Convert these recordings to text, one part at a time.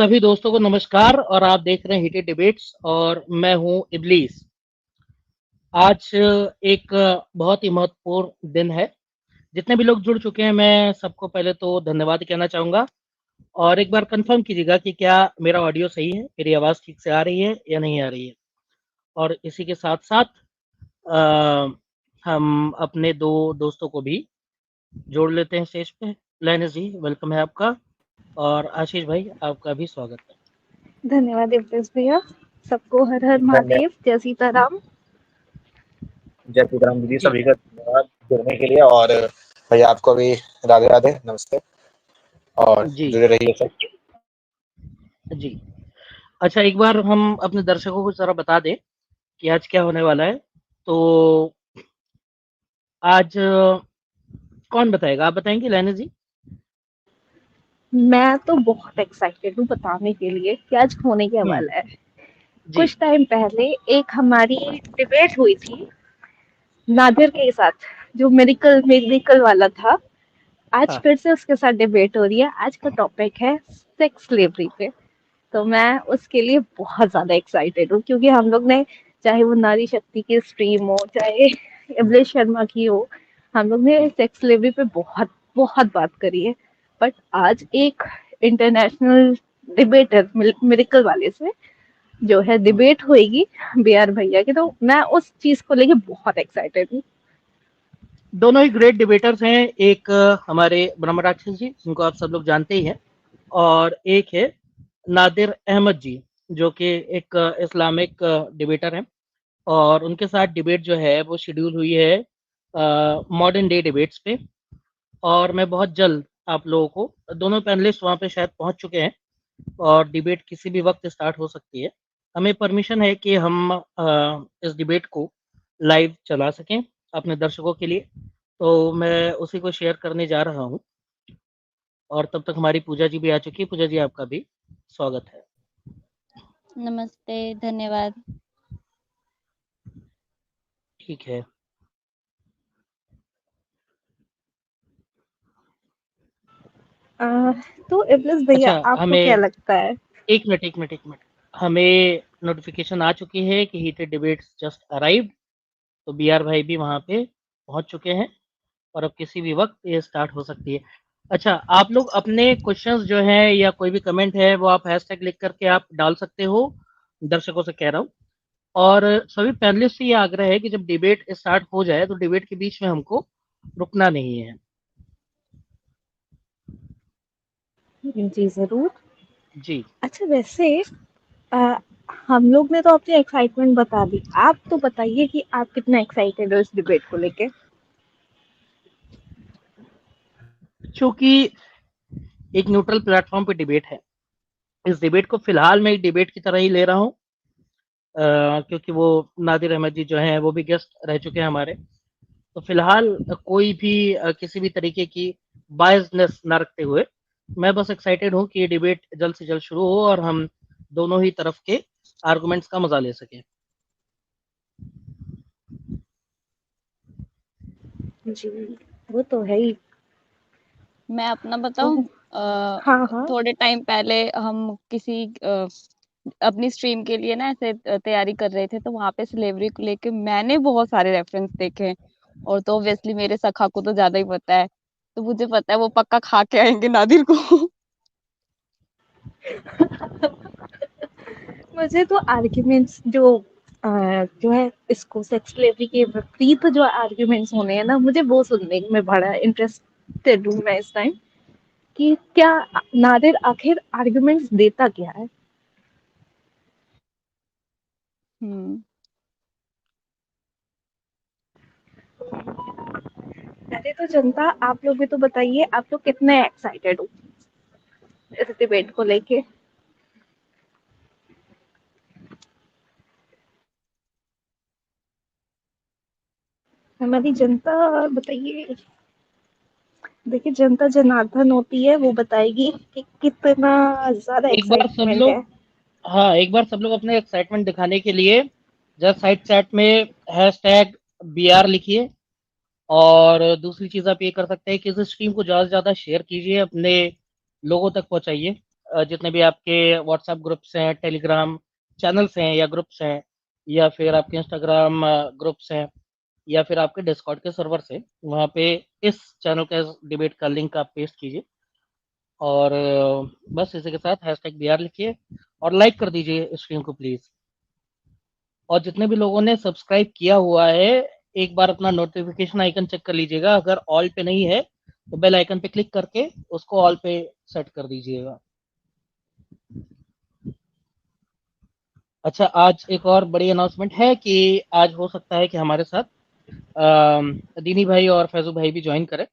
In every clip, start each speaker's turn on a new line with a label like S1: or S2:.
S1: सभी दोस्तों को नमस्कार और आप देख रहे हैं हीटेड डिबेट्स और मैं हूं इबलीस। आज एक बहुत ही महत्वपूर्ण दिन है। जितने भी लोग जुड़ चुके हैं मैं सबको पहले तो धन्यवाद कहना चाहूँगा और एक बार कंफर्म कीजिएगा कि क्या मेरा ऑडियो सही है, मेरी आवाज़ ठीक से आ रही है या नहीं आ रही है। और इसी के साथ-साथ अ, हम अपने 2 दोस्तों को भी जोड़ लेते हैं स्टेज पे। लेनिस जी वेलकम है आपका और आशीष भाई आपका भी स्वागत है।
S2: धन्यवाद इब्राहिम भैया। सबको हर हर
S3: धन्यवाद।
S2: महादेव, जय सीताराम।
S3: जय श्री राम जी,
S1: जी,
S3: सभी का धन्यवाद जुड़ने के लिए। और भैया आपको भी राधे राधे, नमस्ते और
S1: जी,
S3: जुड़े रहिए सब।
S1: जी। अच्छा एक बार हम अपने दर्शकों को ज़रा बता दें कि आज क्या होने वाला है। तो आज कौन बताएगा? आप बताएँगे लेनिस जी?
S2: मैं तो बहुत एक्साइटेड हूँ बताने के लिए कि आज होने क्या
S1: हुँ,
S2: वाला है।
S1: जी,
S2: कुछ टाइम पहले एक हमारी डिबेट हुई थी नादिर के साथ, जो मेडिकल मेडिकल वाला था। आज
S1: हाँ,
S2: फिर से उसके साथ डिबेट हो रही है। आज का टॉपिक है सेक्स स्लेवरी पे। तो मैं उसके लिए बहुत ज़्यादा एक्साइटेड हूँ क्योंकि हम लोग ने, चाहे वो नारी शक्ति की स्ट्रीम हो, चाहे इब्राहिम शर्मा की हो, हम लोग ने सेक्स स्लेवरी पे बहुत बहुत बात करी है। बट आज एक इंटरनेशनल डिबेटर मेडिकल वाले से जो है
S1: हुँ।
S2: डिबेट होएगी बी आर भैया की, तो मैं उस चीज को लेके बहुत एक्साइटेड हूँ।
S1: दोनों ही ग्रेट डिबेटर्स हैं। एक हमारे ब्रह्मराक्षस जी जिनको आप सब लोग जानते ही हैं और एक है नादिर अहमद जी जो कि एक इस्लामिक डिबेटर हैं और उनके साथ डिबेट जो है वो शेड्यूल हुई है मॉडर्न डे डिबेट्स पे और मैं बहुत जल्द आप लोगों को दोनों पैनलिस्ट वहाँ पे शायद पहुँच चुके हैं और डिबेट किसी भी वक्त स्टार्ट हो सकती है। हमें परमिशन है कि हम इस डिबेट को लाइव चला सकें अपने दर्शकों के लिए, तो मैं उसी को शेयर करने जा रहा हूँ और तब तक हमारी पूजा जी भी आ चुकी है। पूजा जी आपका भी स्वागत है।
S4: नमस्ते, धन्यवाद।
S1: ठीक है।
S2: तो इब्राहिम भैया,
S1: अच्छा
S2: आपको क्या
S1: हमें
S2: लगता है?
S1: 1 मिनट, 1 मिनट, 1 मिनट। हमें नोटिफ़िकेशन आ चुकी है कि हीटेड डिबेट्स जस्ट अराइव्ड, तो बीआर भाई भी वहाँ पे पहुँच चुके हैं और अब किसी भी वक़्त ये स्टार्ट हो सकती है। अच्छा, आप लोग अपने क्वेश्चंस जो हैं या कोई भी कमेंट है वो आप हैशटैग लिख करके आप डाल सकते हो, दर्शकों से कह रहा हूँ। और सभी पैनलिस्ट से ये आग्रह है कि जब डिबेट स्टार्ट हो जाए तो डिबेट के बीच में हमको रुकना नहीं है।
S2: जी जरूर।
S1: जी।
S2: अच्छा वैसे, आ, हम लोग ने तो अपनी एक्साइटमेंट बता दी, आप तो बताइए कि आप कितना एक्साइटेड हो इस डिबेट को लेके।
S1: चूँकि एक न्यूट्रल प्लेटफ़ॉर्म पे डिबेट है, इस डिबेट को फ़िलहाल मैं एक डिबेट की तरह ही ले रहा हूँ क्योंकि वो नादिर अहमद जी जो हैं वो भी गेस्ट रह चुके हैं हमारे। तो फ़िलहाल कोई भी किसी भी तरीके की बायसनेस ना रखते हुए मैं बस एक्साइटेड हूँ कि ये डिबेट जल्द से जल्द शुरू हो और हम दोनों ही तरफ के आर्गुमेंट्स का मज़ा ले सकें।
S2: जी, वो तो है ही।
S4: मैं अपना
S2: तो
S4: बताऊँ?
S2: हाँ हाँ।
S4: थोड़े टाइम पहले हम किसी अपनी स्ट्रीम के लिए ना ऐसे तैयारी कर रहे थे, तो वहाँ पे स्लेवरी को लेके मैंने बहुत सारे रेफरेंस देखे हैं और तो ऑब्वियसली मेरे सखा को तो ज़्यादा ही पता है, तो मुझे पता है वो पक्का खा के आएँगे नादिर को।
S2: मुझे तो आर्ग्यूमेंट्स जो है इसको सेक्स स्लेवरी के विपरीत जो आर्ग्यूमेंट्स होने हैं ना, मुझे वो सुनने में बड़ा इंटरेस्टेड हूँ मैं इस टाइम, कि क्या नादिर आखिर आर्ग्यूमेंट्स देता क्या है।
S4: हुँ।
S2: पहले तो जनता, आप लोग भी तो बताइए, आप लोग कितने एक्साइटेड हो इस डिबेट को लेके। हमारी जनता बताइए। देखिए, जनता जनार्दन होती है, वो बताएगी कि कितना ज्यादा
S1: एक बार सब
S2: एक्साइटमेंट है।
S1: लोग हाँ, एक बार सब लोग अपने एक्साइटमेंट दिखाने के लिए जस्ट साइड चैट में हैशटैग बीआर लिखिए और दूसरी चीज़ आप ये कर सकते हैं कि इस स्ट्रीम को ज़्यादा से ज़्यादा शेयर कीजिए, अपने लोगों तक पहुँचाइए। जितने भी आपके व्हाट्सएप ग्रुप्स हैं, टेलीग्राम चैनल्स हैं या ग्रुप्स हैं, या फिर आपके इंस्टाग्राम ग्रुप्स हैं, या फिर आपके डिस्कॉर्ड के सर्वर्स हैं, वहाँ पे इस चैनल का, इस डिबेट का लिंक आप पेस्ट कीजिए और बस इसी के साथ हैशटैग BR लिखिए और लाइक कर दीजिए स्ट्रीम को प्लीज़। और जितने भी लोगों ने सब्सक्राइब किया हुआ है, एक बार अपना नोटिफिकेशन आइकन चेक कर लीजिएगा, अगर ऑल पे नहीं है तो बेल आइकन पे क्लिक करके उसको ऑल पे सेट कर दीजिएगा। अच्छा, आज एक और बड़ी अनाउंसमेंट है कि आज हो सकता है कि हमारे साथ दीनी भाई और फैजू भाई भी ज्वाइन करें,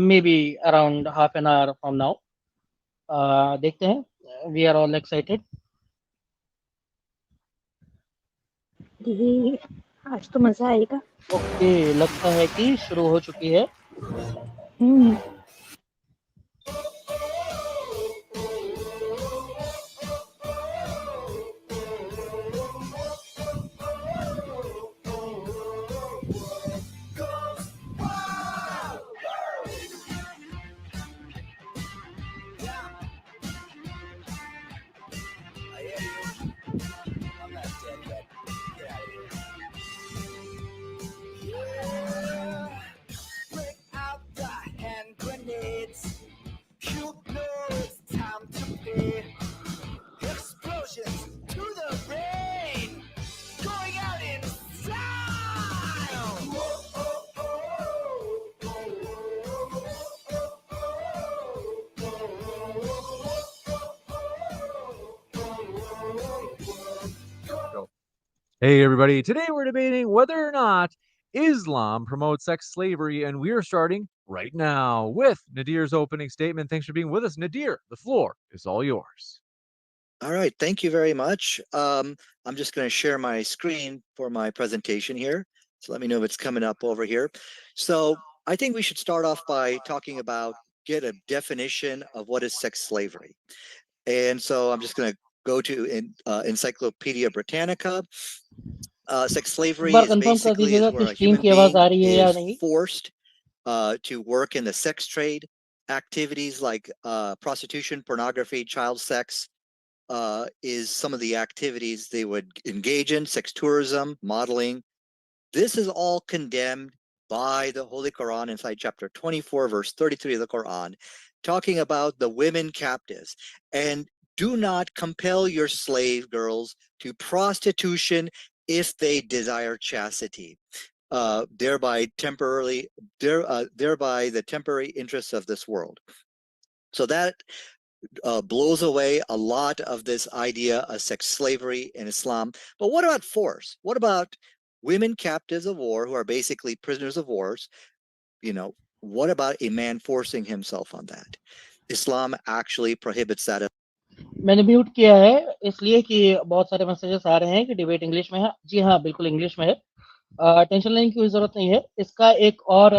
S1: may be around half an hour from now. देखते हैं, वी आर ऑल एक्साइटेड।
S2: आज तो मजा आएगा।
S1: ओके, लगता है कि शुरू हो चुकी है।
S5: Hey, everybody. Today we're debating whether or not Islam promotes sex slavery, and we are starting right now with Nadir's opening statement. Thanks for being with us. Nadir, the floor is all yours.
S6: All right. Thank you very much. I'm just going to share my screen for my presentation here. So let me know if it's coming up over here. So I think we should start off by talking about, get a definition of what is sex slavery. And so I'm just going to go to Encyclopedia Britannica. Sex slavery is basically is where a human being is forced to work in the sex trade. Activities like prostitution, pornography, child sex is some of the activities they would engage in. Sex tourism, modeling. This is all condemned by the Holy Quran inside chapter 24, verse 33 of the Quran, talking about the women captives. And do not compel your slave girls to prostitution if they desire chastity, thereby the temporary interests of this world. So that blows away a lot of this idea of sex slavery in Islam. But what about force? What about women captives of war who are basically prisoners of wars? You know, what about a man forcing himself on that? Islam actually prohibits that.
S1: मैंने mute किया है इसलिए कि बहुत सारे messages आ रहे हैं कि डिबेट इंग्लिश में है। जी हाँ, बिल्कुल इंग्लिश में है। टेंशन लेने की कोई ज़रूरत नहीं है। इसका एक और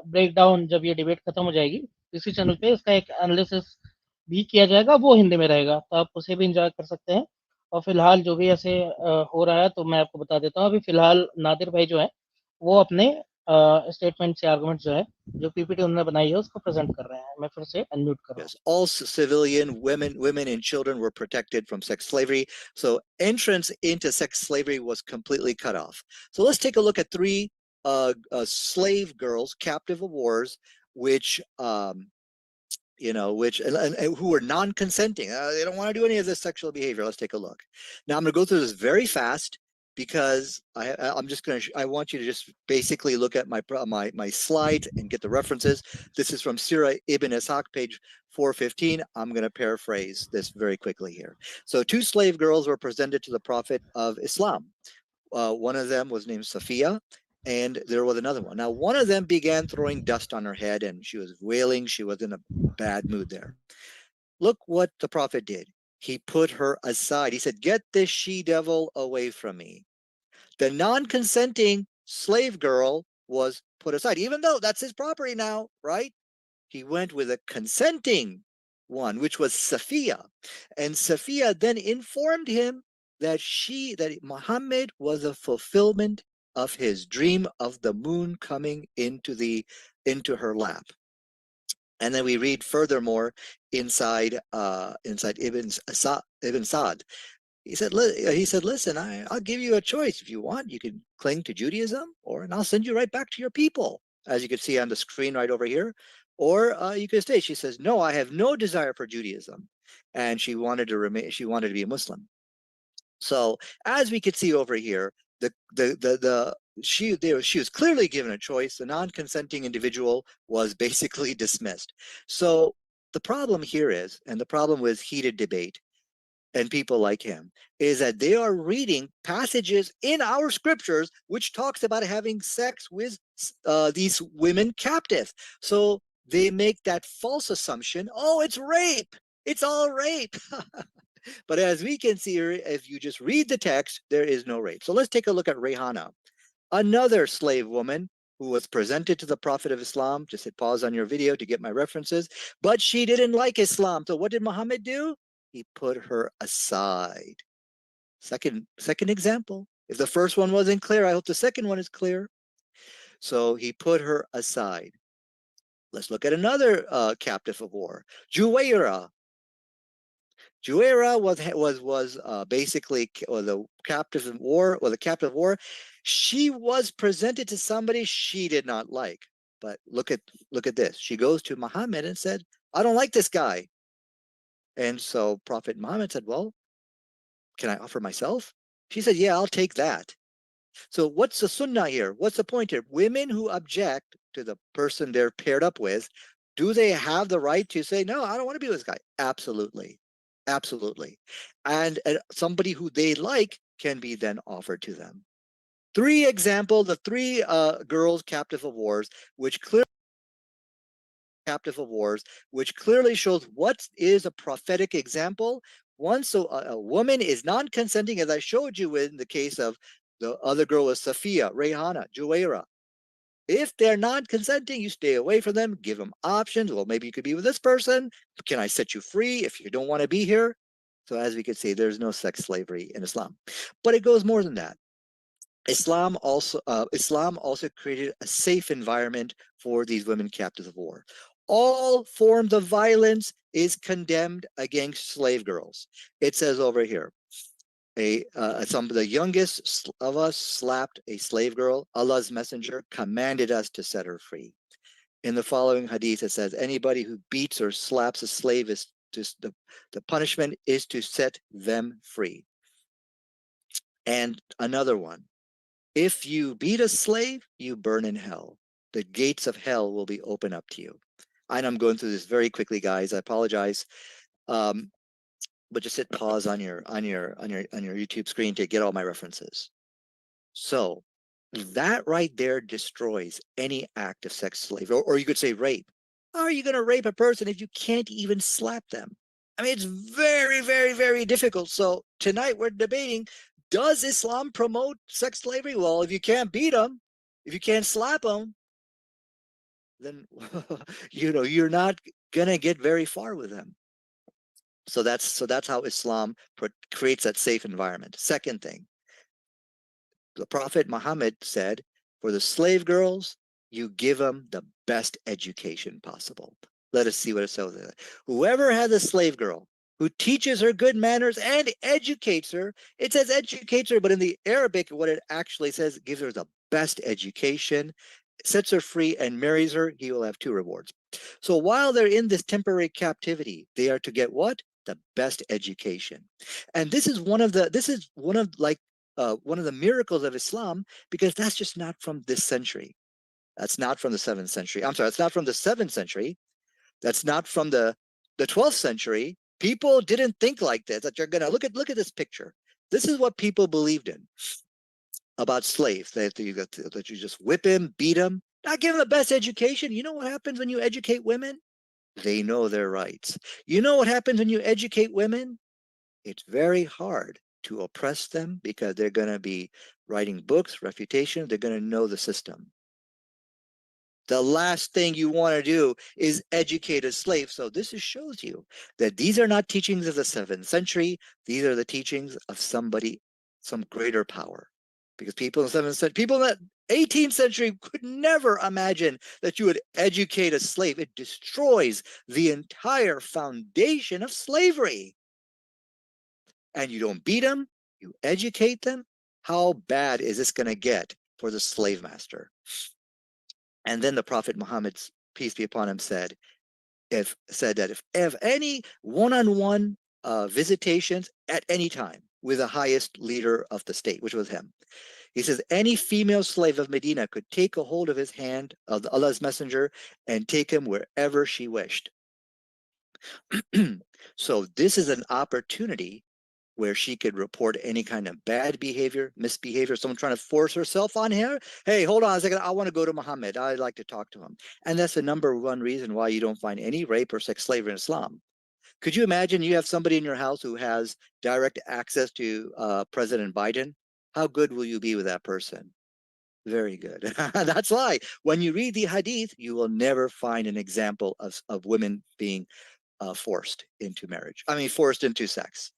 S1: ब्रेकडाउन जब ये डिबेट खत्म हो जाएगी इसी चैनल पे, इसका एक एनालिसिस भी किया जाएगा, वो हिंदी में रहेगा, तो आप उसे भी एंजॉय कर सकते हैं। और फिलहाल जो भी ऐसे हो रहा है तो मैं आपको बता देता हूँ। अभी फिलहाल नादिर भाई जो है वो अपने स्टेटमेंट से आर्गुमेंट जो है, जो पीपीटी उन्होंने बनाई है, उसको प्रेजेंट कर रहे हैं। मैं फिर से अनम्यूट कर रहा हूँ।
S6: Yes, all civilian women and children were protected from sex slavery. So entrance into sex slavery was completely cut off. So let's take a look at three slave girls, captive of wars, which who were non-consenting. They don't want to do any of this sexual behavior. Let's take a look. Now I'm going to go through this very fast because I want you to just basically look at my slides and get the references. This is from Sirah Ibn Ishaq, page 415. I'm going to paraphrase this very quickly here. So 2 slave girls were presented to the Prophet of Islam. One of them was named Safiya, and there was another one. Now, one of them began throwing dust on her head, and she was wailing. She was in a bad mood there. Look what the Prophet did. He put her aside. He said, "Get this she-devil away from me." The non-consenting slave girl was put aside, even though that's his property now, right? He went with a consenting one, which was Safiya. And Safiya then informed him that Muhammad was a fulfillment of his dream of the moon coming into her lap. And then we read furthermore inside Ibn Sa'd. He said, listen, I'll give you a choice. If you want, you can cling to Judaism, and I'll send you right back to your people, as you can see on the screen right over here. Or you can stay. She says, no, I have no desire for Judaism. And she wanted to be a Muslim. So as we could see over here, she was clearly given a choice. The non-consenting individual was basically dismissed. So the problem here is, and the problem with heated debate and people like him, is that they are reading passages in our scriptures which talks about having sex with these women captive. So they make that false assumption, oh, it's rape. It's all rape. But as we can see here, if you just read the text, there is no rape. So let's take a look at Rayhana, another slave woman who was presented to the Prophet of Islam. Just hit pause on your video to get my references. But she didn't like Islam. So what did Muhammad do? He put her aside. Second example. If the first one wasn't clear, I hope the second one is clear. So he put her aside. Let's look at another captive of war, Juwaira. Juwaira was basically the captive of war. She was presented to somebody she did not like. But look at this. She goes to Muhammad and said, I don't like this guy. And so Prophet Muhammad said, well, can I offer myself? She said, yeah, I'll take that. So what's the sunnah here? What's the point here? Women who object to the person they're paired up with, do they have the right to say, no, I don't want to be with this guy? Absolutely. Absolutely. And somebody who they like can be then offered to them. The three girls captive of wars, which clearly shows what is a prophetic example. Once a woman is non-consenting, as I showed you in the case of the other girl was Safiya, Rayhana, Juwaira. If they're non-consenting, you stay away from them, give them options. Well, maybe you could be with this person. Can I set you free if you don't want to be here? So as we can see, there's no sex slavery in Islam. But it goes more than that. Islam also created a safe environment for these women captives of war. All forms of violence is condemned against slave girls. It says over here, some of the youngest of us slapped a slave girl. Allah's messenger commanded us to set her free. In the following hadith, it says, anybody who beats or slaps a slave is just the punishment is to set them free. And another one, if you beat a slave, you burn in hell. The gates of hell will be open up to you. And I'm going through this very quickly, guys. I apologize. But just hit pause on your YouTube screen to get all my references. So that right there destroys any act of sex slavery, or you could say rape. How are you going to rape a person if you can't even slap them? I mean, it's very, very, very difficult. So tonight we're debating, does Islam promote sex slavery? Well, if you can't beat them, if you can't slap them, then you're not gonna get very far with them. So that's how Islam creates that safe environment. Second thing, the Prophet Muhammad said, for the slave girls, you give them the best education possible. Let us see what it says there. Whoever has a slave girl who teaches her good manners and educates her, it says educates her, but in the Arabic, what it actually says, gives her the best education, sets her free and marries her, he will have two rewards. So while they're in this temporary captivity, they are to get what? The best education. And this is one of the miracles of Islam, because that's just not from this century. That's not from the 7th century. I'm sorry, it's not from the 7th century. That's not from the 12th century. People didn't think like this, that you're gonna look at this picture. This is what people believed in about slaves, that you just whip him, beat him, not give them the best education. You know what happens when you educate women? They know their rights. You know what happens when you educate women? It's very hard to oppress them, because they're going to be writing books, refutations, they're going to know the system. The last thing you want to do is educate a slave. So this shows you that these are not teachings of the 7th century. These are the teachings of some greater power. Because people in the 7th century, people in the 18th century could never imagine that you would educate a slave. It destroys the entire foundation of slavery. And you don't beat them, you educate them. How bad is this going to get for the slave master? And then the Prophet Muhammad, peace be upon him, said that if any one-on-one visitations at any time with the highest leader of the state, which was him, he says any female slave of Medina could take a hold of his hand, of Allah's messenger, and take him wherever she wished. So this is an opportunity where she could report any kind of bad behavior, misbehavior, someone trying to force herself on her. Hey, hold on a second. I want to go to Muhammad. I'd like to talk to him. And that's the number one reason why you don't find any rape or sex slavery in Islam. Could you imagine you have somebody in your house who has direct access to President Biden? How good will you be with that person? Very good. That's why when you read the Hadith, you will never find an example of women being forced into marriage. I mean, forced into sex.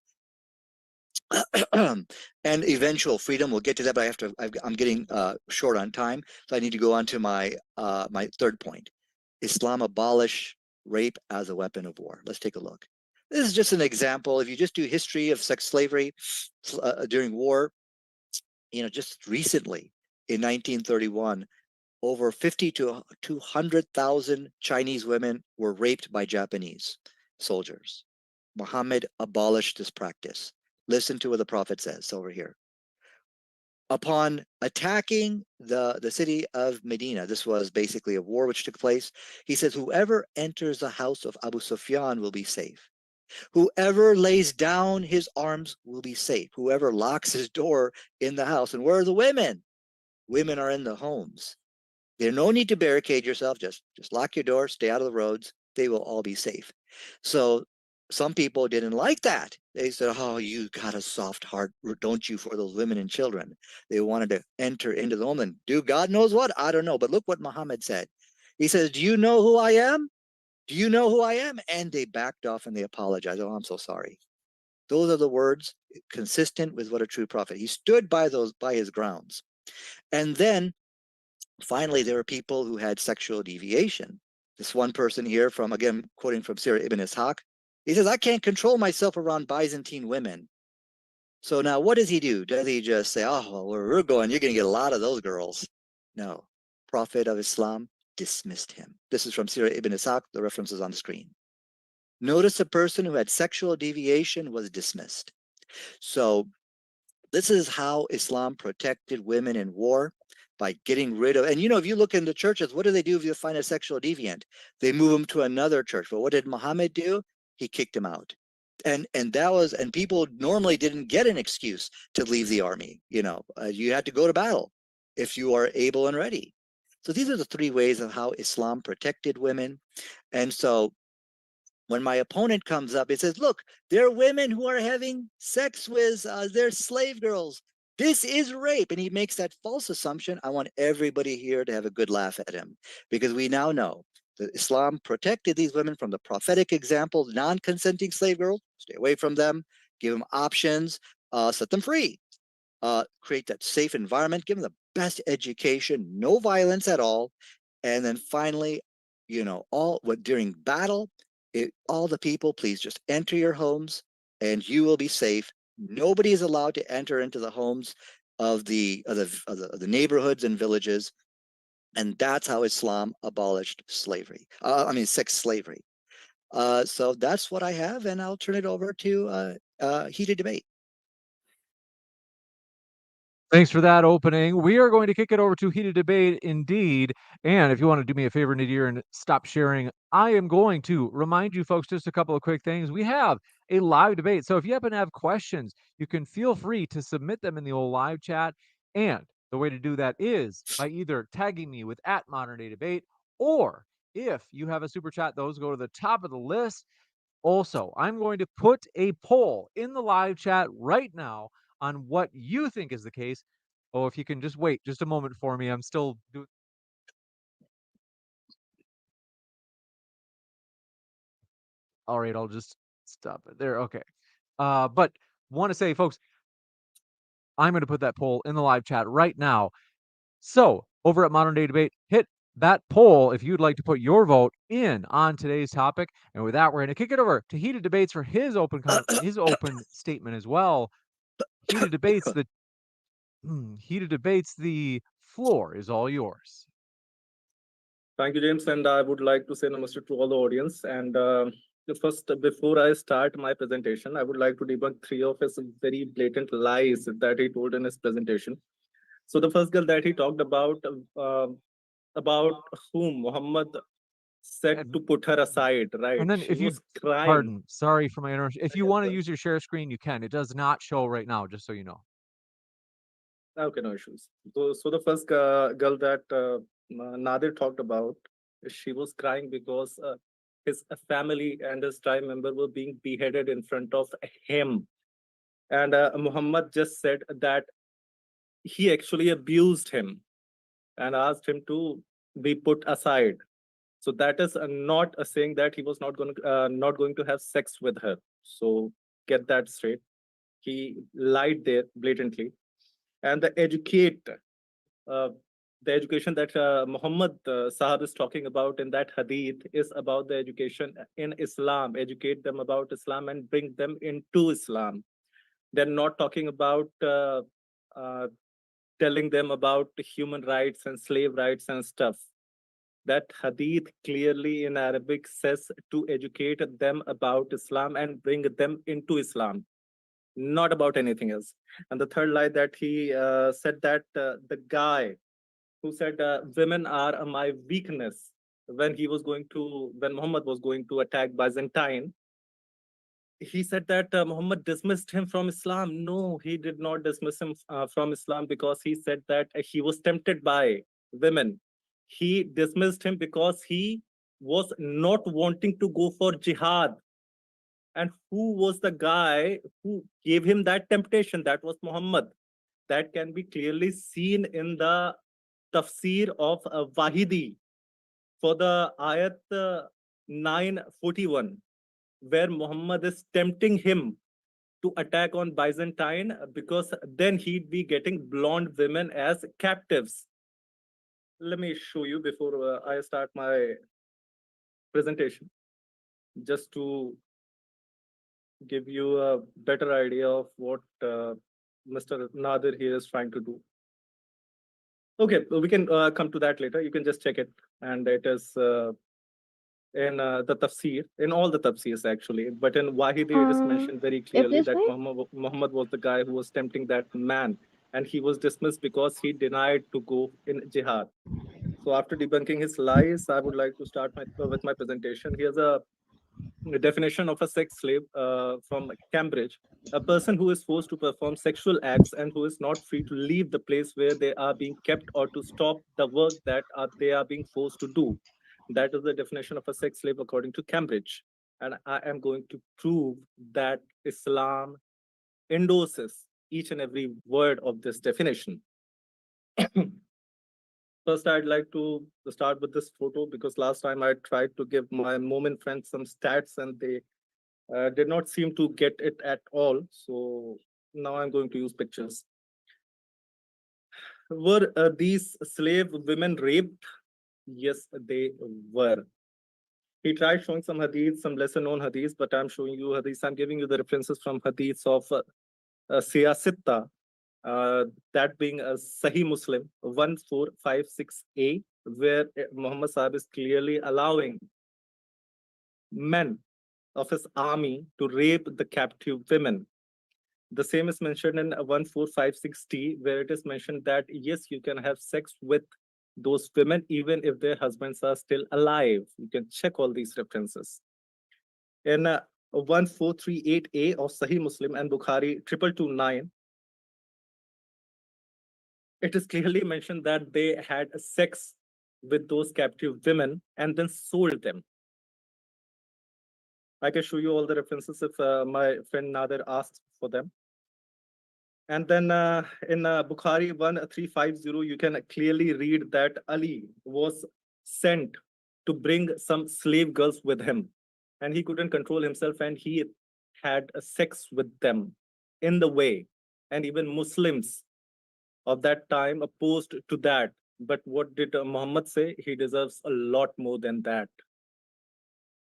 S6: And eventual freedom. We'll get to that, but I'm getting short on time, so I need to go on to my my third point. Islam abolish rape as a weapon of war. Let's take a look. This is just an example. If you just do history of sex slavery during war, just recently in 1931, over 50 to 200,000 Chinese women were raped by Japanese soldiers. Muhammad abolished this practice. Listen to what the Prophet says over here. Upon attacking the city of Medina, this was basically a war which took place, he says, whoever enters the house of Abu Sufyan will be safe. Whoever lays down his arms will be safe. Whoever locks his door in the house. And where are the women? Women are in the homes. There's no need to barricade yourself. Just lock your door, stay out of the roads. They will all be safe. So some people didn't like that. They said, oh, you got a soft heart, don't you, for those women and children. They wanted to enter into the home and do God knows what. I don't know. But look what Muhammad said. He says, do you know who I am? Do you know who I am? And they backed off and they apologized. Oh, I'm so sorry. Those are the words consistent with what a true prophet. He stood by his grounds. And then finally, there were people who had sexual deviation. This one person here from, again, quoting from Sirah ibn Ishaq, he says, I can't control myself around Byzantine women. So now what does he do? Does he just say, oh, well, where we're going, you're going to get a lot of those girls? No. Prophet of Islam dismissed him. This is from Sirah ibn Ishaq. The reference is on the screen. Notice a person who had sexual deviation was dismissed. So this is how Islam protected women in war, by getting rid of, and if you look into churches, what do they do if you find a sexual deviant? They move them to another church. But what did Muhammad do? He kicked him out. And people normally didn't get an excuse to leave the army. You had to go to battle if you are able and ready. So these are the three ways of how Islam protected women. And so when my opponent comes up, it says, look, there are women who are having sex with their slave girls. This is rape. And he makes that false assumption. I want everybody here to have a good laugh at him, because we now know that Islam protected these women from the prophetic example, non-consenting slave girls. Stay away from them, give them options, set them free, create that safe environment, give them the best education, no violence at all. And then finally, during battle, all the people, please just enter your homes and you will be safe. Nobody is allowed to enter into the homes of the neighborhoods and villages. And that's how Islam abolished slavery. Sex slavery. So that's what I have, and I'll turn it over to heated debate.
S5: Thanks for that opening. We are going to kick it over to heated debate indeed. And if you want to do me a favor, Nadir, and stop sharing, I am going to remind you folks just a couple of quick things. We have a live debate. So if you happen to have questions, you can feel free to submit them in the old live chat. And the way to do that is by either tagging me with @ModernDayDebate, or if you have a super chat, those go to the top of the list. Also, I'm going to put a poll in the live chat right now on what you think is the case. Oh, if you can just wait just a moment for me. I'm still doing. All right, I'll just stop it there. Okay. But want to say, folks, I'm going to put that poll in the live chat right now. So, over at Modern Day Debate, hit that poll if you'd like to put your vote in on today's topic. And with that, we're going to kick it over to Heated Debates for his open statement as well. Heated Debates, the floor is all yours.
S7: Thank you, James, and I would like to say namaste to all the audience. And first, before I start my presentation, I would like to debunk 3 of his very blatant lies that he told in his presentation. So the first girl that he talked about whom Muhammad said to put her aside, right?
S5: And then
S7: She
S5: if you,
S7: was crying.
S5: pardon, sorry for my interruption. If you want to use your share screen, you can. It does not show right now, just so you know.
S7: Okay, no issues. So the first girl that Nadir talked about, she was crying because his family and his tribe member were being beheaded in front of him. And Muhammad just said that he actually abused him and asked him to be put aside. So that is not a saying that he was not going to have sex with her. So get that straight. He lied there blatantly. And the education that Muhammad Sahab is talking about in that hadith is about the education in Islam, educate them about Islam and bring them into Islam. They're not talking about telling them about human rights and slave rights and stuff. That hadith clearly in Arabic says to educate them about Islam and bring them into Islam, not about anything else. And the third lie that he said that the guy who said women are my weakness when Muhammad was going to attack Byzantine, he said that Muhammad dismissed him from Islam. No, he did not dismiss him from Islam because he said that he was tempted by women. He dismissed him because he was not wanting to go for jihad. And who was the guy who gave him that temptation? That was Muhammad. That can be clearly seen in the tafsir of Wahidi for the ayat 941, where Muhammad is tempting him to attack on Byzantine because then he'd be getting blonde women as captives. Let me show you before I start my presentation, just to give you a better idea of what Mr. Nadir here is trying to do. Okay, we can come to that later. You can just check it, and it is in the tafsir, in all the tafsirs actually. But in Wahidi, it is mentioned very clearly that Muhammad was the guy who was tempting that man, and he was dismissed because he denied to go in jihad. So after debunking his lies, I would like to start with my presentation. Here's a definition of a sex slave from Cambridge: a person who is forced to perform sexual acts and who is not free to leave the place where they are being kept or to stop the work that they are being forced to do. That is the definition of a sex slave according to Cambridge. And I am going to prove that Islam endorses each and every word of this definition. First, I'd like to start with this photo because last time I tried to give my Mormon friends some stats and they did not seem to get it at all. So now I'm going to use pictures. Were these slave women raped? Yes, they were. He tried showing some hadiths, some lesser known hadiths, but I'm showing you hadiths. I'm giving you the references from hadiths of Siyasitta, that being a Sahih Muslim 1456a, where Muhammad Sahib is clearly allowing men of his army to rape the captive women. The same is mentioned in 1456t, where it is mentioned that yes, you can have sex with those women even if their husbands are still alive. You can check all these references. In 1438a of Sahih Muslim and Bukhari 2229, it is clearly mentioned that they had sex with those captive women and then sold them. I can show you all the references if my friend Nadir asks for them. And then in Bukhari 1350, you can clearly read that Ali was sent to bring some slave girls with him, and he couldn't control himself, and he had sex with them in the way. And even Muslims of that time opposed to that. But what did Muhammad say? He deserves a lot more than that.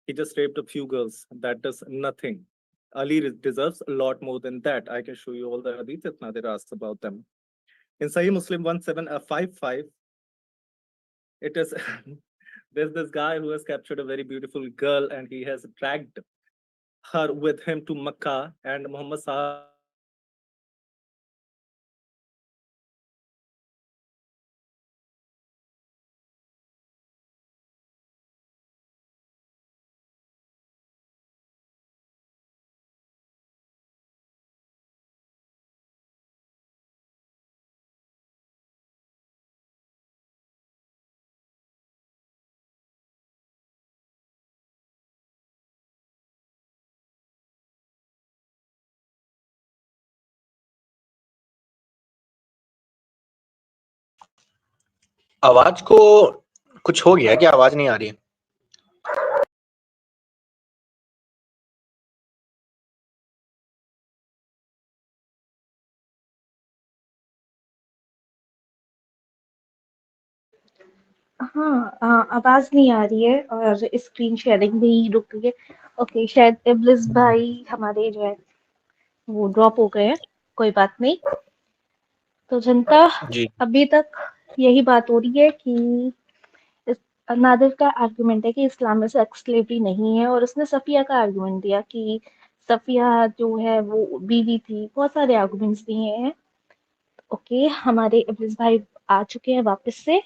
S7: He just raped a few girls. That does nothing. Ali deserves a lot more than that. I can show you all the hadith if Nadir asks about them. In Sahih Muslim 1755, it is there's this guy who has captured a very beautiful girl and he has dragged her with him to Makkah, and Muhammad Sahab
S3: आवाज को कुछ हो गया क्या? आवाज नहीं आ रही है।
S2: हाँ, आवाज नहीं आ रही है और स्क्रीन शेयरिंग भी रुक गई है। ओके, शायद इब्लिस भाई हमारे जो है वो ड्रॉप हो गए हैं। कोई बात नहीं। तो जनता,
S3: जी।
S2: अभी तक यही बात हो रही है कि इस नादिर का आर्गुमेंट है कि इस्लाम में सेक्स स्लेवरी नहीं है, और उसने सफिया का आर्गुमेंट दिया कि सफिया जो है वो बीवी थी। बहुत सारे आर्गुमेंट्स दिए हैं। ओके, हमारे इब्लिस भाई आ चुके हैं वापस से।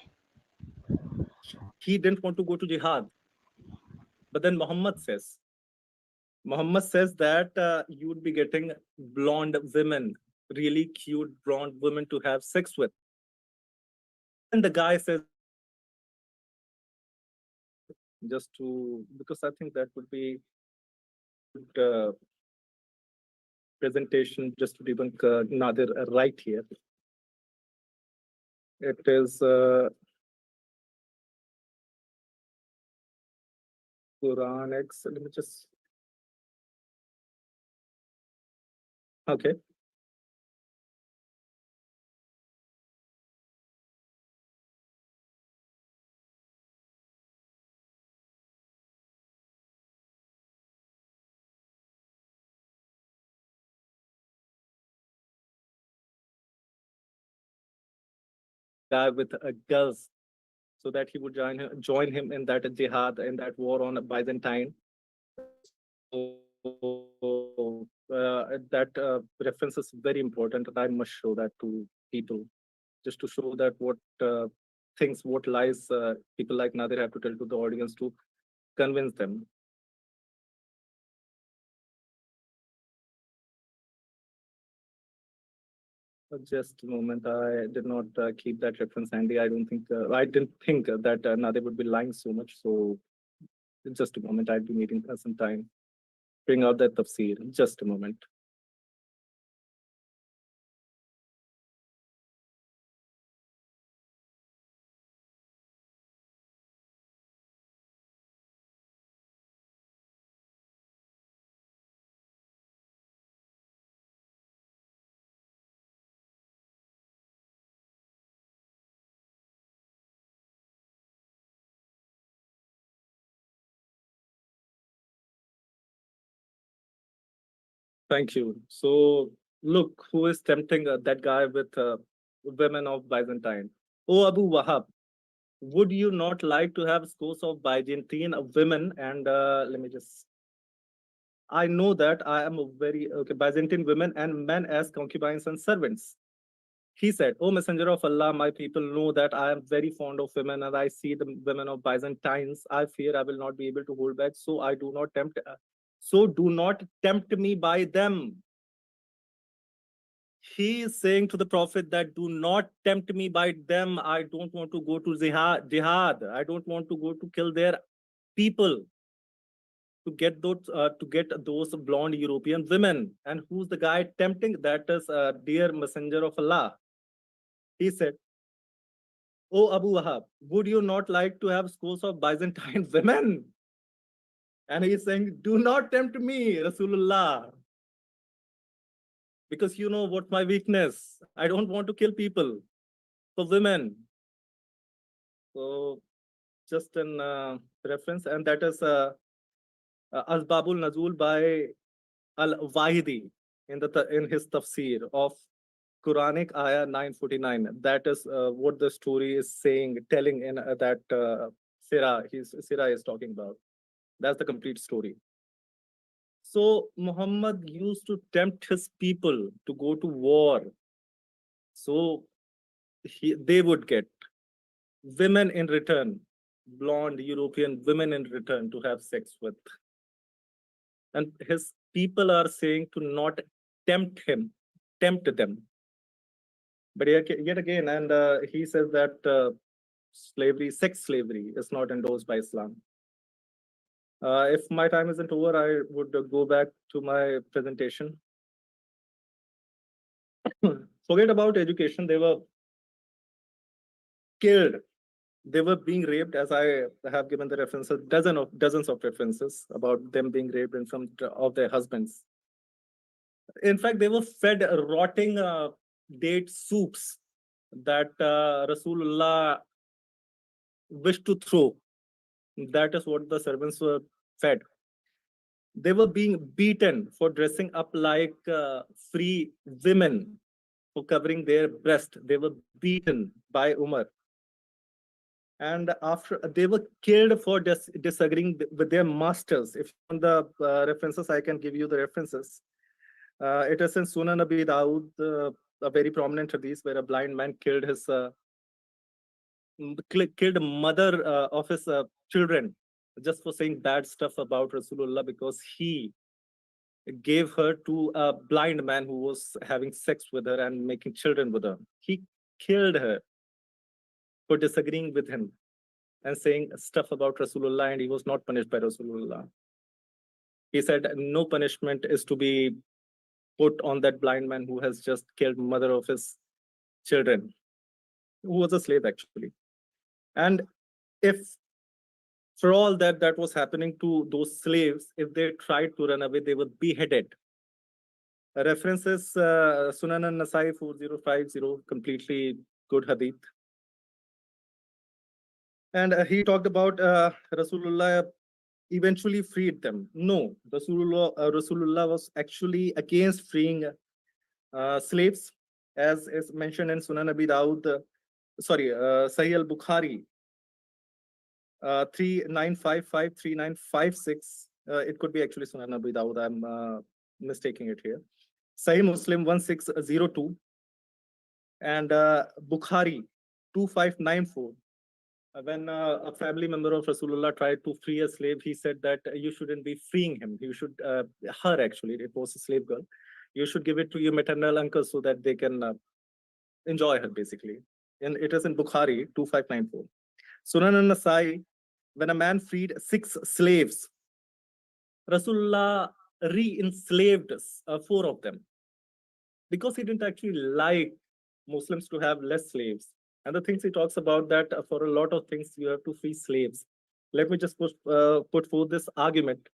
S7: he didn't want to go to jihad. But then Muhammad says that you would be getting blonde women, really cute blonde women to have sex with. And the guy says, just to, because I think that would be good presentation just to debunk Nadir right here. It is Quran X. Let me just. Okay. Guy with girls, so that he would join him in that jihad, in that war on Byzantine. So that reference is very important, and I must show that to people, just to show that what things, what lies people like Nadir have to tell to the audience to convince them. Just a moment, I did not keep that reference handy. I didn't think that Nadir would be lying so much. So just a moment, I'd be needing some time. Bring out that tafsir. Just a moment. Thank you. So look, who is tempting that guy with women of Byzantine? Oh, Abu Wahab, would you not like to have scores of Byzantine women? And let me just. I know that I am a very Byzantine women and men as concubines and servants. He said, "O Messenger of Allah, my people know that I am very fond of women, and I see the women of Byzantines. I fear I will not be able to hold back, so I do not tempt. So do not tempt me by them." He is saying to the Prophet that do not tempt me by them. I don't want to go to jihad. I don't want to go to kill their people to get those blonde European women. And who's the guy tempting? That is dear Messenger of Allah. He said, "Oh Abu Wahab, would you not like to have scores of Byzantine women?" And he's saying, "Do not tempt me, Rasulullah." because you know what my weakness. I don't want to kill people for women. So just an reference, and that is Asbabul Nazul by Al-Wahidi in his tafsir of Quranic ayah 949. That is what the story is saying, telling in that Sirah is talking about. That's the complete story. So Muhammad used to tempt his people to go to war. So they would get women in return, blonde European women in return to have sex with. And his people are saying to not tempt him, tempt them. But yet again, and he says that slavery, sex slavery, is not endorsed by Islam. If my time isn't over, I would go back to my presentation. Forget about education. They were killed. They were being raped, as I have given the references, dozens of references about them being raped in front of their husbands. In fact, they were fed rotting date soups that Rasulullah wished to throw. That is what the servants were fed. They were being beaten for dressing up like free women, for covering their breast. They were beaten by Umar. And after they were killed for disagreeing with their masters. If on the references, I can give you the references. It is in Sunan Abi Dawud, a very prominent hadith where a blind man killed his killed mother of his children just for saying bad stuff about Rasulullah because he gave her to a blind man who was having sex with her and making children with her. He killed her for disagreeing with him and saying stuff about Rasulullah, and he was not punished by Rasulullah. He said no punishment is to be put on that blind man who has just killed mother of his children, who was a slave actually. And if for all that was happening to those slaves, if they tried to run away, they were beheaded. References Sunan al-Nasai 4050, completely good hadith. And he talked about Rasulullah eventually freed them. No, Rasulullah was actually against freeing slaves, as is mentioned in Sunan Abi Dawud, Sahih al-Bukhari 3955, 3956. It could be actually Sunan Abi Dawud. I'm mistaking it here. Sahih Muslim 1602 and Bukhari 2594. When a family member of Rasulullah tried to free a slave, he said that you shouldn't be freeing him. You should, her actually, it was a slave girl. You should give it to your maternal uncle so that they can enjoy her, basically. And it is in Bukhari 2594. Sunan al-Nasai, when a man freed 6 slaves, Rasulullah re-enslaved 4 of them because he didn't actually like Muslims to have less slaves. And the things he talks about that for a lot of things you have to free slaves. Let me just put forth this argument.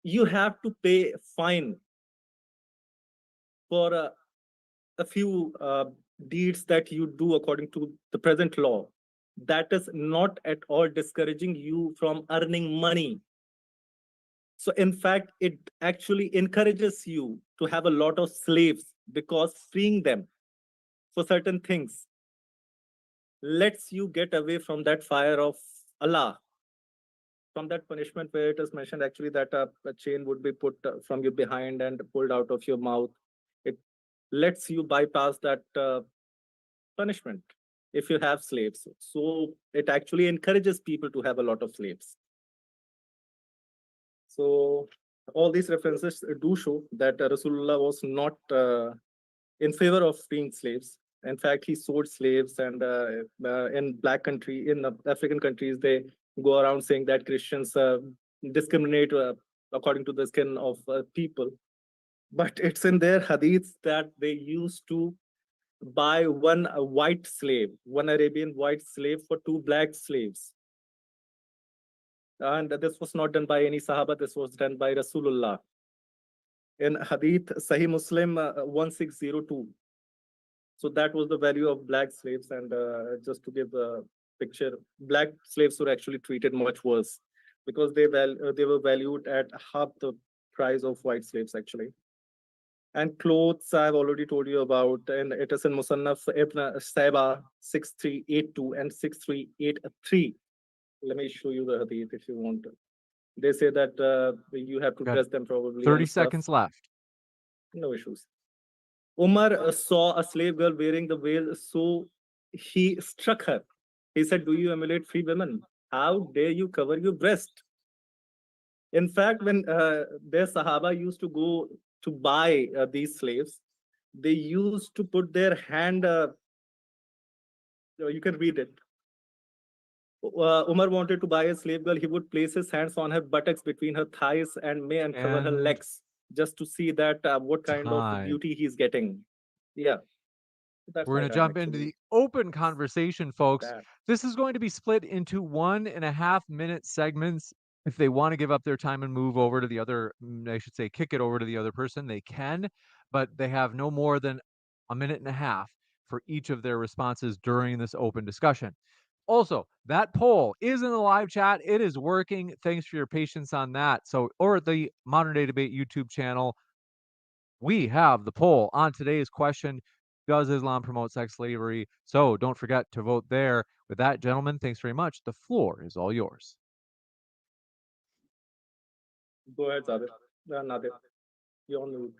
S7: You have to pay fine for a few deeds that you do according to the present law. That is not at all discouraging you from earning money. So in fact, it actually encourages you to have a lot of slaves because freeing them for certain things lets you get away from that fire of Allah, from that punishment where it is mentioned actually that a chain would be put from you behind and pulled out of your mouth. It lets you bypass that punishment if you have slaves. So it actually encourages people to have a lot of slaves. So all these references do show that Rasulullah was not in favor of freeing slaves. In fact, he sold slaves, and in black country, in African countries, they go around saying that Christians discriminate according to the skin of people. But it's in their hadiths that they used to buy one white slave, one Arabian white slave for 2 black slaves. And this was not done by any Sahaba, this was done by Rasulullah. in Hadith Sahih Muslim 1602. So that was the value of black slaves. And just to give a picture, black slaves were actually treated much worse because they were valued at half the price of white slaves actually. And clothes I've already told you about, and it is in Musannaf Ibn Saiba 6382 and 6383. Let me show you the hadith if you want. They say that you have to
S5: Got
S7: dress them probably.
S5: 30
S7: and stuff.
S5: seconds left.
S7: No issues. Umar saw a slave girl wearing the veil, so he struck her. He said, "Do you emulate free women? How dare you cover your breast?" In fact, when their Sahaba used to go to buy these slaves, they used to put their hand, you can read it. Umar wanted to buy a slave girl. He would place his hands on her buttocks between her thighs and cover her
S5: And
S7: legs just to see that what kind of
S5: time.
S7: beauty he's getting. Yeah. That's
S5: We're
S7: my
S5: going to
S7: time,
S5: jump into
S7: actually.
S5: the open conversation, folks.
S7: That.
S5: This is going to be split into 1.5 minute segments. If they want to give up their time and move over to the other, I should say, kick it over to the other person, they can, but they have no more than 1.5 minutes for each of their responses during this open discussion. Also, that poll is in the live chat. It is working. Thanks for your patience on that. So, or the Modern Day Debate YouTube channel, we have the poll on today's question: does Islam promote sex slavery? So don't forget to vote there. With that, gentlemen, thanks very much. The floor is all yours.
S7: Go ahead, Nadir. You're on mute.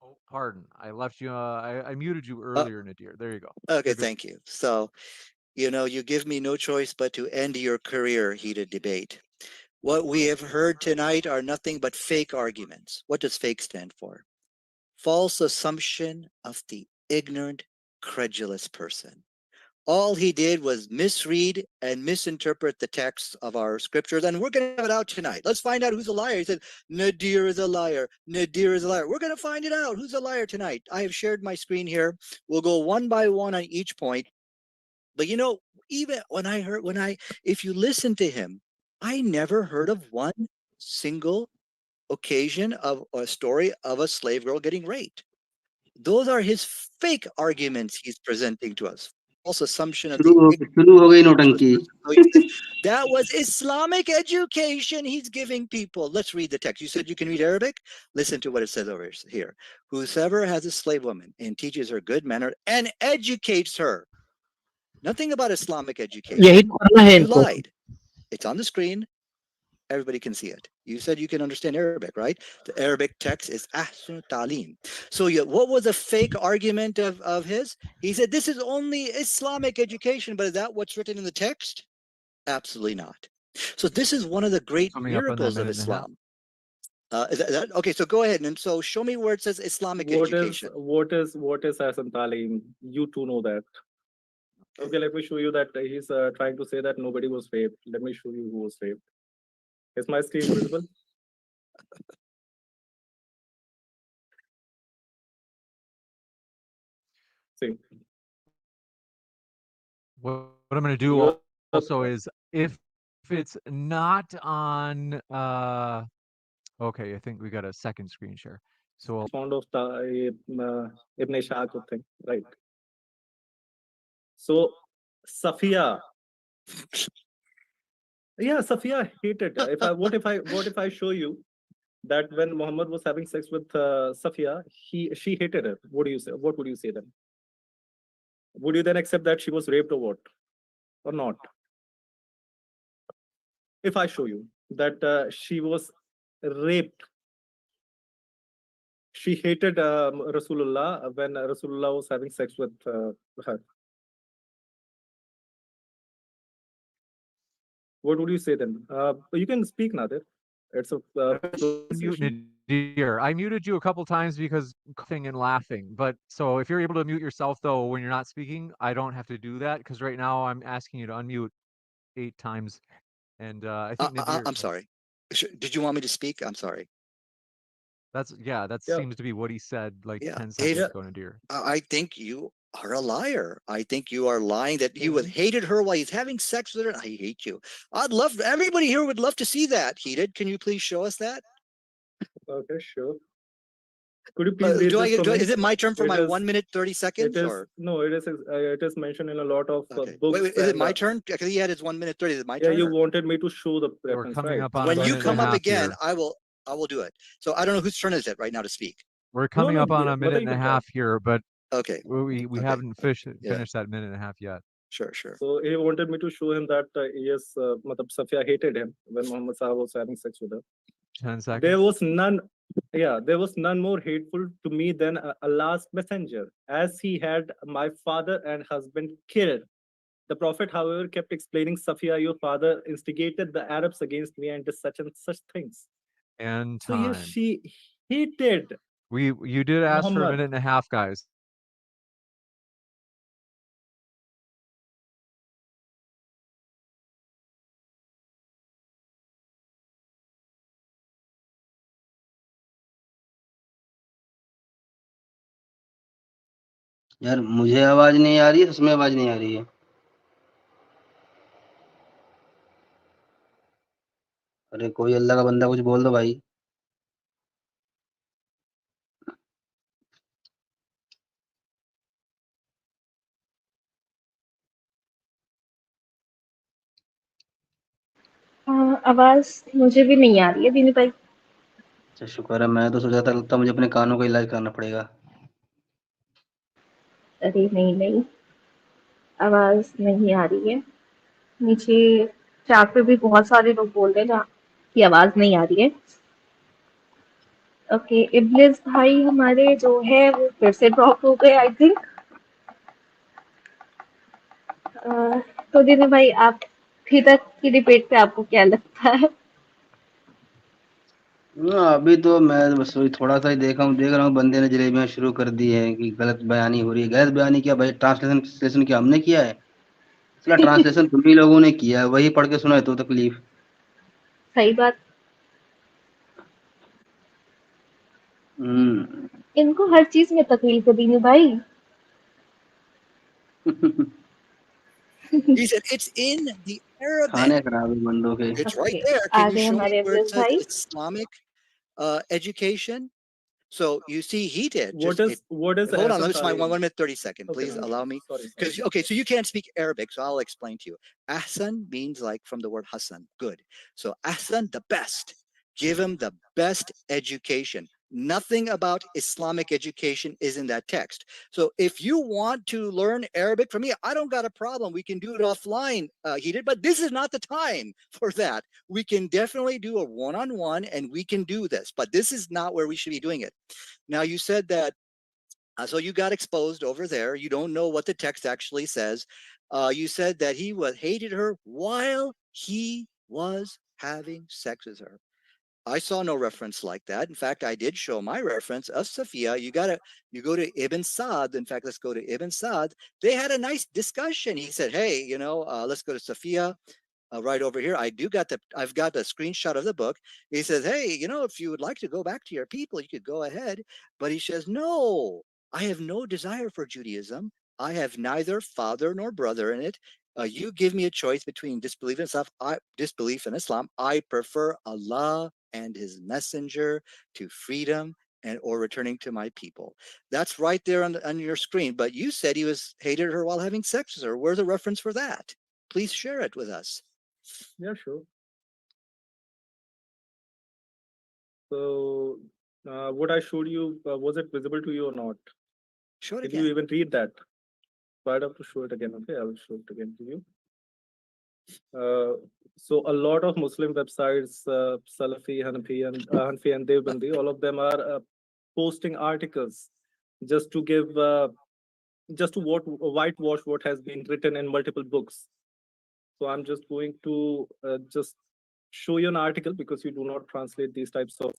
S5: Oh, pardon. I left you. I muted you earlier, Nadir. There you go.
S6: Okay, thank you. So, you give me no choice but to end your career heated debate. What we have heard tonight are nothing but fake arguments. What does fake stand for? False assumption of the ignorant, credulous person. All he did was misread and misinterpret the text of our scriptures, and we're going to have it out tonight. Let's find out who's a liar. He said, Nadir is a liar. Nadir is a liar. We're going to find it out. Who's a liar tonight? I have shared my screen here. We'll go one by one on each point. But even if you listen to him, I never heard of one single occasion of a story of a slave girl getting raped. Those are his fake arguments he's presenting to us. False assumption of the that was Islamic education he's giving people. Let's read the text. You said you can read Arabic? Listen to what it says over here. Whosoever has a slave woman and teaches her good manner and educates her. Nothing about Islamic education. You lied. It's on the screen. Everybody can see it. You said you can understand Arabic, right? The Arabic text is Ahsun Talim. So what was a fake argument of his? He said, this is only Islamic education, but is that what's written in the text? Absolutely not. So this is one of the great miracles of Islam. Okay, so go ahead and so show me where it says Islamic education.
S7: What is Ahsun Talim? You two know that. Okay, let me show you that he's trying to say that nobody was raped. Let me show you who was raped. Is my screen visible? See.
S5: What I'm going to do also is if it's not on, okay, I think we got a second screen share. So
S7: Fond of Ibn Shaq thing, right? So Safiya. Yeah, Safiya hated. What if I show you that when Muhammad was having sex with Safiya, she hated her? What do you say? What would you say then? Would you then accept that she was raped or what, or not? If I show you that she was raped, she hated Rasulullah when Rasulullah was having sex with her. What would you say then? You can speak, Nadir. It's a
S5: Nadir, I muted you a couple times because coughing and laughing. But so if you're able to mute yourself though when you're not speaking, I don't have to do that because right now I'm asking you to unmute 8 times. And I think Nadir,
S6: I'm sorry. Did you want me to speak? I'm sorry.
S5: That seems to be what he said like 10 seconds ago, Nadir.
S6: I think you are a liar. I think you are lying that you hated her while he's having sex with her. I hate you. Everybody here would love to see that. Heated. Can you please show us that?
S7: Okay, sure. Could you please read this for me?
S6: Is it my turn for my
S7: It is-
S6: 1 minute 30 seconds?
S7: It is
S6: or
S7: no, it is mentioned in a lot of
S6: okay.
S7: books.
S6: Wait, is it
S7: and,
S6: my turn? Because he had his 1 minute 30. Is it my
S7: Yeah,
S6: turn?
S7: you
S6: or-
S7: wanted me to show the
S5: We're
S7: reference,
S5: coming
S7: right?
S5: up on a
S6: When you
S5: minute and a
S6: come up
S5: half
S6: again,
S5: here.
S6: I will do it. So I don't know whose turn is it right now to speak.
S5: We're coming
S7: no,
S5: up on a
S7: Mata,
S5: minute
S7: you
S5: and a
S7: can
S5: half here, but
S6: Okay,
S5: we
S6: Okay.
S5: haven't finished
S6: Yeah.
S5: that minute and a half yet.
S6: sure, sure.
S7: So he wanted me to show him that yes, matlab Safia hated him when Muhammad Sahib was having sex with her.
S5: 10 seconds.
S7: There was none more hateful to me than Allah's messenger, as he had my father and husband killed. The Prophet, however, kept explaining, Safia, your father instigated the Arabs against me and did such and such things.
S5: And
S7: So
S5: time.
S7: yes, she hated
S5: You did ask for a
S7: Muhammad.
S5: minute and a half, guys.
S8: यार मुझे आवाज नहीं आ रही है, उसमें आवाज नहीं आ रही है। अरे कोई अल्लाह का बंदा कुछ बोल दो भाई।
S2: आवाज मुझे भी नहीं आ रही है दीनू भाई।
S8: अच्छा शुक्र है, मैं तो सोचा था लगता मुझे अपने कानों का इलाज करना पड़ेगा।
S2: अरे नहीं, आवाज नहीं आ रही है। नीचे चैट पे भी बहुत सारे लोग बोल रहे हैं कि आवाज नहीं आ रही है। ओके, इब्लिस भाई हमारे जो है वो फिर से ड्रॉप हो गए आई थिंक। तो दीनू भाई आप अभी तक की डिबेट पे आपको क्या लगता है?
S8: अभी तो मैं बस वही थोड़ा-सा ही देख रहा हूँ बंदे ने जलेबियाँ शुरू कर दी है कि गलत बयानी हो रही है। गलत बयानी क्या भाई, ट्रांसलेशन क्या हमने किया है? साला ट्रांसलेशन तुम ही लोगों ने किया है, वही पढ़ के सुनाए तो तकलीफ।
S2: सही बात। इनको हर चीज में तकलीफ है दीनू भाई।
S6: He said it's in the Arabic.
S8: खाने खराब है बंदों के।
S6: It's right
S2: Okay,
S6: there. Can you
S2: आगे
S6: show me
S2: हमारे
S6: where it
S2: इब्लिस
S6: says
S2: भाई।
S6: Islamic education? So you see, he did.
S7: What is
S6: hold on,
S7: Hassan
S6: let me my
S7: Tariq?
S6: 1 minute 30 second.
S7: Okay,
S6: Please
S7: no,
S6: allow me.
S7: Sorry.
S6: Because okay, so you can't speak Arabic, so I'll explain to you. Ahsan means like from the word Hassan, good. So Ahsan, the best. Give him the best education. Nothing about Islamic education is in that text. So if you want to learn Arabic from me, I don't got a problem. We can do it offline, he did, but this is not the time for that. We can definitely do a one-on-one and we can do this, but this is not where we should be doing it. Now you said that so you got exposed over there. You don't know what the text actually says. You said that he hated her while he was having sex with her. I saw no reference like that. In fact, I did show my reference of Safiya. You go to Ibn Sa'd. In fact, let's go to Ibn Sa'd. They had a nice discussion. He said, hey, let's go to Safiya. Right over here, I've got a screenshot of the book. He says, hey, if you would like to go back to your people, you could go ahead. But he says, no, I have no desire for Judaism. I have neither father nor brother in it. You give me a choice between disbelief in Islam. I prefer Allah and his messenger to freedom or returning to my people. That's right there on your screen. But you said he hated her while having sex with her. Where's the reference for that? Please share it with us.
S7: Yeah, sure. So, what I showed you, was it visible to you or not?
S6: Show it
S7: Did
S6: again.
S7: you even read that? So I'd have to show it again. Okay, I'll show it again to you. So a lot of Muslim websites, Salafi, Hanafi, and Deobandi, all of them are posting articles just to give, whitewash what has been written in multiple books. So I'm just going to just show you an article because you do not translate these types of,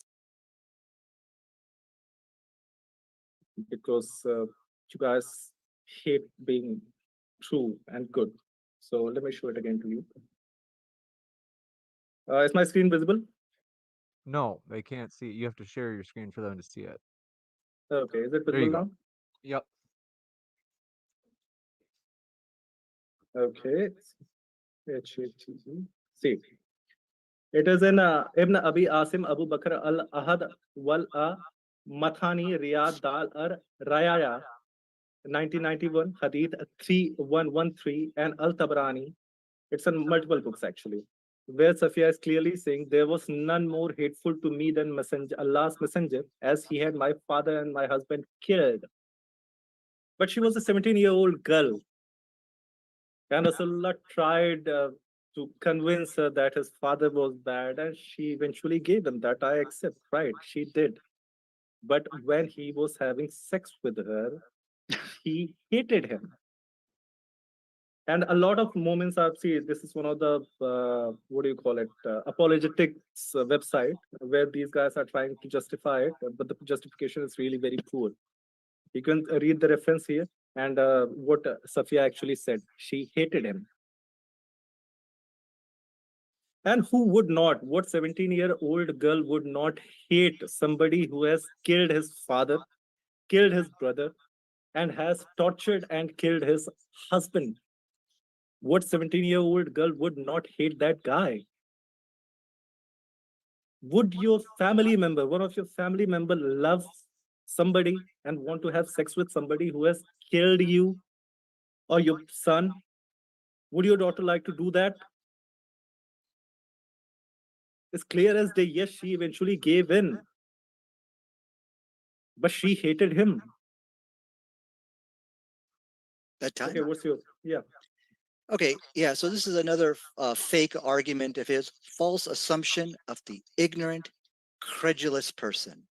S7: because you guys hate being true and good. So let me show it again to you. Is my screen visible?
S5: No, they can't see it. You have to share your screen for them to see it.
S7: Okay, is it
S5: There you
S7: visible
S5: go.
S7: now?
S5: Yep.
S7: Okay. HATC. See, it is in Ibn Abi Asim Abu Bakr al Ahad wal Mathani, Riyad, Dal, Rayaya, 1991, Hadith 3113, and Al Tabrani. It's in multiple books actually, where Safiya is clearly saying there was none more hateful to me than messenger, Allah's messenger, as he had my father and my husband killed. But she was a 17-year-old girl, and Rasulullah tried to convince her that his father was bad, and she eventually gave him that. I accept, right? She did. But when he was having sex with her, he hated him. And a lot of moments I've seen, this is one of the, what do you call it, apologetics website, where these guys are trying to justify it, but the justification is really very poor. You can read the reference here, and what Safiya actually said. She hated him. And who would not? What 17-year-old girl would not hate somebody who has killed his father, killed his brother, and has tortured and killed his husband? What 17-year-old girl would not hate that guy? Would your family member, one of your family member, love somebody and want to have sex with somebody who has killed you or your son? Would your daughter like to do that? It's clear as day, yes, she eventually gave in, but she hated him.
S6: That time.
S7: Okay, what's your, yeah.
S6: Okay, yeah, so this is another fake argument of his, false assumption of the ignorant, credulous person.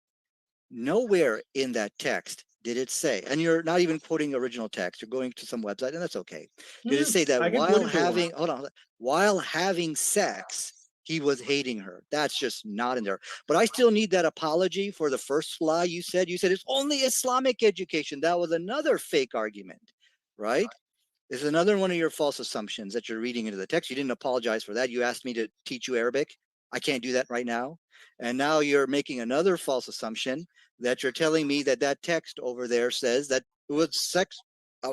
S6: Nowhere in that text did it say, and you're not even quoting original text, you're going to some website, and that's okay. Did it say that while having sex, he was hating her? That's just not in there. But I still need that apology for the first lie you said. You said it's only Islamic education. That was another fake argument, right? This is another one of your false assumptions that you're reading into the text. You didn't apologize for that. You asked me to teach you Arabic. I can't do that right now. And now you're making another false assumption that you're telling me that that text over there says that it was sex,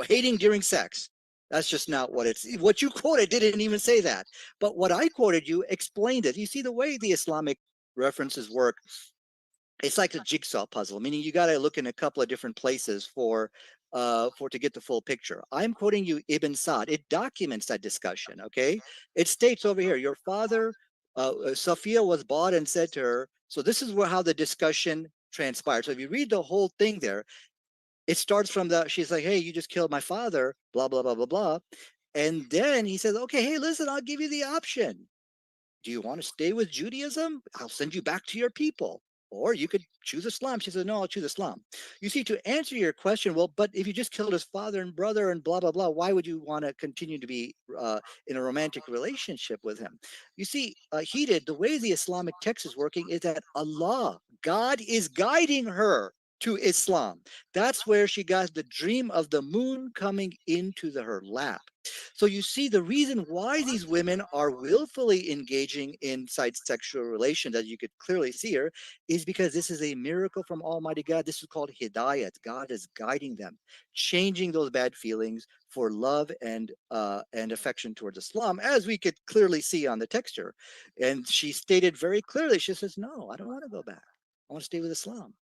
S6: hating during sex. That's just not what it's, what you quoted didn't even say that. But what I quoted you explained it. You see the way the Islamic references work, it's like a jigsaw puzzle, meaning you got to look in a couple of different places for to get the full picture. I'm quoting you Ibn Sa'd. It documents that discussion, okay? It states over here, your father, Safiya was bought and said to her, so this is how the discussion transpired. So if you read the whole thing there, it starts from she's like, hey, you just killed my father, blah, blah, blah, blah, blah. And then he says, okay, hey, listen, I'll give you the option. Do you want to stay with Judaism? I'll send you back to your people. Or you could choose Islam. She said, no, I'll choose Islam. You see, to answer your question, well, but if you just killed his father and brother and blah, blah, blah, why would you want to continue to be in a romantic relationship with him? You see, the way the Islamic text is working is that Allah, God is guiding her to Islam. That's where she got the dream of the moon coming into her lap. So you see, the reason why these women are willfully engaging in sexual relations, as you could clearly see here, is because this is a miracle from Almighty God. This is called hidayat. God is guiding them, changing those bad feelings for love and affection towards Islam, as we could clearly see on the texture. And she stated very clearly, she says, no, I don't want to go back. I want to stay with Islam.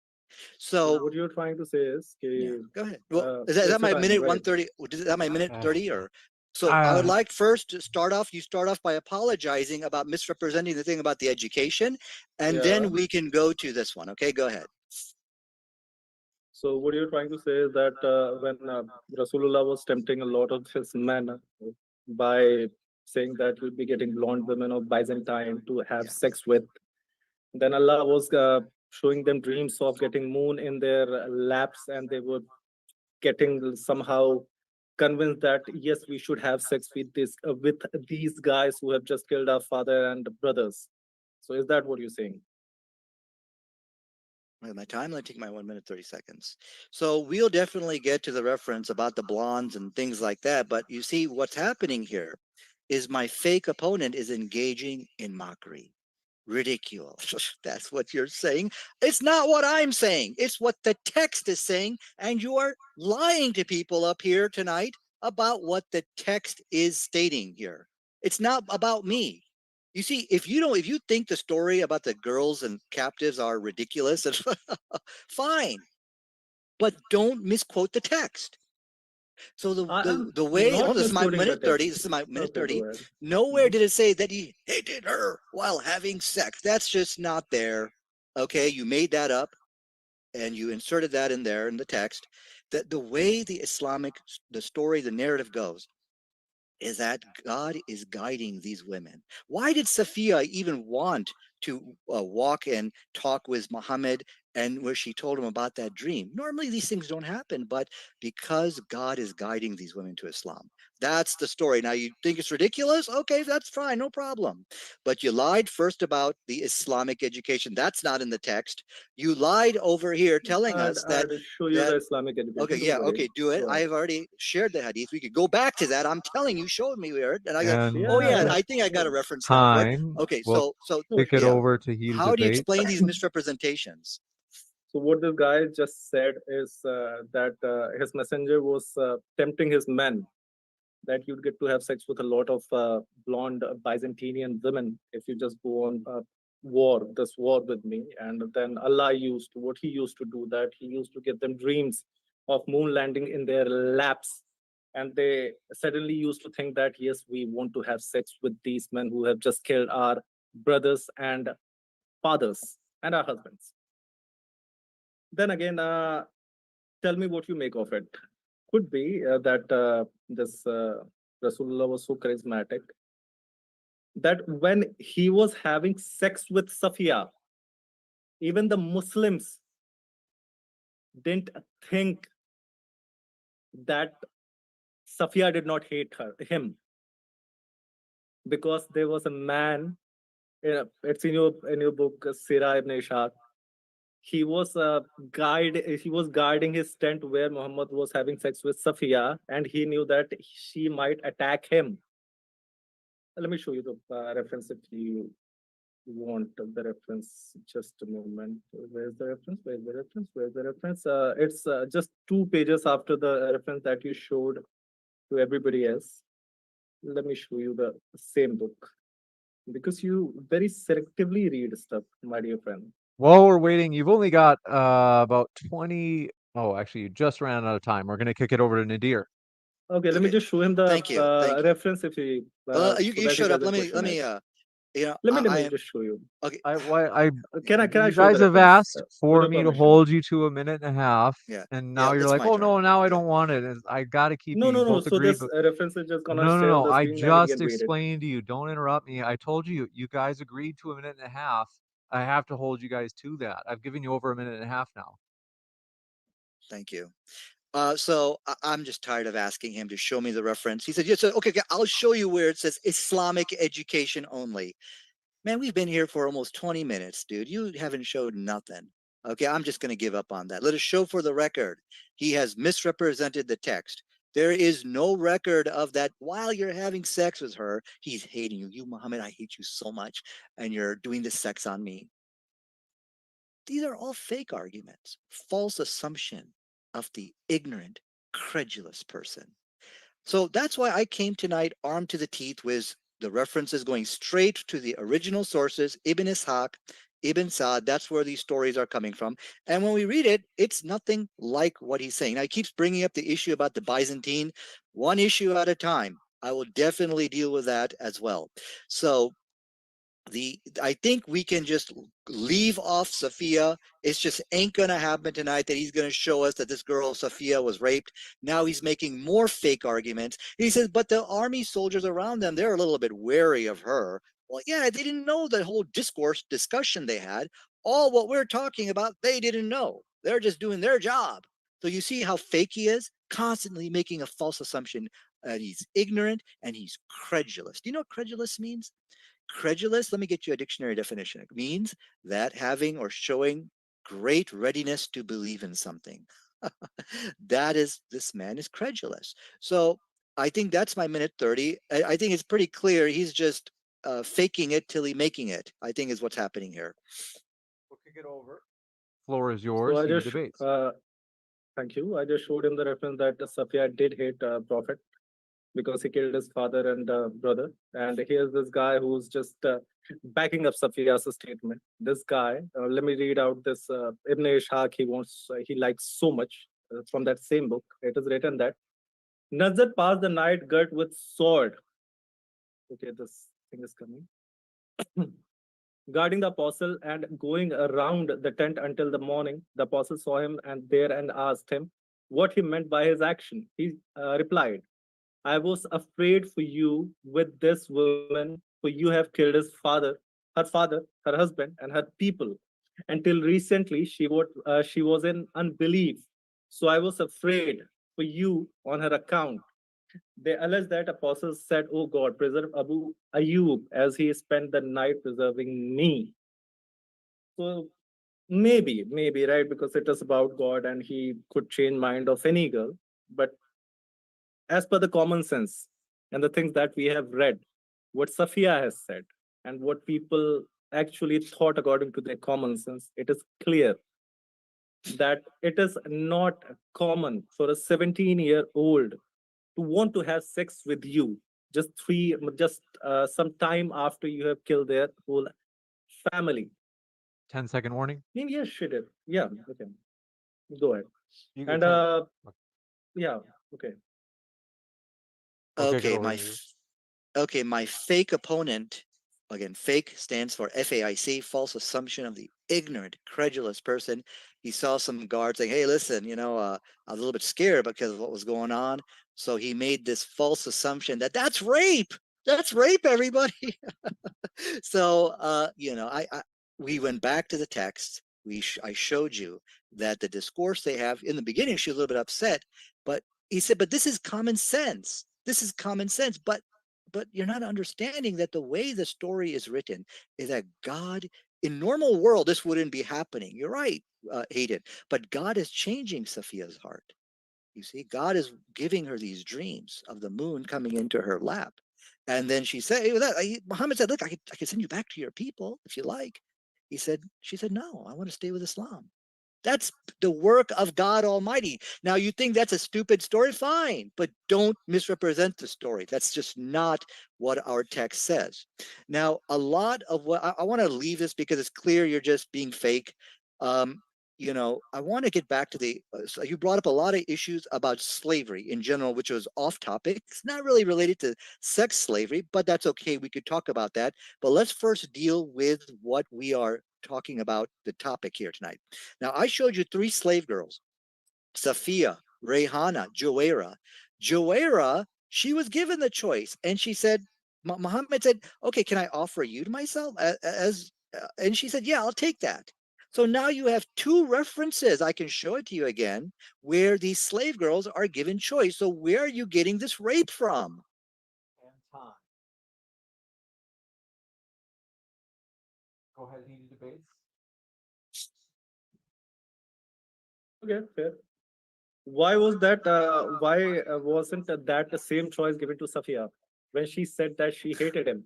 S6: So
S7: what you're trying to say is,
S6: yeah, go ahead. Well, is that my minute 130? Is that my minute 30 or? So I would like first to start off, you start off by apologizing about misrepresenting the thing about the education, and then we can go to this one. Okay, go ahead.
S7: So what you're trying to say is that when Rasulullah was tempting a lot of his men by saying that you'll be getting blonde women of Byzantine to have sex with, then Allah was showing them dreams of getting moon in their laps, and they were getting somehow convinced that yes, we should have sex with these guys who have just killed our father and brothers. So is that what you're saying?
S6: My time, let me take my 1 minute 30 seconds. So we'll definitely get to the reference about the blondes and things like that. But you see, what's happening here is my fake opponent is engaging in mockery, ridicule. That's what you're saying. It's not what I'm saying. It's what the text is saying. And you are lying to people up here tonight about what the text is stating here. It's not about me. You see, if you think the story about the girls and captives are ridiculous, fine, but don't misquote the text. So
S7: I'm
S6: the way,
S7: not
S6: this is my
S7: misquoting the
S6: minute 30.
S7: text.
S6: This is my minute
S7: Okay,
S6: 30.
S7: go ahead.
S6: Nowhere
S7: Mhm.
S6: did it say that he hated her while having sex. That's just not there. Okay, you made that up and you inserted that in there in the text. That the way the story, the narrative goes is that God is guiding these women. Why did Safiya even want to walk and talk with Muhammad and where she told him about that dream? Normally these things don't happen, but because God is guiding these women to Islam. That's the story. Now you think it's ridiculous? Okay, that's fine, no problem. But you lied first about the Islamic education. That's not in the text. You lied over here telling us
S7: I'd show you the Islamic
S6: okay,
S7: education.
S6: yeah,
S7: Don't worry.
S6: okay, do it.
S7: Go ahead.
S6: I've already shared the hadith. We could go back to that. I'm telling you, showed me where, and I got.
S5: And
S6: Oh yeah,
S7: Yeah,
S6: I think I got a
S7: sure.
S6: reference now for it.
S5: time.
S6: Okay,
S5: We'll
S6: so
S5: kick it
S6: yeah,
S5: over to heated
S6: how do you
S5: debate.
S6: explain these misrepresentations?
S7: So what this guy just said is that his messenger was tempting his men that you'd get to have sex with a lot of blonde Byzantinian women if you just go on this war with me. And then Allah what he used to do, that he used to give them dreams of moon landing in their laps. And they suddenly used to think that, yes, we want to have sex with these men who have just killed our brothers and fathers and our husbands. Then again, tell me what you make of it. Could be that this Rasulullah was so charismatic that when he was having sex with Safiya, even the Muslims didn't think that Safiya did not hate him, because there was a man. It's in your book Sirah ibn Ishaq. He was he was guarding his tent where Muhammad was having sex with Safiya, and he knew that she might attack him. Let me show you the reference if you want the reference. Just a moment. Where's the reference? Where's the reference? Where's the reference? It's just 2 pages after the reference that you showed to everybody else. Let me show you the same book, because you very selectively read stuff, my dear friend.
S5: While we're waiting, you've only got about 20. Oh, actually, you just ran out of time. We're going to kick it over to Nadir.
S7: Okay, let me just show him the
S6: Thank you.
S7: reference if he
S6: You
S7: so that he
S6: showed up.
S7: doesn't
S6: Let
S7: question
S6: me
S7: it.
S6: let
S7: Let me just show you.
S6: okay.
S7: Can I
S5: You
S7: show
S5: guys
S7: the
S5: have
S7: reference
S5: asked
S7: with
S5: for
S7: your
S5: me to
S7: permission?
S5: hold you to a minute and a half,
S6: Yeah.
S5: and now you're
S6: it's
S5: like,
S6: my
S5: oh
S6: turn.
S5: no, now I don't want it. And I got to keep
S7: No,
S5: you.
S7: no,
S5: You
S7: no.
S5: both
S7: So
S5: agreed,
S7: this
S5: but
S7: reference is just gonna
S5: no,
S7: stay on
S5: no.
S7: the
S5: I
S7: screen and he
S5: just
S7: can read it.
S5: explained to you. Don't interrupt me. I told you, you guys agreed to a minute and a half. I have to hold you guys to that. I've given you over a minute and a half now.
S6: Thank you. So I'm just tired of asking him to show me the reference. He said, yes, okay, I'll show you where it says Islamic education only. Man, we've been here for almost 20 minutes, dude. You haven't showed nothing. Okay, I'm just going to give up on that. Let us show for the record. He has misrepresented the text. There is no record of that while you're having sex with her. He's hating you. You, Muhammad, I hate you so much. And you're doing this sex on me. These are all fake arguments, false assumption of the ignorant, credulous person. So that's why I came tonight armed to the teeth with the references going straight to the original sources, Ibn Ishaq, Ibn Sa'd. That's where these stories are coming from. And when we read it, it's nothing like what he's saying. Now, he keeps bringing up the issue about the Byzantine, one issue at a time. I will definitely deal with that as well. So I think we can just leave off Safiya. It's just ain't gonna happen tonight that he's gonna show us that this girl Safiya was raped. Now he's making more fake arguments. He says, but the army soldiers around them, they're a little bit wary of her. Well, yeah, they didn't know the whole discussion they had. All what we're talking about, they didn't know. They're just doing their job. So you see how fake he is, constantly making a false assumption. He's ignorant and he's credulous. Do you know what credulous means? Credulous, let me get you a dictionary definition. It means that having or showing great readiness to believe in something. This man is credulous. So I think that's my minute 30. I think it's pretty clear. He's just faking it till he making it, I think is what's happening here.
S5: We'll kick it over. Floor is
S7: So
S5: yours.
S7: I
S5: Heated
S7: just
S5: debates.
S7: thank you. I just showed him the reference that Safiya did hate Prophet. because he killed his father and brother. And here's this guy who's just backing up Safiya's statement. This guy, let me read out this Ibn Ishaq. He likes so much from that same book. It is written that Nazar passed the night girt with sword. Okay, this thing is coming. Guarding the apostle and going around the tent until the morning. The apostle saw him and asked him what he meant by his action. He replied, I was afraid for you with this woman, for you have killed her father, her husband, and her people. Until recently, she was in unbelief. So I was afraid for you on her account. They allege that apostles said, Oh God, preserve Abu Ayyub as he spent the night preserving me. So maybe, right? Because it is about God and he could change mind of any girl. But as per the common sense and the things that we have read, what Safiya has said and what people actually thought according to their common sense, it is clear that it is not common for a 17-year-old to want to have sex with you just some time after you have killed their whole family.
S5: 10-second warning.
S7: Yes, she did. Yeah, okay. Go ahead.
S5: You
S7: And
S5: get 10
S7: yeah, okay.
S5: Okay,
S6: Okay,
S5: go ahead.
S6: my fake opponent, again, fake stands for FAIC, false assumption of the ignorant, credulous person. He saw some guard saying, hey, listen, I was a little bit scared because of what was going on. So he made this false assumption that's rape. That's rape, everybody. So, we went back to the text. I showed you that the discourse they have in the beginning, she was a little bit upset, but he said, but this is common sense. This is common sense. But you're not understanding that the way the story is written is that God, in normal world, this wouldn't be happening. You're right, Hayden. But God is changing Safiya's heart. You see, God is giving her these dreams of the moon coming into her lap. And then she said, Muhammad said, look, I can send you back to your people if you like. She said, no, I want to stay with Islam. That's the work of God Almighty. Now, you think that's a stupid story? Fine, but don't misrepresent the story. That's just not what our text says. Now, a lot of what I want to leave this because it's clear you're just being fake. I want to get back to so you brought up a lot of issues about slavery in general, which was off topic. It's not really related to sex slavery, but that's okay. We could talk about that. But let's first deal with what we are talking about, the topic here tonight. Now, I showed you 3 slave girls, Safiya, Rayhana, Joera. Joera, she was given the choice, and she said, Muhammad said, okay, can I offer you to myself? And she said, yeah, I'll take that. So now you have 2 references. I can show it to you again, where these slave girls are given choice. So where are you getting this rape from?
S5: And time. Go ahead, heated debates.
S7: Okay, fair. Why was that? Why wasn't that the same choice given to Safiya when she said that she hated him?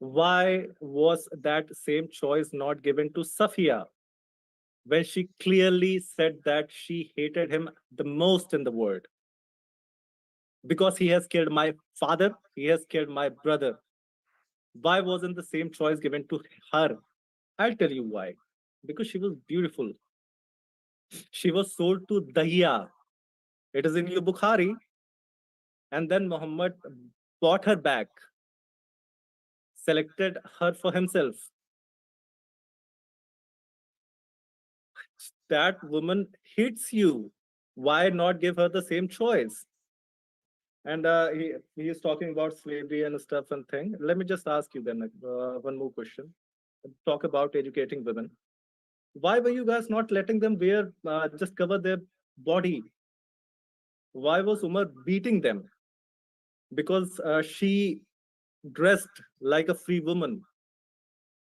S7: Why was that same choice not given to Safiya when she clearly said that she hated him the most in the world? Because he has killed my father, he has killed my brother. Why wasn't the same choice given to her? I'll tell you why. Because she was beautiful. She was sold to Dahiya. It is in your Bukhari. And then Muhammad bought her back, selected her for himself. That woman hates you. Why not give her the same choice? And he is talking about slavery and stuff and thing. Let me just ask you then one more question. Talk about educating women. Why were you guys not letting them just cover their body? Why was Umar beating them? Because she dressed like a free woman.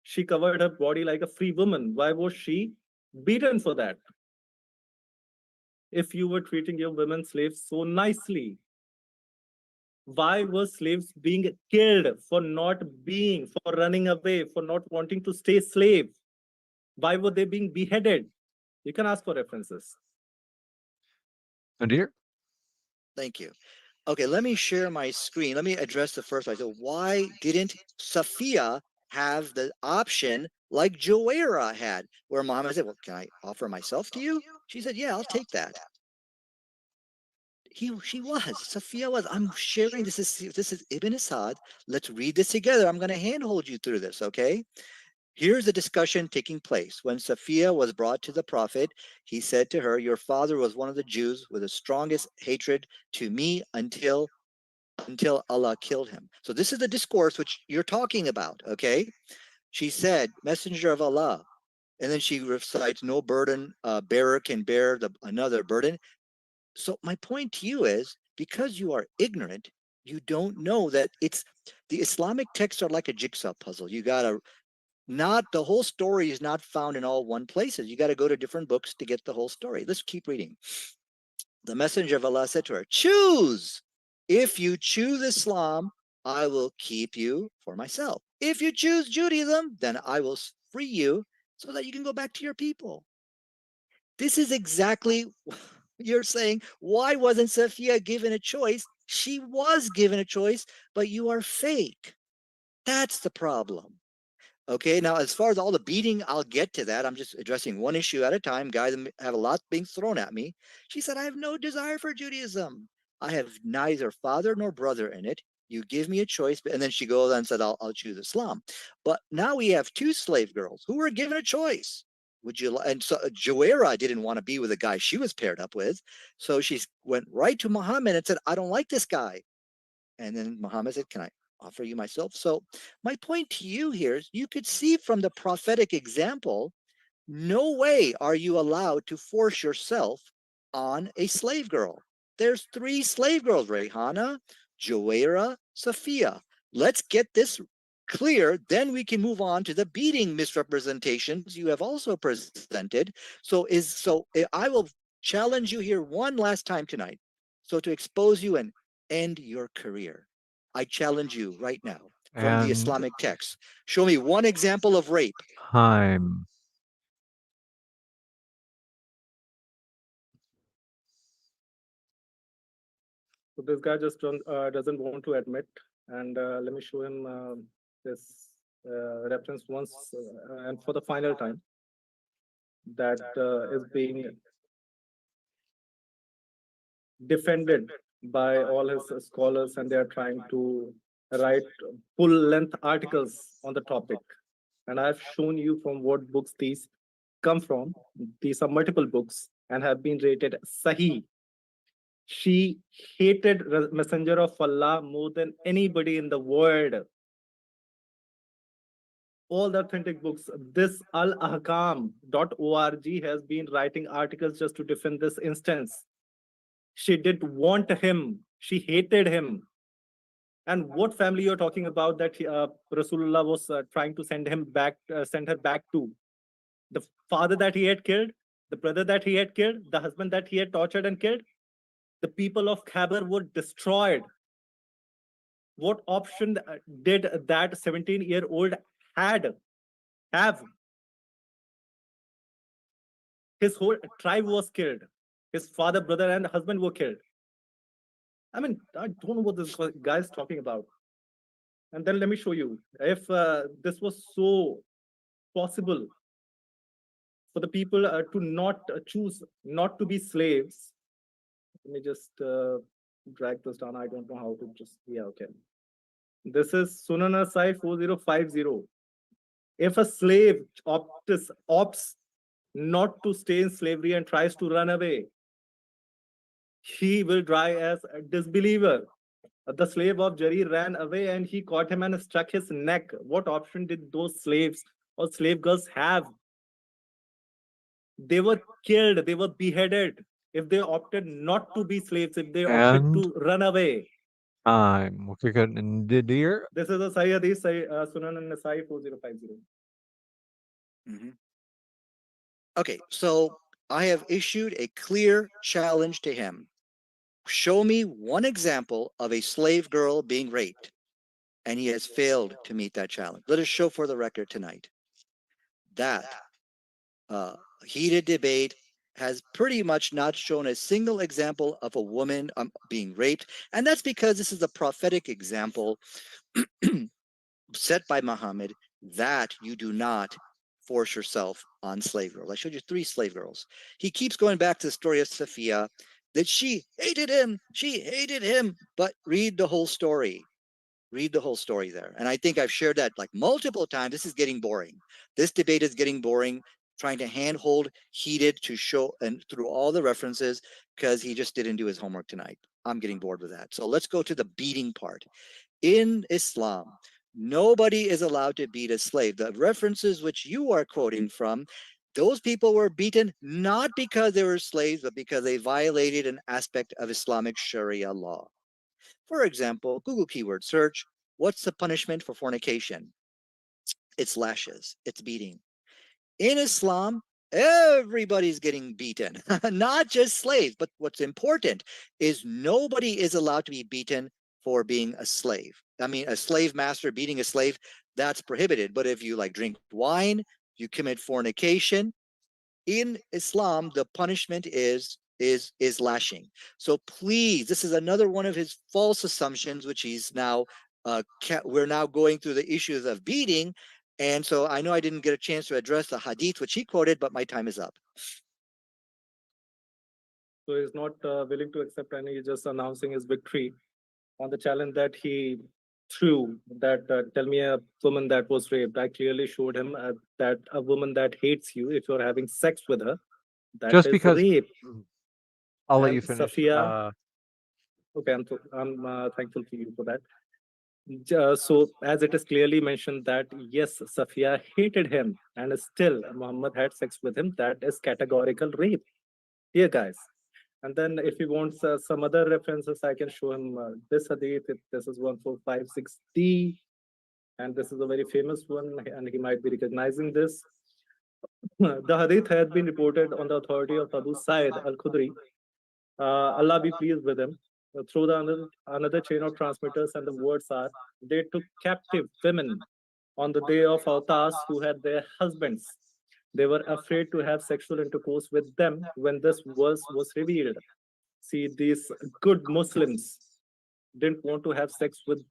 S7: She covered her body like a free woman. Why was she beaten for that? If you were treating your women slaves so nicely, why were slaves being killed for running away, for not wanting to stay slave? Why were they being beheaded? You can ask for references.
S5: Nadir?
S6: Thank you. Okay, let me share my screen. Let me address the first one. So why didn't Safiya have the option like Joera had, where Muhammad said, well, can I offer myself to you? She said, yeah, I'll take that. She was, Safiya was. I'm sharing, this is Ibn Asad. Let's read this together. I'm going to handhold you through this, okay? Here's the discussion taking place. When Safiya was brought to the Prophet, he said to her, your father was one of the Jews with the strongest hatred to me until Allah killed him. So this is the discourse which you're talking about, okay? She said, Messenger of Allah. And then she recites, no burden bearer can bear another burden. So my point to you is, because you are ignorant, you don't know that the Islamic texts are like a jigsaw puzzle. You gotta the whole story is not found in all one places. You got to go to different books to get the whole story. Let's keep reading. The Messenger of Allah said to her, choose. If you choose Islam, I will keep you for myself. If you choose Judaism, then I will free you so that you can go back to your people. This is exactly what you're saying. Why wasn't Safiya given a choice? She was given a choice, but you are fake. That's the problem. Okay, now as far as all the beating, I'll get to that. I'm just addressing one issue at a time. Guys have a lot being thrown at me. She said, I have no desire for Judaism. I have neither father nor brother in it. You give me a choice. And then she goes and said, I'll choose Islam. But now we have two slave girls who were given a choice. Would you? And so Joera didn't want to be with the guy she was paired up with. So she went right to Muhammad and said, I don't like this guy. And then Muhammad said, can I offer you myself? So my point to you here is, you could see from the prophetic example, no way are you allowed to force yourself on a slave girl. There's 3 slave girls, Rayhana, Joera, Safiya. Let's get this clear, then we can move on to the beating misrepresentations you have also presented. So I will challenge you here one last time tonight. So to expose you and end your career, I challenge you right now from the Islamic text. Show me one example of rape.
S5: Time.
S7: So this guy just doesn't want to admit, and let me show him this reference once and for the final time that is being defended by all his scholars, and they are trying to write full-length articles on the topic. And I've shown you from what books these come from. These are multiple books and have been rated Sahih. She hated Messenger of Allah more than anybody in the world. All the authentic books. This alahkam.org has been writing articles just to defend this instance. She didn't want him. She hated him. And what family you're talking about that Rasulullah was trying to send her back to? The father that he had killed, the brother that he had killed, the husband that he had tortured and killed. The people of Khabar were destroyed. What option did that 17-year-old have? His whole tribe was killed. His father, brother, and husband were killed. I mean, I don't know what this guy is talking about. And then let me show you. If this was so possible for the people to not choose not to be slaves, let me just drag this down. I don't know how to just, yeah, okay. This is Sunan Nasai 4050. If a slave opts not to stay in slavery and tries to run away, he will die as a disbeliever. The slave of Jarir ran away and he caught him and struck his neck. What option did those slaves or slave girls have? They were killed, they were beheaded if they opted not to be slaves, if they opted to run away.
S5: Time. Okay, good. And Nadir?
S7: This is a Sahih Hadith, Sunan Nasai 4050.
S6: Okay, so I have issued a clear challenge to him. Show me one example of a slave girl being raped. And he has failed to meet that challenge. Let us show for the record tonight that heated debate has pretty much not shown a single example of a woman being raped. And that's because this is a prophetic example set by Muhammad that you do not force yourself on slave girls. I showed you 3 slave girls. He keeps going back to the story of Safiya, that she hated him, but read the whole story. Read the whole story there. And I think I've shared that like multiple times. This is getting boring. This debate is getting boring, trying to handhold heated to show and through all the references, because he just didn't do his homework tonight. I'm getting bored with that. So let's go to the beating part. In Islam, nobody is allowed to beat a slave. The references which you are quoting from, those people were beaten not because they were slaves, but because they violated an aspect of Islamic Sharia law. For example, Google keyword search, what's the punishment for fornication? It's lashes, it's beating. In Islam, everybody's getting beaten, not just slaves. But what's important is nobody is allowed to be beaten for being a slave. I mean, a slave master beating a slave, that's prohibited. But if you like drink wine, you commit fornication, in Islam, the punishment is lashing. So please, this is another one of his false assumptions, which he's now we're now going through the issues of beating. And so I know I didn't get a chance to address the hadith which he quoted, but my time is up.
S7: So he's not willing to accept any, he's just announcing his victory on the challenge that he threw, that tell me a woman that was raped. I clearly showed him that a woman that hates you, if you're having sex with her, that
S5: Just
S7: is
S5: because
S7: rape.
S5: I'll let
S7: And
S5: you finish.
S7: Safiya, okay, I'm thankful to you for that. So as it is clearly mentioned that yes, Safiya hated him and still Muhammad had sex with him, that is categorical rape. Here, guys. And then if he wants some other references, I can show him this hadith. This is 1456D, and this is a very famous one, and he might be recognizing this. The hadith has been reported on the authority of Abu Sa'id al-Khudri. Allah be pleased with him. Through the another chain of transmitters, and the words are, they took captive women on the day of Autas who had their husbands. They were afraid to have sexual intercourse with them when this verse was revealed. See, these good Muslims didn't want to have sex with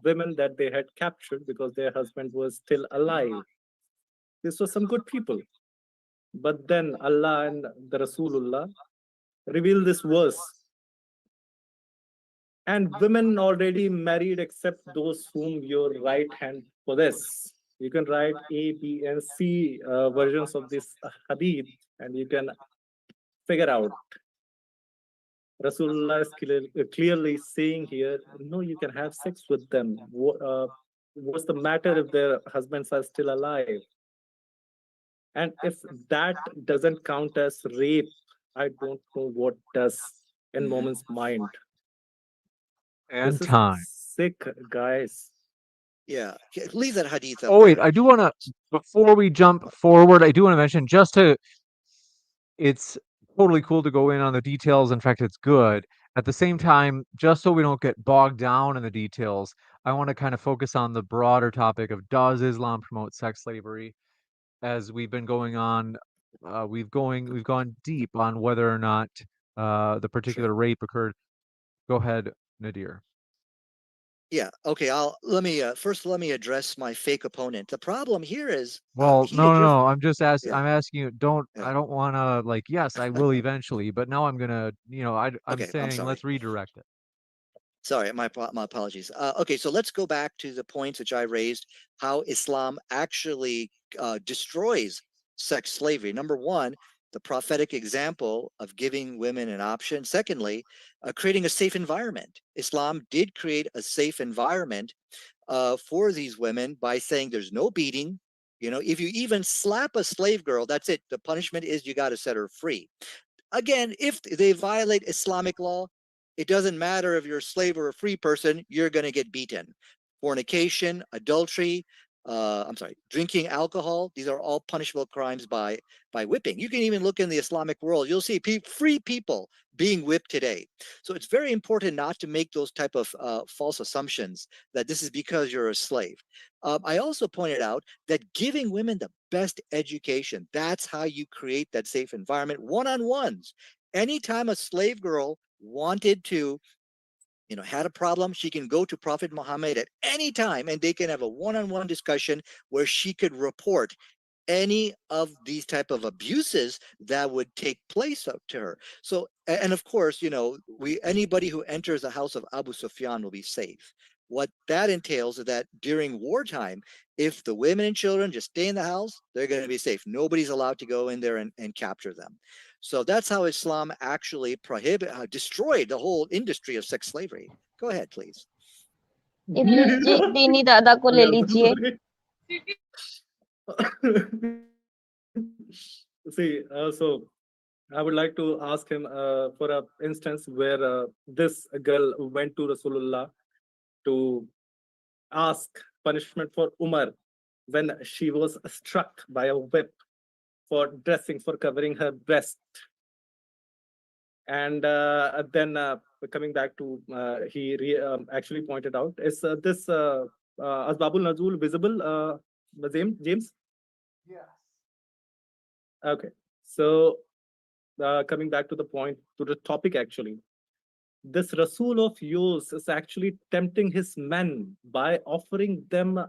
S7: women that they had captured because their husband was still alive. This was some good people. But then Allah and the Rasulullah revealed this verse. And women already married except those whom your right hand possess. You can write A, B, and C versions of this hadith, and you can figure out. Rasulullah is clearly saying here, no, you can have sex with them. What's the matter if their husbands are still alive? And if that doesn't count as rape, I don't know what does in woman's mind.
S5: And
S7: this is
S5: time.
S7: Sick, guys.
S6: Yeah, leave that hadith up.
S5: Oh wait,
S6: there.
S5: I do want to, before we jump forward, I do want to mention it's totally cool to go in on the details. In fact, it's good. At the same time, just so we don't get bogged down in the details, I want to kind of focus on the broader topic of, does Islam promote sex slavery? As we've been going on, we've gone deep on whether or not the particular rape occurred. Go ahead, Nadir.
S6: Yeah. Okay. Let me address my fake opponent. The problem here is,
S5: Well,
S6: he
S5: no. I'm just asking.
S6: Yeah.
S5: I'm asking you.
S6: Yeah.
S5: I don't want to, like. Yes, I will eventually, but now I'm gonna. I'm
S6: Okay, I'm
S5: saying
S6: sorry.
S5: let's redirect it.
S6: Sorry, my apologies. Okay, so let's go back to the points which I raised, how Islam actually destroys sex slavery. Number one, the prophetic example of giving women an option. Secondly, creating a safe environment. Islam did create a safe environment for these women by saying there's no beating. If you even slap a slave girl, that's it. The punishment is you got to set her free. Again, if they violate Islamic law, it doesn't matter if you're a slave or a free person, you're going to get beaten. Fornication, adultery, I'm sorry, drinking alcohol. These are all punishable crimes by whipping. You can even look in the Islamic world. You'll see free people being whipped today. So it's very important not to make those type of false assumptions that this is because you're a slave. I also pointed out that giving women the best education, that's how you create that safe environment. One-on-ones. Anytime a slave girl wanted to, had a problem, she can go to Prophet Muhammad at any time and they can have a one-on-one discussion where she could report any of these type of abuses that would take place up to her. So, and of course, anybody who enters the house of Abu Sufyan will be safe. What that entails is that during wartime, if the women and children just stay in the house, they're going to be safe. Nobody's allowed to go in there and capture them. So that's how Islam actually destroyed the whole industry of sex slavery. Go ahead, please.
S4: इब्लिस जी दीनी दादा को ले लीजिए.
S7: See, so I would like to ask him for an instance where this girl went to Rasulullah to ask punishment for Umar when she was struck by a whip for dressing, for covering her breast. And then coming back to, he actually pointed out, is this Asbabul Nazul visible, James? Yes. Okay. So coming back to the point, to the topic actually, this Rasul of yours is actually tempting his men by offering them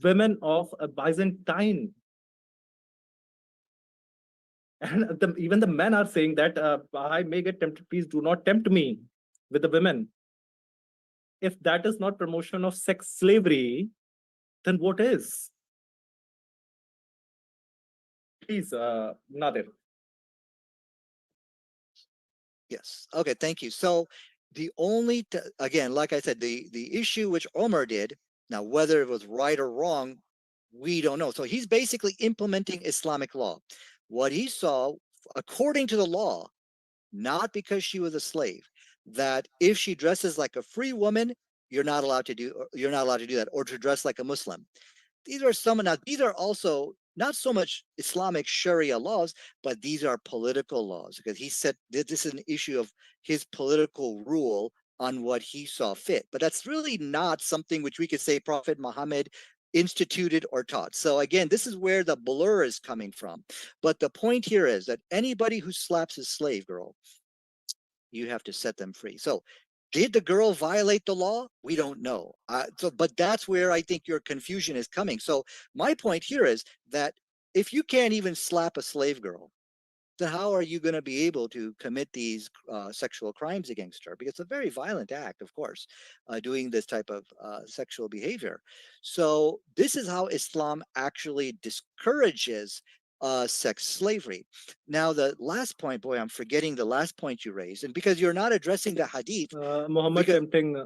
S7: women of a Byzantine. And even the men are saying that I may get tempted, please do not tempt me with the women. If that is not promotion of sex slavery, then what is? Please, Nadir.
S6: Yes. Okay. Thank you. So the only, again, like I said, the issue which Omar did, now whether it was right or wrong, we don't know. So he's basically implementing Islamic law. What he saw, according to the law, not because she was a slave, that if she dresses like a free woman, you're not allowed to do that, or to dress like a Muslim. These are also not so much Islamic Sharia laws, but these are political laws, because he said that this is an issue of his political rule on what he saw fit. But that's really not something which we could say Prophet Muhammad instituted or taught. So again, this is where the blur is coming from. But the point here is that anybody who slaps a slave girl, you have to set them free. So did the girl violate the law? We don't know. But that's where I think your confusion is coming. So my point here is that if you can't even slap a slave girl, then how are you going to be able to commit these sexual crimes against her? Because it's a very violent act, of course, doing this type of sexual behavior. So this is how Islam actually discourages sex slavery. Now, the last point, boy, I'm forgetting the last point you raised, and because you're not addressing the hadith.
S7: Muhammad tempting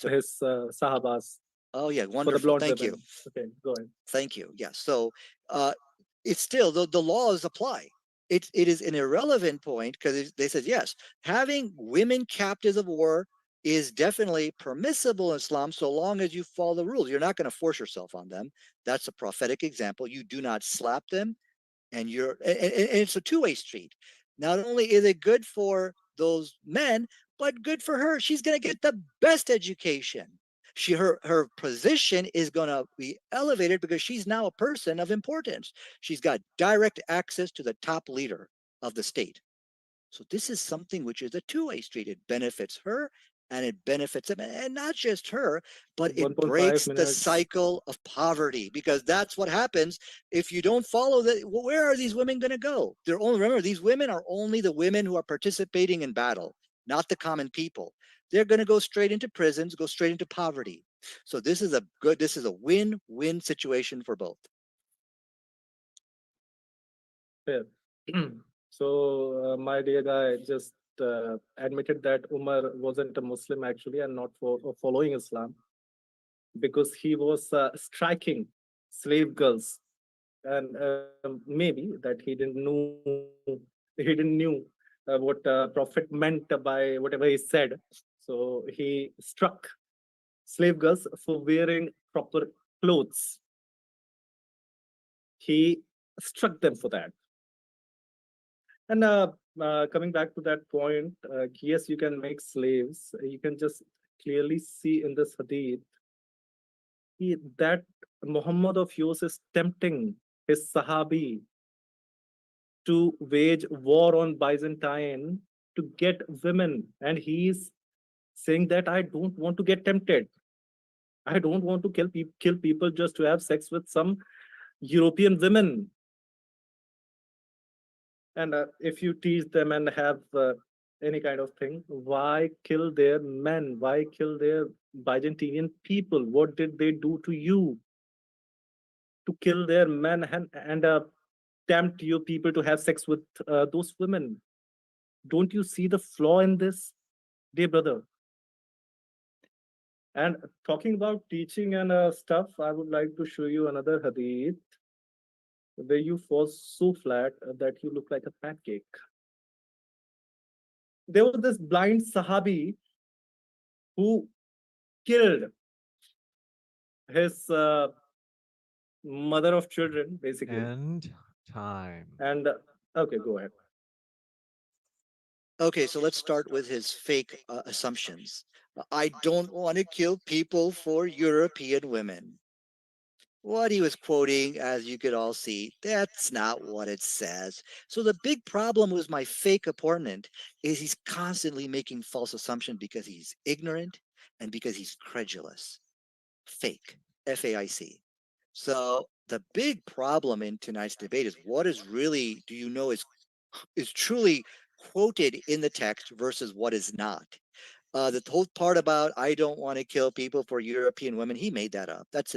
S7: his sahabas.
S6: Oh yeah, wonderful. Thank you.
S7: Okay, go ahead.
S6: Thank you. Yes. So it's still the laws apply. It is an irrelevant point, because they said yes, having women captives of war is definitely permissible in Islam so long as you follow the rules. You're not going to force yourself on them. That's a prophetic example. You do not slap them, and it's a two-way street. Not only is it good for those men, but good for her. She's going to get the best education. Her position is going to be elevated because she's now a person of importance. She's got direct access to the top leader of the state. So this is something which is a two-way street. It benefits her and it benefits him, and not just her, but it breaks the cycle of poverty, because that's what happens if you don't follow that. Where are these women going to go? Remember, these women are only the women who are participating in battle, not the common people. They're going to go straight into prisons, go straight into poverty. So this is a win-win situation for both.
S7: Fair. So my dear guy just admitted that Umar wasn't a Muslim actually, and not following Islam, because he was striking slave girls, and maybe that he didn't knew what Prophet meant by whatever he said. So he struck slave girls for wearing proper clothes. he struck them for that. And coming back to that point, yes, you can make slaves. You can just clearly see in this hadith that Muhammad of yours is tempting his Sahabi to wage war on Byzantine to get women. And he's saying that I don't want to get tempted. I don't want to kill people just to have sex with some European women. And if you teach them and have any kind of thing, why kill their men? Why kill their Byzantine people? What did they do to you to kill their men and tempt your people to have sex with those women? Don't you see the flaw in this, dear brother? And talking about teaching and stuff, I would like to show you another hadith where you fall so flat that you look like a pancake. There was this blind Sahabi who killed his mother of children, basically.
S5: End time.
S7: And okay, go ahead.
S6: Okay, so let's start with his fake assumptions. I don't want to kill people for European women. What he was quoting, as you could all see, that's not what it says. So the big problem with my fake opponent is he's constantly making false assumptions because he's ignorant and because he's credulous. Fake, F-A-I-C. So the big problem in tonight's debate is what is really, do you know, is truly quoted in the text versus what is not. The whole part about I don't want to kill people for European women, he made that up. That's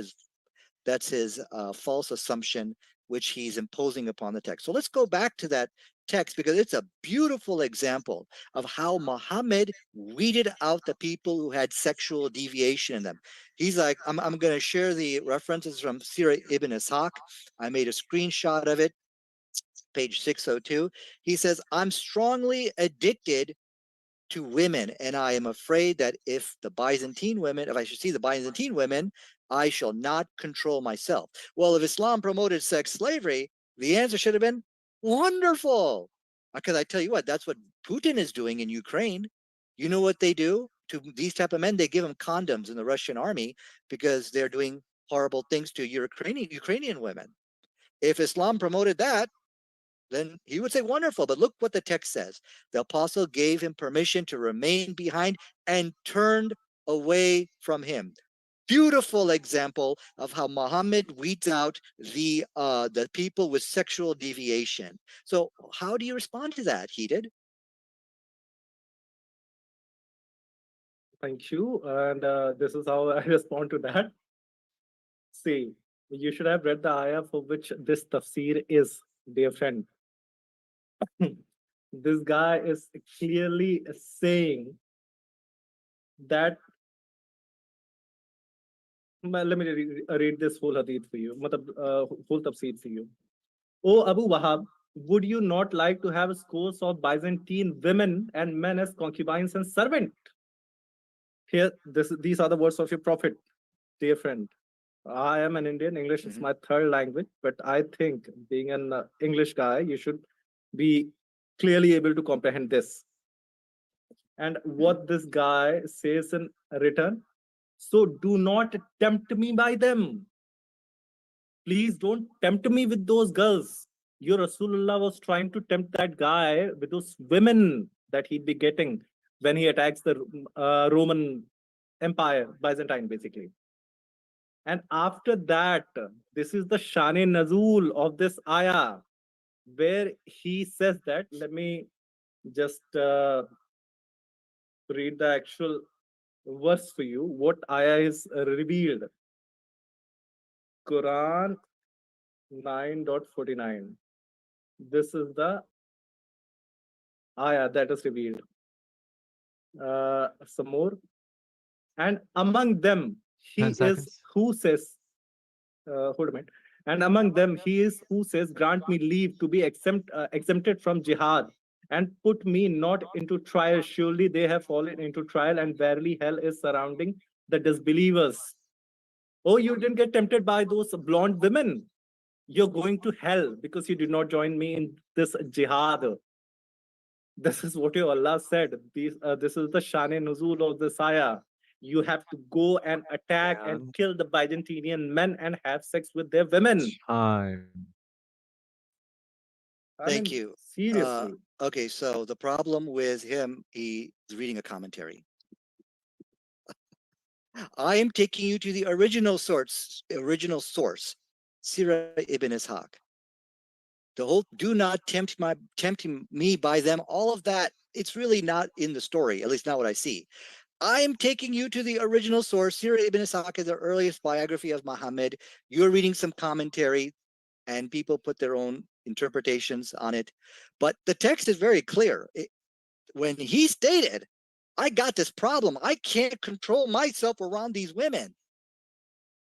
S6: his false assumption, which he's imposing upon the text. So let's go back to that text because it's a beautiful example of how Muhammad weeded out the people who had sexual deviation in them. He's like, I'm going to share the references from Sirah ibn Ishaq. I made a screenshot of it, page 602. He says, I'm strongly addicted to women, and I am afraid that if I should see the Byzantine women, I shall not control myself. Well, if Islam promoted sex slavery, the answer should have been wonderful. Because I tell you what, that's what Putin is doing in Ukraine. You know what they do to these type of men? They give them condoms in the Russian army because they're doing horrible things to Ukrainian women. If Islam promoted that, then he would say wonderful. But look what the text says. The apostle gave him permission to remain behind and turned away from him. Beautiful example of how Muhammad weeds out the people with sexual deviation. So how do you respond to that, Heated?
S7: Thank you. And this is how I respond to that. See, you should have read the ayah for which this tafsir is, dear friend. This guy is clearly saying that. Let me read this whole hadith for you, whole tafsir for you. O Abu Wahab, would you not like to have scores of Byzantine women and men as concubines and servant? Here, these are the words of your prophet, dear friend. I am an Indian. English is my third language, but I think being an English guy, you should be clearly able to comprehend this. And what this guy says in return, so do not tempt me by them. Please don't tempt me with those girls. Your Rasulullah was trying to tempt that guy with those women that he'd be getting when he attacks the Roman Empire, Byzantine, basically. And after that, this is the Shane Nazul of this ayah, where he says that, let me just read the actual verse for you, what ayah is revealed. Quran 9.49. This is the ayah that is revealed. Some more. And among them, he is who says, hold a minute. And among them, he is who says, grant me leave to be exempted from jihad and put me not into trial. Surely they have fallen into trial, and verily hell is surrounding the disbelievers. Oh, you didn't get tempted by those blonde women. you're going to hell because you did not join me in this jihad. This is what your Allah said. This is the Shane Nuzul of the Saya. You have to go and attack and
S5: And
S7: kill the Byzantine men and have sex with their women.
S5: time.
S6: Thank you.
S7: Seriously.
S6: Okay, so the problem with him, he is reading a commentary. I am taking you to the original source, Sirah ibn Ishaq. The whole "do not tempt me by them," all of that, it's really not in the story, at least not what I see. I am taking you to the original source. Sirah ibn Ishaq is the earliest biography of Muhammad. You're reading some commentary, and people put their own interpretations on it. But the text is very clear. When he stated, I got this problem, I can't control myself around these women.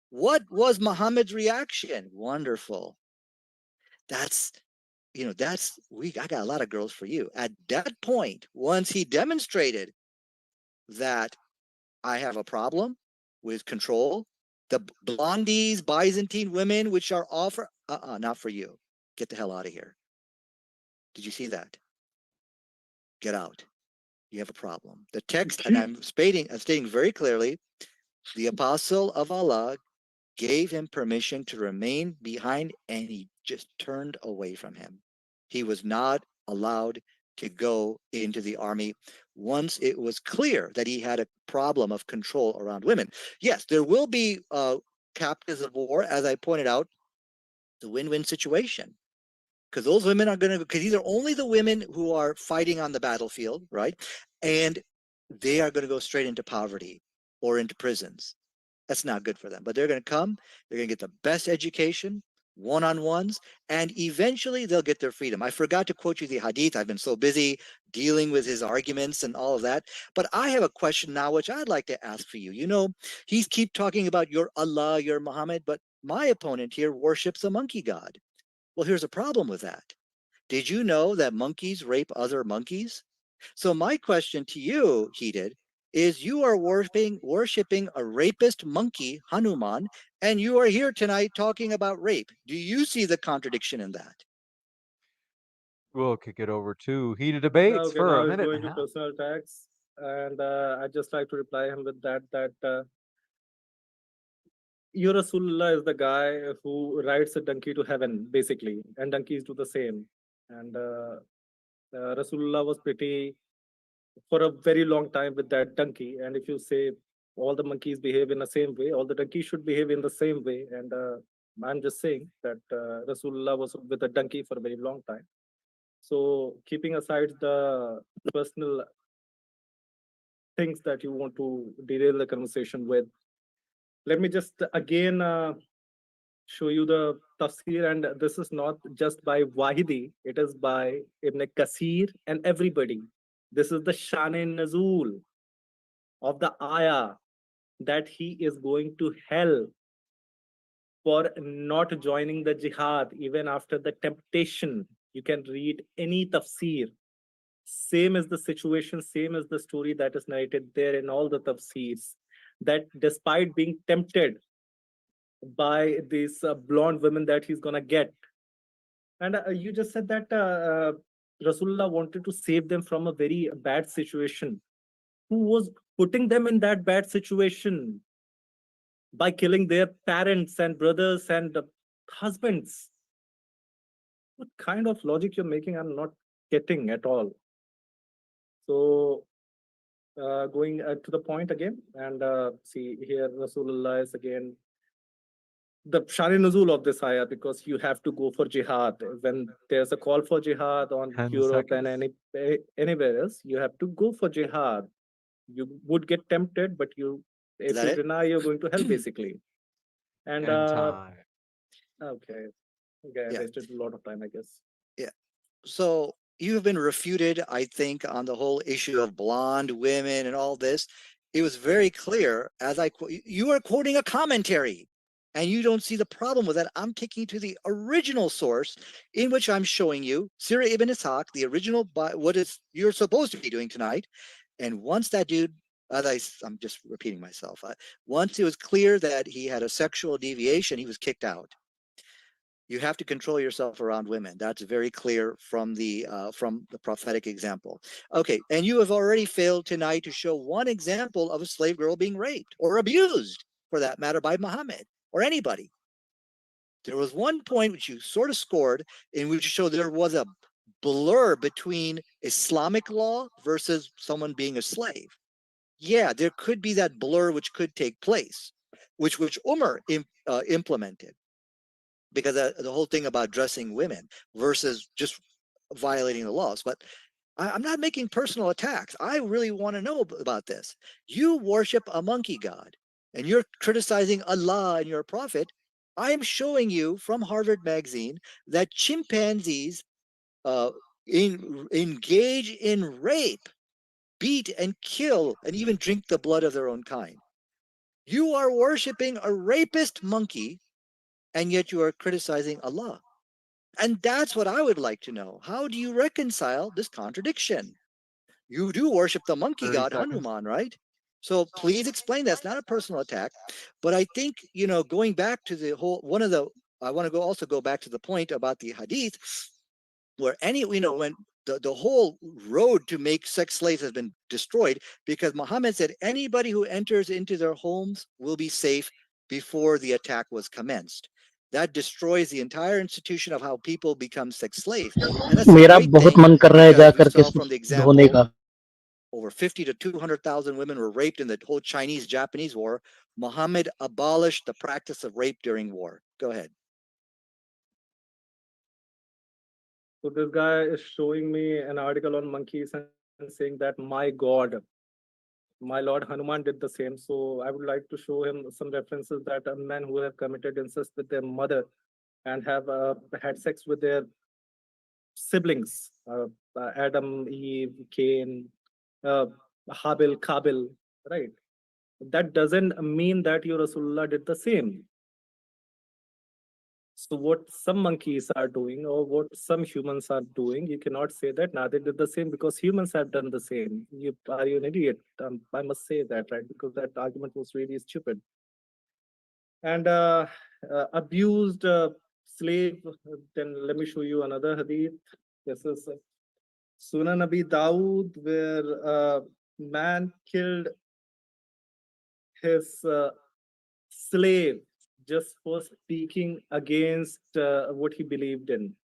S6: What was Muhammad's reaction? Wonderful. That's, I got a lot of girls for you. At that point, once he demonstrated that I have a problem with control, the blondies, Byzantine women, which are offer, not for you. Get the hell out of here. Did you see that? Get out. You have a problem. The text, and I'm stating very clearly, the apostle of Allah gave him permission to remain behind, and he just turned away from him. He was not allowed to go into the army once it was clear that he had a problem of control around women. Yes, there will be captives of war, as I pointed out, the win-win situation. Because those women are going to, because these are only the women who are fighting on the battlefield, right? And they are going to go straight into poverty or into prisons. That's not good for them. But they're going to come, they're going to get the best education, one-on-ones, and eventually they'll get their freedom. I forgot to quote you the Hadith. I've been so busy dealing with his arguments and all of that. But I have a question now, which I'd like to ask for you. He's keep talking about your Allah, your Muhammad, but my opponent here worships a monkey god. Well, here's a problem with that. Did you know that monkeys rape other monkeys? So my question to you, Heated, is you are worshiping a rapist monkey, Hanuman, and you are here tonight talking about rape. Do you see the contradiction in that?
S5: We'll kick it over to Heated Debates
S7: Okay,
S5: for
S7: now
S5: a
S7: he's
S5: minute
S7: going
S5: and a
S7: to
S5: half.
S7: personal attacks, and I'd just like to reply him with that your Rasulullah is the guy who rides a donkey to heaven, basically, and donkeys do the same. And Rasulullah was pretty for a very long time with that donkey. And if you say all the monkeys behave in the same way, all the donkeys should behave in the same way. And I'm just saying that Rasulullah was with a donkey for a very long time. So keeping aside the personal things that you want to derail the conversation with, let me just again show you the tafsir, and this is not just by Wahidi, it is by Ibn Kasir and everybody. This is the Shan-e Nazul of the ayah, that he is going to hell for not joining the jihad even after the temptation. You can read any tafsir. Same as the situation, same as the story that is narrated there in all the tafsirs, that despite being tempted by these blonde women that he's gonna get. And you just said that Rasulullah wanted to save them from a very bad situation. Who was putting them in that bad situation? By killing their parents and brothers and husbands. What kind of logic you're making, I'm not getting at all. So going to the point again, and see here Rasulullah is again the Shari Nuzul of this ayah, because you have to go for jihad. When there's a call for jihad on
S5: 10
S7: Europe
S5: seconds.
S7: and anywhere else, you have to go for jihad. You would get tempted, but if you deny, you're going to hell, basically. And
S5: time.
S7: okay, I wasted a lot of time, I guess.
S6: Yeah. So you have been refuted, I think, on the whole issue of blonde women and all this. It was very clear, as you are quoting a commentary, and you don't see the problem with that. I'm taking you to the original source, in which I'm showing you Sirah ibn Ishaq, the original, what is you're supposed to be doing tonight. And once that dude, I'm just repeating myself, once it was clear that he had a sexual deviation, he was kicked out. You have to control yourself around women. That's very clear from the prophetic example. Okay, and you have already failed tonight to show one example of a slave girl being raped or abused, for that matter, by Muhammad or anybody. There was one point which you sort of scored in which you showed there was a blur between Islamic law versus someone being a slave. Yeah, there could be that blur which could take place, which Umar implemented, because the whole thing about dressing women versus just violating the laws. But I'm not making personal attacks. I really want to know about this. You worship a monkey god and you're criticizing Allah and your prophet. I am showing you from Harvard Magazine that chimpanzees engage in rape, beat and kill, and even drink the blood of their own kind. You are worshiping a rapist monkey, and yet you are criticizing Allah. And that's what I would like to know. How do you reconcile this contradiction? You do worship the monkey god Hanuman, right? So please explain that. It's not a personal attack, but I think, going back to the whole, I want to also go back to the point about the Hadith, where when the whole road to make sex slaves has been destroyed, because Muhammad said anybody who enters into their homes will be safe before the attack was commenced. That destroys the entire institution of how people become sex slaves. And that's
S1: मेरा बहुत मन कर रहा है जा करके धोने का.
S6: Over 50 to 200,000 women were raped in the whole Chinese-Japanese war. Muhammad abolished the practice of rape during war. Go ahead.
S7: So this guy is showing me an article on monkeys and saying that my God, my Lord Hanuman did the same. So I would like to show him some references that men who have committed incest with their mother and have had sex with their siblings, Adam, Eve, Cain, Habil, Kabil, right? That doesn't mean that your Rasulullah did the same. So what some monkeys are doing or what some humans are doing, you cannot say that Nadir did the same because humans have done the same. Are you an idiot? I must say that, right? Because that argument was really stupid. And abused slave, then let me show you another hadith. This is Sunan Nabi Dawood, where a man killed his slave just for speaking against what he believed in.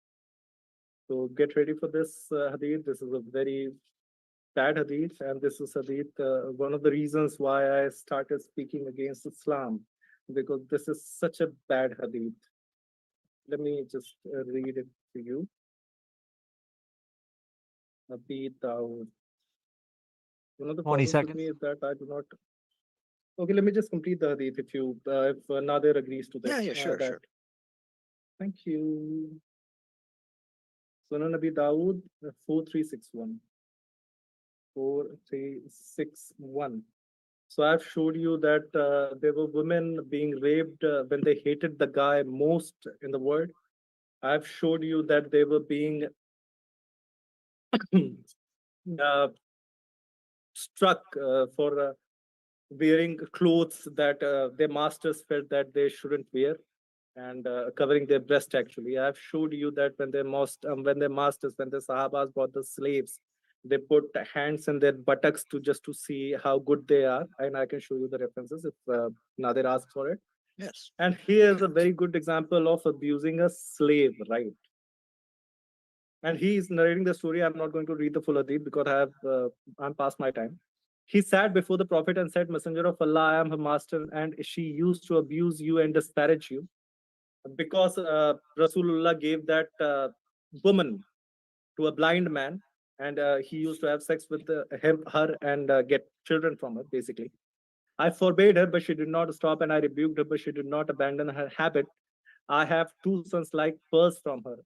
S7: So get ready for this hadith. This is a very bad hadith, and this is hadith, one of the reasons why I started speaking against Islam, because this is such a bad hadith. Let me just read it to you. Nabi Dawood. One of the
S5: 20
S7: problems with me is that I do not. Okay, let me just complete the hadith if Nadir agrees to that.
S6: Yeah, sure, sure.
S7: Thank you. Sunan Nabi Dawood 4361. 4361. So I've showed you that there were women being raped when they hated the guy most in the world. I've showed you that they were being struck for wearing clothes that their masters felt that they shouldn't wear, and covering their breast. Actually, I've showed you that when their masters, when the Sahabas brought the slaves, they put hands in their buttocks to see how good they are, and I can show you the references if Nadir asks for it.
S6: Yes.
S7: And here's a very good example of abusing a slave, right? And he's narrating the story. I'm not going to read the full hadith because I'm past my time. He sat before the Prophet and said, Messenger of Allah, I am her master, and she used to abuse you and disparage you. Because Rasulullah gave that woman to a blind man, and he used to have sex with her and get children from her, basically. I forbade her, but she did not stop, and I rebuked her, but she did not abandon her habit. I have 2 sons like pearls from her.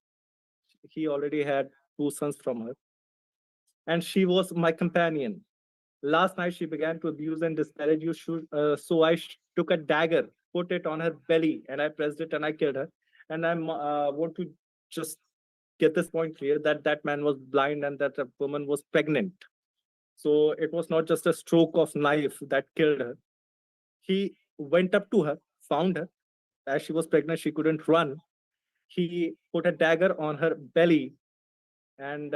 S7: He already had 2 sons from her. And she was my companion. Last night, she began to abuse and disparage you, so I took a dagger, put it on her belly, and I pressed it and I killed her. And I want to just get this point clear that that man was blind and that a woman was pregnant. So it was not just a stroke of knife that killed her. He went up to her, found her. As she was pregnant, she couldn't run. he put a dagger on her belly and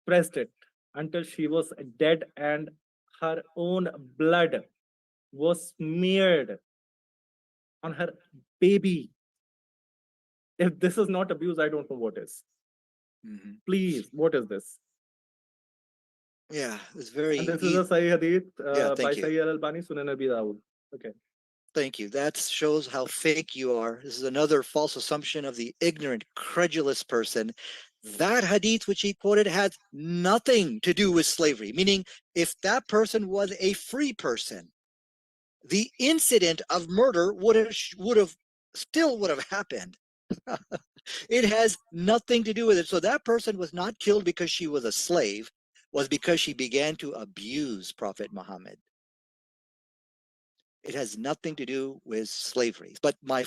S7: pressed it until she was dead, and her own blood was smeared on her baby. If this is not abuse, I don't know what is.
S6: Mhm.
S7: Please, what is this?
S6: Yeah, it's very.
S7: And this is a Sahih Hadith by
S6: thank you.
S7: Sahih al-Albani, Sunan Abi Dawud. Okay.
S6: Thank you. That shows how fake you are. This is another false assumption of the ignorant, credulous person. That hadith which he quoted had nothing to do with slavery, meaning if that person was a free person, the incident of murder would have happened. It has nothing to do with it. So that person was not killed because she was a slave, was because she began to abuse Prophet Muhammad. It has nothing to do with slavery. But my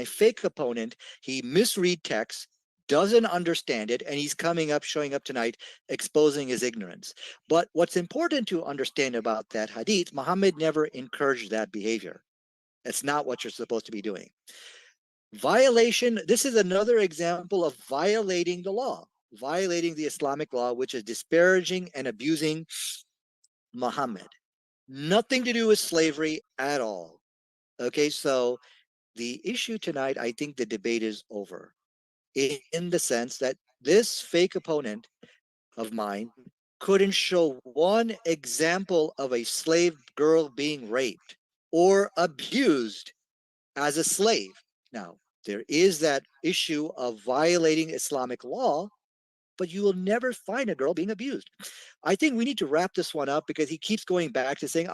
S6: fake opponent, he misread text, doesn't understand it, and he's showing up tonight, exposing his ignorance. But what's important to understand about that hadith, Muhammad never encouraged that behavior. That's not what you're supposed to be doing. Violation, this is another example of violating the law, violating the Islamic law, which is disparaging and abusing Muhammad. Nothing to do with slavery at all. Okay, so the issue tonight, I think the debate is over in the sense that this fake opponent of mine couldn't show one example of a slave girl being raped or abused as a slave. Now, there is that issue of violating Islamic law, but you will never find a girl being abused. I think we need to wrap this one up because he keeps going back to saying,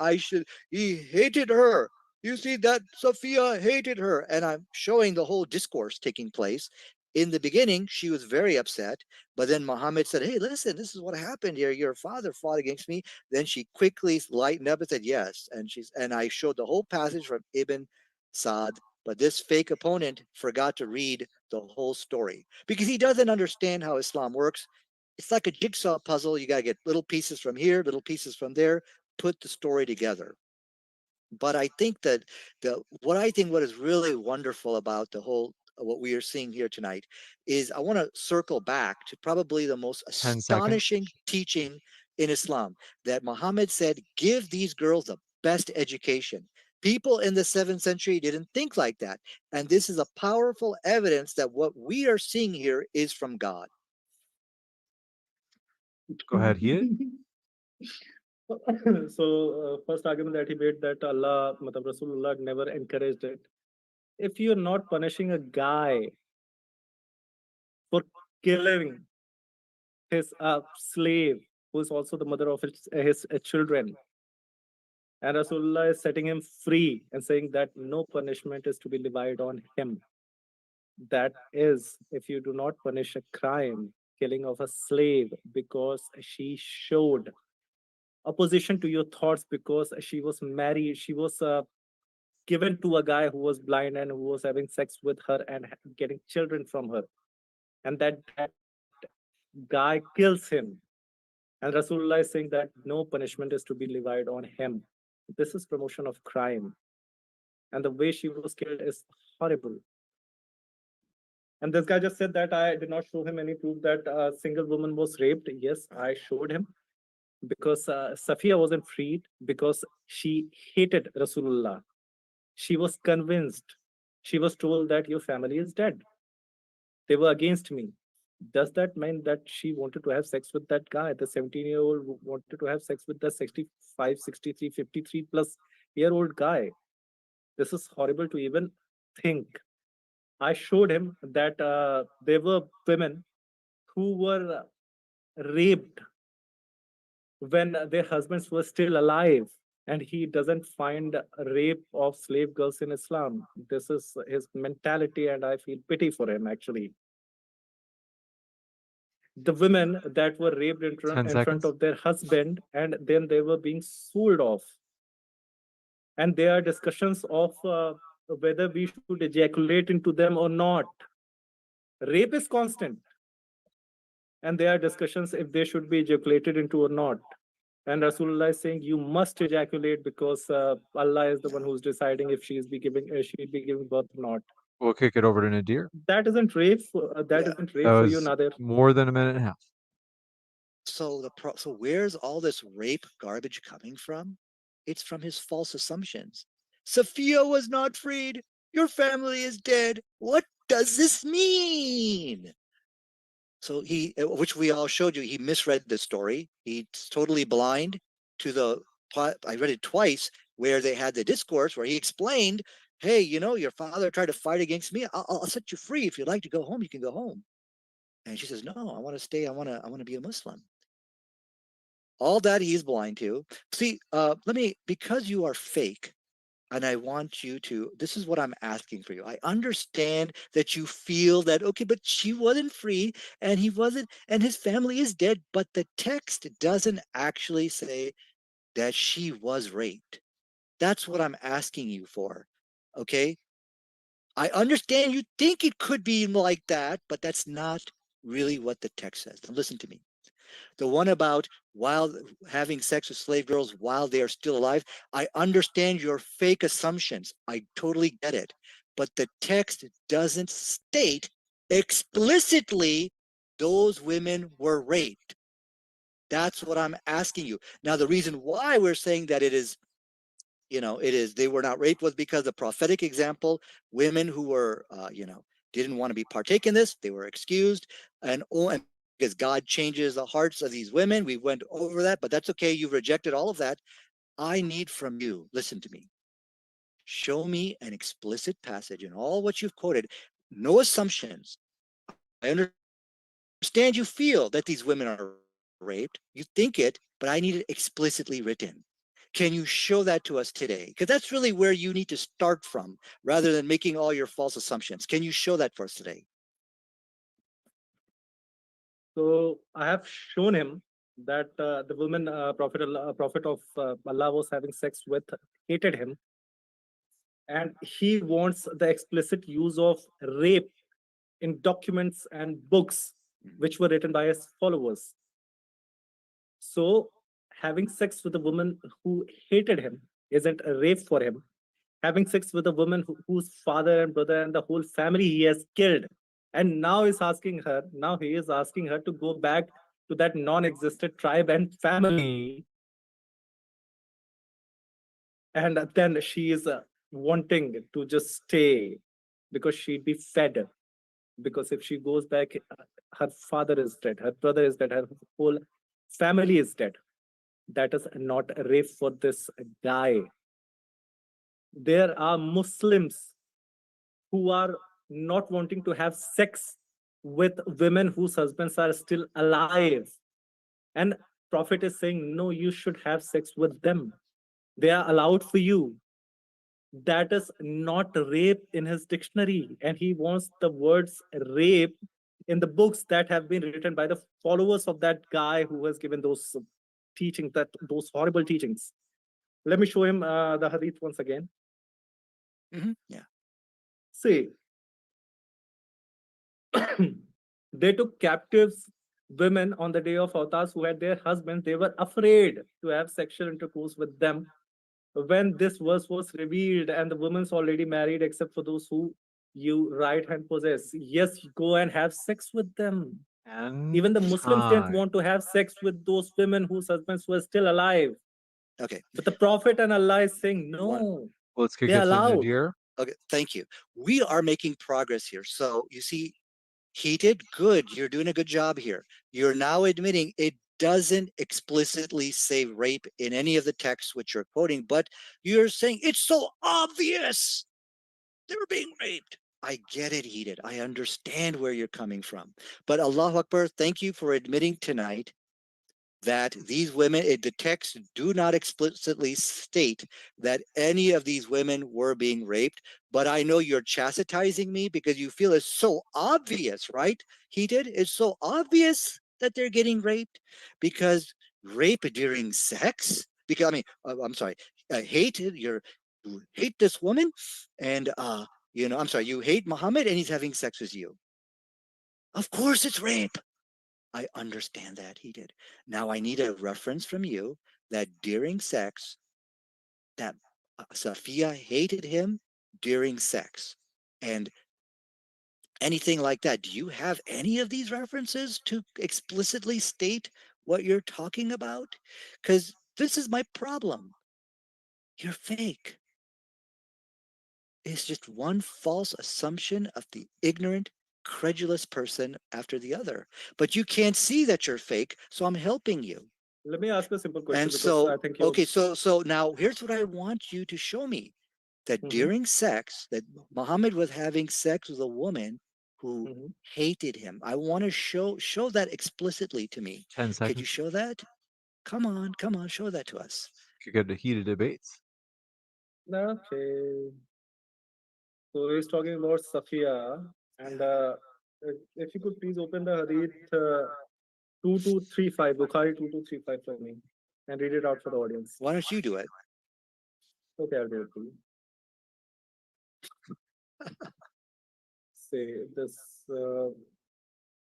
S6: he hated her. You see that Sophia hated her. And I'm showing the whole discourse taking place. In the beginning, she was very upset, but then Muhammad said, hey, listen, this is what happened here. Your father fought against me. Then she quickly lightened up and said, yes. And I showed the whole passage from Ibn Sa'd, but this fake opponent forgot to read the whole story because he doesn't understand how Islam works. It's like a jigsaw puzzle. You got to get little pieces from here, little pieces from there, put the story together. But I think that what is really wonderful about the whole what we are seeing here tonight is I want to circle back to probably the most
S5: 10
S6: astonishing teaching in Islam, that Muhammad said, give these girls the best education. People in the 7th century didn't think like that. And this is a powerful evidence that what we are seeing here is from God.
S5: Go ahead, Hiyad.
S7: So, first argument that he made that Rasulullah never encouraged it. If you're not punishing a guy for killing his slave, who is also the mother of his children, and Rasulullah is setting him free and saying that no punishment is to be levied on him. That is, if you do not punish a crime, killing of a slave, because she showed opposition to your thoughts, because she was married, she was given to a guy who was blind and who was having sex with her and getting children from her, and that guy kills him, and Rasulullah is saying that no punishment is to be levied on him. This is promotion of crime, and the way she was killed is horrible. And this guy just said that I did not show him any proof that a single woman was raped. Yes, I showed him, because Safiya wasn't freed because she hated Rasulullah. She was convinced. She was told that your family is dead. They were against me. Does that mean that she wanted to have sex with that guy? The 17-year-old wanted to have sex with the 65, 63, 53 plus year-old guy. This is horrible to even think. I showed him that there were women who were raped when their husbands were still alive, and he doesn't find rape of slave girls in Islam. This is his mentality, and I feel pity for him, actually. The women that were raped in front of their husband, and then they were being sold off. And there are discussions of whether we should ejaculate into them or not. Rape is constant. And there are discussions if they should be ejaculated into or not. And Rasulullah is saying you must ejaculate because Allah is the one who's deciding if she'll be giving birth or not.
S5: We'll kick it over to Nadir.
S7: That isn't rape. That
S6: Yeah.
S7: isn't rape
S5: That
S7: for you,
S5: was
S7: Nadir.
S5: more than a minute and a half.
S6: So so where's all this rape garbage coming from? It's from his false assumptions. Sophia was not freed. Your family is dead. What does this mean? So which we all showed you, he misread the story. He's totally blind to I read it twice, where they had the discourse where he explained, hey, your father tried to fight against me. I'll set you free. If you'd like to go home, you can go home. And she says, no, I want to stay. I want to be a Muslim. All that he's blind to. See, because you are fake, and I want you to, this is what I'm asking for you. I understand that you feel that, okay, but she wasn't free and he wasn't, and his family is dead, but the text doesn't actually say that she was raped. That's what I'm asking you for, okay? I understand you think it could be like that, but that's not really what the text says. Now listen to me. The one about while having sex with slave girls while they are still alive, I understand your fake assumptions. I totally get it. But the text doesn't state explicitly those women were raped. That's what I'm asking you. Now, the reason why we're saying that they were not raped was because the prophetic example, women who were, didn't want to be partake in this, they were excused, and because God changes the hearts of these women. We went over that, but that's okay. You've rejected all of that. I need from you, listen to me. Show me an explicit passage in all what you've quoted. No assumptions. I understand you feel that these women are raped. You think it, but I need it explicitly written. Can you show that to us today? Because that's really where you need to start from, rather than making all your false assumptions. Can you show that for us today?
S7: So I have shown him that the woman prophet of Allah was having sex with hated him, and he wants the explicit use of rape in documents and books which were written by his followers. So having sex with a woman who hated him isn't a rape for him. Having sex with a woman whose father and brother and the whole family he has killed, and now he is asking her to go back to that non-existent tribe and family, and then she is wanting to just stay because she'd be fed. Because if she goes back, her father is dead, her brother is dead, her whole family is dead. That is not a rape for this guy. There are Muslims who are not wanting to have sex with women whose husbands are still alive. And Prophet is saying, no, you should have sex with them. They are allowed for you. That is not rape in his dictionary. And he wants the words rape in the books that have been written by the followers of that guy who has given those teachings, those horrible teachings. Let me show him the hadith once again.
S6: Yeah.
S7: See, they took captives women on the day of Avtas who had their husbands. They were afraid to have sexual intercourse with them. When this verse was revealed, and the women's already married except for those who you right hand possess, yes, go and have sex with them.
S5: And
S7: Even the Muslims didn't
S5: time.
S7: want to have sex with those women whose husbands were still alive.
S6: Okay.
S7: But the Prophet and Allah is saying, no,
S5: Let's kick
S7: they're
S5: it to
S7: allowed.
S5: Nadir.
S6: Okay, thank you. We are making progress here. So you see, he did good. You're doing a good job here. You're now admitting it doesn't explicitly say rape in any of the texts which you're quoting, but you're saying it's so obvious they were being raped. I get it, Heated. I understand where you're coming from. But Allahu Akbar, thank you for admitting tonight that these women, the texts do not explicitly state that any of these women were being raped. But I know you're chastising me because you feel it's so obvious, right? Heated, it's so obvious that they're getting raped, because rape during sex, because I'm sorry, you hate this woman, and I'm sorry, you hate Muhammad and he's having sex with you. Of course it's rape. I understand that, he did. Now I need a reference from you that during sex, that Sophia hated him during sex. And anything like that. Do you have any of these references to explicitly state what you're talking about? Because this is my problem. You're fake. It's just one false assumption of the ignorant, credulous person after the other. But you can't see that you're fake, so I'm helping you.
S7: Let me ask you a simple question.
S6: And so, okay, so now here's what I want you to show me. That during sex, that Muhammad was having sex with a woman who hated him. I want to show that explicitly to me.
S5: 10 seconds.
S6: Could you show that? Come on, show that to us.
S5: Could get into heated debates.
S7: Okay. So he's talking about Safiya, and if you could please open the Hadith 2235, Bukhari 2235 for me, and read it out for the audience.
S6: Why don't you do it?
S7: Okay, I'll do it for you. Say this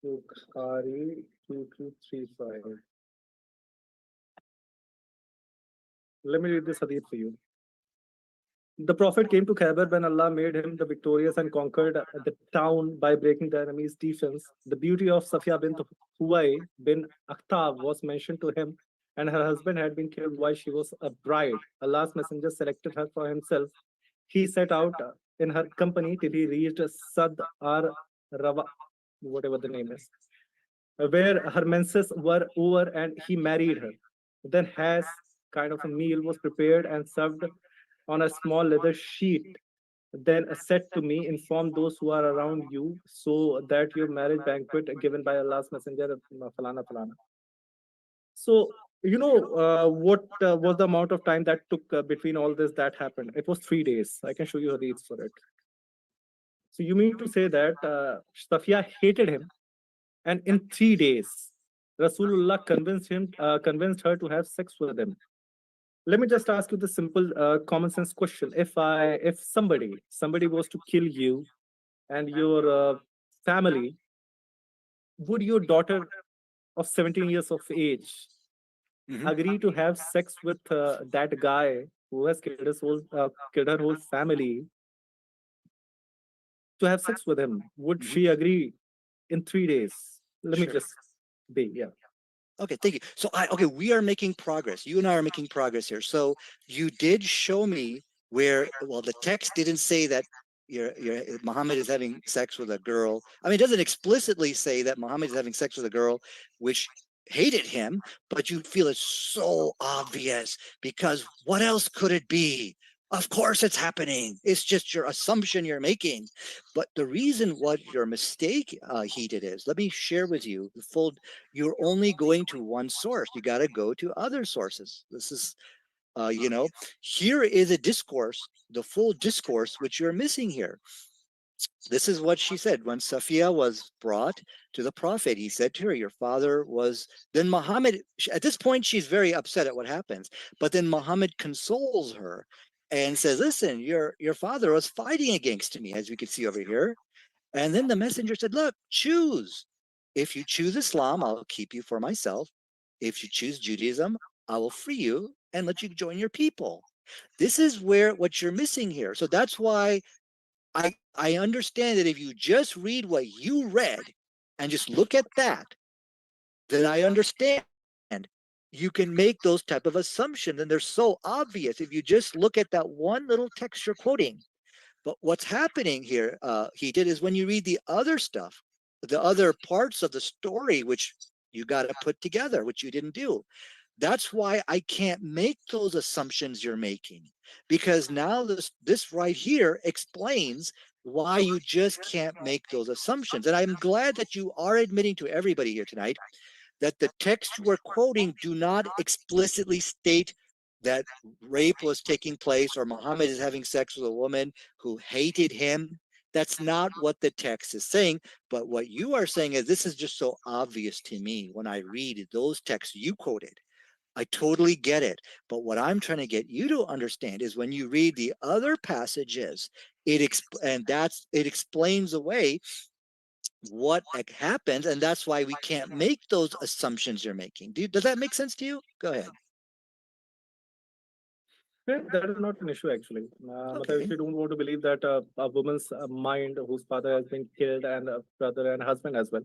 S7: Bukhari 2235. Let me read this hadith for you. The Prophet came to Khaybar when Allah made him the victorious and conquered the town by breaking the enemy's defense. The beauty of Safiya bint Huwai bin Akhtab was mentioned to him, and her husband had been killed while she was a bride. Allah's messenger selected her for himself. He set out in her company till he reached Sad ar Rawa, whatever the name is, where her menses were over, and he married her. Then has kind of a meal was prepared and served on a small leather sheet. Then said to me, inform those who are around you so that your marriage banquet given by Allah's messenger, falana falana. So, you know, what was the amount of time that took between all this that happened? It was 3 days. I can show you hadiths for it. So you mean to say that Safiya hated him, and in 3 days, Rasulullah convinced her to have sex with him. Let me just ask you the simple common sense question. If somebody was to kill you and your family, would your daughter of 17 years of age agree to have sex with that guy who has killed her whole family, to have sex with him? Would she agree in 3 days? Let me just be, yeah.
S6: Okay, thank you. So okay, we are making progress. You and I are making progress here. So you did show me where, well, the text didn't say that Muhammad is having sex with a girl. I mean, it doesn't explicitly say that Muhammad is having sex with a girl which hated him, but you feel it's so obvious because what else could it be? Of course it's happening. It's just your assumption you're making. But the reason what your mistake, Heated, is, let me share with you the full, you're only going to one source. You got to go to other sources. This is, you know, here is a discourse, the full discourse, which you're missing here. This is what she said. When Safiya was brought to the Prophet, he said to her, your father was, then Muhammad, at this point, she's very upset at what happens. But then Muhammad consoles her and says, listen, your father was fighting against me, as we can see over here. And then the messenger said, look, choose. If you choose Islam, I'll keep you for myself. If you choose Judaism, I will free you and let you join your people. This is where what you're missing here. So that's why I understand that if you just read what you read and just look at that, then I understand you can make those type of assumptions, and they're so obvious if you just look at that one little text you're quoting. But what's happening here, is when you read the other stuff, the other parts of the story, which you got to put together, which you didn't do. That's why I can't make those assumptions you're making, because now this right here explains why you just can't make those assumptions. And I'm glad that you are admitting to everybody here tonight that the text we're quoting do not explicitly state that rape was taking place or Muhammad is having sex with a woman who hated him. That's not what the text is saying. But what you are saying is, this is just so obvious to me when I read those texts you quoted. I totally get it. But what I'm trying to get you to understand is when you read the other passages, it explains away what happens, and that's why we can't make those assumptions you're making. Does that make sense to you? Go ahead.
S7: Yeah, that is not an issue actually. Matlab, if you don't want to believe that a woman's mind whose father has been killed and a brother and husband as well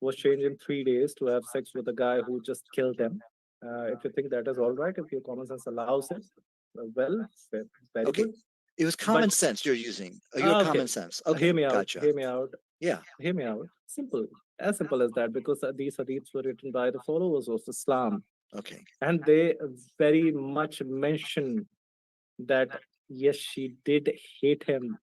S7: was changed in 3 days to have sex with a guy who just killed them. If you think that is all right, if your common sense allows it, well, very
S6: Okay.
S7: good.
S6: It was common
S7: But
S6: sense you're using. Your
S7: okay,
S6: common sense. Okay,
S7: hear me out.
S6: gotcha.
S7: Hear me out.
S6: Yeah.
S7: Hear me out. Simple as that. Because these hadiths were written by the followers of Islam,
S6: Okay.
S7: and they very much mention that yes, she did hate him,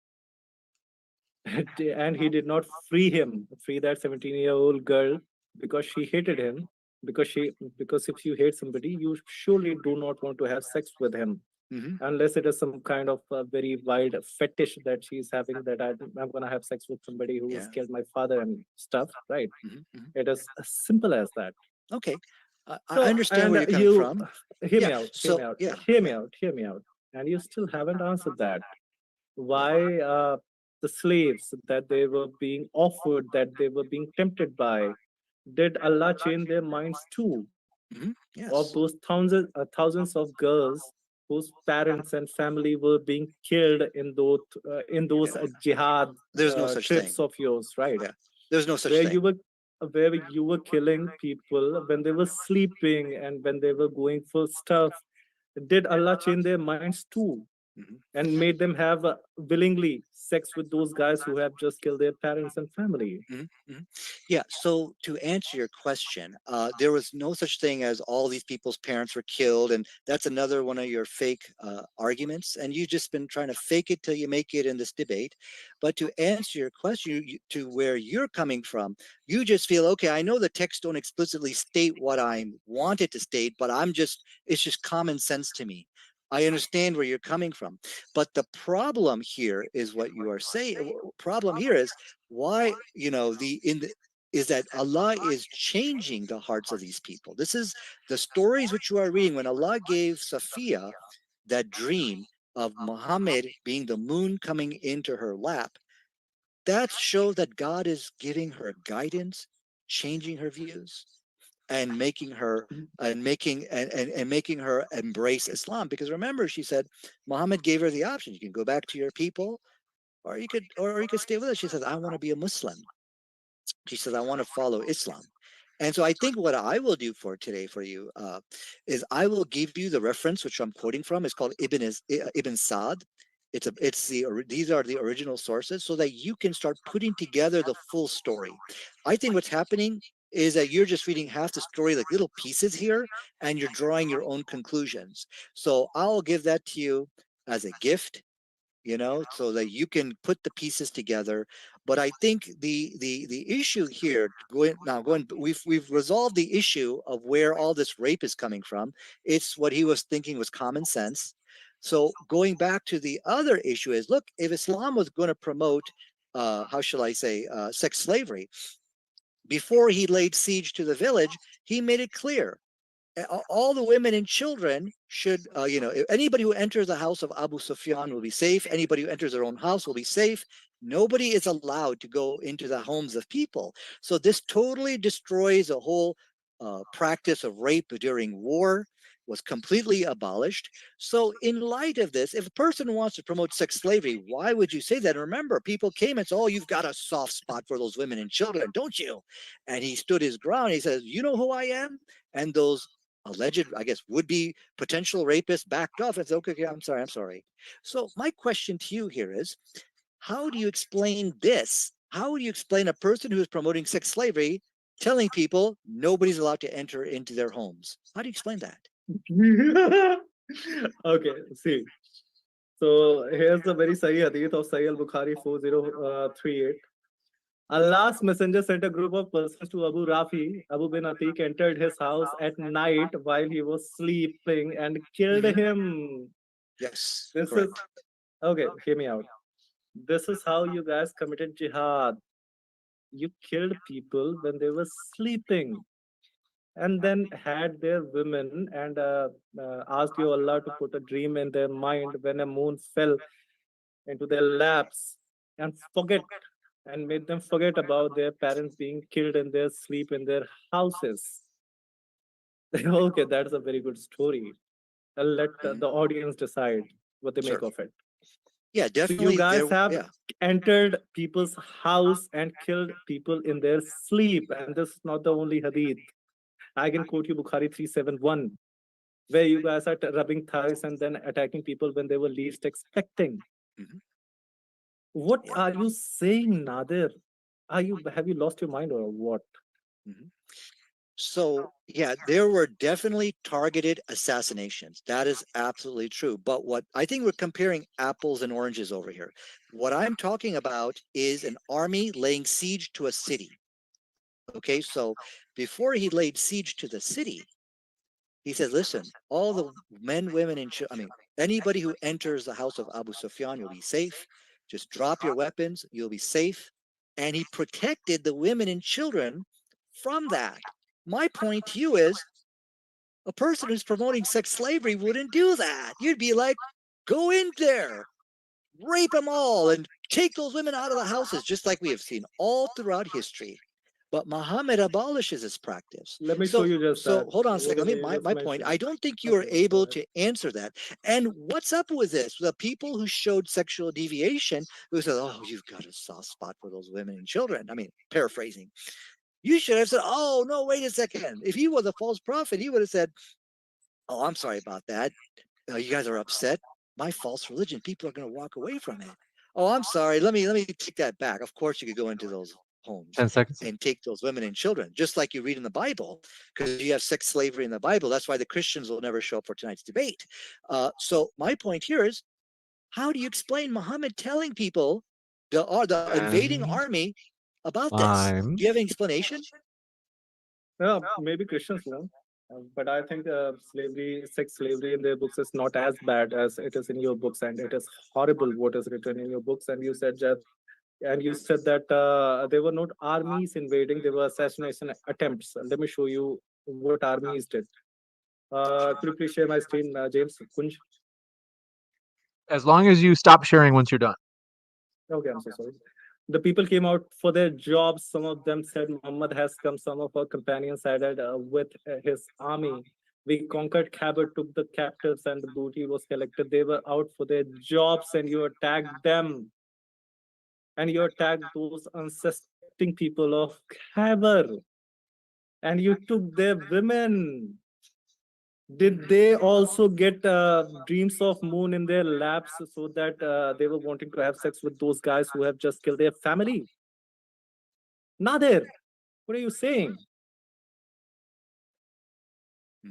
S7: and he did not free that 17-year-old girl because she hated him. Because if you hate somebody, you surely do not want to have sex with him
S6: Hmm.
S7: unless it is some kind of very wild fetish that she's having, that I'm gonna have sex with somebody who has
S6: Yeah.
S7: killed my father and stuff, right?
S6: Hmm.
S7: It is as simple as that.
S6: Okay. I
S7: So,
S6: understand
S7: and
S6: where you're coming
S7: you
S6: from.
S7: hear me
S6: Yeah.
S7: out, hear
S6: So
S7: me out,
S6: yeah.
S7: hear me
S6: Yeah.
S7: out, hear me out, and you still haven't answered that. Why the slaves that they were being offered, that they were being tempted by, did Allah change their minds too? Of
S6: Yes.
S7: those thousands of girls whose parents and family were being killed in those
S6: Yeah.
S7: jihad
S6: There's no such
S7: trips
S6: thing.
S7: of yours, right?
S6: Yeah. There's no such
S7: Where
S6: thing.
S7: you were where you were killing people when they were sleeping and when they were going for stuff. Did Allah change their minds too
S6: Mhm.
S7: and made them have willingly sex with those guys who have just killed their parents and family?
S6: Mhm, mhm. Yeah. So to answer your question, there was no such thing as all these people's parents were killed, and that's another one of your fake arguments. And you've just been trying to fake it till you make it in this debate. But to answer your question, to where you're coming from, you just feel okay. I know the text don't explicitly state what I wanted to state, but it's just common sense to me. I understand where you're coming from, but the problem here is what you are saying. Problem here is why is that Allah is changing the hearts of these people. This is the stories which you are reading when Allah gave Safiya that dream of Muhammad being the moon coming into her lap. That shows that God is giving her guidance, changing her views, and making her and making her embrace Islam. Because remember, she said Muhammad gave her the option: you can go back to your people, or you could stay with us. She says, I want to be a Muslim. She says, I want to follow Islam. And so I think what I will do for today for you is I will give you the reference which I'm quoting from. It's called Ibn Sa'd. These are the original sources, so that you can start putting together the full story. I think what's happening is that you're just reading half the story, like little pieces here, and you're drawing your own conclusions. So I'll give that to you as a gift, so that you can put the pieces together. But I think the issue here, we've resolved the issue of where all this rape is coming from. It's what he was thinking was common sense. So going back to the other issue is, look, if Islam was going to promote how shall I say sex slavery, before he laid siege to the village, he made it clear all the women and children should, anybody who enters the house of Abu Sufyan will be safe. Anybody who enters their own house will be safe. Nobody is allowed to go into the homes of people. So this totally destroys a whole practice of rape during war, was completely abolished. So in light of this, if a person wants to promote sex slavery, why would you say that? And remember, people came and said, oh, you've got a soft spot for those women and children, don't you? And he stood his ground. He says, you know who I am? And those alleged, I guess, would-be potential rapists backed off and said, okay, I'm sorry. So my question to you here is, how do you explain this? How do you explain a person who is promoting sex slavery telling people nobody's allowed to enter into their homes? How do you explain that?
S7: Okay, see. So here's the very Sahih Hadith of Sahih al-Bukhari 4038. Allah's messenger sent a group of persons to Abu Rafi. Abu bin Atiq entered his house at night while he was sleeping and killed him.
S6: Yes,
S7: This
S6: correct.
S7: is okay, hear me out. This is how you guys committed jihad. You killed people when they were sleeping and then had their women and asked your Allah to put a dream in their mind when a moon fell into their laps and made them forget about their parents being killed in their sleep in their houses. Okay, that's a very good story. I'll let the audience decide what they
S6: Sure.
S7: make of it.
S6: Yeah,
S7: So
S6: definitely.
S7: you guys
S6: there,
S7: have
S6: yeah.
S7: entered people's house and killed people in their sleep, and this is not the only hadith. I can quote you Bukhari 371, where you guys are rubbing thighs and then attacking people when they were least expecting.
S6: Mhm.
S7: What
S6: Yeah.
S7: are you saying, Nadir? Have you lost your mind or what?
S6: Mhm. So, yeah, there were definitely targeted assassinations. That is absolutely true. But what I think we're comparing apples and oranges over here. What I'm talking about is an army laying siege to a city. Okay, so before he laid siege to the city, he says, listen, all the men, women, and children, I mean, anybody who enters the house of Abu Sufyan, you'll be safe. Just drop your weapons, you'll be safe. And he protected the women and children from that. My point to you is, a person who's promoting sex slavery wouldn't do that. You'd be like, go in there, rape them all, and take those women out of the houses, just like we have seen all throughout history. But Muhammad abolishes this practice.
S7: Let me show you just that.
S6: Hold on a
S7: What
S6: second.
S7: did you
S6: My
S7: just
S6: point.
S7: mention?
S6: I don't think you are
S7: Okay,
S6: able
S7: go
S6: to answer that. And what's up with this? The people who showed sexual deviation, who said, "Oh, you've got a soft spot for those women and children." I mean, paraphrasing. You should have said, "Oh no, wait a second. If he was a false prophet, he would have said, "Oh, I'm sorry about that. You guys are upset. My false religion. People are going to walk away from it. Oh, I'm sorry. Let me take that back. Of course, you could go into those homes
S5: 10 seconds.
S6: and take those women and children, just like you read in the Bible, because you have sex slavery in the Bible. That's why the Christians will never show up for tonight's debate. So my point here is, how do you explain Muhammad telling people, the invading army, about this? Do you have an explanation?
S7: Yeah, maybe Christians won't. But I think sex slavery in their books is not as bad as it is in your books, and it is horrible what is written in your books. And you said that there were not armies invading; there were assassination attempts. Let me show you what armies did. Could you please share my screen, James Kunj?
S5: As long as you stop sharing once you're done.
S7: Okay, I'm so sorry. The people came out for their jobs. Some of them said Muhammad has come. Some of our companions added with his army. We conquered Khyber, took the captives, and the booty was collected. They were out for their jobs, and you attacked them. And you attacked those unsuspecting people of Khyber. And you took their women. Did they also get dreams of moon in their laps so that they were wanting to have sex with those guys who have just killed their family? Nadir, what are you saying?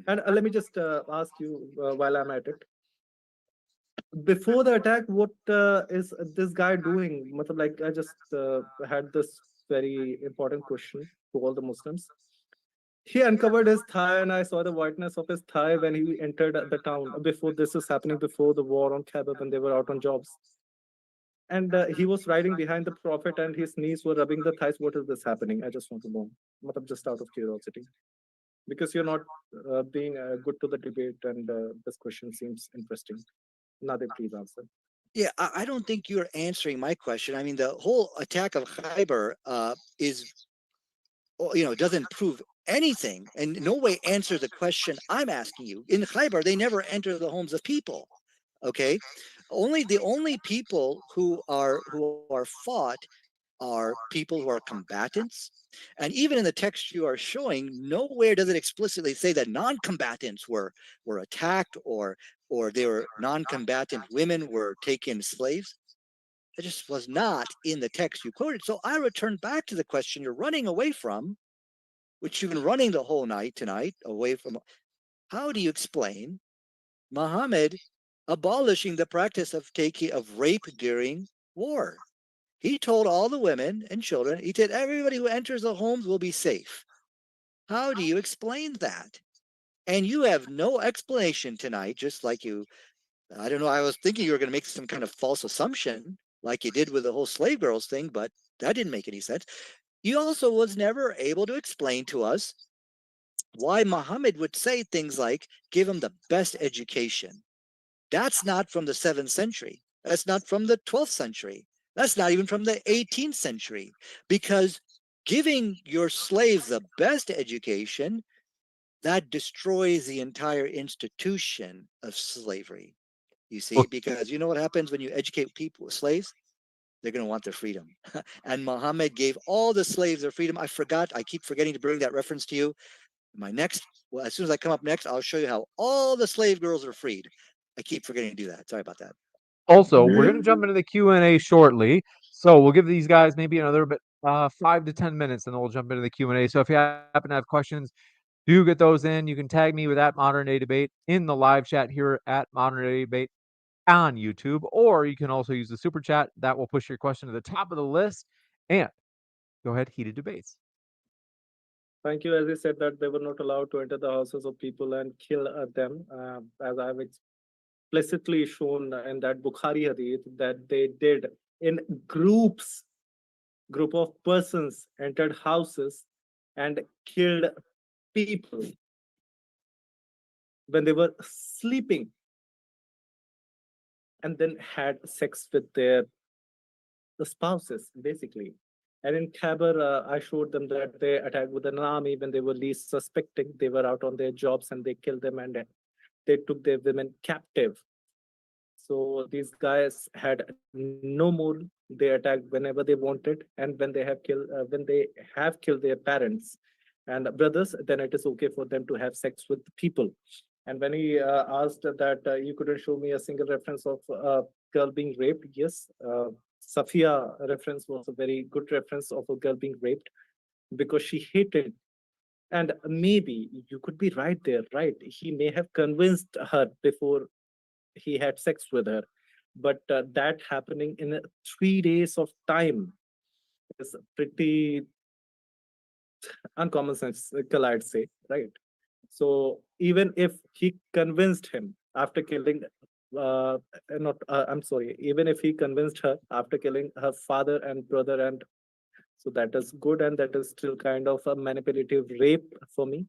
S7: And let me just ask you while I'm at it. Before the attack, what is this guy doing? Like, I just had this very important question to all the Muslims. He uncovered his thigh, and I saw the whiteness of his thigh when he entered the town. Before this is happening, before the war on Khyber, when they were out on jobs. And he was riding behind the prophet, and his knees were rubbing the thighs. What is this happening? I just want to know. Just out of curiosity. Because you're not being good to the debate, and this question seems interesting. Nadir, please answer.
S6: Yeah, I don't think you're answering my question. I mean, the whole attack of Khyber doesn't prove anything, and in no way answers the question I'm asking you. In Khyber, they never enter the homes of people. Okay, the only people who are fought are people who are combatants. And even in the text you are showing, nowhere does it explicitly say that non-combatants were attacked, or they were non-combatant women were taken slaves. It just was not in the text you quoted. So I return back to the question you're running away from, which you've been running the whole night tonight away from. How do you explain Muhammad abolishing the practice of rape during war? He told all the women and children, he said, everybody who enters the homes will be safe. How do you explain that? And you have no explanation tonight, just like I don't know, I was thinking you were going to make some kind of false assumption, like you did with the whole slave girls thing, but that didn't make any sense. You also was never able to explain to us why Muhammad would say things like, give them the best education. That's not from the 7th century. That's not from the 12th century. That's not even from the 18th century. Because giving your slaves the best education that destroys the entire institution of slavery. You see, because you know what happens when you educate people, slaves? They're going to want their freedom. And Muhammad gave all the slaves their freedom. I keep forgetting to bring that reference to you. Well, as soon as I come up next, I'll show you how all the slave girls are freed. I keep forgetting to do that. Sorry about that.
S5: Also, we're going to jump into the Q&A shortly. So we'll give these guys maybe another 5 to 10 minutes, and then we'll jump into the Q&A. So if you happen to have questions, do get those in. You can tag me with @Modern Day Debate in the live chat here at Modern Day Debate on YouTube, or you can also use the super chat. That will push your question to the top of the list. And go ahead, heated debates.
S7: Thank you. As I said that they were not allowed to enter the houses of people and kill them, as I've explicitly shown in that Bukhari hadith that they did in groups. Group of persons entered houses and killed people when they were sleeping, and then had sex with their spouses, basically. And in Khyber, I showed them that they attacked with an army when they were least suspecting. They were out on their jobs and they killed them, and they took their women captive. So these guys had no more. They attacked whenever they wanted, and when they have killed their parents and brothers, then it is okay for them to have sex with people. And when he asked that you couldn't show me a single reference of a girl being raped, yes, Safia reference was a very good reference of a girl being raped because she hated. And maybe you could be right there, right? He may have convinced her before he had sex with her, but that happening in 3 days of time is pretty uncommon sensical, I'd say, right? So even if he convinced him after killing, not, I'm sorry, even if he convinced her after killing her father and brother, and so that is good, and that is still kind of a manipulative rape for me,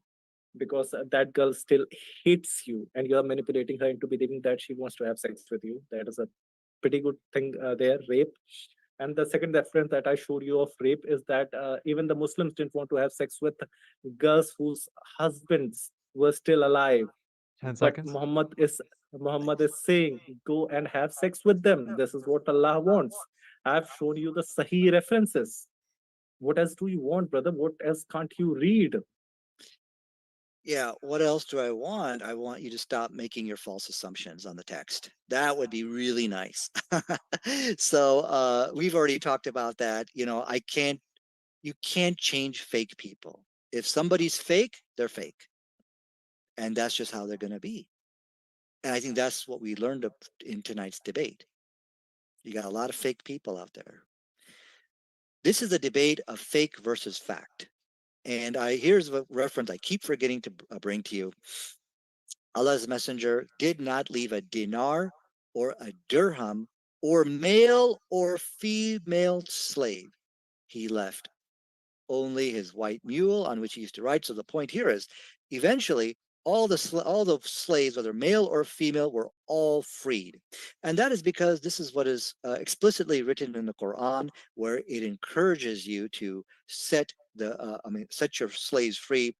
S7: because that girl still hates you and you're manipulating her into believing that she wants to have sex with you. That is a pretty good thing there, rape. And the second reference that I showed you of rape is that even the Muslims didn't want to have sex with girls whose husbands were still alive.
S5: 10
S7: But
S5: seconds.
S7: Muhammad is saying, go and have sex with them. This is what Allah wants. I've shown you the Sahih references. What else do you want, brother? What else can't you read?
S6: Yeah, what else do I want? I want you to stop making your false assumptions on the text. That would be really nice. So we've already talked about that. You know, you can't change fake people. If somebody's fake, they're fake. And that's just how they're going to be. And I think that's what we learned in tonight's debate. You got a lot of fake people out there. This is a debate of fake versus fact. And here's a reference I keep forgetting to bring to you. Allah's messenger did not leave a dinar or a dirham or male or female slave. He left only his white mule on which he used to ride. So the point here is, eventually, all the slaves, whether male or female, were all freed, and that is because this is what is explicitly written in the Quran, where it encourages you to set your slaves free.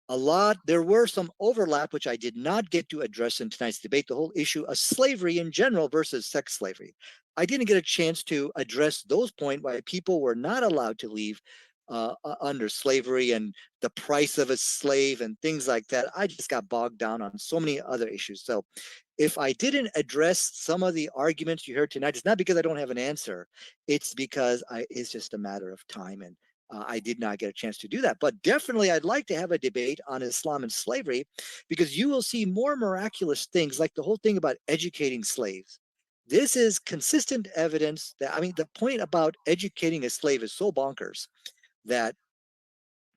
S6: There were some overlap, which I did not get to address in tonight's debate, the whole issue of slavery in general versus sex slavery. I didn't get a chance to address those points why people were not allowed to leave under slavery and the price of a slave and things like that. I just got bogged down on so many other issues. So if I didn't address some of the arguments you heard tonight, it's not because I don't have an answer. It's because it's just a matter of time, and I did not get a chance to do that. But definitely, I'd like to have a debate on Islam and slavery, because you will see more miraculous things, like the whole thing about educating slaves. This is consistent evidence that, the point about educating a slave is so bonkers that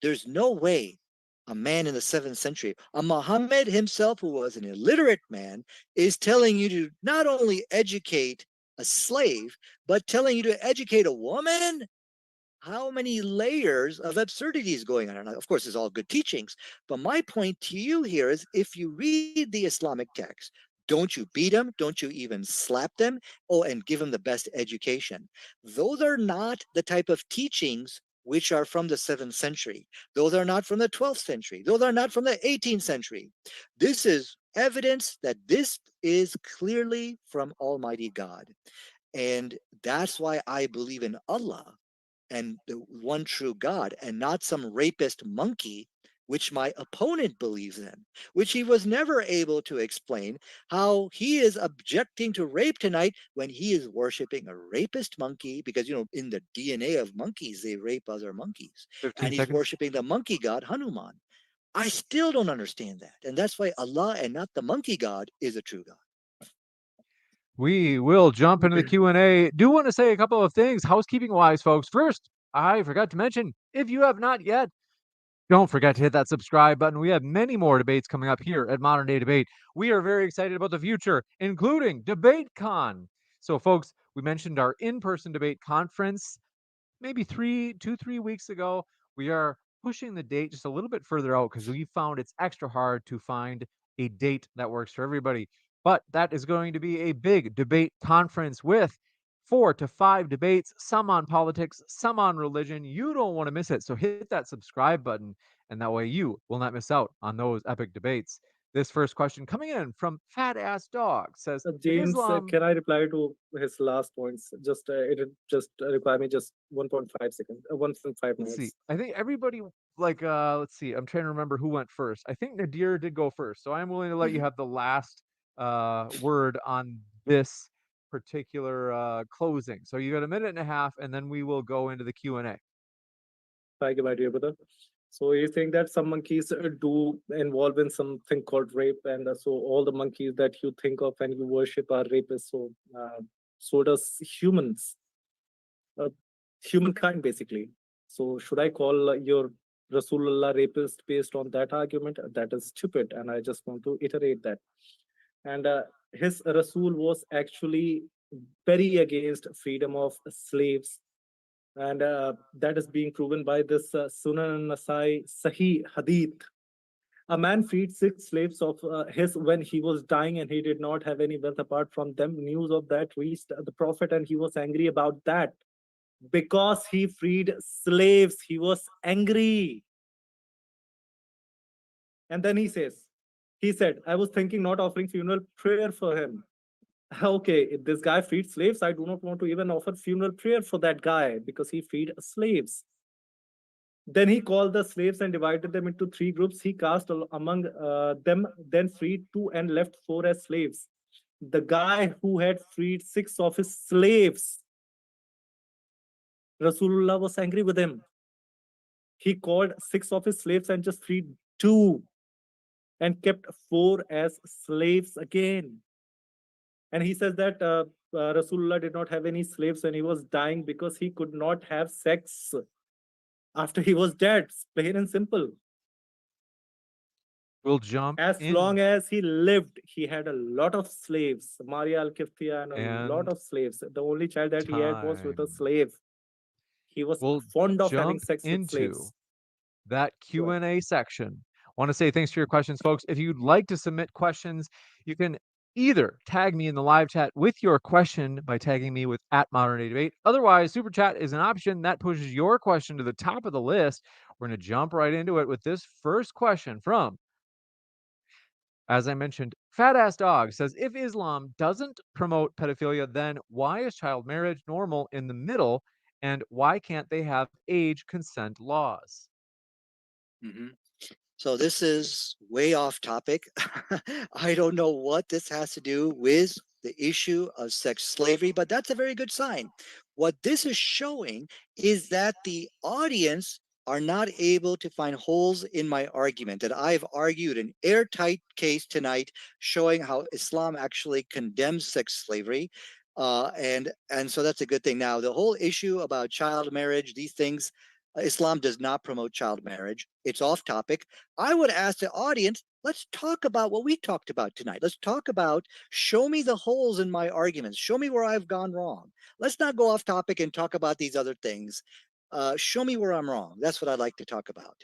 S6: there's no way a man in the 7th century, a Muhammad himself, who was an illiterate man, is telling you to not only educate a slave, but telling you to educate a woman. How many layers of absurdities going on? Now, of course, it's all good teachings, but my point to you here is, if you read the Islamic text, don't you beat them? Don't you even slap them? Oh, and give them the best education. Those are not the type of teachings which are from the 7th century. Those are not from the 12th century. Those are not from the 18th century. This is evidence that this is clearly from Almighty God. And that's why I believe in Allah and the one true God and not some rapist monkey, which my opponent believes in, which he was never able to explain how he is objecting to rape tonight when he is worshiping a rapist monkey, because, in the DNA of monkeys, they rape other monkeys.
S5: 15
S6: And he's
S5: seconds.
S6: worshiping the monkey god Hanuman. I still don't understand that. And that's why Allah and not the monkey god is a true God.
S5: We will jump into the Q&A. Do want to say a couple of things housekeeping-wise, folks. First, I forgot to mention, if you have not yet, don't forget to hit that subscribe button. We have many more debates coming up here at Modern Day Debate. We are very excited about the future, including DebateCon. So, folks, we mentioned our in-person debate conference maybe 3 weeks ago. We are pushing the date just a little bit further out because we found it's extra hard to find a date that works for everybody. But that is going to be a big debate conference with 4 to 5 debates, some on politics, some on religion. You don't want to miss it. So hit that subscribe button, and that way you will not miss out on those epic debates. This first question coming in from Fat Ass Dog says, if
S7: James,
S5: Islam
S7: can I reply to his last points? Just it just require me just 1.5 seconds, 1.5
S5: let's see.
S7: minutes.
S5: I think everybody let's see. I'm trying to remember who went first. I think Nadir did go first. So I'm willing to let you have the last word on this particular closing. So you got a minute and a half, and then we will go into the Q&A.
S7: Thank you, my dear brother. So you think that some monkeys do involve in something called rape, and so all the monkeys that you think of and you worship are rapists. So does humans, humankind basically. So should I call your Rasulullah rapist based on that argument? That is stupid, and I just want to iterate that. And his Rasul was actually very against freedom of slaves, and that is being proven by this Sunan Nasai Sahih Hadith. A man freed 6 slaves of his when he was dying, and he did not have any wealth apart from them. News of that reached the Prophet, and he was angry about that. Because he freed slaves, he was angry. And then he said, I was thinking not offering funeral prayer for him. Okay, if this guy freed slaves, I do not want to even offer funeral prayer for that guy because he freed slaves. Then he called the slaves and divided them into 3 groups. He cast among them, then freed 2 and left 4 as slaves. The guy who had freed 6 of his slaves, Rasulullah was angry with him. He called 6 of his slaves and just freed 2 and kept 4 as slaves again. And he says that Rasulullah did not have any slaves when he was dying because he could not have sex after he was dead. Plain and simple.
S5: We'll jump
S7: as
S5: in.
S7: long as he lived, he had a lot of slaves, Maria al-Kiftiya, and a lot of slaves. The only child that he had was with a slave. He was fond of having sex with slaves.
S5: That Q&A section. Want to say thanks for your questions, folks. If you'd like to submit questions, you can either tag me in the live chat with your question by tagging me with @ModernDayDebate. Otherwise, Super Chat is an option that pushes your question to the top of the list. We're going to jump right into it with this first question from, as I mentioned, Fat Ass Dog says, if Islam doesn't promote pedophilia, then why is child marriage normal in the middle, and why can't they have age consent laws?
S6: So this is way off topic. I don't know what this has to do with the issue of sex slavery, but that's a very good sign. What this is showing is that the audience are not able to find holes in my argument, that I've argued an airtight case tonight showing how Islam actually condemns sex slavery. And so that's a good thing. Now, the whole issue about child marriage, these things, Islam does not promote child marriage. It's off topic. I would ask the audience, let's talk about what we talked about tonight. Let's talk about, show me the holes in my arguments. Show me where I've gone wrong. Let's not go off topic and talk about these other things. Show me where I'm wrong. That's what I'd like to talk about.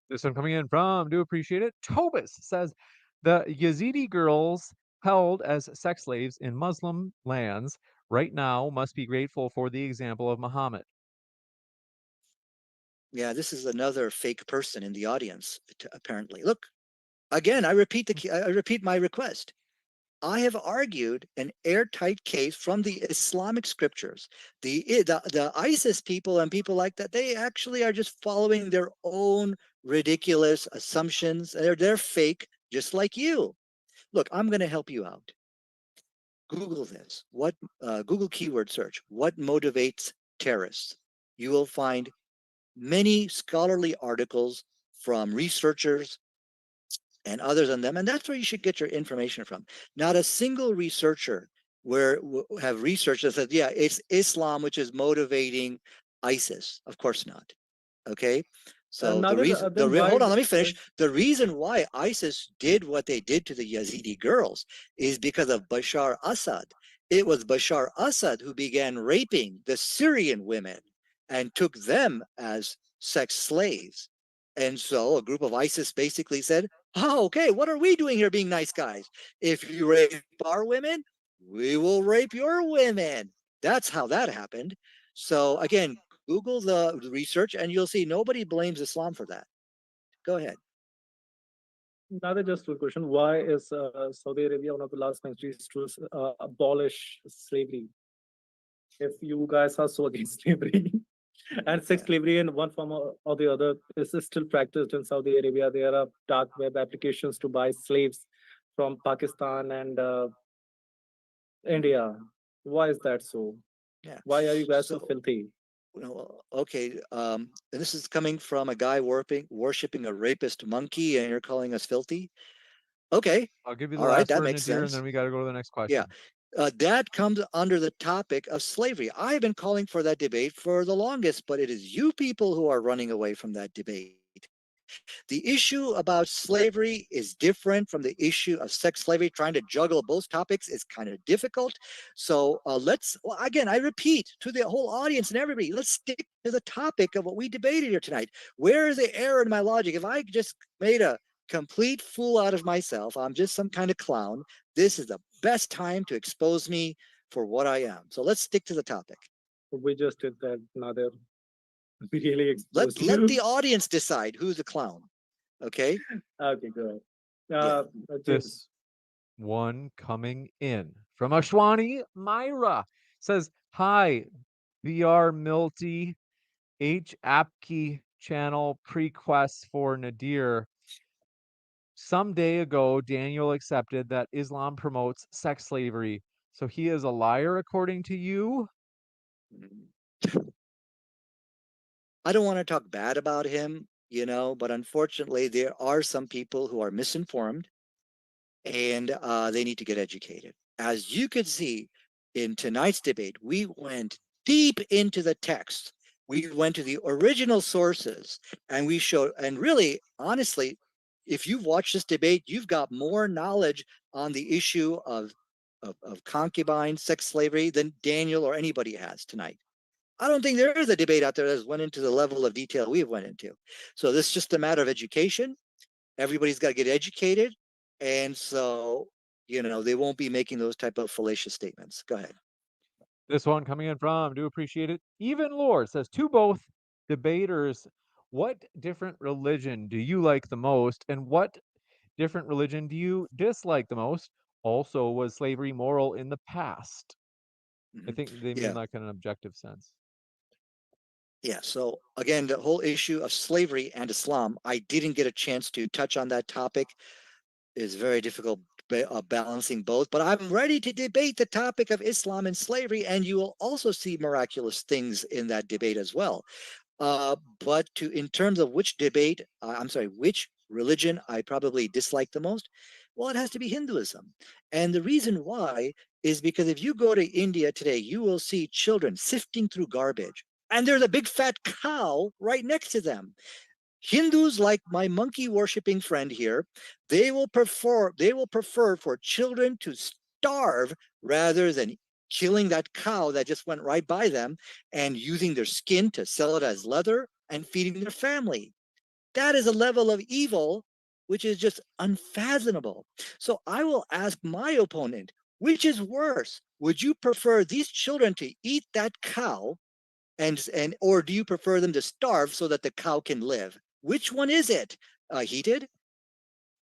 S5: This one coming in from, do appreciate it, Tobis says, the Yazidi girls held as sex slaves in Muslim lands right now must be grateful for the example of Muhammad.
S6: Yeah, this is another fake person in the audience, apparently. Look, again, I repeat my request. I have argued an airtight case from the Islamic scriptures. The ISIS people and people like that, they actually are just following their own ridiculous assumptions. They're fake, just like you. Look, I'm going to help you out. Google this. Google keyword search. What motivates terrorists? You will find many scholarly articles from researchers and others on them, and that's where you should get your information from. Not a single researcher have researched that said, yeah, it's Islam which is motivating ISIS. Of course not. Okay. So the reason, hold on, let me finish. The reason why ISIS did what they did to the Yazidi girls is because of Bashar Assad. It was Bashar Assad who began raping the Syrian women and took them as sex slaves. And so a group of ISIS basically said, oh, okay, what are we doing here being nice guys? If you rape our women, we will rape your women. That's how that happened. So again, Google the research and you'll see nobody blames Islam for that. Go ahead.
S7: Another just a question. Why is Saudi Arabia one of the last countries to abolish slavery? If you guys are so against slavery and sex slavery in one form or the other is still practiced in Saudi Arabia. There are dark web applications to buy slaves from Pakistan and India. Why is that so?
S6: Yeah.
S7: Why are you guys so filthy?
S6: Okay, and this is coming from a guy worshiping a rapist monkey, and you're calling us filthy? Okay.
S5: I'll give you the last word, Nadir, and then we got to go to the next question.
S6: Yeah. That comes under the topic of slavery. I've been calling for that debate for the longest, but it is you people who are running away from that debate. The issue about slavery is different from the issue of sex slavery. Trying to juggle both topics is kind of difficult. So again, I repeat to the whole audience and everybody, let's stick to the topic of what we debated here tonight. Where is the error in my logic? If I just made a complete fool out of myself, I'm just some kind of clown, this is the best time to expose me for what I am. So let's stick to the topic.
S7: We just did that, Nadir. Really
S6: let the audience decide who's a clown. Okay.
S7: Okay, good.
S5: This one coming in from Ashwani Myra says, hi, VR Milty H Apki channel prequests for Nadir. Some day ago, Daniel accepted that Islam promotes sex slavery. So he is a liar according to you?
S6: I don't want to talk bad about him, but unfortunately there are some people who are misinformed and they need to get educated. As you could see in tonight's debate, we went deep into the text. We went to the original sources and we showed, and really, honestly, if you've watched this debate, you've got more knowledge on the issue of concubine, sex slavery than Daniel or anybody has tonight. I don't think there is a debate out there that went into the level of detail we've went into. So this is just a matter of education. Everybody's got to get educated. And so, they won't be making those type of fallacious statements. Go ahead.
S5: This one coming in from, do appreciate it. Even Lord says, to both debaters, what different religion do you like the most? And what different religion do you dislike the most? Also, was slavery moral in the past? I think they mean like in an objective sense.
S6: Yeah. So again, the whole issue of slavery and Islam, I didn't get a chance to touch on that topic. It's very difficult balancing both, but I'm ready to debate the topic of Islam and slavery, and you will also see miraculous things in that debate as well. But in terms of which religion I probably dislike the most, well, it has to be Hinduism. And the reason why is because if you go to India today, you will see children sifting through garbage, and there's a big fat cow right next to them. Hindus, like my monkey worshiping friend here, they will prefer for children to starve rather than killing that cow that just went right by them and using their skin to sell it as leather and feeding their family. That is a level of evil which is just unfathomable. So I will ask my opponent, which is worse? Would you prefer these children to eat that cow and or do you prefer them to starve so that the cow can live? Which one is it? Heated?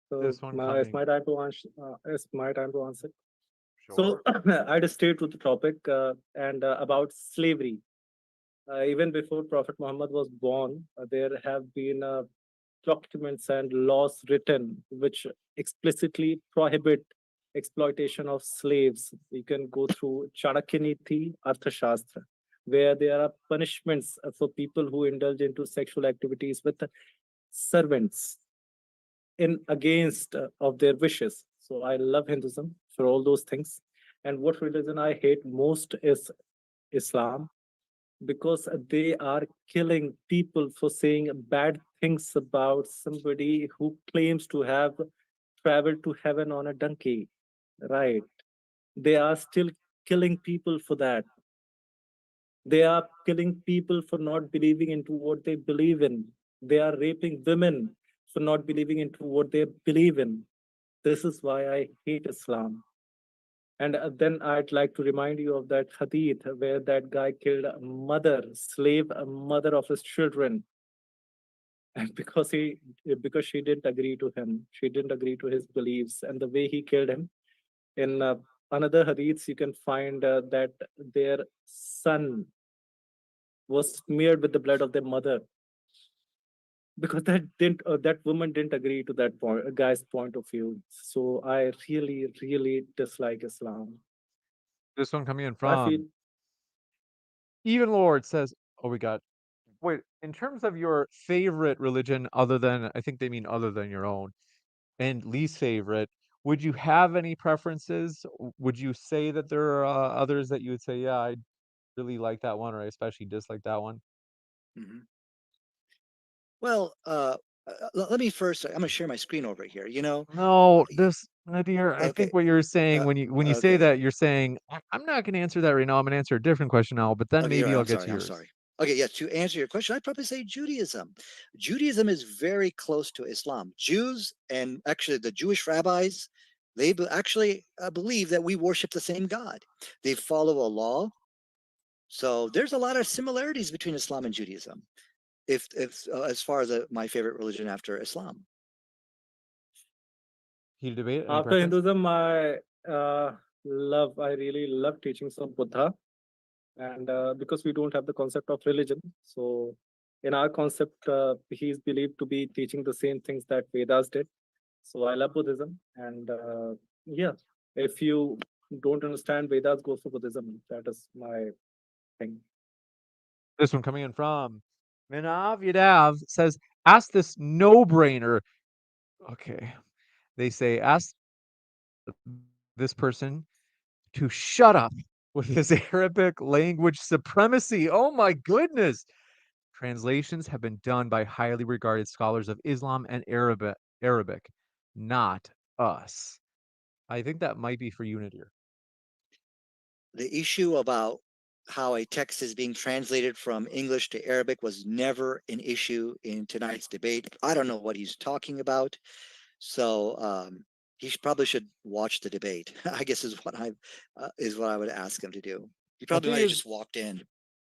S7: So
S5: This one
S7: it's
S5: coming.
S7: my time to answer. It's my time to answer.
S5: Sure.
S7: So I just stayed with the topic and about slavery. Even before Prophet Muhammad was born, there have been documents and laws written which explicitly prohibit exploitation of slaves. You can go through Chanakya Niti Arthashastra, where there are punishments for people who indulge into sexual activities with servants in against of their wishes. So I love Hinduism for all those things. And what religion I hate most is Islam, because they are killing people for saying bad things about somebody who claims to have traveled to heaven on a donkey. Right. They are still killing people for that. They are killing people for not believing into what they believe in. They are raping women for not believing into what they believe in. This is why I hate Islam. And then I'd like to remind you of that hadith where that guy killed a mother, slave, a mother of his children. And because she didn't agree to him, she didn't agree to his beliefs, and the way he killed him. In another hadiths, you can find that their son was smeared with the blood of their mother, because that woman didn't agree to that guy's point of view. So I really, really dislike Islam.
S5: This one coming in
S7: I feel
S5: from Even Lord says, oh, we got, wait, in terms of your favorite religion, other than, I think they mean other than your own, and least favorite, would you have any preferences? Would you say that there are others that you would say, yeah, I really like that one, or I especially dislike that one?
S6: Mhm. Well, let me first. I'm going to share my screen over here. You know,
S5: No, this Nadir, I
S6: okay,
S5: think what you're saying when you say
S6: okay,
S5: that, you're saying, I'm not going to answer that right now. I'm going to answer a different question now, but then
S6: okay. You're
S5: maybe
S6: right.
S5: I'll
S6: I'm
S5: get
S6: sorry.
S5: to
S6: I'm
S5: yours.
S6: sorry. Okay, yeah. To answer your question, I'd probably say Judaism. Judaism is very close to Islam. Jews and actually the Jewish rabbis, they actually believe that we worship the same God. They follow a law. So there's a lot of similarities between Islam and Judaism. If as far as my favorite religion after Islam.
S5: Heated debate, any
S7: after
S5: preference?
S7: Hinduism, I really love teachings of Buddha, and because we don't have the concept of religion, so in our concept, he's believed to be teaching the same things that Vedas did. So I love Buddhism, and yeah, if you don't understand Vedas, go for Buddhism. That is my thing.
S5: This one coming in from Minav Yadav says, ask this no-brainer. Okay. They say, ask this person to shut up with his Arabic language supremacy. Oh my goodness. Translations have been done by highly regarded scholars of Islam and Arabic, not us. I think that might be for you, Nadir.
S6: The issue about how a text is being translated from English to Arabic was never an issue in tonight's debate. I don't know what he's talking about. So he probably should watch the debate. I guess is what I would ask him to do. He
S5: I
S6: probably
S5: think
S6: might have
S5: it's
S6: just walked in.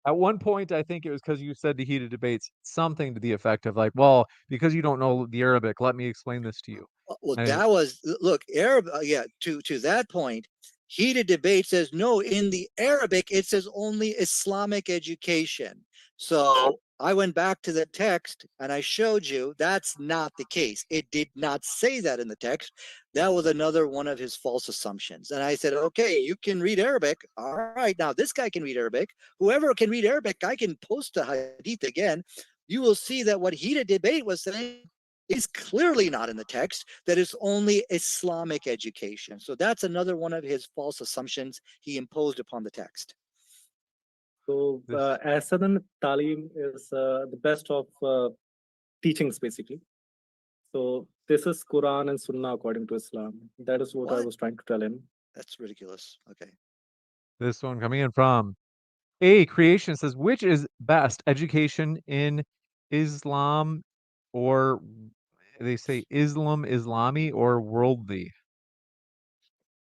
S5: at one point, I think it was because you said the heated debates, something to the effect of like, well, because you don't know the Arabic, let me explain this to you.
S6: Well,
S5: And
S6: that was look Arab. Yeah, to that point, heated debate says no. In the Arabic, it says only Islamic education. So I went back to the text and I showed you that's not the case. It did not say that in the text. That was another one of his false assumptions. And I said, okay, you can read Arabic. All right, now this guy can read Arabic. Whoever can read Arabic, I can post the hadith again. You will see that what heated debate was saying is clearly not in the text, that is only Islamic education. So that's another one of his false assumptions he imposed upon the text.
S7: So Asadan Talim is the best of teachings, basically. So this is Quran and Sunnah according to Islam. That is what I was trying to tell him.
S6: That's ridiculous. Okay.
S5: this one coming in from A Creation says, which is best, education in Islam, or they say Islam, Islami, or worldly?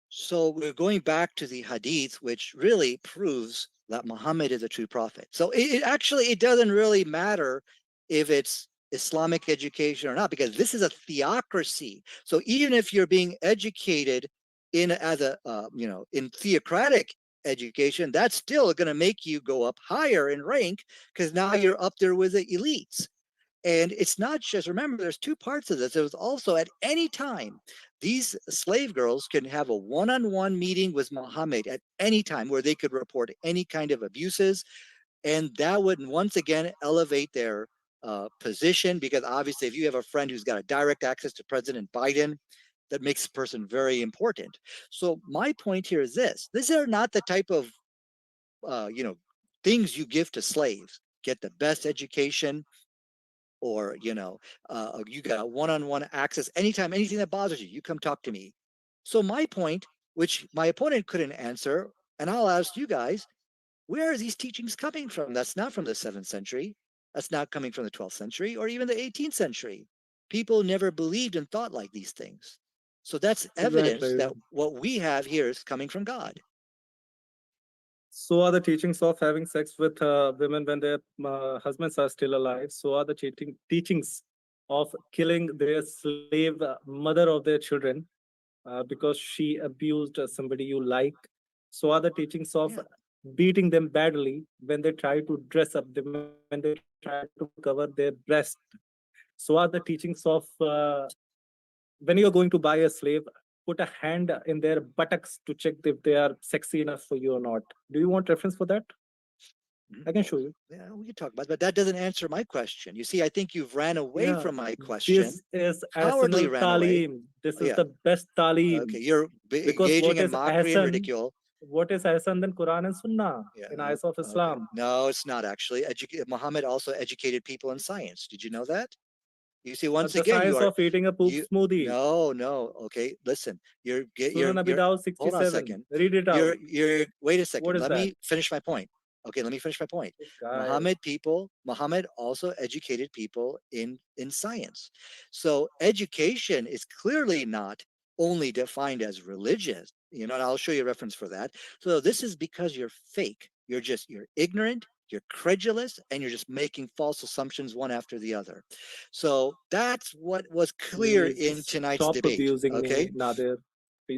S6: So we're going back to the hadith, which really proves that Muhammad is a true prophet. So it doesn't really matter if it's Islamic education or not, because this is a theocracy. So even if you're being educated in as a in theocratic education, that's still going to make you go up higher in rank, because now you're up there with the elites. And it's not just, remember, there's two parts of this. There's also, at any time, these slave girls can have a one-on-one meeting with Muhammad at any time, where they could report any kind of abuses. And that would once again elevate their position, because obviously if you have a friend who's got a direct access to President Biden, that makes the person very important. So my point here is this: these are not the type of things you give to slaves. Get the best education, or you got one-on-one access anytime, anything that bothers you, you come talk to me. So my point, which my opponent couldn't answer, and I'll ask you guys, where are these teachings coming from? That's not from the 7th century. That's not coming from the 12th century or even the 18th century. People never believed and thought like these things. So that's evidence that what we have here is coming from God.
S7: So are the teachings of having sex with women when their husbands are still alive. So are the teachings of killing their slave mother of their children because she abused somebody you like. So are the teachings of beating them badly when they try to dress up, when they try to cover their breast. So are the teachings of when you're going to buy a slave, put a hand in their buttocks to check if they are sexy enough for you or not. Do you want reference for that? I can show you.
S6: Yeah, we can talk about it, but that doesn't answer my question. You see, I think you've ran away from my question.
S7: This is
S6: Cowardly ran away.
S7: This is the best talim.
S6: Okay, you're engaging in mockery and ridicule.
S7: What is Ahsan than Quran and Sunnah in eyes of Islam?
S6: Okay. No, it's not actually. Muhammad also educated people in science. Did you know that? You see, once
S7: the
S6: again,
S7: science of eating a poop smoothie.
S6: No. Okay, listen. You're
S7: Hold on a
S6: second.
S7: Read it out.
S6: Wait a second.
S7: What is
S6: Let
S7: that?
S6: me finish my point. Okay, let me finish my point. Muhammad also educated people in science. So education is clearly not only defined as religious, and I'll show you a reference for that. So this is because you're fake. You're ignorant, you're credulous, and you're just making false assumptions one after the other. So that's what was clear in tonight's debate. Okay,
S7: me, Nadir.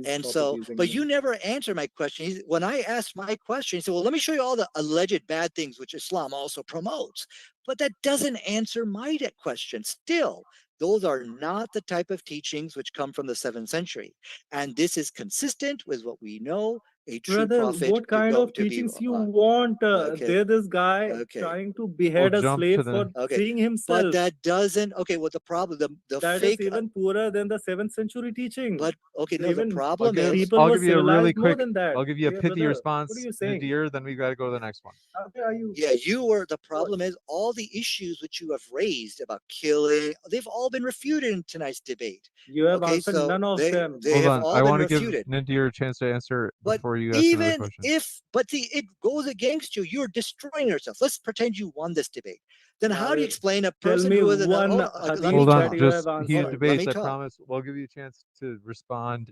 S6: And so, but you never answer my question. When I asked my question, he said, well, let me show you all the alleged bad things which Islam also promotes. But that doesn't answer my question. Still, those are not the type of teachings which come from the 7th century. And this is consistent with what we know a true prophet.
S7: What kind of teachings you want? There's this guy trying to behead a slave for seeing himself.
S6: But that doesn't. Okay, well, the problem, the
S7: that
S6: fake,
S7: is even poorer than the 7th century teaching.
S6: But okay, no, the problem is
S5: I'll give you a really quick.
S7: That.
S5: I'll give you a pithy response,
S7: what are you saying?
S5: Nadir. Then we got to go to the next one.
S6: Yeah, you were. The problem is all the issues which you have raised about killing. They've all been refuted in tonight's debate.
S7: You have answered none of them.
S6: They have all
S5: I
S6: been
S5: want to
S6: refuted.
S5: give Nadir a chance to answer before you ask another question.
S6: It goes against you. You're destroying yourself. Let's pretend you won this debate. Then how do you explain a person who is
S5: hold on, just heated debates. I promise we'll give you a chance to respond.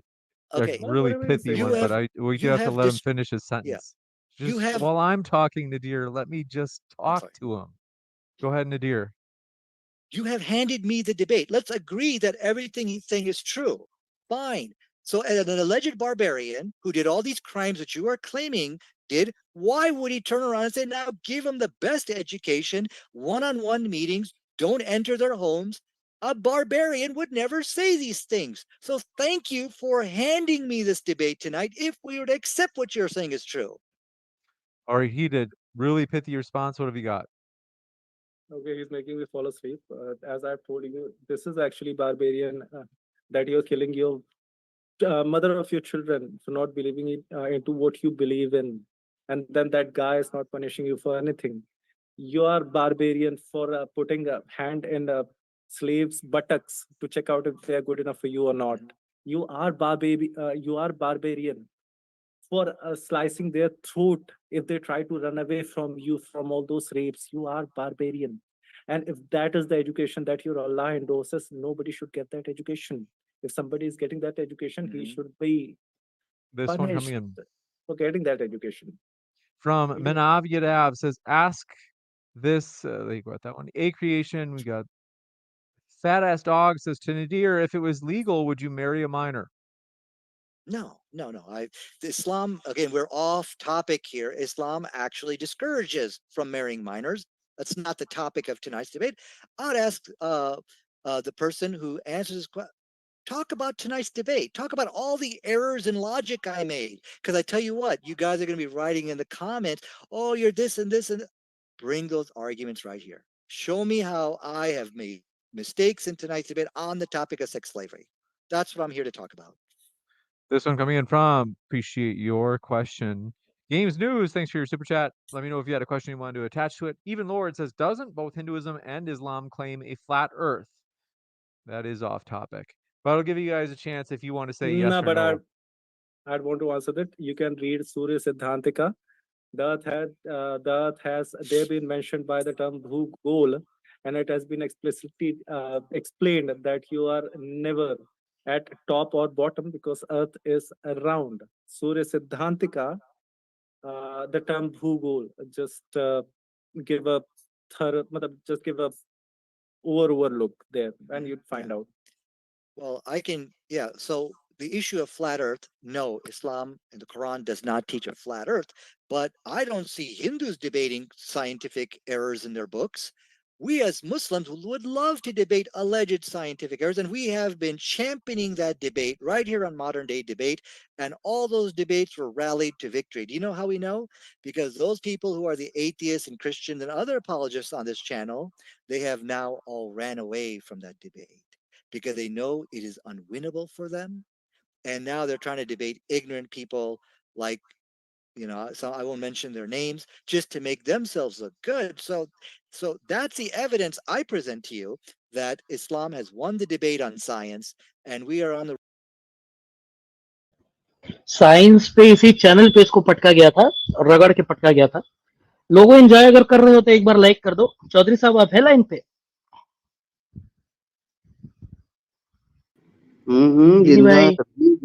S6: Okay,
S5: really pithy one, but we do have to let him finish his sentence.
S6: Yeah.
S5: While I'm talking, Nadir, let me just talk to him. Go ahead, Nadir.
S6: You have handed me the debate. Let's agree that everything he's saying is true. Fine. So an alleged barbarian who did all these crimes that you are claiming did, why would he turn around and say, now give them the best education, one-on-one meetings, don't enter their homes? A barbarian would never say these things. So thank you for handing me this debate tonight if we were to accept what you're saying is true.
S5: All right, he did. Really pithy response. What have you got?
S7: Okay, he's making me fall asleep. As I've told you, this is actually barbarian that you're killing your mother of your children for not believing into what you believe in. And then that guy is not punishing you for anything. You are barbarian for putting a hand in a slave's buttocks to check out if they are good enough for you or not. You are barbarian for slicing their throat if they try to run away from you from all those rapes. You are barbarian. And if that is the education that your Allah endorses, nobody should get that education. If somebody is getting that education, he should be punished for getting that education.
S5: from Manav Yadav says, ask this. They got that one. A creation. We got Fat Ass Dog says, to Nadir, if it was legal, would you marry a minor?
S6: No. Islam, again, we're off topic here. Islam actually discourages from marrying minors. That's not the topic of tonight's debate. I'd ask the person who answers this question, talk about tonight's debate. Talk about all the errors in logic I made. Because I tell you what, you guys are going to be writing in the comments, oh, you're this and this and bring those arguments right here. Show me how I have made mistakes in tonight's debate on the topic of sex slavery. That's what I'm here to talk about.
S5: This one coming in from, appreciate your question. Games News, thanks for your super chat. Let me know if you had a question you wanted to attach to it. Even Lord says, doesn't both Hinduism and Islam claim a flat earth? That is off topic. But I'll give you guys a chance if you want to say yes or no.
S7: I'd want to answer that. You can read Surya Siddhantika. The earth has there been mentioned by the term Bhugol, and it has been explicitly explained that you are never at top or bottom because earth is round. Surya Siddhantika, the term Bhugol, just give a just give a overlook there and you'd find out.
S6: Well, so the issue of flat earth, no, Islam and the Quran does not teach a flat earth, but I don't see Hindus debating scientific errors in their books. We as Muslims would love to debate alleged scientific errors, and we have been championing that debate right here on Modern Day Debate, and all those debates were rallied to victory. Do you know how we know? Because those people who are the atheists and Christians and other apologists on this channel, they have now all ran away from that debate because they know it is unwinnable for them. And now they're trying to debate ignorant people like, so I won't mention their names just to make themselves look good. So that's the evidence I present to you that Islam has won the debate on science and we are on the
S1: science पे इसी channel पे इसको पटका गया था, रगड़ के पटका गया था. लोगों एंजॉय अगर कर रहे हो तो एक बार लाइक कर दो. चौधरी साहब आप है लाइन पे?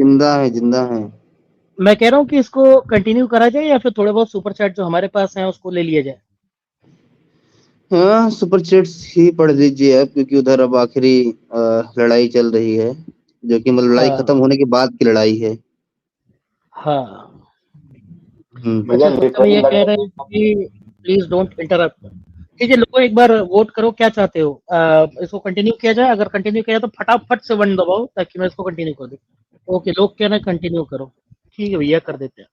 S8: जिंदा है.
S1: मैं कह रहा हूँ कि इसको कंटिन्यू करा जाए या फिर थोड़े बहुत सुपर चैट जो हमारे पास हैं उसको ले लिया जाए.
S8: हाँ, सुपर चैट्स ही पढ़ दीजिए आप, क्योंकि उधर अब आखिरी लड़ाई चल रही है, जो कि मतलब लड़ाई खत्म होने के बाद की लड़ाई है.
S1: हाँ. अच्छा, तो ये कह रहे हैं कि प्लीज डोंट इंटरप्ट. ठीक है, लोगों एक बार वोट करो, क्या चाहते हो, इसको कंटिन्यू किया जाए? अगर कंटिन्यू किया जाए तो फटाफट से वन दबाओ ताकि मैं इसको कंटिन्यू कर दूं. ओके, लोग कह रहे हैं कंटिन्यू करो. ठीक है भैया, कर देते हैं.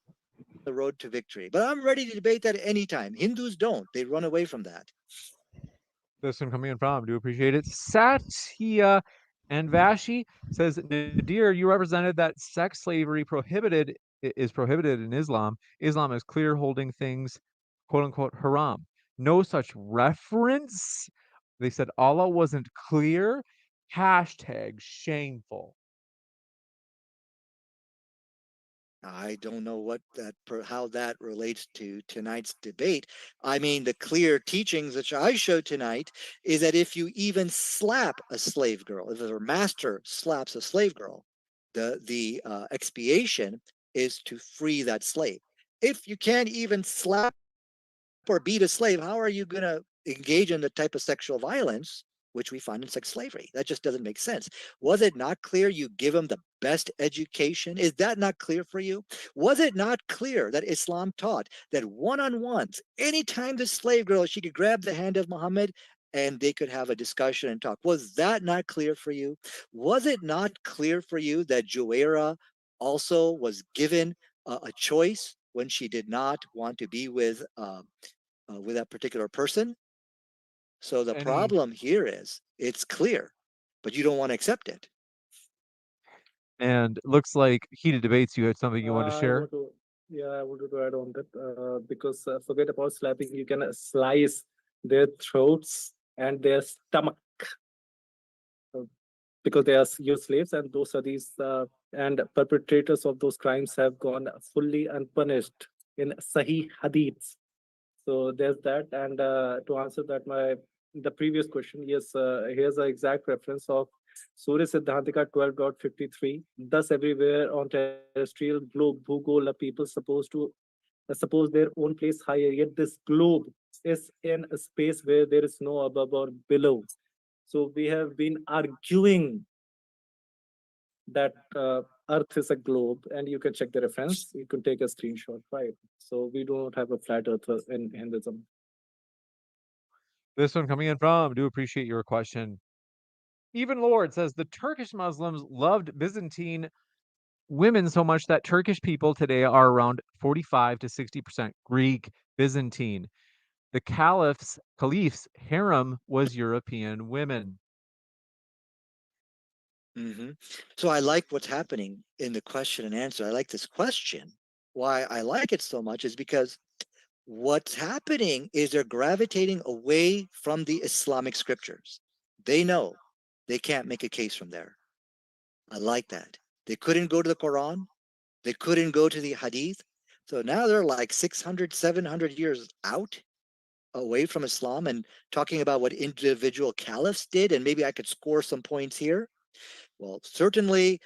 S6: the road to victory. But I'm ready to debate that anytime. Hindus don't. They run away from that.
S5: This one coming in from, do appreciate it. Satya and Vashi says, Nadir, you represented that sex slavery is prohibited in Islam. Islam is clear holding things, quote unquote, haram. No such reference. They said Allah wasn't clear. Hashtag shameful.
S6: I don't know how that relates to tonight's debate. I mean, the clear teachings which I showed tonight is that if you even slap a slave girl, if a master slaps a slave girl, the expiation is to free that slave. If you can't even slap or beat a slave, how are you going to engage in the type of sexual violence which we find in sex slavery? That just doesn't make sense. Was it not clear you give them the best education? Is that not clear for you? Was it not clear that Islam taught that one-on-ones, anytime the slave girl, she could grab the hand of Muhammad and they could have a discussion and talk? Was that not clear for you? Was it not clear for you that Juwaira also was given a choice when she did not want to be with that particular person? So the problem here is it's clear, but you don't want to accept it.
S5: And looks like heated debates. You had something you want to share?
S7: I wanted to add on that because forget about slapping. You can slice their throats and their stomach because they are your slaves, and those are these and perpetrators of those crimes have gone fully unpunished in Sahih Hadiths. So there's that. And to answer the previous question, yes, here's an exact reference of Surya Siddhantika 12.53. Thus, everywhere on terrestrial globe, Bhugol are people supposed to suppose their own place higher, yet this globe is in a space where there is no above or below. So we have been arguing that Earth is a globe, and you can check the reference. You can take a screenshot, right? So we do not have a flat Earth in Hinduism.
S5: This one coming in from, do appreciate your question. Even Lord says the Turkish Muslims loved Byzantine women so much that Turkish people today are around 45 to 60% Greek, Byzantine. The caliph's harem was European women.
S6: So I like what's happening in the question and answer. I like this question. Why I like it so much is because what's happening is they're gravitating away from the Islamic scriptures. They know they can't make a case from there. I like that. They couldn't go to the Quran. They couldn't go to the Hadith. So now they're like 600, 700 years out away from Islam and talking about what individual caliphs did. And maybe I could score some points here. Well, certainly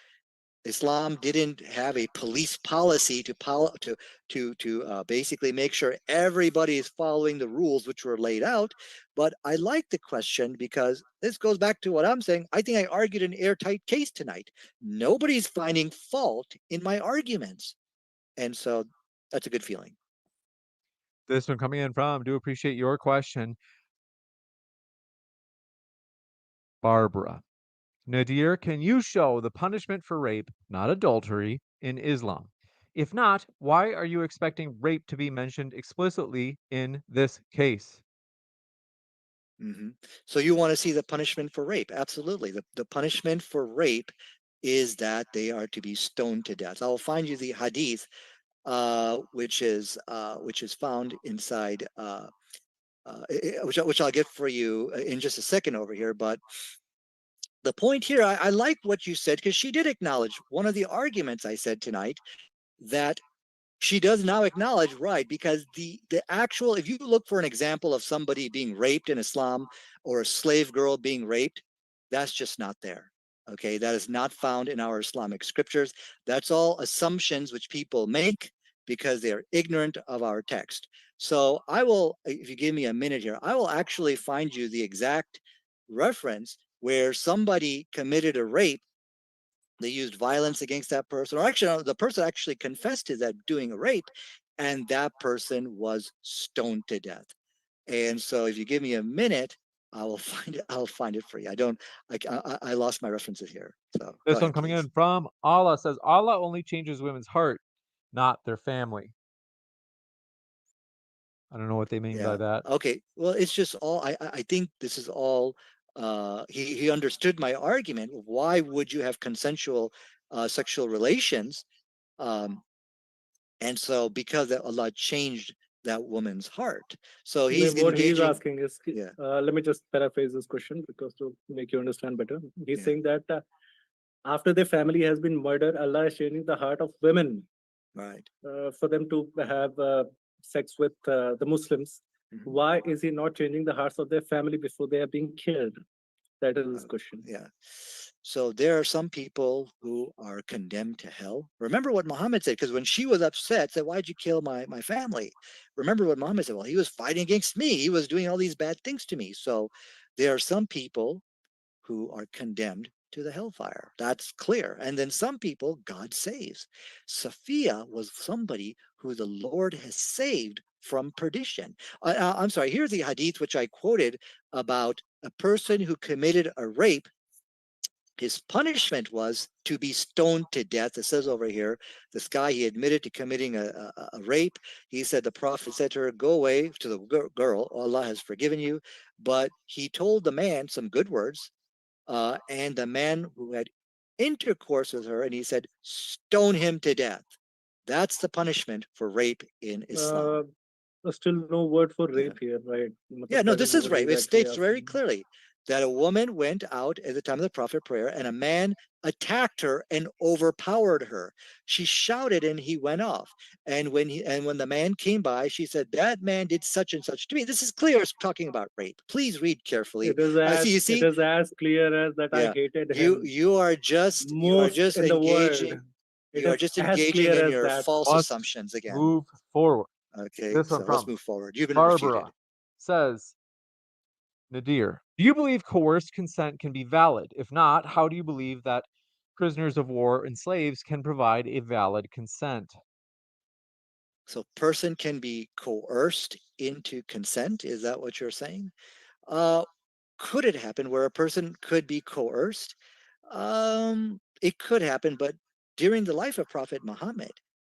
S6: Islam didn't have a police policy to basically make sure everybody is following the rules which were laid out. But I like the question because this goes back to what I'm saying. I think I argued an airtight case tonight. Nobody's finding fault in my arguments. And so that's a good feeling.
S5: This one coming in from, do appreciate your question. Barbara. Nadir, can you show the punishment for rape, not adultery, in Islam? If not, why are you expecting rape to be mentioned explicitly in this case?
S6: So you want to see the punishment for rape? Absolutely. The punishment for rape is that they are to be stoned to death. I'll find you the hadith, which is found inside, which I'll get for you in just a second over here. But the point here, I like what you said, because she did acknowledge one of the arguments I said tonight, that she does now acknowledge, right, because the actual, if you look for an example of somebody being raped in Islam or a slave girl being raped, that's just not there. Okay, that is not found in our Islamic scriptures. That's all assumptions which people make because they are ignorant of our text. So I will, if you give me a minute here, I will actually find you the exact reference where somebody committed a rape. They used violence against that person, or actually the person actually confessed to that doing a rape, and that person was stoned to death. And so if you give me a minute, I'll find it for you. I lost my references here. So
S5: this one coming in from Allah says, Allah only changes women's heart, not their family. I don't know what they mean by that.
S6: Okay, well, it's just all, I think this is all, he understood my argument. Why would you have consensual sexual relations? And so because Allah changed that woman's heart. So he's
S7: what he's
S6: engaging.
S7: asking is, let me just paraphrase this question because to make you understand better. He's saying that after their family has been murdered, Allah is changing the heart of women,
S6: right,
S7: for them to have sex with the Muslims. Why is he not changing the hearts of their family before they are being killed? That is his question.
S6: Yeah. So there are some people who are condemned to hell. Remember what Muhammad said, because when she was upset, said, why'd you kill my family? Remember what Muhammad said, well, he was fighting against me. He was doing all these bad things to me. So there are some people who are condemned to the hellfire. That's clear. And then some people God saves. Sophia was somebody who the Lord has saved from perdition. I'm sorry, here's the hadith which I quoted about a person who committed a rape. His punishment was to be stoned to death. It says over here, this guy, he admitted to committing a rape. He said, the prophet said to her, go away, to the girl, Allah has forgiven you. But he told the man some good words, and the man who had intercourse with her, and he said, stone him to death. That's the punishment for rape in Islam.
S7: Still no word for rape here, right?
S6: Yeah, no, this is rape. It states very clearly that a woman went out at the time of the prophet prayer, and a man attacked her and overpowered her. She shouted, and he went off. And when the man came by, she said, that man did such and such to me. This is clear. It's talking about rape. Please read carefully.
S7: It is as clear as that I hated him.
S6: You are just engaging. You are just engaging in your false assumptions again.
S5: Move forward.
S6: Okay,
S5: This
S6: so
S5: one
S6: let's
S5: from
S6: move forward. You've been
S5: Barbara
S6: refuted.
S5: says, Nadir, do you believe coerced consent can be valid? If not, how do you believe that prisoners of war and slaves can provide a valid consent?
S6: So person can be coerced into consent. Is that what you're saying? Could it happen where a person could be coerced? It could happen, but during the life of Prophet Muhammad,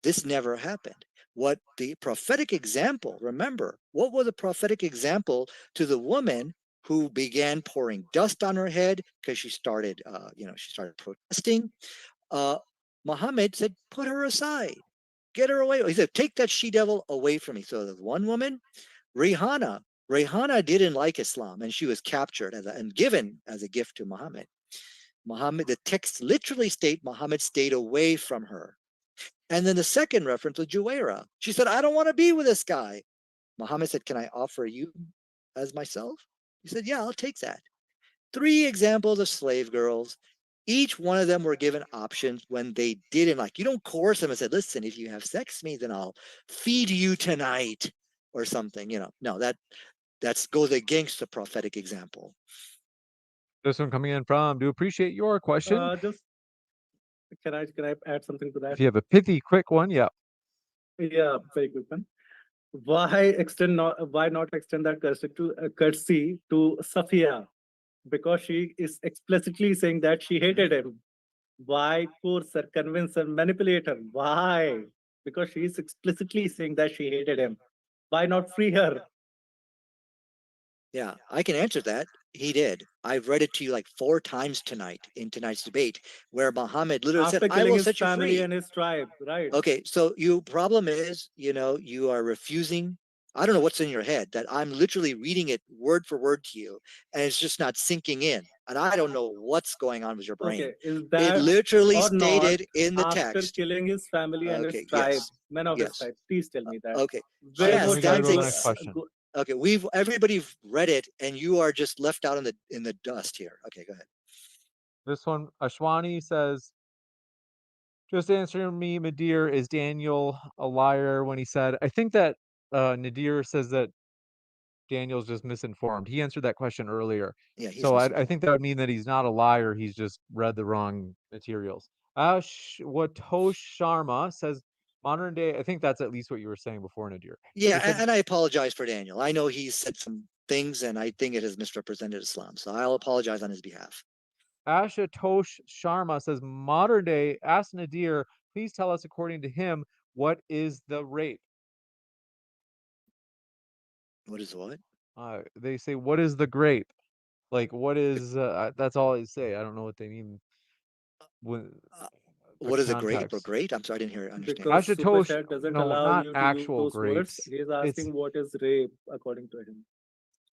S6: this never happened. What the prophetic example, remember, what was the prophetic example to the woman who began pouring dust on her head because she started, she started protesting? Muhammad said, put her aside, get her away. He said, take that she-devil away from me. So there's one woman, Rihanna. Rihanna didn't like Islam, and she was captured and given as a gift to Muhammad. The text literally state Muhammad stayed away from her. And then the second reference was Juwaira. She said, I don't want to be with this guy. Muhammad said, can I offer you as myself? He said, yeah, I'll take that. 3 examples of slave girls. Each one of them were given options when they didn't like. You don't coerce them and say, listen, if you have sex with me, then I'll feed you tonight or something. No, that goes against the prophetic example.
S5: This one coming in from, do appreciate your question.
S7: Just can I add something to that?
S5: If you have a pithy, quick one, yeah.
S7: Yeah, very quick one. Why not extend that courtesy to Safiya? Because she is explicitly saying that she hated him. Why coerce her, convince her, manipulate her? Why? Because she is explicitly saying that she hated him. Why not free her?
S6: Yeah, I can answer that. He did. I've read it to you like 4 times tonight in tonight's debate, where Muhammad literally
S7: After
S6: said, I
S7: killing
S6: will
S7: his
S6: set you
S7: family
S6: free.
S7: and his tribe, right?
S6: Okay, so your problem is, you are refusing. I don't know what's in your head, that I'm literally reading it word for word to you, and it's just not sinking in. And I don't know what's going on with your brain.
S7: Okay, is
S6: It
S7: that
S6: literally
S7: or not
S6: stated in the
S7: after
S6: text.
S7: killing his family and his
S6: Okay,
S7: tribe,
S6: yes,
S7: men of his
S6: yes.
S7: tribe? Please tell me that.
S6: Okay,
S5: All right,
S7: Where
S5: let
S6: yes,
S5: me
S7: was
S5: go
S7: that
S5: to the
S6: that's
S5: next question.
S6: okay. Everybody's read it, and you are just left out in the dust here. Okay, go ahead.
S5: This one, Ashwani says, just answer me, Nadir, is Daniel a liar when he said, I think that Nadir says that Daniel's just misinformed. He answered that question earlier.
S6: Yeah, he's
S5: So I
S6: misinformed.
S5: think that would mean that he's not a liar. He's just read the wrong materials. Watosh Sharma says, modern day, I think that's at least what you were saying before, Nadir.
S6: Yeah,
S5: He said,
S6: and I apologize for Daniel. I know he said some things, and I think it has misrepresented Islam. So I'll apologize on his behalf.
S5: Ashutosh Sharma says, modern day, ask Nadir, please tell us, according to him, what is the rape?
S6: What is what?
S5: They say, what is the grape? Like, what is, that's all they say. I don't know what they mean. When, the
S6: What is a grape or
S5: context.
S6: great? I'm sorry, I didn't hear understand.
S7: because super
S5: Ashutosh,
S7: chat doesn't
S5: no,
S7: allow
S5: not
S7: you to use
S5: actual
S7: those words.
S5: grapes.
S7: He is
S5: It's,
S7: asking what is rape according to him.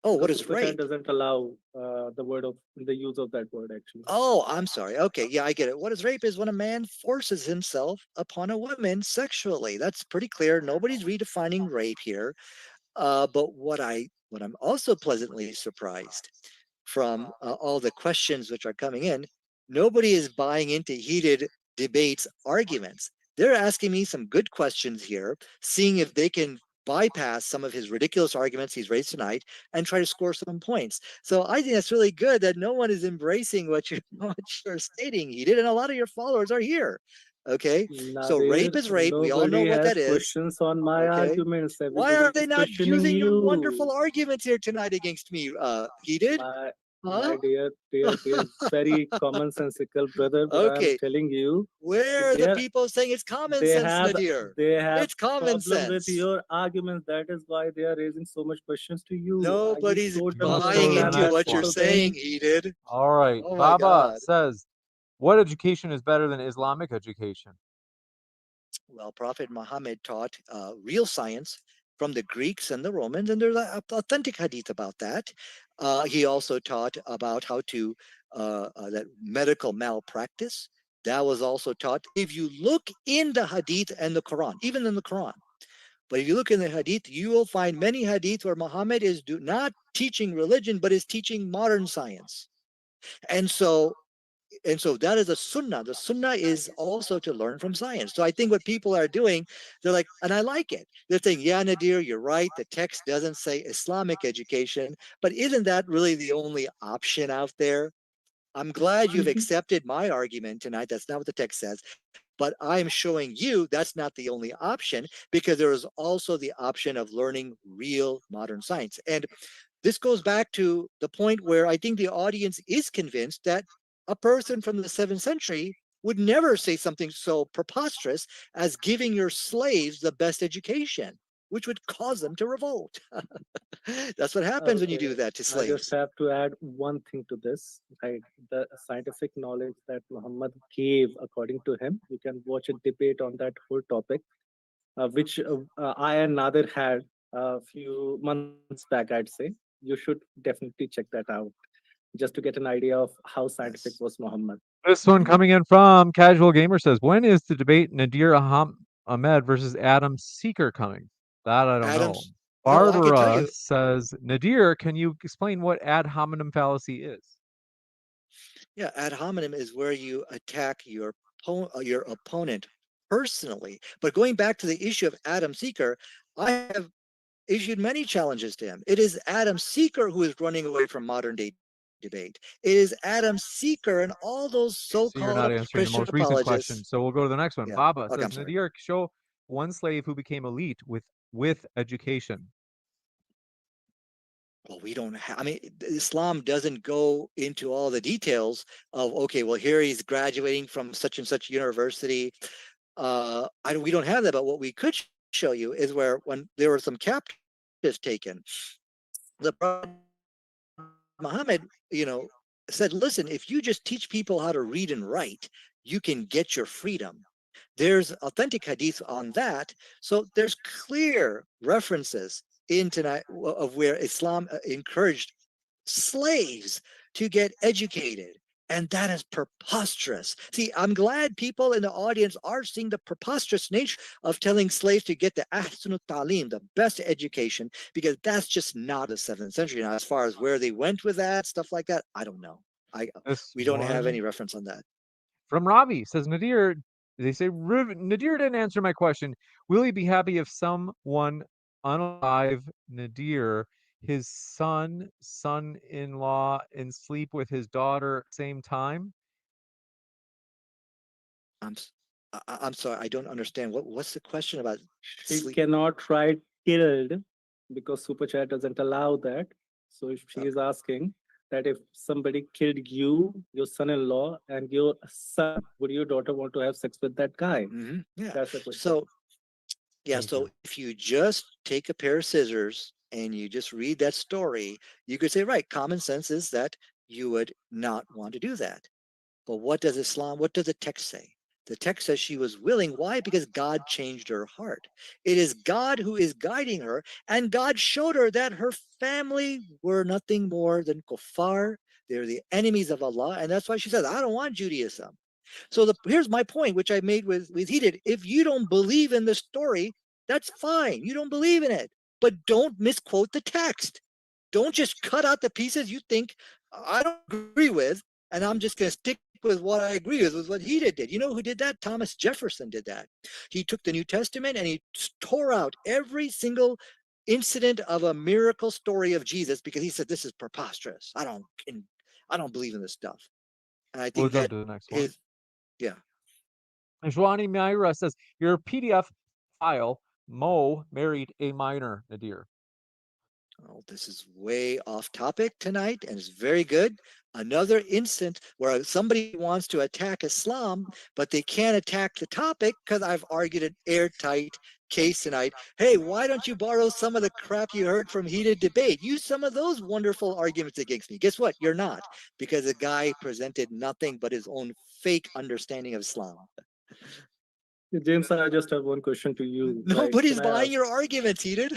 S6: Oh, what is
S7: Super chat
S6: rape?
S7: doesn't allow the use of that word actually.
S6: Oh, I'm sorry. Okay, yeah, I get it. What is rape is when a man forces himself upon a woman sexually. That's pretty clear. Nobody's redefining rape here. But what I'm also pleasantly surprised from all the questions which are coming in, nobody is buying into heated debates, arguments. They're asking me some good questions here, seeing if they can bypass some of his ridiculous arguments he's raised tonight and try to score some points. So I think that's really good that no one is embracing what you're stating, Heated, and a lot of your followers are here. Okay, so rape is rape. We all know
S7: Nobody
S6: what
S7: has
S6: that is.
S7: questions on my
S6: Okay.
S7: arguments.
S6: Why
S7: Everybody
S6: are they
S7: is
S6: not
S7: questioning
S6: using your
S7: you.
S6: wonderful arguments here tonight against me, Heated?
S7: My dear, very commonsensical brother, but I'm
S6: Okay.
S7: telling you,
S6: Where are the people saying it's common
S7: they
S6: sense,
S7: have
S6: Nadir? It's common
S7: problem with
S6: sense.
S7: your arguments. That is why they are raising so much questions to you.
S6: Nobody's
S7: Are you so
S6: buying
S7: dumb
S6: into
S7: that
S6: what you're
S7: people
S6: saying,
S7: think?
S6: Heated.
S5: all right.
S6: Oh my
S5: Baba
S6: God.
S5: says, what education is better than Islamic education?
S6: Well, Prophet Muhammad taught real science from the Greeks and the Romans, and there's authentic hadith about that. He also taught about how to that medical malpractice. That was also taught. If you look in the hadith and the Quran, even in the Quran, but if you look in the hadith, you will find many hadith where Muhammad is not teaching religion, but is teaching modern science. And so And so that is a sunnah. The sunnah is also to learn from science. So I think what people are doing, they're like, and I like it. They're saying, yeah, Nadir, you're right. The text doesn't say Islamic education, but isn't that really the only option out there? I'm glad you've accepted my argument tonight. That's not what the text says. But I'm showing you that's not the only option, because there is also the option of learning real modern science. And this goes back to the point where I think the audience is convinced that a person from the 7th century would never say something so preposterous as giving your slaves the best education, which would cause them to revolt. That's what happens when you do that to
S7: I just
S6: slaves.
S7: have to add one thing to this. Like the scientific knowledge that Muhammad gave, according to him, you can watch a debate on that whole topic, which I and Nadir had a few months back, I'd say. You should definitely check that out just to get an idea of how scientific
S6: Yes.
S7: was Muhammad.
S5: This one coming in from Casual Gamer says, when is the debate Nadir Ahmed versus Adam Seeker coming? That I don't know.
S6: Adams. Oh, I can tell
S5: Barbara
S6: you.
S5: says, Nadir, can you explain what ad hominem fallacy is?
S6: Yeah, ad hominem is where you attack your opponent personally. But going back to the issue of Adam Seeker, I have issued many challenges to him. It is Adam Seeker who is running away from modern day debate. It is Adam Seeker and all those
S5: So you're not
S6: so-called
S5: answering the
S6: Christian
S5: most recent question.
S6: apologists.
S5: So we'll go to the next one.
S6: Yeah.
S5: Baba
S6: Okay, I'm
S5: says,
S6: sorry.
S5: Nadir, show one slave who became elite with education.
S6: Well, we don't have, I mean, Islam doesn't go into all the details of, okay, well, here he's graduating from such and such university. We don't have that, but what we could show you is where when there were some captives taken, the Prophet Muhammad, said, listen, if you just teach people how to read and write, you can get your freedom. There's authentic hadith on that. So there's clear references in tonight of where Islam encouraged slaves to get educated. And that is preposterous. See, I'm glad people in the audience are seeing the preposterous nature of telling slaves to get the ahsanut ta'lim, the best education, because that's just not the 7th century. Now, as far as where they went with that, stuff like that, I don't know. We don't have any reference on that.
S5: From Ravi says, Nadir, they say, Nadir didn't answer my question. Will he be happy if someone unalive Nadir, his son-in-law, in sleep with his daughter same time?
S6: I'm sorry, I don't understand. What's the question about
S7: She
S6: sleep?
S7: cannot write killed because super chat doesn't allow that. So if she is asking that if somebody killed you, your son-in-law, and your son, would your daughter want to have sex with that guy?
S6: Yeah.
S7: That's the question.
S6: So, yeah.
S5: Thank
S6: So
S5: you.
S6: if you just take a pair of scissors and you just read that story, you could say, right, common sense is that you would not want to do that. But what does the text say? The text says she was willing. Why? Because God changed her heart. It is God who is guiding her, and God showed her that her family were nothing more than kuffar. They're the enemies of Allah, and that's why she said, I don't want Judaism. So here's my point, which I made with Heated. If you don't believe in the story, that's fine. You don't believe in it, but don't misquote the text. Don't just cut out the pieces you think I don't agree with, and I'm just going to stick with what I agree with what he did. You know who did that? Thomas Jefferson did that. He took the New Testament and he tore out every single incident of a miracle story of Jesus because he said this is preposterous. I don't believe in this stuff. And I
S5: We'll
S6: think
S5: jump
S6: that
S5: to the next one.
S6: yeah.
S5: And Joanie Myra says, your PDF file, Mo married a minor, Nadir.
S6: Oh, this is way off topic tonight, and it's very good. Another instance where somebody wants to attack Islam, but they can't attack the topic because I've argued an airtight case tonight. Hey, why don't you borrow some of the crap you heard from Heated Debate? Use some of those wonderful arguments against me. Guess what? You're not, because the guy presented nothing but his own fake understanding of Islam.
S7: James, I just have one question to you.
S6: Nobody's buying your arguments, Heated.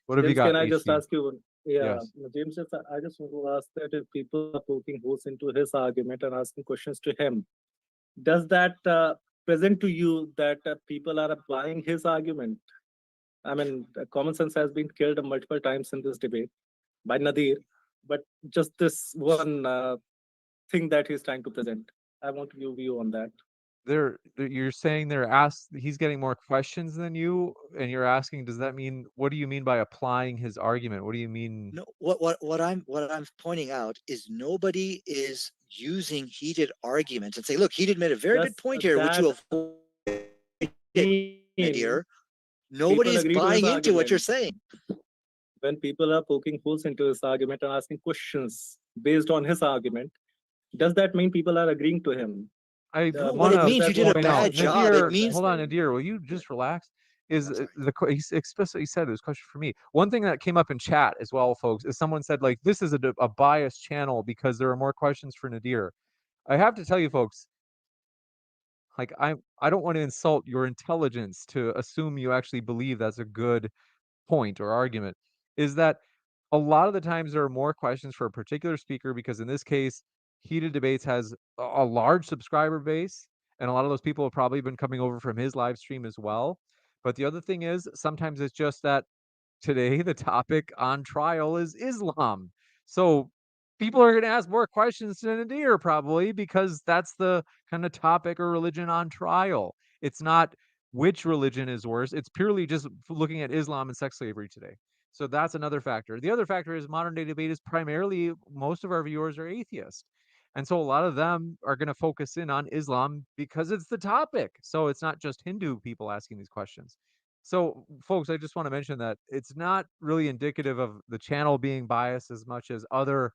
S5: What have you
S7: James,
S5: got,
S7: can I just
S5: AC?
S7: ask you one? Yeah,
S5: Yes.
S7: James, I just want to ask that if people are poking holes into his argument and asking questions to him, does that present to you that people are applying his argument? I mean, common sense has been killed multiple times in this debate by Nadir, but just this one thing that he's trying to present. I want your view on that.
S5: You're saying he's getting more questions than you, and you're asking, does that mean, what do you mean by applying his argument? What do you mean?
S6: No, what I'm pointing out is nobody is using heated arguments and say, look, he did made a very good
S7: Does
S6: point here, which you
S7: that
S6: avoided,
S7: mean
S6: Nadir. Nobody
S7: people
S6: is
S7: agree to his
S6: buying into what you're
S7: argument?
S6: saying.
S7: When people are poking holes into his argument and asking questions based on his argument, does that mean people are agreeing to him?
S5: I
S6: No,
S5: want
S6: what it
S5: to
S6: means, you did a
S5: point out,
S6: bad job. It
S5: Nadir,
S6: means
S5: hold on, Nadir, will you just relax? Is
S6: I'm sorry.
S5: he explicitly said this question for me. One thing that came up in chat as well, folks, is someone said, like, this is a biased channel because there are more questions for Nadir. I have to tell you, folks, like, I don't want to insult your intelligence to assume you actually believe that's a good point or argument, is that a lot of the times there are more questions for a particular speaker because in this case, Heated Debates has a large subscriber base, and a lot of those people have probably been coming over from his live stream as well. But the other thing is, sometimes it's just that today the topic on trial is Islam. So people are going to ask more questions to Nadir probably because that's the kind of topic or religion on trial. It's not which religion is worse. It's purely just looking at Islam and sex slavery today. So that's another factor. The other factor is modern day debate is primarily most of our viewers are atheist. And so a lot of them are going to focus in on Islam because it's the topic. So it's not just Hindu people asking these questions. So, folks, I just want to mention that it's not really indicative of the channel being biased as much as other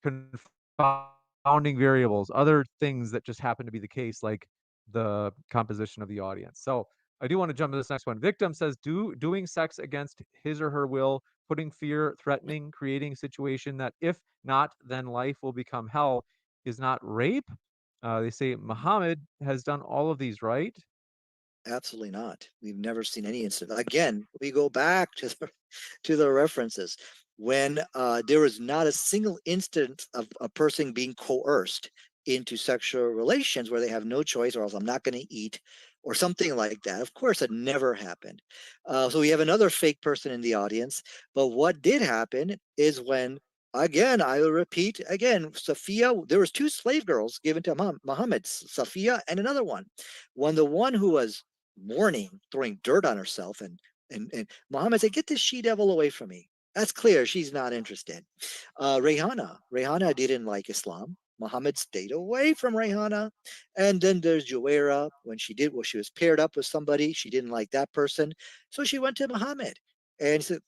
S5: confounding variables, other things that just happen to be the case, like the composition of the audience. So, I do want to jump to this next one. Victim says, doing sex against his or her will, putting fear, threatening, creating a situation that if not, then life will become hell, is not rape. They say Muhammad has done all of these, right?
S6: Absolutely not. We've never seen any incident. Again, we go back to the references when there was not a single instance of a person being coerced into sexual relations where they have no choice, or else I'm not going to eat, or something like that. Of course, it never happened. So we have another fake person in the audience. But what did happen is when, again, I will repeat again, Safiya, there was two slave girls given to Muhammad, Safiya and another one. When the one who was mourning, throwing dirt on herself, and Muhammad said, "Get this she devil away from me." That's clear. She's not interested. Rayhana didn't like Islam. Muhammad stayed away from Rayhana. And then there's Juwaira. When she was paired up with somebody, she didn't like that person. So she went to Muhammad and he said,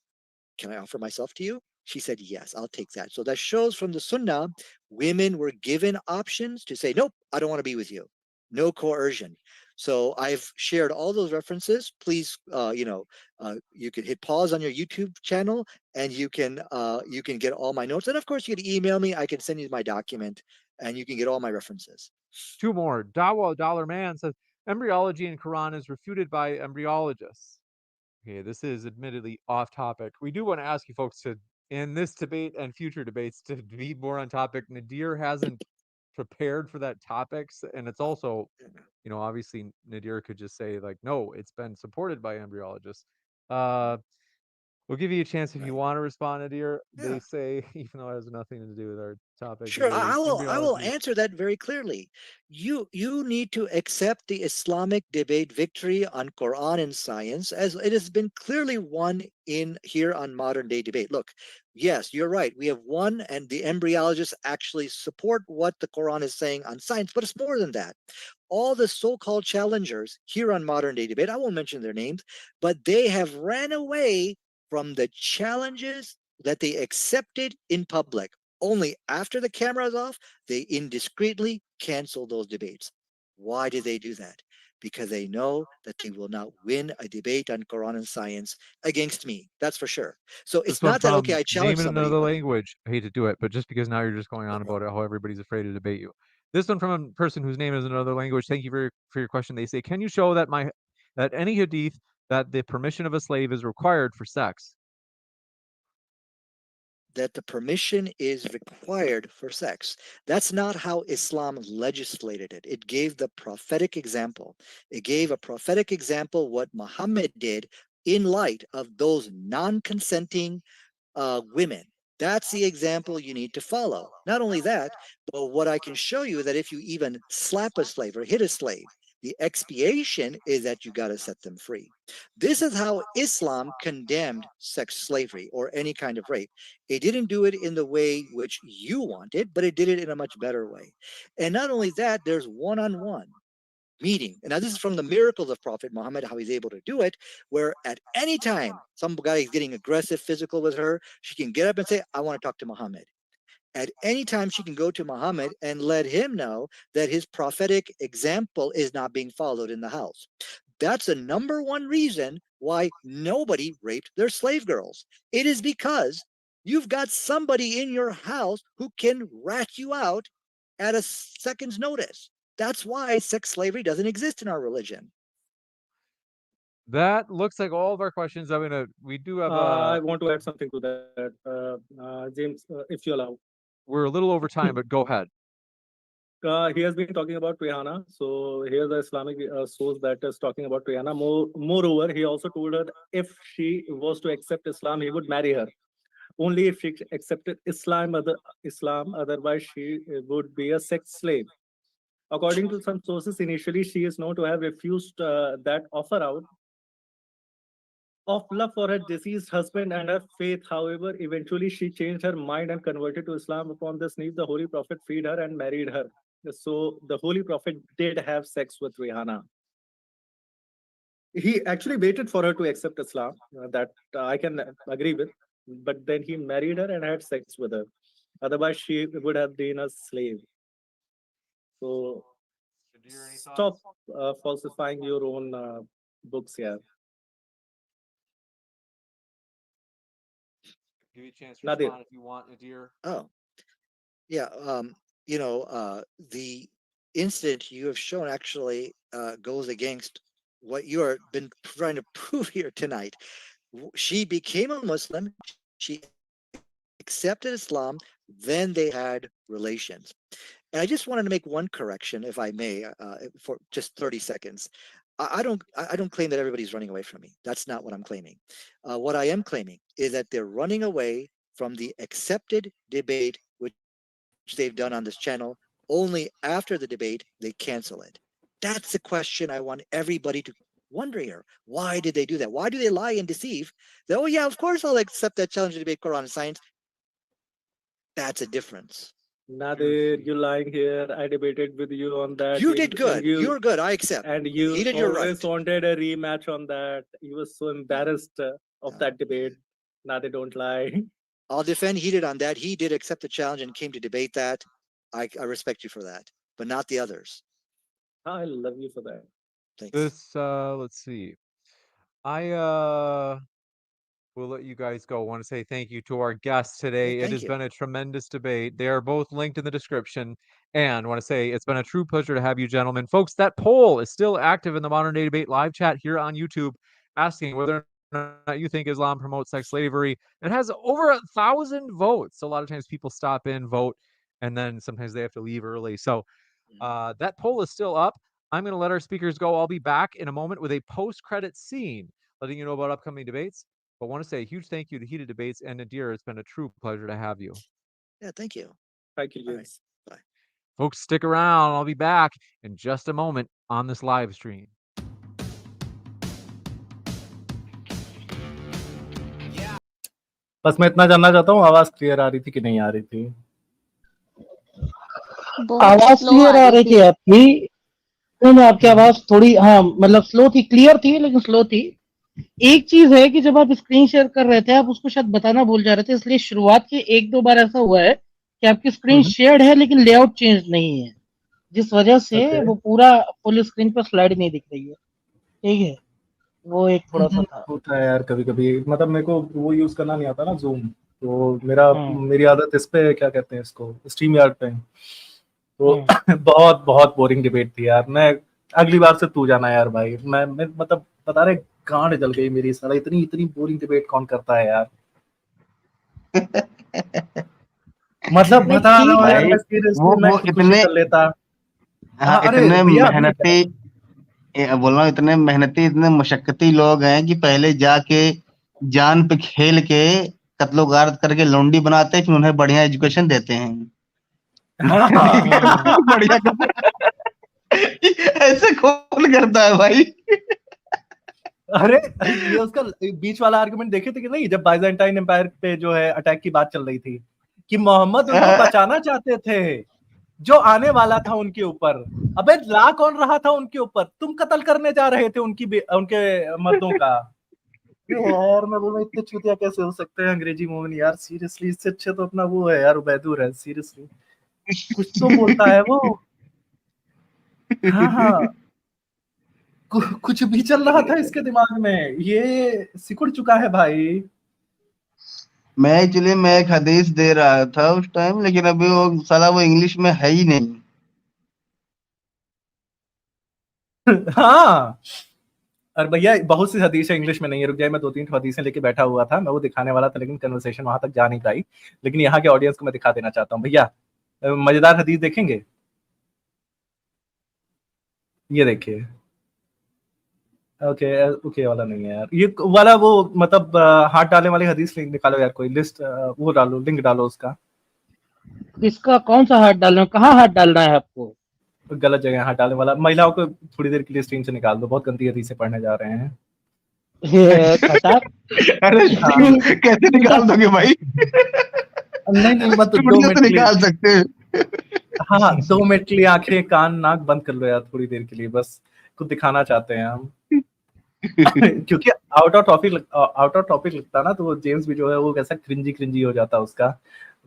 S6: "Can I offer myself to you?" She said, "Yes, I'll take that." So that shows from the Sunnah, women were given options to say, "Nope, I don't want to be with you." No coercion. So I've shared all those references. Please, you can hit pause on your YouTube channel, and you can get all my notes. And of course, you can email me. I can send you my document, and you can get all my references.
S5: Two more. Dawa Dollar Man says embryology in Quran is refuted by embryologists. Okay, this is admittedly off topic. We do want to ask you folks to, in this debate and future debates, to be more on topic. Nadir hasn't prepared for that topics, and it's also, obviously Nadir could just say like, no, it's been supported by embryologists. We'll give you a chance if you want to respond, Nadir.
S6: Yeah.
S5: They say, even though it has nothing to do with our topic,
S6: Sure,
S5: today,
S6: I will
S5: embryology.
S6: answer that very clearly. You need to accept the Islamic debate victory on Quran and science, as it has been clearly won in here on modern day debate. Look, yes, you're right. We have won, and the embryologists actually support what the Quran is saying on science, but it's more than that. All the so-called challengers here on modern day debate, I won't mention their names, but they have ran away from the challenges that they accepted in public. Only after the camera is off, they indiscreetly cancel those debates. Why did they do that? Because they know that they will not win a debate on Quran and science against me. That's for sure. So
S5: This
S6: it's
S5: one
S6: not that, okay,
S5: from
S6: I challenge
S5: name in
S6: somebody.
S5: another language. I hate to do it, but just because now you're just going on about it, how everybody's afraid to debate you. This one from a person whose name is another language. Thank you for your question. They say, can you show that that any hadith that the permission of a slave is required for sex?
S6: That the permission is required for sex. That's not how Islam legislated it. It gave the prophetic example. It gave a prophetic example what Muhammad did in light of those non-consenting women. That's the example you need to follow. Not only that, but what I can show you that if you even slap a slave or hit a slave, the expiation is that you got to set them free. This is how Islam condemned sex slavery or any kind of rape. It didn't do it in the way which you wanted, but it did it in a much better way. And not only that, there's one-on-one meeting. And now this is from the miracles of Prophet Muhammad, how he's able to do it, where at any time some guy is getting aggressive, physical with her, she can get up and say, I want to talk to Muhammad. At any time she can go to Muhammad and let him know that his prophetic example is not being followed in the house. That's the number one reason why nobody raped their slave girls. It is because you've got somebody in your house who can rat you out at a second's notice. That's why sex slavery doesn't exist in our religion.
S5: That looks like all of our questions. We do have
S7: I want to add something to that, James, if you allow.
S5: we're a little over time, but go ahead.
S7: He has been talking about Rihanna. So here's the Islamic source that is talking about Rihanna. Moreover, he also told her if she was to accept Islam, he would marry her. Only if she accepted Islam, otherwise she would be a sex slave. According to some sources, initially she is known to have refused that offer out of love for her deceased husband and her faith. However, eventually she changed her mind and converted to Islam. Upon this need, the Holy Prophet freed her and married her. So the Holy Prophet did have sex with Rihanna. He actually waited for her to accept Islam. That I can agree with. But then he married her and had sex with her. Otherwise, she would have been a slave. So stop falsifying your own books here.
S5: Give you a chance to
S7: Nadir.
S5: respond if you want, Nadir.
S6: Oh, yeah. The incident you have shown actually goes against what you are been trying to prove here tonight. She became a Muslim. She accepted Islam. Then they had relations. And I just wanted to make one correction, if I may, for just 30 seconds. I don't claim that everybody's running away from me. That's not what I'm claiming. What I am claiming is that they're running away from the accepted debate, which they've done on this channel. Only after the debate, they cancel it. That's the question I want everybody to wonder here. Why did they do that? Why do they lie and deceive? That, oh yeah, of course I'll accept that challenge to debate Quran and science. That's a difference.
S7: Nadir, you lying here. I debated with you on that.
S6: You did good. You're good. I accept.
S7: And you
S6: He did your
S7: always
S6: right.
S7: wanted a rematch on that. You were so embarrassed of that debate. Nadir, don't lie.
S6: I'll defend he did on that. He did accept the challenge and came to debate that. I respect you for that, but not the others.
S7: I love you for that.
S6: Thanks.
S5: This let's see. I will let you guys go. I want to say thank you to our guests today. It has been a tremendous debate. They are both linked in the description. And I want to say it's been a true pleasure to have you, gentlemen. Folks, that poll is still active in the Modern Day Debate live chat here on YouTube, asking whether or not you think Islam promotes sex slavery. It has over 1,000 votes. A lot of times people stop in, vote, and then sometimes they have to leave early. So that poll is still up. I'm going to let our speakers go. I'll be back in a moment with a post-credit scene, letting you know about upcoming debates. But I want to say a huge thank you to Heated Debates and Nadir. It's been a true pleasure to have you.
S6: Yeah, thank you.
S7: Thank you, James.
S6: Bye.
S5: Folks, stick around. I'll be back in just a moment on this live stream.
S7: बस मैं इतना जानना चाहता हूँ आवाज clear आ रही थी कि नहीं आ रही थी
S1: आवाज क्लियर आ रही थी आपकी नहीं आपकी आवाज थोड़ी हाँ मतलब स्लो थी क्लियर थी लेकिन स्लो थी एक चीज है कि जब आप स्क्रीन शेयर कर रहे थे आप उसको शायद बताना भूल जा रहे थे इसलिए शुरुआत के एक दो बार ऐसा हुआ है कि आपकी स्क्रीन शेयर्ड है लेकिन लेआउट चेंज नहीं है जिस वजह से वो पूरा फुल स्क्रीन पर स्लाइड नहीं दिख रही है ठीक है वो एक थोड़ा सा था
S7: होता है यार कभी कभी मतलब मेरे को वो यूज करना नहीं आता ना जूम तो मेरी आदत इस पे क्या कहते हैं इसको स्ट्रीम यार्ड पे तो बहुत बहुत बोरिंग डिबेट थी यार मैं अगली बार से तू जाना यार भाई मैं मतलब बता रहे गांड जल गई मेरी साला इतनी बोरिंग डिबेट कौन करता है यार मतलब बता रहा हूं यार मैं सीरियसली मैं इतने कर लेता
S8: इतने मेहनती बोल रहा हूँ इतने मेहनती इतने मशक्कती लोग हैं कि पहले जाके जान पे खेल के कत्लो-गारत करके लौंडी बनाते हैं, फिर उन्हें बढ़िया एजुकेशन देते हैं।
S7: हाँ।
S8: बढ़िया ऐसे कौन करता है भाई?
S7: अरे ये उसका बीच वाला आर्गुमेंट देखे थे कि नहीं, जब बाइजेंटाइन एम्पायर पे जो है अटैक की बात चल रही थी कि मोहम्मद उनको बचाना चाहते थे जो आने वाला था उनके ऊपर। अबे ला कौन रहा था उनके ऊपर? तुम कत्ल करने जा रहे थे उनके मर्दों का। यार मैं बोल रहा इतने चूतिया कैसे हो सकते हैं अंग्रेजी मूवी यार, सीरियसली। इससे अच्छे तो अपना वो है यार, उबैदुर है, सीरियसली कुछ तो बोलता है वो। हाँ हाँ, कुछ भी चल रहा था इसके दिमाग में, ये सिकुड़ चुका है भाई।
S8: मैं एक्चुअली एक हदीस दे रहा था उस टाइम, लेकिन अभी वो साला वो इंग्लिश में है ही नहीं।
S7: हाँ, और भैया बहुत सी हदीसें इंग्लिश में नहीं है। रुक जाए, मैं 2-3 हदीसें लेके बैठा हुआ था, मैं वो दिखाने वाला था, लेकिन कन्वर्सेशन वहां तक जा नहीं पाई। लेकिन यहाँ के ऑडियंस को मैं दिखा देना चाहता हूँ भैया। मजेदार हदीस देखेंगे, ये देखिए। ओके ओके वाला नहीं है यार, ये वाला वो मतलब हाथ डालने वाली हदीस निकालो यार, कोई लिस्ट वो डालो, लिंक डालो उसका।
S1: किसका, कौन सा हाथ डालना है, कहाँ हाथ डालना है आपको?
S7: गलत जगह हाथ डालने वाला। महिलाओं को थोड़ी देर के लिए स्क्रीन से निकाल दो, बहुत गंदी हदीसें पढ़ने जा रहे हैं।
S1: खसाब
S8: अरे
S7: हाँ।
S8: कैसे निकाल दोगे भाई?
S7: नहीं नहीं, मत 2
S8: चुटकियों
S7: मिनट
S8: से
S7: के लिए।
S8: निकाल सकते हैं।
S7: हाँ 2 मिनट के लिए आंखें कान नाक बंद कर लो यार, थोड़ी देर के लिए, बस कुछ दिखाना चाहते हैं हम। क्योंकि आउट ऑफ टॉपिक लगता ना, तो वो जेम्स भी जो है वो कैसा क्रिंजी क्रिंजी हो जाता उसका।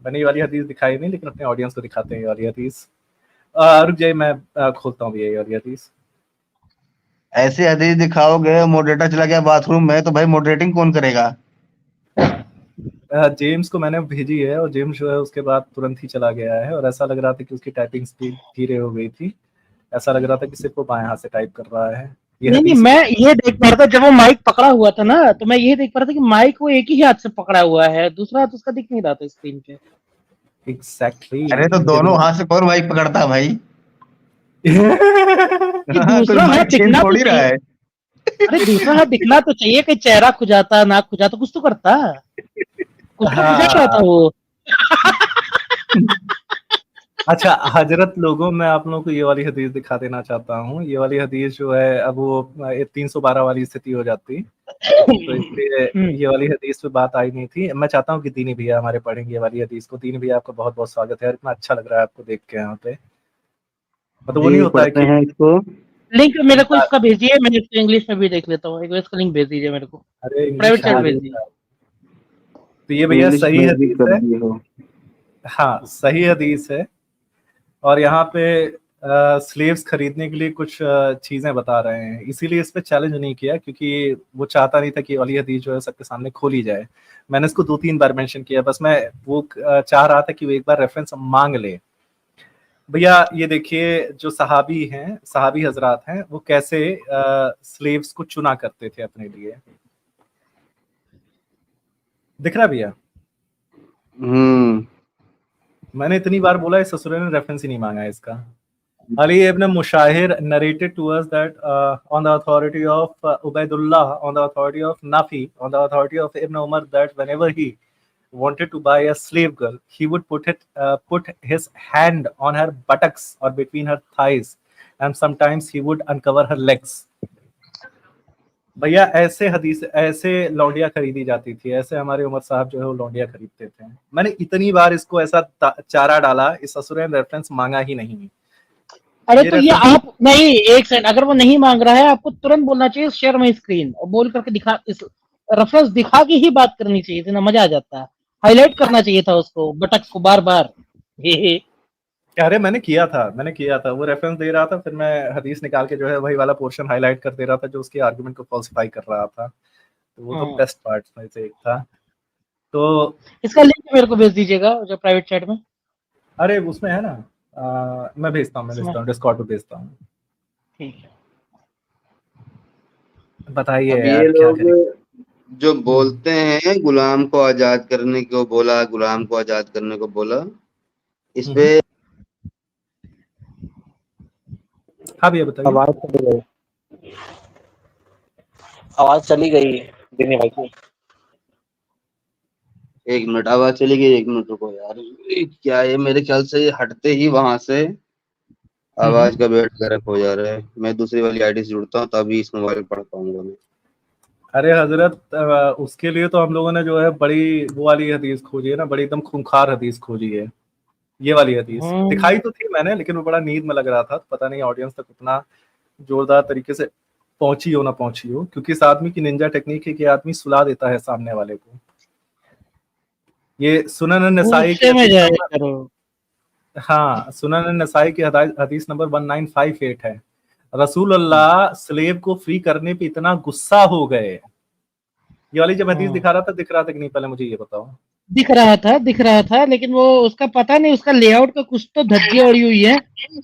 S7: मैंने ये वाली हदीस दिखाई नहीं, लेकिन अपने ऑडियंस को दिखाते हैं ये वाली हदीस। रुक जाइए, मैं खोलता हूँ ये वाली हदीस।
S8: ऐसे हदीस दिखाओगे, मॉडरेटर चला गया बाथरूम में, तो भाई मॉडरेटिंग कौन करेगा?
S7: जेम्स को मैंने भेजी है, और जेम्स जो है उसके बाद तुरंत ही चला गया है, और ऐसा लग रहा था कि उसकी टाइपिंग स्पीड धीरे हो गई थी। ऐसा लग रहा था कि सिर्फ वो बाएं हाथ से टाइप कर रहा है। ये
S1: नहीं,
S7: हदीस
S1: मैं ये देख पा रहा था जब वो माइक पकड़ा हुआ था ना, तो मैं ये देख पा रहा था कि माइक वो एक ही हाथ से पकड़ा हुआ है, दूसरा हाथ उसका दिख नहीं रहा था स्क्रीन पे।
S7: एग्जैक्टली।
S8: अरे तो
S7: मुझे
S8: दोनों
S7: भी
S8: हाथ से कौन माइक पकड़ता है भाई?
S1: कि
S8: हाँ, कोई
S1: दूसरा हाथ
S8: माइक छीन
S1: दिखना तो
S8: थोड़ी रहा
S1: चाहिए।
S8: है।
S1: अरे दूसरा हाथ दिखना तो चाहिए, कहीं चेहरा खुजाता, नाक खुजाता, कुछ तो करता, कुछ तो खुजा रहा था
S7: हाँ।
S1: वो।
S7: अच्छा हजरत लोगों, मैं आप लोगों को ये वाली हदीस दिखा देना चाहता हूँ। ये वाली हदीस जो है, अब वो 312 वाली स्थिति हो जाती, तो इसलिए ये वाली हदीस पे बात आई नहीं थी। मैं चाहता हूँ कि दीनी भैया हमारे पढ़ेंगे ये वाली हदीस को। दीनी भैया आपका बहुत बहुत स्वागत है, और इतना अच्छा लग रहा है आपको देख के यहाँ पे। मतलब वो नहीं
S8: जी
S7: होता है
S8: पढ़ते
S7: कि
S8: हैं इसको।
S1: लिंक मेरे को इसका भेजिए, मैं इसको इंग्लिश में भी देख लेता हूँ। एक बार इसका लिंक भेज दीजिए मेरे को,
S7: अरे
S1: प्राइवेट
S7: इंग्लिश
S1: चैट
S7: हाँ
S1: भेज
S7: जी।
S1: दीजिए।
S7: तो ये भैया
S8: इंग्लिश
S7: सही
S8: में भी
S7: हदीस
S8: कर
S7: है।
S8: दिए हो।
S7: हाँ सही हदीस है। और यहाँ पे स्लेव्स खरीदने के लिए कुछ चीजें बता रहे हैं, इसीलिए इस पे चैलेंज नहीं किया, क्योंकि वो चाहता नहीं था कि वाली हदीस जो है सबके सामने खोली जाए। मैंने इसको 2-3 बार मेंशन किया, बस मैं वो चाह रहा था कि वो एक बार रेफरेंस मांग ले। भैया ये देखिए, जो सहाबी हैं, सहाबी हजरात हैं, वो कैसे स्लेव्स को चुना करते थे अपने लिए। दिख रहा है भैया? मैंने इतनी बार बोला, इस ससुरे ने रेफरेंस ही नहीं मांगा है इसका। Ali ibn Mushahir narrated to us that on the authority of Ubaidullah, on the authority of Nafi, on the authority of Ibn Umar, that whenever he wanted to buy a slave girl, he would put his hand on her buttocks or between her thighs, and sometimes he would uncover her legs. भैया ऐसे हदीस, ऐसे लौंडिया खरीदी जाती थी, ऐसे हमारे उमर साहब जो है वो लौंडिया खरीदते थे। मैंने इतनी बार इसको ऐसा चारा डाला, इस ससुरे ने रेफरेंस मांगा ही नहीं।
S1: अरे
S7: ये
S1: तो ये
S7: रेफरेंस
S1: आप नहीं, एक सेकंड, अगर वो नहीं मांग रहा है, आपको तुरंत बोलना चाहिए शेयर माई स्क्रीन, और बोल करके दिखा, इस रेफरेंस दिखा के ही बात करनी चाहिए थी ना, मजा आ जाता। हाईलाइट करना चाहिए था उसको, बटक्स को बार बार।
S7: अरे मैंने किया था, वो रेफरेंस दे रहा था, फिर मैं हदीस निकाल के जो है वही वाला पोर्शन हाईलाइट कर दे रहा था जो उसके आर्गुमेंट को फॉल्सिफाई कर रहा था। तो वो तो बेस्ट पार्ट में से एक था। तो
S1: इसका लिंक मेरे को भेज दीजिएगा जो प्राइवेट चैट में।
S7: अरे उसमें है ना, मैं भेजता हूँ, डिस्कॉर्ड पे भेजता हूँ।
S1: ठीक है।
S7: बताइए
S8: अब
S7: यार
S8: ये
S7: क्या
S8: लोग
S7: करें।
S8: जो बोलते हैं गुलाम को आजाद करने को बोला, गुलाम को आजाद करने को बोला, इस पे
S7: हाँ भैया बताइए।
S3: आवाज चली गई, आवाज चली गई दिनी भाई की।
S8: एक मिनट, आवाज चली गई, एक मिनट रुको यार। क्या है, मेरे ख्याल से ये हटते ही वहां से आवाज का बेट गर्क हो जा रहा है। मैं दूसरी वाली आईडी से जुड़ता हूँ तभी इस मोबाइल पढ़ पाऊंगा मैं।
S7: अरे हजरत, उसके लिए तो हम लोगों ने जो है बड़ी वो वाली हदीस खोजी है ना, बड़ी एकदम खूंखार हदीस खोजी है। ये वाली हदीस दिखाई तो थी मैंने, लेकिन वो बड़ा नींद में लग रहा था, पता नहीं ऑडियंस तक उतना जोरदार तरीके से पहुंची हो ना पहुंची हो, क्योंकि इस आदमी की निंजा टेक्निक है कि आदमी सुला देता है सामने वाले को। ये सुनन नसाई की
S1: गुस्से में
S7: हदीस
S1: जाया
S7: नंबर,
S1: करो।
S7: हाँ सुनन नसाई की हदीस नंबर 1958 है। रसूल अल्लाह स्लेव को फ्री करने पे इतना गुस्सा हो गए। ये वाली जब हदीस दिखा रहा था, दिख रहा था कि नहीं, पहले मुझे ये बताओ।
S1: दिख रहा था, लेकिन वो उसका पता नहीं, उसका लेआउट का कुछ तो धज्जी उड़ी हुई है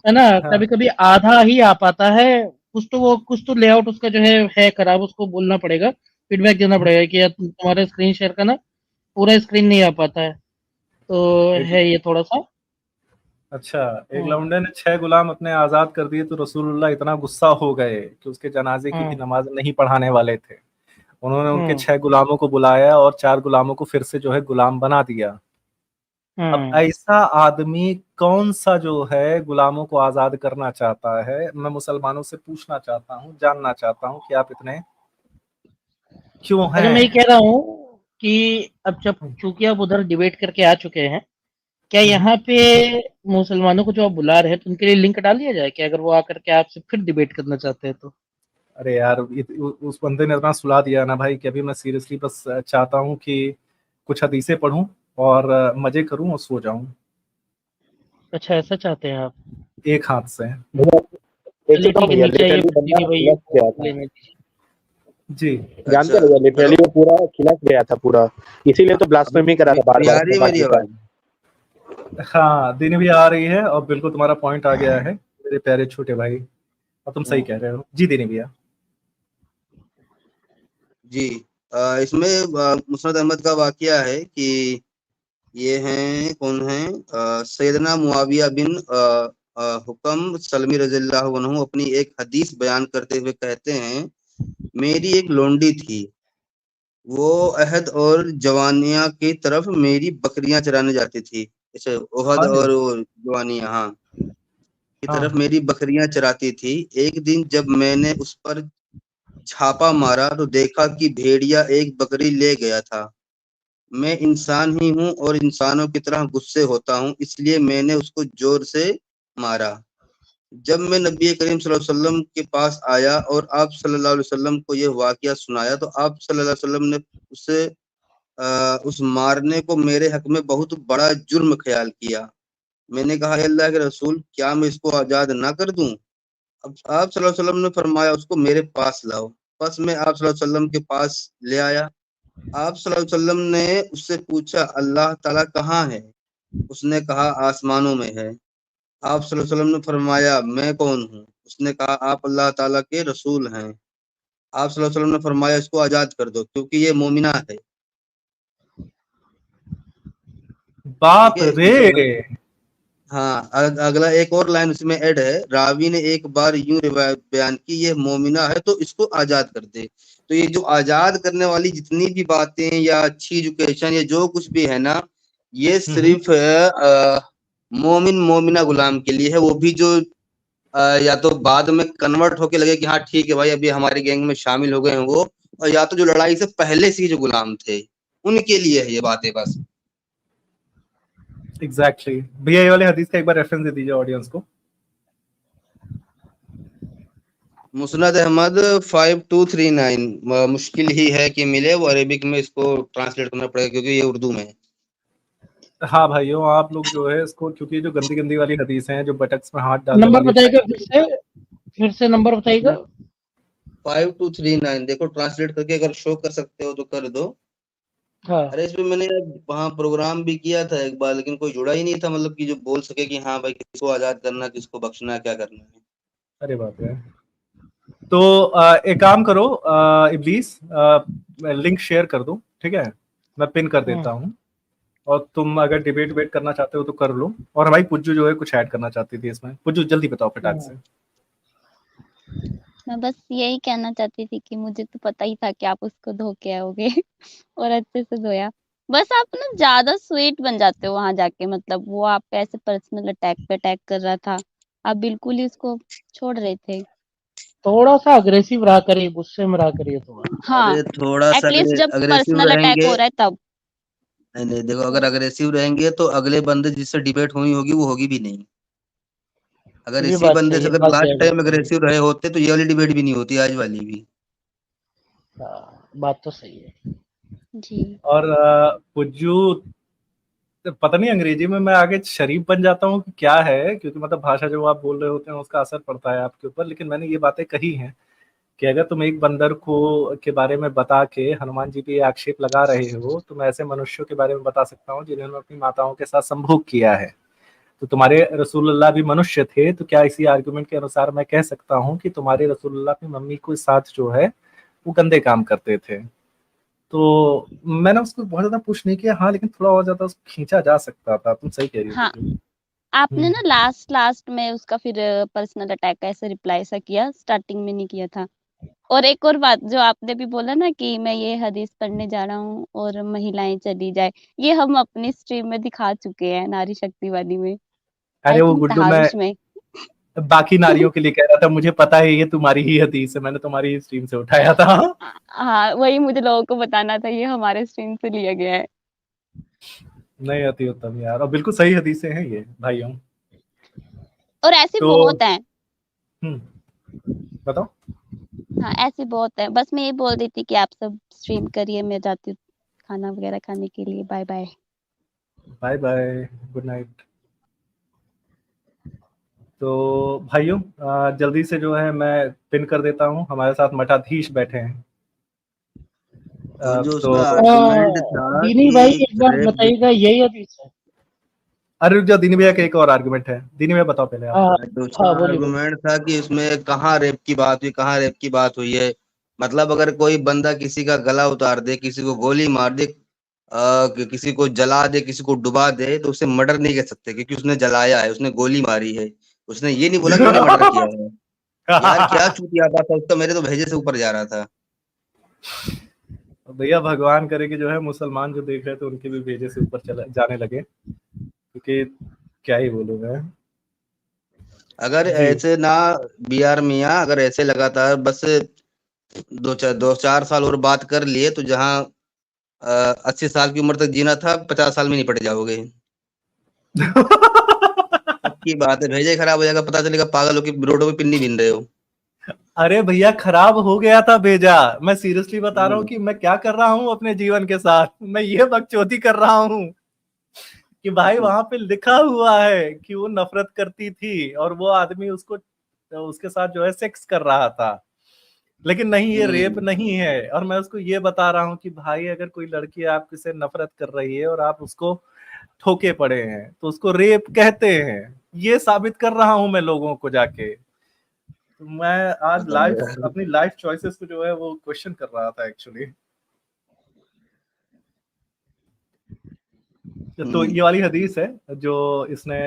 S1: ना?
S7: हाँ।
S1: कभी-कभी आधा ही आ पाता है, कुछ तो लेआउट उसका जो है खराब, उसको बोलना पड़ेगा, फीडबैक देना पड़ेगा कि यार तुम्हारा स्क्रीन शेयर का ना पूरा स्क्रीन नहीं आ पाता है, तो
S7: एक,
S1: है ये थोड़ा-सा।
S7: अच्छा, एक लौंडे ने 6 गुलाम अपने आजाद कर दिए तो रसूलुल्लाह इतना गुस्सा हो गए कि उसके जनाजे की भी नमाज नहीं पढ़ाने वाले थे। उन्होंने उनके 6 गुलामों को बुलाया और 4 गुलामों को फिर से जो है गुलाम बना दिया। अब ऐसा आदमी कौन सा जो है गुलामों को आजाद करना चाहता है? मैं मुसलमानों से पूछना चाहता हूँ, जानना चाहता हूँ कि आप इतने क्यों
S1: अच्छा, मैं ये
S7: हैं?
S1: कह रहा हूँ कि अब जब चूंकि आप उधर डिबेट करके आ चुके हैं, क्या यहाँ पे मुसलमानों को जो आप बुला रहे हैं तो उनके लिए लिंक डाल दिया जाए कि अगर वो आकर के आपसे फिर डिबेट करना चाहते हैं तो?
S7: अरे यार, उस बंदे ने इतना सुला दिया ना भाई कि अभी मैं सीरियसली बस चाहता हूँ कि कुछ हदीसें पढूं और मजे करूं और सो जाऊं
S1: अच्छा, ऐसा चाहते हैं आप?
S7: एक हाथ से।
S1: चलिए ठीक है,
S3: भैया
S1: नीचे आइए,
S3: लिटरली बंदा
S1: कंटिन्यू भाई
S3: खिलस गया था।
S1: लेने दीजिए।
S7: जी।
S3: जानते
S8: अच्छा,
S3: हो भैया,
S8: हेलो,
S3: लिटरली वो पूरा खिलस गया था पूरा, इसीलिए तो ब्लास्फेमी करा था बार
S8: अभी
S3: बार
S8: आ रही है मेरी
S3: पाकिस्तान।
S8: आवाज?
S7: हाँ, दिन भी आ रही है और बिल्कुल तुम्हारा पॉइंट आ गया है मेरे प्यारे छोटे भाई, और तुम सही कह रहे हो जी दिन भैया।
S8: जी, इसमें मुस्नद अहमद का वाकया है कि ये हैं, कौन हैं, सैयदना मुआविया बिन हुकम सलमी रज़ियल्लाहु अन्हु अपनी एक हदीस बयान करते हुए कहते हैं, मेरी एक लोंडी थी, वो अहद और जवानिया की तरफ मेरी बकरियां चराने जाती थी। अच्छा, ओहद
S7: हाँ
S8: और वो जवानिया, हाँ, की तरफ
S7: हाँ
S8: मेरी बकरियां चराती थी। एक दिन जब मैंने उस पर छापा मारा तो देखा कि भेड़िया एक बकरी ले गया था। मैं इंसान ही हूँ और इंसानों की तरह गुस्से होता हूँ, इसलिए मैंने उसको जोर से मारा। जब मैं नबी करीम सल्लल्लाहु अलैहि वसल्लम के पास आया और आप सल्लल्लाहु अलैहि वसल्लम को यह वाकया सुनाया तो आप सल्लल्लाहु अलैहि वसल्लम ने उसे उस मारने को मेरे हक में बहुत बड़ा जुर्म ख्याल किया। मैंने कहा, अल्लाह के रसूल, क्या मैं इसको आजाद ना कर दूं? अब आप सल्लल्लाहु अलैहि वसल्लम ने फरमाया, उसको मेरे पास लाओ। बस मैं आप सल्लल्लाहु अलैहि वसल्लम के पास ले आया। आप सल्लल्लाहु अलैहि वसल्लम ने उससे पूछा, अल्लाह ताला कहाँ है? उसने कहा, आसमानों में है। आप सल्लल्लाहु अलैहि वसल्लम ने फरमाया, मैं कौन हूँ? उसने कहा, आप अल्लाह ताला के रसूल हैं। आप सल्लल्लाहु अलैहि वसल्लम ने फरमाया, इसको आजाद कर दो क्योंकि ये मोमिना है। ठीक
S7: बाप
S8: है,
S7: रे।
S8: हाँ, अगला एक और लाइन उसमें ऐड है, रावी ने एक बार यूं रिवायत बयान की, ये मोमिना है तो इसको आजाद कर दे। तो ये जो आजाद करने वाली जितनी भी बातें या अच्छी एजुकेशन या जो कुछ भी है ना, ये सिर्फ मोमिन मोमिना गुलाम के लिए है। वो भी जो या तो बाद में कन्वर्ट होके लगे कि हाँ ठीक है भाई अभी हमारे गैंग में शामिल हो गए हैं वो, और या तो जो लड़ाई से पहले से ही जो गुलाम थे उनके लिए है ये बातें बस।
S7: एग्जैक्टली भैया, ये वाले हदीस का एक बार रेफरेंस दे दीजिए ऑडियंस को।
S8: मुस्नद अहमद 5239, मुश्किल ही है कि मिले, वो अरेबिक में इसको ट्रांसलेट करना पड़ेगा क्योंकि ये उर्दू में है।
S7: हाँ भाइयों, आप लोग जो है इसको, क्योंकि जो गंदी गंदी वाली हदीस हैं, जो बटक्स में हाथ डालने
S1: नंबर
S7: वाली
S1: बताइएगा फिर से नंबर बताइएगा।
S8: 5239, देखो ट्रांसलेट करके अगर शो कर सकते हो तो कर दो।
S1: हाँ।
S8: अरे इसमें मैंने वहाँ प्रोग्राम भी किया था एक बार, लेकिन कोई जुड़ा ही नहीं था, मतलब कि जो बोल सके कि हाँ भाई किसको आजाद करना, किसको बख्शना, क्या करना है।
S7: अरे बाप रे। तो एक काम करो, इब्लीस, लिंक शेयर कर दो, ठीक है, मैं पिन कर देता हूँ, और तुम अगर डिबेट वेट करना चाहते हो तो कर लो। और भाई पुज्जू जो है कुछ ऐड करना चाहती थी इसमें। पुज्जू जल्दी बताओ फटाक से।
S4: मैं बस यही कहना चाहती थी कि मुझे तो पता ही था कि आप उसको धो के आओगे और अच्छे से धोया। बस आप ना ज्यादा स्वीट बन जाते हो वहां जाके, मतलब वो आप पे ऐसे पर्सनल अटैक पे अटैक कर रहा था, आप बिल्कुल ही उसको छोड़ रहे थे।
S1: थोड़ा सा अग्रेसिव रहा करिए, गुस्से में रहा करिए थोड़ा।
S4: हाँ,
S8: अरे थोड़ा सा
S4: एटलीस्ट जब
S8: अग्रेसिव
S4: पर्सनल अटैक
S8: रहेंगे।
S4: हो रहा है तब।
S8: नहीं नहीं, देखो अगर अग्रेसिव रहेंगे तो अगले बंदे जिससे डिबेट होनी होगी वो होगी भी नहीं। अगर
S1: ये
S8: इसी
S1: बात
S8: बंदे
S1: सही
S8: से
S1: है,
S8: अगर
S1: बात
S8: लास्ट
S1: जायज है
S8: टाइम
S1: आपकी।
S8: अग्रेसिव रहे होते तो ये वाली डिबेट भी नहीं होती, आज वाली भी।
S1: हाँ, बात तो सही है।
S4: जी।
S7: और पुज्जू, पता नहीं अंग्रेजी में मैं आगे शरीफ बन जाता हूँ कि क्या है, क्योंकि मतलब भाषा जो आप बोल रहे होते हैं उसका असर पड़ता है आपके ऊपर। लेकिन मैंने ये बातें कही हैं कि अगर तुम एक बंदर को के बारे में बता के हनुमान जी पे ये आक्षेप लगा रहे हो, तो मैं ऐसे मनुष्यों के बारे में बता सकता हूँ जिन्होंने अपनी माताओं के साथ संभोग किया है। तो तुम्हारे रसूलुल्लाह भी मनुष्य थे, तो क्या इसी आर्गुमेंट के अनुसार मैं कह सकता हूँ कि तुम्हारे रसूलुल्लाह अपनी मम्मी के साथ जो है वो गंदे काम करते थे? तो मैंने उसको बहुत ज्यादा पुश नहीं किया, हाँ, लेकिन थोड़ा और ज्यादा उसको खींचा जा सकता था। तुम सही कह रही हो
S4: हाँ,
S7: बिल्कुल।
S4: आपने ना लास्ट लास्ट में उसका फिर पर्सनल अटैक का ऐसे रिप्लाई सा किया, स्टार्टिंग में नहीं किया था। और एक और बात जो आपने भी बोला ना कि मैं ये हदीस पढ़ने जा रहा हूँ और महिलाएं चली जाए, ये हम अपनी स्ट्रीम में दिखा चुके हैं, नारी शक्तिवादी में,
S7: अरे
S4: आई
S7: वो
S4: थिंक
S7: गुड्डू, मैं
S4: तहारुश में।
S7: बाकी नारियों के लिए कह रहा था, मुझे पता है ये तुम्हारी ही हदीस है, मैंने तुम्हारी ही स्ट्रीम से उठाया था।
S4: हाँ, वही मुझे लोगों को बताना था, ये हमारे स्ट्रीम से लिया गया है।
S7: नहीं आती उत्तम यार, और बिल्कुल सही हदीसें हैं ये भाइयों।
S4: और ऐसे
S7: तो
S4: बहुत हैं।
S7: बताओ।
S4: हाँ, ऐसे बहुत है। बस मैं ये बोल रही थी कि आप सब स्ट्रीम करिए, मैं जाती हूँ खाना वगैरह खाने के लिए। Bye bye.
S7: Bye bye, good night. तो भाइयों, जल्दी से जो है मैं पिन कर देता हूँ, हमारे साथ मठाधीश बैठे हैं।
S8: और जो
S7: तो
S8: उसका आर्गुमेंट था
S1: दीनी भाई
S8: कि
S1: एक बार
S8: रेप,
S1: बताइएगा, यही हदीस है?
S7: अरे रुक जाओ, दीनी भैया का एक और आर्गुमेंट है। दीनी भैया बताओ पहले आप।
S1: हाँ
S8: जो उसका
S1: हाँ, बोलिए बोलिए।
S8: आर्गुमेंट था कि उसमें कहाँ रेप की बात हुई, कहाँ रेप की बात हुई है। मतलब अगर कोई बंदा किसी का गला उतार दे, किसी को गोली मार दे, किसी को जला दे, किसी को डुबा दे, तो उसे मर्डर नहीं कह सकते क्योंकि उसने जलाया है, उसने गोली मारी है। उसने ये नहीं बोला कि मैंने मर्डर किया है। यार क्या चूतियापा था उसका, मेरे तो भेजे से ऊपर जा रहा था।
S7: भैया भगवान करे कि जो है मुसलमान जो देख रहे थे उनके भी भेजे से ऊपर चला जाने लगे, क्योंकि क्या ही बोलूं मैं।
S8: अगर
S7: जी।
S8: ऐसे ना, बी आर मियाँ, अगर ऐसे लगातार बस 2-4 साल और बात कर लिए तो जहाँ 80 साल की उम्र तक जीना था, 50 साल में निपट जाओगे। पक्की बात है, भेजा ही खराब हो जाएगा, पता चलेगा पागल हो कि रोडों पे पिन्नी बीन रहे हो।
S7: अरे भैया खराब हो गया था भेजा, मैं सीरियसली बता रहा हूँ
S8: हम्म।
S7: कि मैं क्या कर रहा हूँ अपने जीवन के साथ। मैं ये बकचोदी कर रहा हूँ कि भाई वहां पे लिखा हुआ है कि वो नफरत करती थी और वो आदमी उसको उसके साथ जो है सेक्स कर रहा था, लेकिन नहीं, ये रेप नहीं है। और मैं उसको ये बता रहा हूँ कि भाई अगर कोई लड़की आपसे से नफरत कर रही है और आप उसको ठोके पड़े हैं तो उसको रेप कहते हैं। ये साबित कर रहा हूं मैं लोगों को जाके। तो मैं आज
S8: बताओ
S7: लाइफ,
S8: यार।
S7: अपनी लाइफ चॉइसेस को जो है वो क्वेश्चन कर रहा था एक्चुअली। तो ये वाली हदीस है जो इसने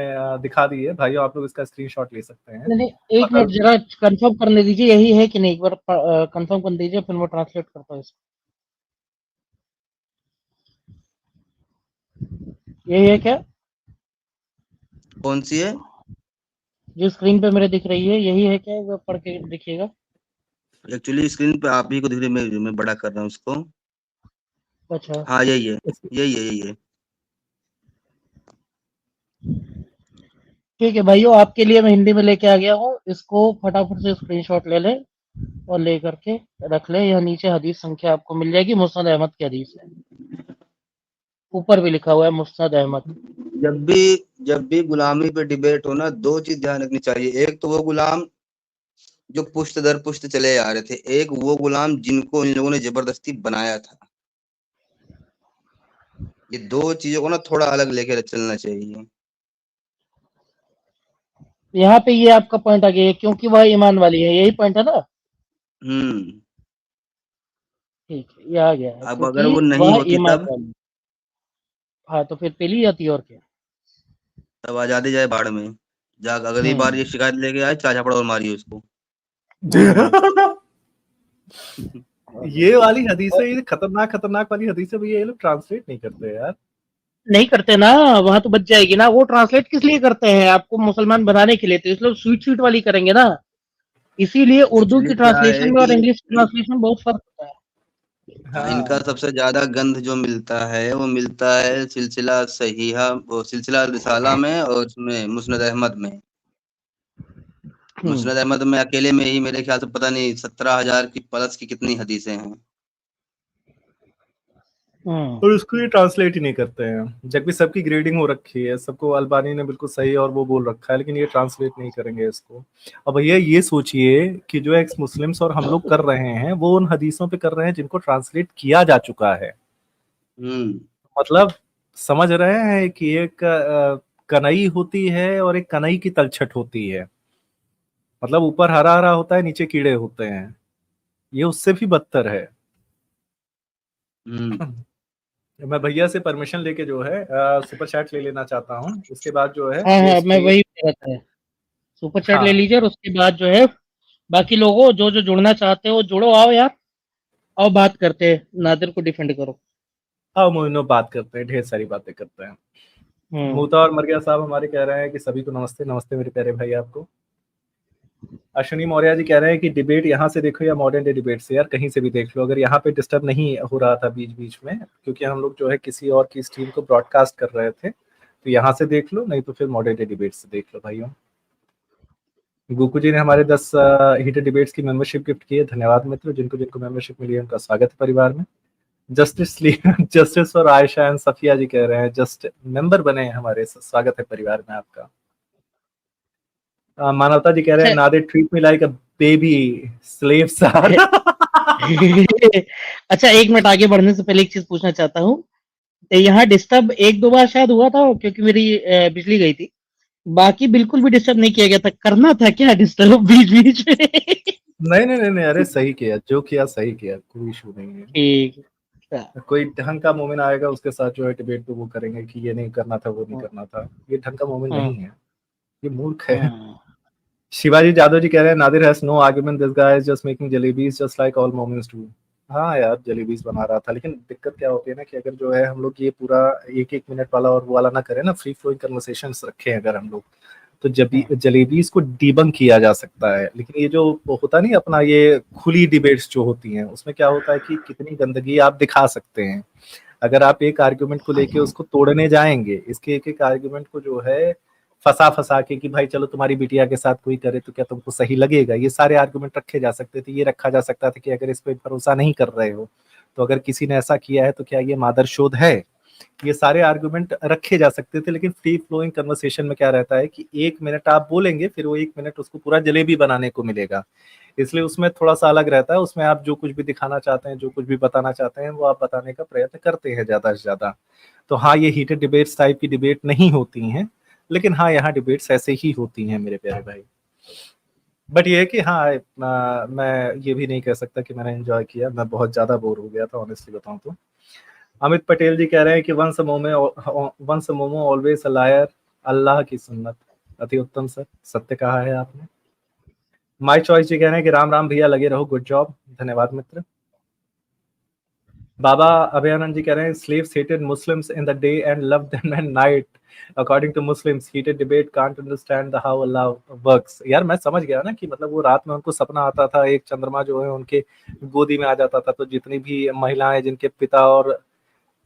S7: दिखा दी है भाइयों, आप लोग इसका स्क्रीनशॉट ले सकते हैं।
S1: नहीं नहीं, एक
S7: और
S1: मिनट जरा कंफर्म करने दीजिए, यही है कि नहीं, एक बार कंफर्म कर दीजिए, फिर मैं ट्रांसलेट करता हूँ इसको। यही है क्या?
S8: कौन सी है?
S1: जो स्क्रीन पे मेरे दिख रही है, यही है क्या? एक बार पढ़ के देखिएगा।
S8: एक्चुअली स्क्रीन पे आप ही को दिख रही है, मैं बड़ा कर रहा हूँ उसको।
S1: अच्छा,
S8: हाँ यही है, यही है, यही है।
S1: ठीक है भाइयों, आपके लिए मैं हिंदी में लेके आ गया हूँ, इसको फटाफट से स्क्रीनशॉट ले लें और ले करके रख लें। यह नीचे हदीस संख्या आपको मिल जाएगी, मुस्नद अहमद की हदीस है, ऊपर भी लिखा हुआ है मुस्नद अहमद।
S8: जब भी गुलामी पे डिबेट हो ना, दो चीज ध्यान रखनी चाहिए। एक तो वो गुलाम जो पुश्त दर पुश्त चले आ रहे थे, एक वो गुलाम जिनको इन लोगों ने जबरदस्ती बनाया था। ये दो चीजों को ना थोड़ा अलग लेके चलना चाहिए।
S1: यहाँ पे ये आपका पॉइंट आ गया, क्योंकि वह ईमान वाली है, यही पॉइंट है ना?
S8: हम्म।
S1: ठीक है, ये आ गया है,
S8: अब अगर
S1: क्योंकि
S8: वो नहीं
S1: वह
S8: होती
S1: ईमान
S8: तब
S1: वाली। हाँ, तो फिर पहली आती है और क्या।
S8: तब आजादी जाए भाड़ में। जा अगली बार ये
S1: हम्म
S8: शिकायत लेके आए, चाचा पड़ और मारिए उसको।
S1: हम्म।
S7: ये वाली हदीसें, ये खतरनाक खतरनाक वाली हदीसें भैया ये लोग ट्रांसलेट नहीं करते यार।
S1: नहीं करते ना, वहां तो बच जाएगी ना। वो ट्रांसलेट किस लिए करते हैं? आपको मुसलमान बनाने के लिए। तो इसलिए स्वीट स्वीट वाली करेंगे ना। इसीलिए उर्दू
S8: एक्चुअली
S1: की
S8: क्या है
S1: ट्रांसलेशन में और
S8: कि
S1: इंग्लिश की ट्रांसलेशन में बहुत फर्क होता है।
S8: हाँ, इनका
S7: हाँ
S8: सबसे ज्यादा गंध जो मिलता है वो मिलता है सिलसिला सहीहा, वो सिलसिला रिसाला में, और उसमें मुस्नद अहमद में। मुस्नद अहमद में अकेले में ही मेरे ख्याल से पता नहीं 17,000 की प्लस की कितनी हदीसें हैं।
S7: और उसको ये ट्रांसलेट ही नहीं करते हैं, जबकि सबकी ग्रेडिंग हो रखी है, सबको अल्बानी ने बिल्कुल सही और वो बोल रखा है, लेकिन ये ट्रांसलेट नहीं करेंगे इसको। अब भैया ये सोचिए कि जो एक्स मुस्लिम्स और हम लोग कर रहे हैं वो उन हदीसों पे कर रहे हैं जिनको ट्रांसलेट किया जा चुका है। मतलब समझ रहे हैं कि एक कनई होती है और एक कनई की तलछट होती है। मतलब ऊपर हरा हरा होता है, नीचे कीड़े होते हैं। ये उससे भी बदतर है। मैं भैया से परमिशन लेके जो है सुपर चैट ले लेना चाहता हूँ, उसके बाद जो है
S1: हाँ
S7: ये
S1: हाँ, मैं
S7: स्ट्रीम।
S1: वही कह रहा था। सुपर चैट ले
S7: हाँ
S1: लीजिए और उसके बाद जो है बाकी लोगों जो जो जुड़ना चाहते हो जुड़ो, आओ यार, आओ बात करते हैं, नादिर को डिफेंड करो।
S7: आओ मोइनो बात करते हैं, ढेर सारी बातें करते हैं। मूता और मरगिया साहब हमारे कह रहे हैं कि सभी को नमस्ते। नमस्ते मेरे प्यारे भाई आपको। अश्विनी मौर्य जी कह रहे हैं कि डिबेट यहाँ से देखो या मॉडर्न डे डिबेट से, यार कहीं से भी देख लो, अगर यहाँ पे डिस्टर्ब नहीं हो रहा था बीच बीच में, क्योंकि हम लोग जो है किसी और की स्ट्रीम को ब्रॉडकास्ट कर रहे थे, तो यहाँ से देख लो, नहीं तो फिर मॉडर्न डे डिबेट से देख लो भाइयों। गुकू जी ने हमारे 10 हीटेड डिबेट्स की मेंबरशिप गिफ्ट की है, धन्यवाद मित्रों। जिनको जिनको मेंबरशिप मिली है उनका स्वागत है परिवार में। जस्टिस जस्टिस और आयशा एंड सफिया जी कह रहे हैं जस्ट मेंबर बने हैं हमारे, स्वागत है परिवार में आपका। मानवता जी कह रहे हैं Nadir treat me like a baby slave sir.
S1: अच्छा, एक मिनट आगे बढ़ने से पहले एक चीज पूछना चाहता हूँ। यहाँ डिस्टर्ब एक दो बार शायद हुआ था क्योंकि मेरी बिजली गई थी। बाकी बिल्कुल भी डिस्टर्ब नहीं किया गया था। करना था क्या डिस्टर्ब बीच बीच में?
S7: नहीं नहीं नहीं नहीं, अरे सही किया, जो किया सही किया, कोई इशू नहीं है।
S1: ठीक।
S7: कोई ढंग का मोमिन आएगा उसके साथ जो है डिबेट पे वो करेंगे कि ये नहीं करना था वो नहीं करना था। ये ढंग का मोमिन नहीं है, ये मूर्ख है। शिवाजी जादव जी कह रहे हैं Nadir has no argument, this guy is just making jalebis just like all momins do. हाँ यार जलेबीज बना रहा था, लेकिन दिक्कत क्या होती है ना कि अगर जो है हम लोग ये पूरा एक एक मिनट वाला और वो वाला ना करें ना, फ्री फ्लोइंग कन्वर्सेशंस रखें अगर हम लोग, तो जलेबीज को डीबंक किया जा सकता है। लेकिन ये जो होता नहीं अपना ये खुली डिबेट्स जो होती हैं, उसमें क्या होता है कि कितनी गंदगी आप दिखा सकते हैं। अगर आप एक आर्ग्यूमेंट को लेके उसको तोड़ने जाएंगे, इसके एक एक आर्ग्यूमेंट को जो है फंसा फंसा के कि भाई चलो तुम्हारी बिटिया के साथ कोई करे तो क्या तुमको सही लगेगा, ये सारे आर्गुमेंट रखे जा सकते थे। ये रखा जा सकता था कि अगर इस पे भरोसा नहीं कर रहे हो तो अगर किसी ने ऐसा किया है तो क्या ये मादरशोध है। ये सारे आर्गुमेंट रखे जा सकते थे। लेकिन फ्री फ्लोइंग कन्वर्सेशन में क्या रहता है कि 1 मिनट आप बोलेंगे, फिर वो 1 मिनट उसको पूरा जलेबी बनाने को मिलेगा। इसलिए उसमें थोड़ा सा अलग रहता है। उसमें आप जो कुछ भी दिखाना चाहते हैं, जो कुछ भी बताना चाहते हैं, वो आप बताने का प्रयत्न करते हैं ज्यादा से ज्यादा। तो हाँ, ये हीटेड डिबेट्स टाइप की डिबेट नहीं होती हैं, लेकिन हाँ यहाँ डिबेट्स ऐसे ही होती हैं मेरे प्यारे भाई। बट ये है कि हाँ मैं ये भी नहीं कह सकता कि मैंने एंजॉय किया, मैं बहुत ज्यादा बोर हो गया था ऑनेस्टली बताऊं तो। अमित पटेल जी कह रहे हैं कि once a momo always a liar, अल्लाह की सुन्नत। अति उत्तम सर, सत्य कहा है आपने। माय चॉइस जी कह रहे हैं कि राम राम भैया, लगे रहो, गुड जॉब, धन्यवाद मित्र। बाबा अभयानंद जी कह रहे हैं slaves hated Muslims in the day and loved them at night. According to Muslims, heated debate can't understand the how Allah works. यार मैं समझ गया ना कि मतलब वो रात में उनको सपना आता था, एक चंद्रमा जो है उनके गोदी में आ जाता था, तो जितनी भी महिलाएं जिनके पिता और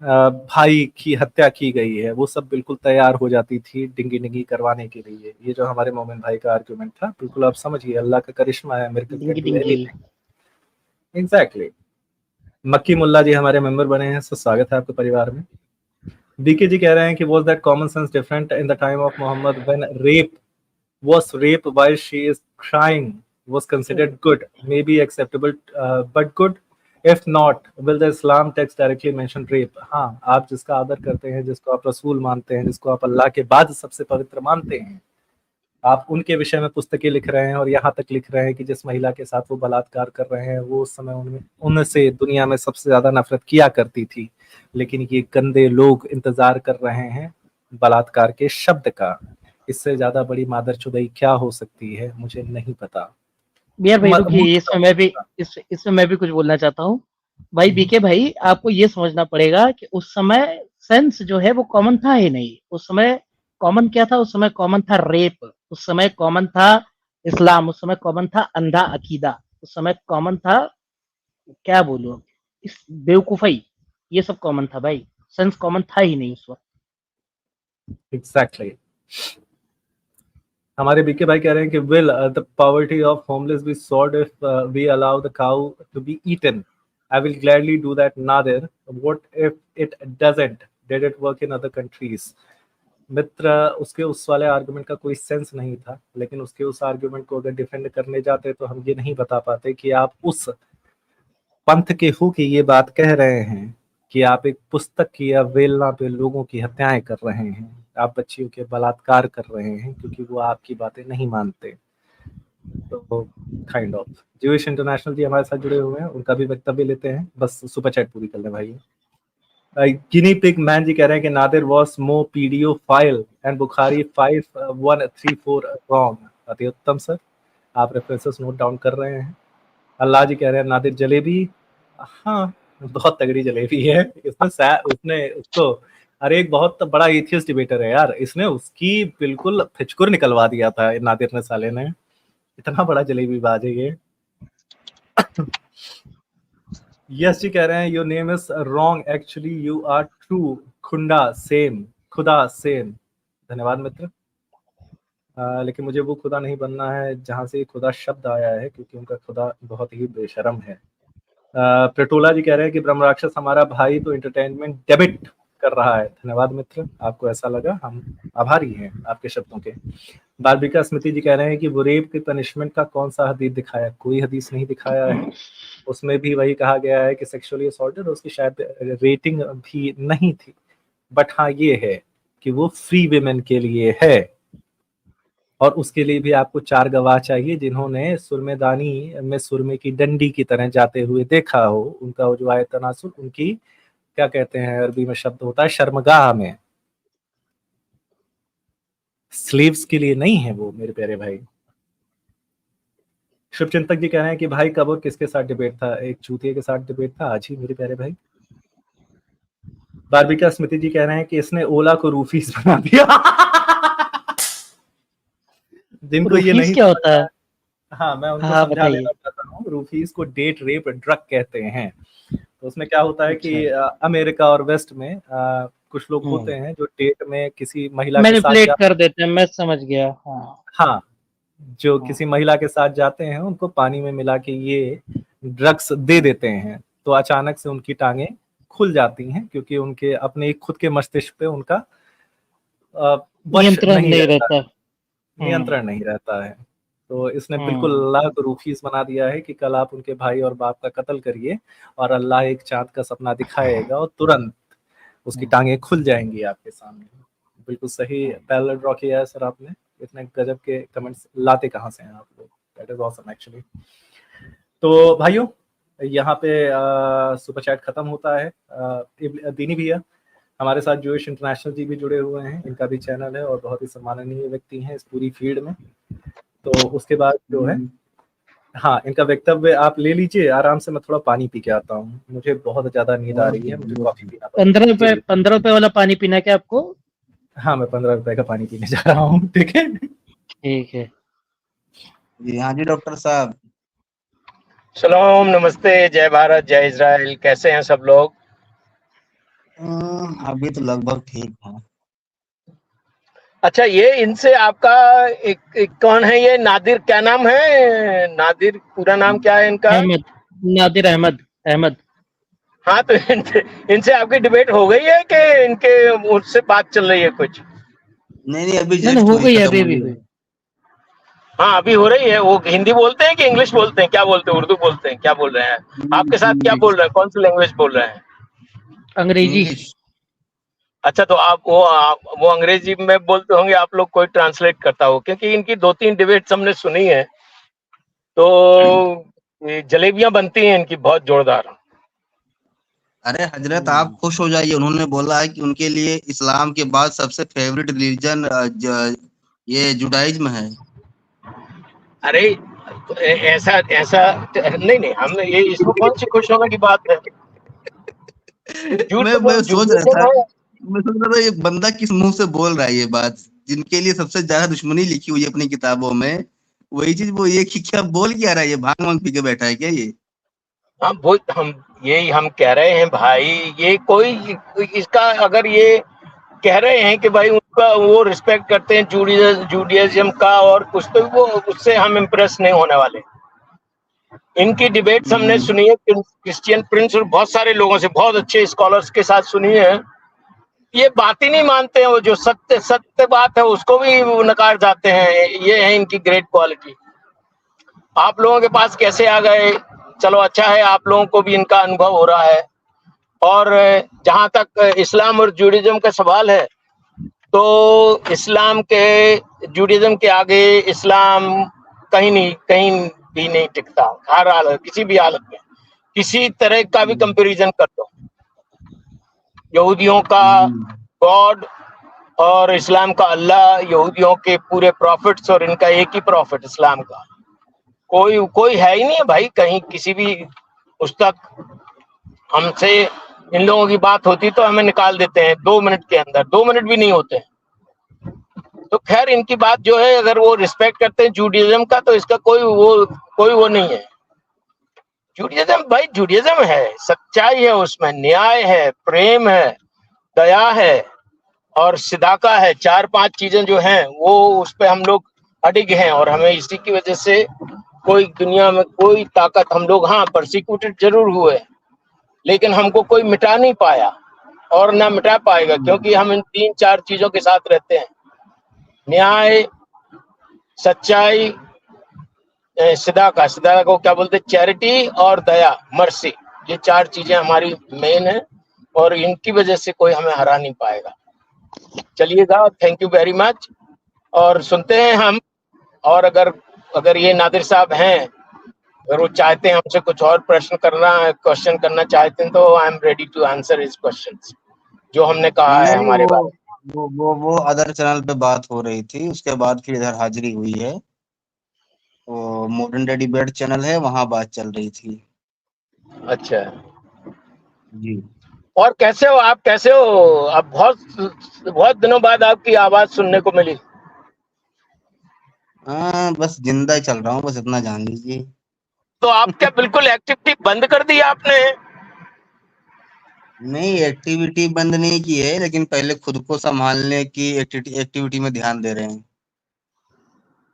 S7: भाई की हत्या की गई है वो सब बिल्कुल तैयार हो जाती थी डिंगी डिंगी करवाने के लिए। ये जो हमारे मोमिन भाई का आर्गुमेंट था, बिल्कुल आप समझिए, अल्लाह का करिश्मा है, miracle can do anything. Exactly. मक्की मुल्ला जी हमारे मेंबर बने हैं, सो स्वागत है आपके परिवार में। बीके जी कह रहे हैं कि was that common sense different in the time of Mohammad when rape while she is crying was considered good, maybe acceptable, but good. If not, will the Islam text directly mention rape? हाँ, आप जिसका आदर करते हैं, जिसको आप रसूल मानते हैं, जिसको आप अल्लाह के बाद सबसे पवित्र मानते हैं, आप उनके विषय में पुस्तकें लिख रहे हैं और यहाँ तक लिख रहे हैं कि जिस महिला के साथ वो बलात्कार कर रहे हैं वो उस समय उनमें उनसे दुनिया में सबसे ज्यादा नफरत किया करती थी। लेकिन ये गंदे लोग इंतजार कर रहे हैं बलात्कार के शब्द का। इससे ज्यादा बड़ी मादरचुदाई क्या हो सकती है, मुझे नहीं पता।
S1: बिहार भाई रुकिए,
S7: मूर्ख
S1: इसमें मैं भी कुछ बोलना चाहता हूँ। भाई बीके भाई, आपको ये समझना पड़ेगा कि उस समय सेंस जो है वो कॉमन था ही नहीं। उस समय कॉमन क्या था? उस समय कॉमन था रेप, उस समय कॉमन था इस्लाम, उस समय कॉमन था अंधा अकीदा, उस समय कॉमन था, क्या बोलूं, इस बेवकूफाई, ये सब कॉमन था भाई। सेंस कॉमन था ही नहीं उस वक्त।
S7: एग्जैक्टली। हमारे बीके भाई कह रहे हैं कि will the poverty of homeless be solved if we allow the cow to be eaten? I will gladly do that, Nadir. What if it doesn't? Did it work in other countries? मित्र, उसके उस वाले argument का कोई sense नहीं था, लेकिन उसके उस आर्गुमेंट को अगर डिफेंड करने जाते तो हम ये नहीं बता पाते कि आप उस पंथ के हो कि ये बात कह रहे हैं कि आप एक पुस्तक की अवहेलना पे लोगों की हत्याएं कर रहे हैं, आप बच्चियों के बलात्कार कर रहे हैं क्योंकि वो आपकी बातें नहीं मानते। तो काइंड ऑफ ज्यूइश इंटरनेशनल जी हमारे साथ जुड़े हुए हैं, उनका भी वक्तव्य लेते हैं, बस सुपर चैट पूरी कर लें भाई। गिनी पिग मैन जी कह रहे हैं कि Nadir was more PDO file and Bukhari 5134 wrong. अति उत्तम सर, आप रेफरेंसेस नोट डाउन कर रहे हैं। अल्लाह जी कह रहे हैं नादिर जलेबी, हाँ बहुत तगड़ी जलेबी है। उसने उसको, अरे एक बहुत बड़ा एथियस्ट डिबेटर है यार, इसने उसकी बिल्कुल फिचकुर निकलवा दिया था नादिर ने, साले ने। इतना बड़ा जलेबी बाज है ये। यस जी कह रहे हैं your name is wrong, actually you are true, खुंडा सेम, खुदा सेम। धन्यवाद मित्र। लेकिन मुझे वो खुदा नहीं बनना है जहां से खुदा शब्द आया है, क्योंकि उनका खुदा बहुत ही बेशरम है। प्रटोला जी कह रहे हैं कि ब्रह्मराक्षस हमारा भाई तो एंटरटेनमेंट डेबिट कर रहा है। धन्यवाद मित्र, आपको ऐसा लगा, हम आभारी हैं आपके शब्दों के। बालबिका स्मृति जी कह रहे हैं कि वो रेप की पनिशमेंट का कौन सा हदीस दिखाया? कोई हदीस नहीं दिखाया है, उसमें भी वही कहा गया है कि सेक्सुअली असॉल्टेड, उसकी शायद रेटिंग भी नहीं थी। बट हाँ ये है कि वो फ्री विमेन के लिए है, और उसके लिए भी आपको 4 गवाह चाहिए जिन्होंने सुरमेदानी में सुरमे की डंडी की तरह जाते हुए देखा हो। उनका वो जो आयत तनासुर, उनकी क्या कहते हैं अरबी में शब्द होता है शर्मगाह में, स्लीव्स के लिए नहीं है वो मेरे प्यारे भाई। शुभचिंतक जी कह रहे हैं कि भाई कब और किसके साथ डिबेट था? एक चूतिए के साथ डिबेट था आज ही मेरे प्यारे भाई। बारबिका स्मृति जी कह रहे हैं कि इसने ओला को रूफीस बना दिया। जिनको ये नहीं
S1: क्या होता है?
S7: हाँ मैं उनको
S1: हाँ,
S7: समझा देना चाहता हूँ। रूफीस को डेट रेप ड्रग कहते हैं। तो उसमें क्या होता है कि अमेरिका और वेस्ट में कुछ लोग होते हैं जो डेट में किसी महिला के साथ
S1: मैनिपुलेट कर देते हैं, मैं समझ गया।
S7: हाँ, जो किसी महिला के साथ जाते हैं उनको पानी में मिला के ये ड्रग्स दे देते हैं, तो अचानक से उनकी टांगें खुल जाती हैं, क्योंकि उनके अपने खुद के मस्तिष्क पे उनका
S1: नियंत्रण नहीं रहता,
S7: नियंत्रण नहीं रहता है। तो इसने बिल्कुल अल्लाह को रूफीस बना दिया है कि कल आप उनके भाई और बाप का कत्ल करिए और अल्लाह एक चांद का सपना दिखाएगा और तुरंत उसकी टांगें खुल जाएंगी आपके सामने। बिल्कुल सही पैरेलल ड्रॉ किया है सर आपने। इतने गजब के कमेंट्स लाते कहाँ से हैं आप लोग? That is awesome actually. तो भाइयों यहाँ पे सुपर चैट खत्म होता है। दीनी भैया हमारे साथ ज्यूइश इंटरनेशनल जी भी जुड़े हुए हैं, इनका भी चैनल है और बहुत ही सम्माननीय व्यक्ति हैं इस पूरी फील्ड में। तो उसके बाद जो है, हाँ इनका वक्तव्य आप ले लीजिए आराम से, मैं थोड़ा पानी पी के आता हूँ, मुझे बहुत ज्यादा नींद आ रही है, मुझे कॉफी पीना।
S1: 15 रुपए वाला पानी पीना क्या आपको?
S7: हाँ मैं 15 रुपए का पानी पीने जा रहा हूँ। ठीक है,
S1: ठीक है
S8: जी। हाँ जी डॉक्टर साहब।
S9: सलाम, नमस्ते, जय भारत, जय इजराइल। कैसे हैं सब लोग?
S8: अभी तो लगभग ठीक है।
S9: अच्छा, ये इनसे आपका एक कौन है ये? नादिर, क्या नाम है? नादिर पूरा नाम क्या है इनका?
S1: अहमद, नादिर अहमद। अहमद।
S9: हाँ, तो इनसे आपकी डिबेट हो गई है कि इनके उससे बात चल रही है कुछ?
S8: नहीं अभी
S1: नहीं, हो गई, अभी भी हुई।
S9: हाँ अभी हो रही है। वो हिंदी बोलते हैं कि इंग्लिश बोलते हैं? क्या बोलते हैं? उर्दू बोलते हैं? क्या बोल रहे हैं? आपके साथ क्या बोल रहे हैं? कौन सी लैंग्वेज बोल रहे हैं?
S1: अंग्रेजी।
S9: अच्छा, तो आप वो अंग्रेजी में बोलते होंगे, आप लोग कोई ट्रांसलेट करता हो? क्योंकि इनकी 2-3 डिबेट्स हमने सुनी है, तो जलेबियां बनती हैं इनकी बहुत जोरदार।
S8: अरे हजरत आप खुश हो जाइए, उन्होंने बोला है कि उनके लिए इस्लाम के बाद सबसे फेवरेट रिलीजन ये जुडाइज्म है।
S9: अरे ऐसा ऐसा नहीं, हम ये इसमें कौन सी खुश होने की बात है? झूठ तो
S8: मैं सोच रहा
S9: जूडियज्म
S8: था,
S9: है।
S8: मैं सोच रहा था ये बंदा किस मुंह से बोल रहा है ये बात, जिनके लिए सबसे ज्यादा दुश्मनी लिखी हुई है अपनी किताबों में, वही चीज वो ये कि क्या बोल क्या रहा है, ये भांग वांग पी के बैठा है क्या ये?
S9: हाँ, वो हम यही हम कह रहे हैं भाई, ये कोई इसका अगर ये कह रहे हैं कि भाई उनका वो रिस्पेक्ट करते हैं जूडियज्म का और कुछ, तो वो उससे हम इम्प्रेस नहीं होने वाले। इनकी डिबेट्स हमने सुनी है क्रिश्चियन प्रिंस और बहुत सारे लोगों से, बहुत अच्छे स्कॉलर्स के साथ सुनी है। ये बात ही नहीं मानते हैं, वो जो सत्य सत्य बात है उसको भी वो नकार जाते हैं। ये है इनकी ग्रेट क्वालिटी। आप लोगों के पास कैसे आ गए? चलो अच्छा है, आप लोगों को भी इनका अनुभव हो रहा है। और जहां तक इस्लाम और जूडिज्म का सवाल है, तो इस्लाम के जूडिज्म के आगे इस्लाम कहीं भी नहीं टिकता। हर हालत, किसी भी हालत में, किसी तरह का भी कंपैरिजन कर दो, यहूदियों का गॉड और इस्लाम का अल्लाह, यहूदियों के पूरे प्रॉफिट्स और इनका एक ही प्रॉफिट इस्लाम का, कोई है ही नहीं है भाई कहीं किसी भी। उस तक हमसे इन लोगों की बात होती तो हमें निकाल देते हैं 2 मिनट के अंदर, 2 मिनट भी नहीं होते हैं। तो खैर इनकी बात जो है, अगर वो रिस्पेक्ट करते हैं जूडिज्म का, तो इसका कोई वो नहीं है। जूडिज्म भाई जूडिज्म है, सच्चाई है, उसमें न्याय है, प्रेम है, दया है और सिदाका है। 4-5 चीजें जो हैं वो उस पे हम लोग अडिग हैं, और हमें इसी की वजह से कोई दुनिया में कोई ताकत, हम लोग हाँ परसिक्यूटेड जरूर हुए, लेकिन हमको कोई मिटा नहीं पाया और ना मिटा पाएगा, क्योंकि हम इन 3-4 चीजों के साथ रहते हैं। न्याय, सच्चाई, सिदाका को क्या बोलते हैं, चैरिटी और दया, मर्सी। ये 4 चीजें हमारी मेन है और इनकी वजह से कोई हमें हरा नहीं पाएगा। चलिएगा, थैंक यू वेरी मच। और सुनते हैं हम, और अगर ये नादिर साहब हैं, अगर वो चाहते हैं हमसे कुछ और क्वेश्चन करना चाहते हैं, तो I am ready to answer his questions, जो हमने कहा है
S8: नहीं,
S9: हमारे बारे में।
S8: वो अदर चैनल पे बात हो रही थी, उसके बाद फिर इधर हाजिरी हुई है। वो मॉडर्न डे डिबेट चैनल है, वहां बात चल रही थी।
S9: अच्छा
S8: जी।
S9: और कैसे हो आप? कैसे हो आप? बहुत दिनों बाद आपकी आवाज सुनने को मिली।
S8: हाँ, बस जिंदा ही चल रहा हूँ, बस इतना जान लीजिए।
S9: तो आप क्या बिल्कुल एक्टिविटी बंद कर दी आपने?
S8: नहीं, एक्टिविटी बंद नहीं की है, लेकिन पहले खुद को संभालने की एक्टिविटी में ध्यान दे रहे हैं।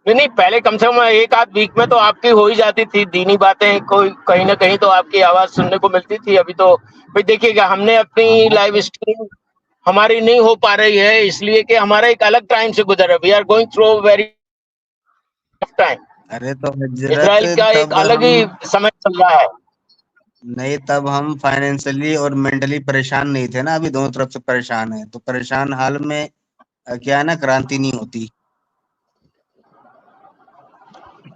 S9: नहीं, पहले कम से कम 1-8 वीक में तो आपकी हो ही जाती थी दीनी बातें, कोई कहीं ना कहीं तो आपकी आवाज सुनने को मिलती थी। अभी तो भाई देखिएगा, हमने अपनी
S8: हाँ,
S9: लाइव स्ट्रीम हमारी नहीं हो पा रही है, इसलिए कि हमारा एक अलग टाइम से गुजर रहा है। We are going through very tough time.
S8: अरे तो हजरत,
S9: इजराइल का एक
S8: तब
S9: अलग
S8: हम
S9: ही समय चल रहा है।
S8: नहीं, तब हम फाइनेंशियली और मेंटली परेशान नहीं थे ना, अभी दोनों तरफ से परेशान है, तो परेशान हाल में क्या है ना, क्रांति नहीं होती।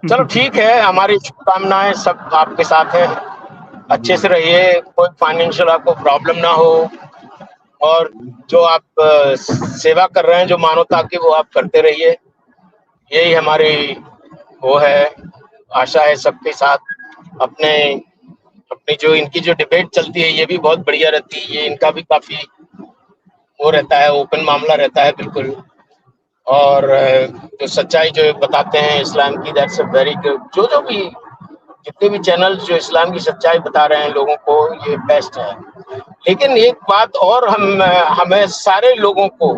S9: चलो ठीक है, हमारी शुभकामनाएं सब आपके साथ हैं। अच्छे से रहिए, कोई फाइनेंशियल आपको प्रॉब्लम ना हो, और जो आप सेवा कर रहे हैं जो मानवता की, वो आप करते रहिए। यही हमारी वो है, आशा है सबके साथ। अपने अपनी जो इनकी जो डिबेट चलती है, ये भी बहुत बढ़िया रहती है। ये इनका भी काफी वो रहता है, ओपन मामला रहता है बिल्कुल। और जो सच्चाई जो बताते हैं इस्लाम की, दैट्स अ वेरी गुड। जो भी जितने भी चैनल जो इस्लाम की सच्चाई बता रहे हैं लोगों को, ये बेस्ट है। लेकिन एक बात और, हमें सारे लोगों को,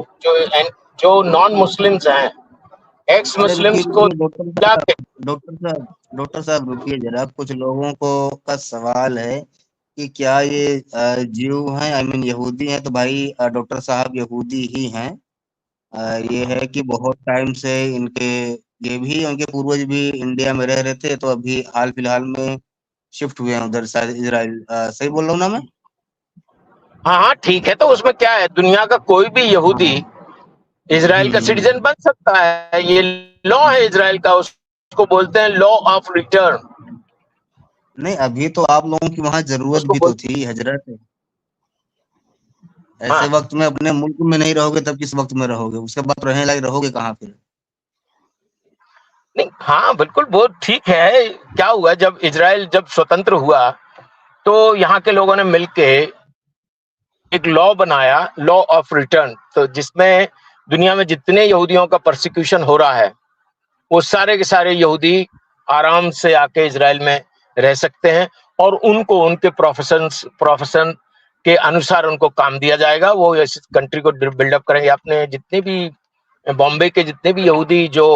S9: जो नॉन मुस्लिम्स हैं, एक्स
S8: अरे रुकिए
S9: मुस्लिम्स को
S8: रुकिए,
S9: मिला के,
S8: डॉक्टर साहब रुकिए जरा, कुछ लोगों को का सवाल है कि क्या ये जीव हैं, आई मीन यहूदी हैं, तो भाई डॉक्टर साहब यहूदी ही हैं। ये है कि बहुत टाइम से इनके, ये भी उनके पूर्वज भी इंडिया में रह रहे थे, तो अभी हाल फिलहाल में शिफ्ट हुए हैं उधर, शायद इजराइल। सही बोल रहा हूँ ना मैं?
S9: हाँ हाँ ठीक है, तो उसमें क्या है, दुनिया का कोई भी यहूदी इजराइल का
S8: हम्म।
S9: सिटीजन बन सकता है। ये लॉ है इजराइल का, उसको बोलते हैं लॉ ऑफ रिटर्न।
S8: नहीं, अभी तो आप लोगों की वहां जरूरत
S9: उसको
S8: भी
S9: बोल
S8: तो थी हजरत। ऐसे
S9: हाँ
S8: वक्त में अपने मुल्क में नहीं रहोगे तब किस वक्त में रहोगे? उसके बाद रहने लायक रहोगे कहाँ फिर?
S9: नहीं, हाँ बिल्कुल, वो ठीक है। क्या हुआ, जब इजराइल जब स्वतंत्र हुआ तो यहाँ के लोगों ने मिलके एक लॉ बनाया, लॉ ऑफ रिटर्न, तो जिसमें दुनिया में जितने यहूदियों का परसिक्यूशन हो रहा है वो सारे के सारे यहूदी आराम से आके इजराइल में रह सकते हैं और उनको उनके प्रोफेशन के अनुसार उनको काम दिया जाएगा। वो इस कंट्री को बिल्डअप करेंगे। अपने जितने भी बॉम्बे के जितने भी यहूदी जो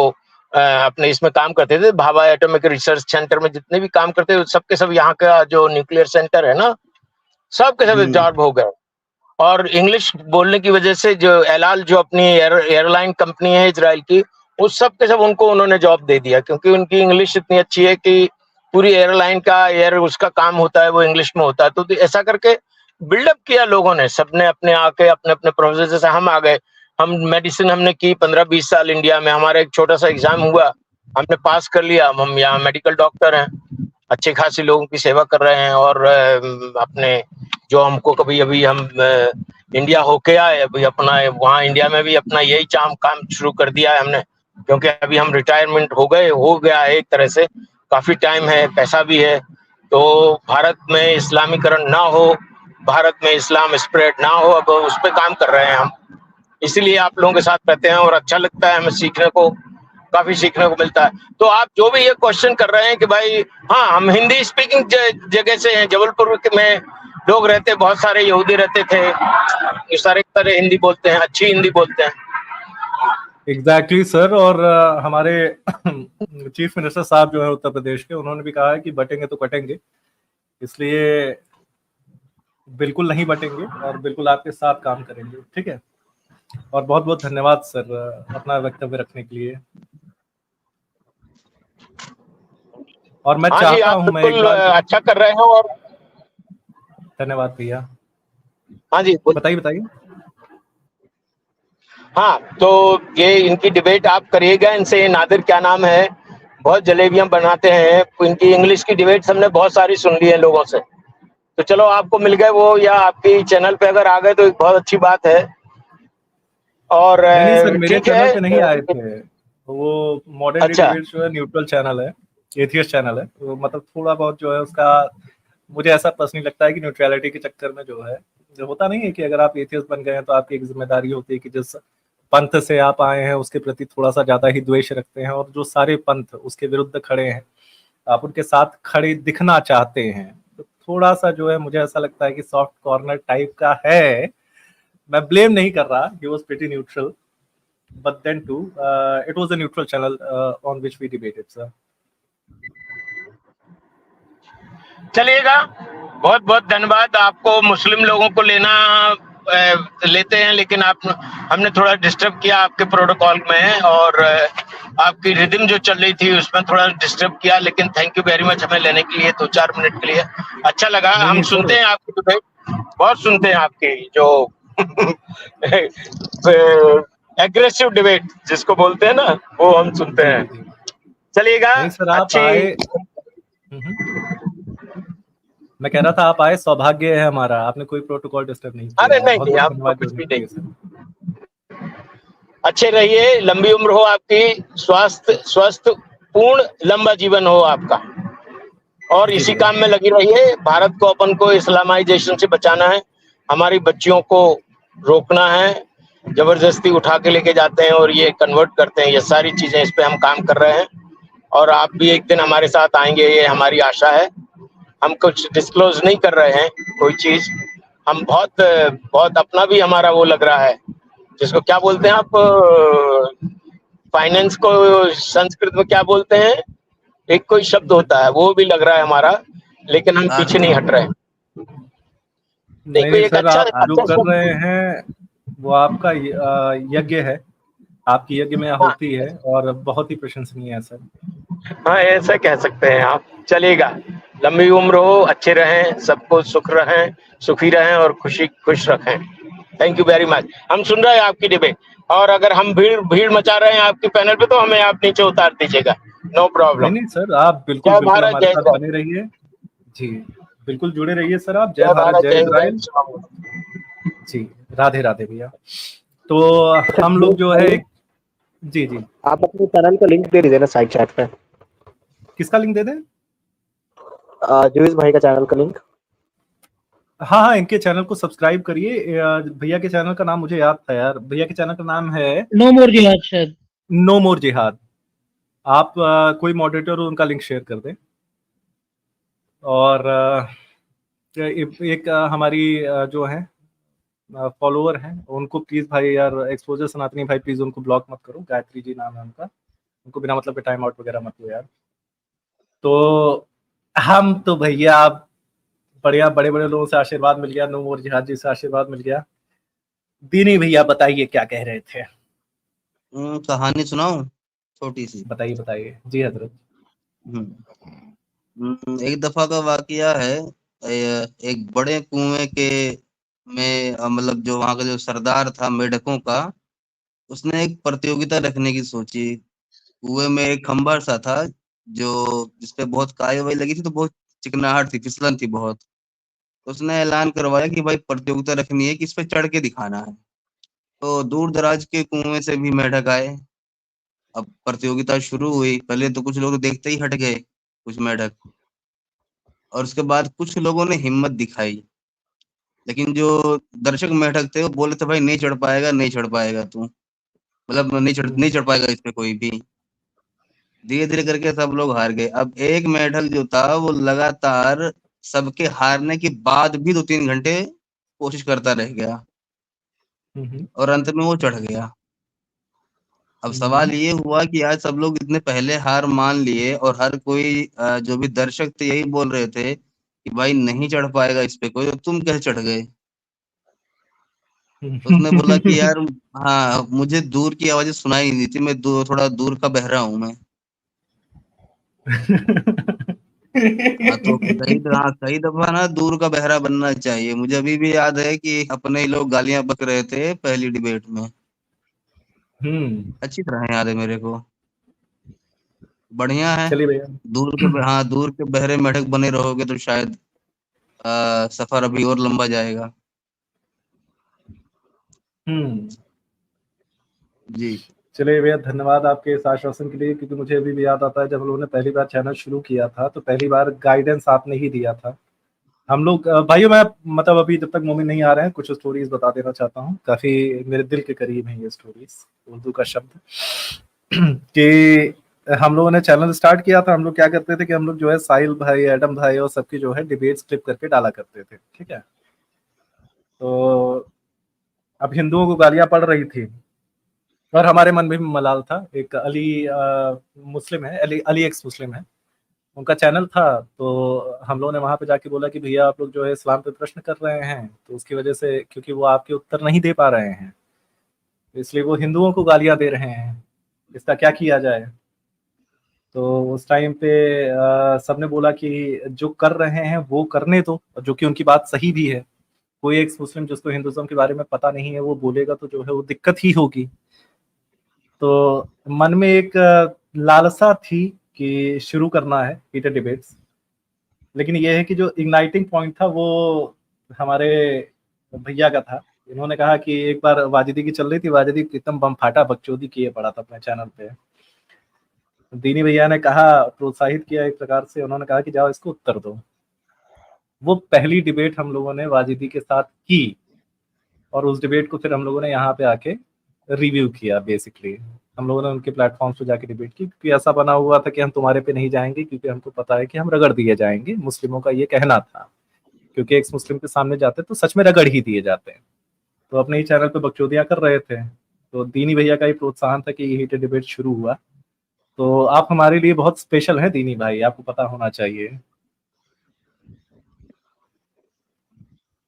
S9: अपने इसमें काम करते थे, भाभा एटॉमिक रिसर्च सेंटर में जितने भी काम करते थे, सबके सब यहाँ का जो न्यूक्लियर सेंटर है ना, सबके सब एब्जॉर्ब हो गए। और इंग्लिश बोलने की वजह से जो एलाल जो अपनी एयरलाइन कंपनी है इजराइल की, उस सब के सब उनको उन्होंने जॉब दे दिया, क्योंकि उनकी इंग्लिश इतनी अच्छी है कि पूरी एयरलाइन का उसका काम होता है वो इंग्लिश में होता है। तो ऐसा करके बिल्डअप किया लोगों ने, सबने अपने आके अपने अपने प्रोफेसर, जैसे हम आ गए, हम मेडिसिन हमने की 15-20 साल इंडिया में, हमारा एक छोटा सा एग्जाम हुआ, हमने पास कर लिया, हम यहाँ मेडिकल डॉक्टर हैं, अच्छे खासी लोगों की सेवा कर रहे हैं। और अपने जो हमको कभी अभी हम इंडिया होके आए, अभी अपना वहाँ इंडिया में भी अपना यही काम शुरू कर दिया है हमने, क्योंकि अभी हम रिटायरमेंट हो गया है एक तरह से, काफी टाइम है, पैसा भी है। तो भारत में इस्लामीकरण ना हो, भारत में इस्लाम स्प्रेड ना हो, अब उस पर काम कर रहे हैं हम। इसीलिए आप लोगों के साथ रहते हैं और अच्छा लगता है हमें, सीखने को काफी सीखने को मिलता है। तो आप जो भी ये क्वेश्चन कर रहे हैं कि भाई, हाँ हम हिंदी स्पीकिंग जगह से हैं, जबलपुर में लोग रहते, बहुत सारे यहूदी रहते थे, ये सारे तरह हिंदी बोलते हैं, अच्छी हिंदी बोलते हैं।
S7: Exactly sir. और हमारे चीफ मिनिस्टर साहब जो है उत्तर प्रदेश के, उन्होंने भी कहा है कि बटेंगे तो कटेंगे, इसलिए बिल्कुल नहीं बटेंगे और बिल्कुल आपके साथ काम करेंगे। ठीक है, और बहुत बहुत धन्यवाद सर अपना वक्तव्य रखने के लिए। और मैं
S9: हाँ जी,
S7: चाहता
S9: आप
S7: हूं मैं एक
S9: बिल्कुल
S7: बार
S9: अच्छा कर रहे हो। और
S7: धन्यवाद भैया।
S9: हाँ जी,
S7: बताइए।
S9: हाँ, तो ये इनकी डिबेट आप करिएगा इनसे, नादिर क्या नाम है, बहुत जलेबियां बनाते हैं। इनकी इंग्लिश की डिबेट हमने बहुत सारी सुन ली है लोगों से। तो चलो आपको मिल गए वो, या आपकी चैनल पे अगर आ गए तो एक बहुत अच्छी बात है। और
S7: नहीं सर, मेरे
S9: ठीक
S7: चैनल
S9: है।
S7: पे नहीं आए थे वो। मॉडर्न डे
S9: अच्छा,
S7: डिबेट जो है न्यूट्रल चैनल है, एथियस्ट चैनल है, तो मतलब थोड़ा बहुत जो है उसका मुझे ऐसा पर्सनली लगता है कि न्यूट्रलिटी के चक्कर में जो है, जो होता नहीं है कि अगर आप एथियस्ट बन गए हैं तो आपकी एक जिम्मेदारी होती है कि जिस पंथ से आप आए हैं उसके प्रति थोड़ा सा ज्यादा ही द्वेष रखते हैं, और जो सारे पंथ उसके विरुद्ध खड़े हैं आप उनके साथ खड़े दिखना चाहते हैं। तो थोड़ा सा जो है मुझे ऐसा लगता है कि सॉफ्ट कॉर्नर टाइप का है। मैं ब्लेम नहीं कर रहा, he was pretty neutral, but then too it was a neutral channel on which we debated, sir.
S9: चलिएगा, बहुत बहुत धन्यवाद। आपको मुस्लिम लोगों को लेते हैं, लेकिन हमने थोड़ा डिस्टर्ब किया आपके प्रोटोकॉल में, और आपकी रिदम जो चल रही थी उसमें थोड़ा डिस्टर्ब किया, लेकिन थैंक यू वेरी मच हमें लेने के लिए 2-4 मिनट के लिए। अच्छा लगा। हम सुनते हैं आपकी डिबेट, बहुत सुनते हैं आपकी जो एग्रेसिव डिबेट जिसको बोलते हैं ना, वो हम सुनते हैं। चलिएगा।
S7: नहीं सर, आप आए। मैं कह रहा था आप आए, सौभाग्य है हमारा, आपने कोई प्रोटोकॉल डिस्टर्ब नहीं किया।
S9: अरे नहीं,
S7: बहुत बहुत
S9: आप
S7: धन्यवाद
S9: कुछ भी
S7: जुड़ने के लिए
S9: नहीं।
S7: सर।
S9: अच्छे रहिए, लंबी उम्र हो आपकी, स्वस्थ पूर्ण लंबा जीवन हो आपका, और इसी काम में लगी रहिए। भारत को, अपन को इस्लामाइजेशन से बचाना है, हमारी बच्चियों को रोकना है, जबरदस्ती उठा के लेके जाते हैं और ये कन्वर्ट करते हैं, ये सारी चीजें, इस पे हम काम कर रहे हैं। और आप भी एक दिन हमारे साथ आएंगे, ये हमारी आशा है। हम कुछ डिस्क्लोज नहीं कर रहे हैं कोई चीज, हम बहुत बहुत अपना भी हमारा वो लग रहा है, जिसको क्या बोलते हैं आप, फाइनेंस को संस्कृत में क्या बोलते हैं, एक कोई शब्द होता है, वो भी लग रहा है हमारा, लेकिन हम पीछे नहीं हट रहे हैं।
S7: नहीं सर, आप जो कर रहे हैं वो आपका यज्ञ है, आपकी यज्ञ में आहुति है, और बहुत ही प्रशंसनीय है सर।
S9: हाँ, ऐसा कह सकते हैं आप। चलिएगा, लंबी उम्र हो, अच्छे रहें, सबको सुखी रहें और खुश रखें। Thank you very much. हम सुन रहे हैं आपकी डिबेट, और अगर हम भीड़ मचा रहे हैं आपके पैनल पे तो हमें आप नीचे उतार दीजिएगा, नो प्रॉब्लम।
S7: नहीं सर, आप बिल्कुल हमारे साथ बने रहिए जी, बिल्कुल जुड़े रहिए सर आप। जय भारत, जय इजराइल जी, राधे राधे भैया। तो हम लोग जो है जी जी,
S3: आप अपने चैनल का लिंक दे दीजिए ना साइड चैट पे।
S7: किसका लिंक दे दें?
S3: जुइस भाई का चैनल का लिंक।
S7: हाँ हाँ, इनके चैनल को सब्सक्राइब करिए। भैया के चैनल का नाम मुझे याद था यार, भैया के चैनल का नाम है
S1: नो मोर जिहाद शायद।
S7: नो मोर जिहाद। आप कोई मॉडरेटर हो उनका लिंक शेयर कर दें। और एक हमारी जो है फॉलोअर हैं, उनको प्लीज भाई यार, एक्सपोजर सनातनी भाई प्लीज उनको ब्लॉक मत करो, गायत्री जी नाम है उनका, उनको बिना मतलब के टाइम आउट वगैरह मत दो यार। तो हम तो भैया आप बढ़िया, बड़े बड़े लोगों से आशीर्वाद मिल गया, नो मोर जिहाद जी से आशीर्वाद मिल गया। दीनी भैया बताइए क्या कह रहे थे?
S8: कहानी सुनाऊं छोटी सी?
S7: बताइए बताइए जी हजरत।
S8: एक दफा का वाकया है। एक बड़े कुएं के में मतलब जो वहां का जो सरदार था मेढकों का, उसने एक प्रतियोगिता रखने की सोची। कुएं में एक खंभा सा था जो जिसपे बहुत काई वाई लगी थी, तो बहुत चिकनाहट थी, फिसलन थी बहुत। उसने ऐलान करवाया कि भाई प्रतियोगिता रखनी है कि इस पे चढ़ के दिखाना है। तो दूर दराज के कुएं से भी मेढक आए। अब प्रतियोगिता शुरू हुई। पहले तो कुछ लोग देखते ही हट गए, कुछ मेढक। और उसके बाद कुछ लोगों ने हिम्मत दिखाई, लेकिन जो दर्शक मेढक थे वो बोले थे भाई नहीं चढ़ पाएगा, नहीं चढ़ पाएगा तू, मतलब नहीं चढ़ पाएगा इस पे कोई भी। धीरे धीरे करके सब लोग हार गए। अब एक मेढक जो था वो लगातार सबके हारने के बाद भी 2-3 घंटे कोशिश करता रह गया, और अंत में वो चढ़ गया। अब सवाल ये हुआ कि आज सब लोग इतने पहले हार मान लिए, और हर कोई जो भी दर्शक थे यही बोल रहे थे कि भाई नहीं चढ़ पाएगा इस पे कोई, तो तुम कैसे चढ़ गए? उसने बोला कि यार, हाँ मुझे दूर की आवाजें सुनाई नहीं थी, मैं थोड़ा दूर का बहरा हूं मैं। हाँ तो कई दफा ना दूर का बहरा बनना चाहिए। मुझे अभी भी याद है कि अपने ही लोग गालियां बक रहे थे पहली डिबेट में। अच्छी तरह याद है मेरे को। बढ़िया है।
S7: चलिए भैया।
S8: दूर के बहरे मेढक बने रहोगे तो शायद सफर अभी और लंबा जाएगा। जी
S7: चलिए भैया, धन्यवाद आपके इस आश्वासन के लिए, क्योंकि मुझे अभी भी याद आता है जब हम लोगों ने पहली बार चैनल शुरू किया था तो पहली बार गाइडेंस आपने ही दिया था। हम लोग भाइयों, मैं मतलब अभी जब तक मोमिन नहीं आ रहे हैं कुछ स्टोरीज बता देना चाहता हूँ, काफी मेरे दिल के करीब है ये स्टोरीज, उर्दू का शब्द। कि हम लोगों ने चैनल स्टार्ट किया था, हम लोग क्या करते थे कि हम लोग जो है साहिल भाई, एडम भाई और सबकी जो है डिबेट्स क्लिप करके डाला करते थे, ठीक है। तो अब हिंदुओं को गालियां पड़ रही थी और हमारे मन में भी मलाल था। एक अली मुस्लिम है, अली एक्स मुस्लिम है, उनका चैनल था। तो हम लोगों ने वहां पे जाके बोला कि भैया आप लोग जो है इस्लाम पे प्रश्न कर रहे हैं, तो उसकी वजह से, क्योंकि वो आपके उत्तर नहीं दे पा रहे हैं, इसलिए वो हिंदुओं को गालियां दे रहे हैं, इसका क्या किया जाए। तो उस टाइम पे सबने बोला कि जो कर रहे हैं वो करने दो, जो कि उनकी बात सही भी है। कोई एक मुस्लिम जिसको हिंदुज्म के बारे में पता नहीं है वो बोलेगा तो जो है वो दिक्कत ही होगी। तो मन में एक लालसा थी कि शुरू करना है हीटेड डिबेट्स, लेकिन ये है कि जो इग्नाइटिंग पॉइंट था वो हमारे भैया का था। इन्होंने कहा कि एक बार वाजिदी की चल रही थी, वाजिदी एकदम बम फाटा बकचोदी किए पड़ा था अपने चैनल पे। दीनी भैया ने कहा, प्रोत्साहित किया एक प्रकार से, उन्होंने कहा कि जाओ इसको उत्तर दो। वो पहली डिबेट हम लोगों ने वाजिदी के साथ की, और उस डिबेट को फिर हम लोगों ने यहाँ पे आके रिव्यू किया। बेसिकली हम लोगों ने उनके प्लेटफॉर्म्स पे जाके डिबेट की, क्योंकि ऐसा बना हुआ था कि हम तुम्हारे पे नहीं जाएंगे, क्योंकि हमको पता है कि हम रगड़ दिए जाएंगे। मुस्लिमों का ये कहना था, क्योंकि एक मुस्लिम के सामने जाते तो सच में रगड़ ही दिए जाते हैं। तो अपने ही चैनल पे बकचोदियां कर रहे थे। तो दीनी भैया का ही प्रोत्साहन था कि ये हीटेड डिबेट शुरू हुआ। तो आप हमारे लिए बहुत स्पेशल हैं दीनी भाई, आपको पता होना चाहिए।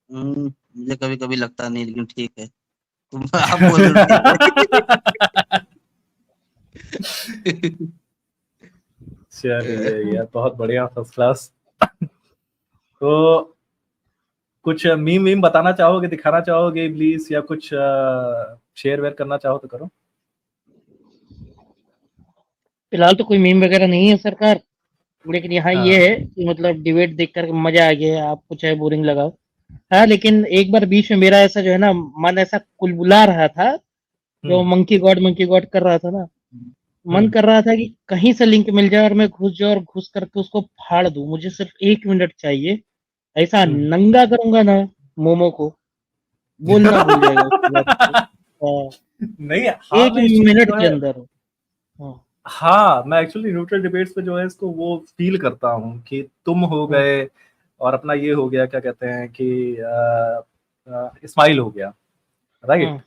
S8: मुझे कभी कभी लगता नहीं, लेकिन ठीक है, तुम आप बोल रहे हो ठीक है।
S7: चलिए यार, बहुत बढ़िया, फर्स्ट क्लास। तो कुछ मीम वीम बताना चाहोगे, दिखाना चाहोगे प्लीज, या कुछ शेयर वेयर करना चाहो तो करो।
S1: फिलहाल तो कोई मीम वगैरह नहीं है सरकार, लेकिन यहाँ ये है कि मतलब डिबेट देख कर मजा आ गया, आपको चाहे बोरिंग लगा। हाँ, लेकिन एक बार बीच में मेरा ऐसा जो है ना मन ऐसा कुलबुला रहा था जो मंकी गॉड कर रहा था ना, मन कर रहा था कि कहीं से लिंक मिल जाए और मैं घुस जाऊं और घुस करके उसको फाड़ दूं। मुझे सिर्फ 1 मिनट चाहिए, ऐसा नंगा करूंगा ना मोमो को, बोलना भूल जाएगा उसके बाद से।
S7: नहीं, हाँ,
S1: एक
S7: मैं इस चीज
S1: मिनट
S7: जो
S1: के
S7: है,
S1: अंदर। हाँ,
S7: हाँ, मैं एक्चुअली न्यूट्रल डिबेट्स पे जो है इसको वो फील करता हूँ कि तुम हो गए और अपना ये हो गया, क्या कहते हैं कि इस्माइल हो गया, राइट।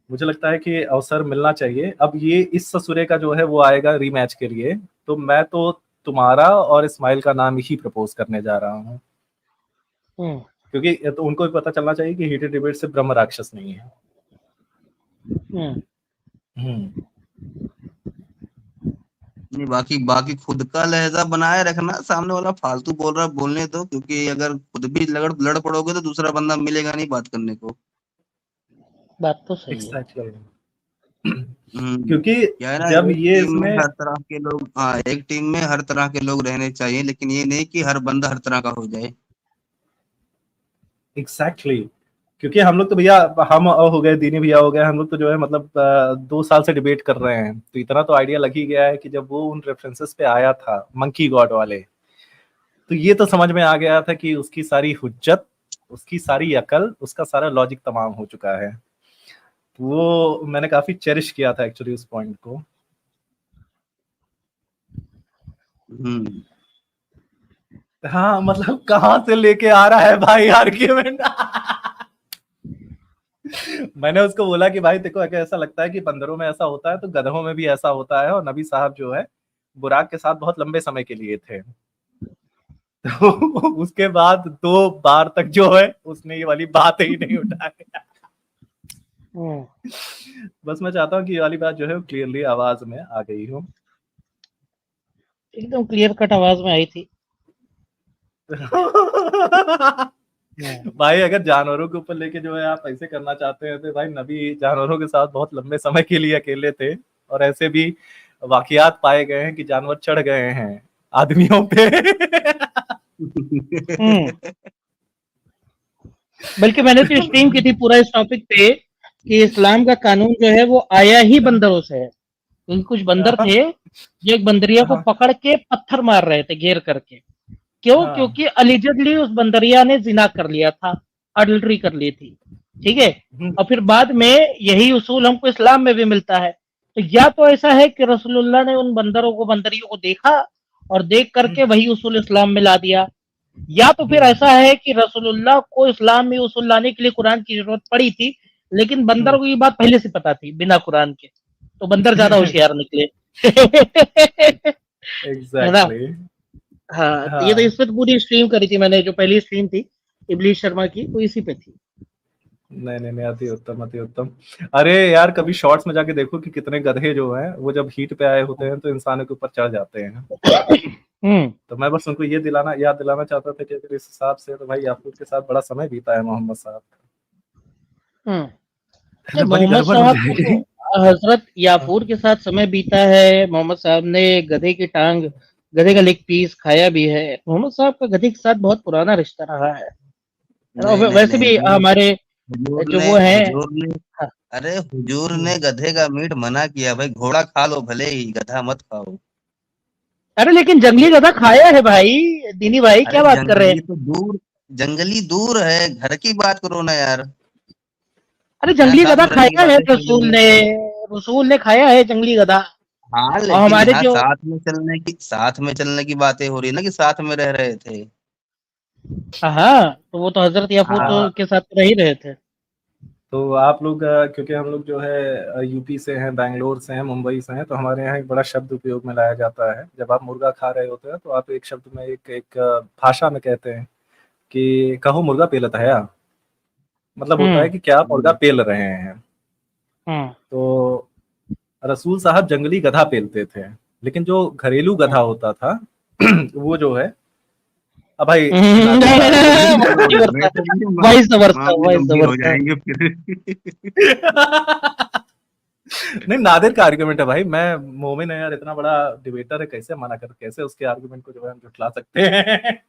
S7: मुझे लगता है कि अवसर मिलना चाहिए। अब ये इस ससुरे का जो है वो आएगा रीमैच के लिए, तो मैं तो तुम्हारा और इस्माइल का नाम ही प्रपोज करने जा रहा हूँ, क्योंकि तो उनको भी पता चलना चाहिए कि हीटेड डिबेट से ब्रह्म राक्षस नहीं है।
S8: नहीं, बाकी बाकी खुद का लहजा बनाए रखना, सामने वाला फालतू बोल रहा बोलने दो, क्योंकि अगर खुद भी लड़ पड़ोगे तो दूसरा बंदा मिलेगा नहीं बात करने को।
S1: बात तो सही है।
S7: Exactly. क्योंकि
S8: क्या है ना,
S7: जब
S8: एक
S7: ये
S8: टीम में
S7: इसमें
S8: हर तरह के लोग, हाँ, एक टीम में हर तरह के लोग रहने चाहिए, लेकिन ये नहीं कि हर बंदा हर तरह का हो जाए।
S7: एग्जैक्टली क्योंकि हम लोग तो भैया, हम हो गए, दीनी भैया हो गए, हम लोग तो जो है मतलब 2 साल से डिबेट कर रहे हैं, तो इतना तो आइडिया लग ही गया है कि जब वो उन रेफरेंसेस पे आया था मंकी गॉड वाले, तो ये तो समझ में आ गया था कि उसकी सारी हुज्जत, उसकी सारी अकल, उसका सारा लॉजिक तमाम हो चुका है। वो मैंने काफी चेरिश किया था एक्चुअली उस पॉइंट को। हाँ, मतलब कहाँ से लेके आ रहा है भाई आर्ग्यूमेंट। मैंने उसको बोला कि भाई देखो, ऐसा लगता है कि बंदरों में ऐसा होता है तो गधों में भी ऐसा होता है, और नबी साहब जो है बुराक के साथ बहुत लंबे समय के लिए थे। तो उसके बाद 2 बार तक जो है उसने ये वाली बात ही नहीं उठाई। बस मैं चाहता हूँ कि ये वाली बात जो है क्लियरली आवाज में आ गई हो।
S1: एकदम क्लियर कट आवाज में आई थी।
S7: भाई अगर जानवरों के ऊपर लेके जो है आप ऐसे करना चाहते हैं, तो भाई नबी जानवरों के साथ बहुत लंबे समय के लिए अकेले थे, और ऐसे भी वाकयात पाए गए हैं कि जानवर चढ़ गए हैं आदमियों पे।
S1: बल्कि मैंने तो स्ट्रीम की थी पूरा इस टॉपिक पे कि इस्लाम का कानून जो है वो आया ही बंदरों से है, क्योंकि कुछ बंदर थे जो एक बंदरिया को पकड़ के पत्थर मार रहे थे घेर करके। क्यों? क्योंकि अलिजडली उस बंदरिया ने जिना कर लिया था, अडल्ट्री कर ली थी, ठीक है। और फिर बाद में यही उसूल हमको इस्लाम में भी मिलता है। तो या तो ऐसा है कि रसूलुल्लाह ने उन बंदरों को, बंदरियों को देखा और देख करके वही उसूल इस्लाम में ला दिया, या तो फिर ऐसा है कि रसूलुल्लाह को इस्लाम में उसूल लाने के लिए कुरान की जरूरत पड़ी थी, लेकिन बंदर को ये बात पहले से पता थी बिना कुरान के, तो बंदर ज्यादा होशियार निकले। है ना? हाँ, तो ये तो इस पे पूरी स्ट्रीम करी थी मैंने, जो पहली स्ट्रीम थी इबलीस शर्मा की, वो इसी पे थी।
S7: नहीं, अति उत्तम, अति उत्तम। अरे यार, कभी शॉर्ट्स में जाके देखो कि कितने गधे जो हैं वो जब हीट पे आए होते हैं तो इंसानों के ऊपर चढ़ जाते हैं। तो मैं बस उनको ये याद दिलाना चाहता था कि अगर इस हिसाब से, तो भाई आप लोग के साथ बड़ा समय बीता है मोहम्मद साहब का। बड़ी
S1: मोहम्मद
S7: गड़बड़ हो
S1: साहब
S7: जाएगी।
S1: हजरत याफूर के साथ समय बीता है। मोहम्मद साहब ने गधे की टांग, गधे का लेग पीस खाया भी है। मोहम्मद साहब का गधे के साथ बहुत पुराना रिश्ता रहा है।
S8: नहीं नहीं
S1: वैसे
S8: नहीं
S1: भी
S8: नहीं,
S1: हमारे जो वो है,
S8: अरे हुजूर ने गधे का मीट मना किया भाई, घोड़ा खा लो भले ही, गधा मत खाओ।
S1: अरे लेकिन जंगली गधा खाया है भाई, दीनी भाई क्या
S8: अरे
S1: बात कर रहे हैं?
S8: जंगली दूर है, घर की बात करो ना यार।
S1: अरे
S8: यहाँ
S1: जंगली
S8: साथ
S1: गधा
S8: में रहने की
S1: खाया है
S8: बातें कर
S1: रसूल
S8: रही
S1: ने,
S8: है।
S1: रसूल ने खाया है जंगली गधा।
S8: हाँ,
S1: और
S8: लेकिन
S1: हमारे
S8: यहाँ
S1: जो,
S8: साथ में चलने की बातें हो रही है ना, कि साथ में रह रहे थे।
S1: हाँ, तो वो तो हजरत याफूर तो
S7: हाँ,
S1: के साथ रह ही रहे थे।
S7: तो आप लोग क्योंकि हम लोग जो है यूपी से हैं, बैंगलोर से हैं, मुंबई से हैं, तो हमारे यहाँ एक बड़ा शब्द उपयोग में लाया जाता है। जब आप मुर्गा खा रहे होते हैं तो आप एक शब्द में, एक भाषा में कहते हैं कि कहो मुर्गा पेलत है या, मतलब होता है कि क्या आप मुर्गा पेल रहे हैं। तो रसूल साहब जंगली गधा पेलते थे, लेकिन जो घरेलू गधा होता था वो जो है, अब भाई नादिर
S1: वही समझता,
S8: मामले
S1: वही
S8: गंभीर हो
S1: समझता।
S8: जाएंगे फिर।
S7: नहीं, नादिर का आर्गुमेंट है भाई। मैं मोमिन है यार, इतना बड़ा डिबेटर है, कैसे मना कर, कैसे उसके आर्गुमेंट को जो है हम जुटला सकते हैं।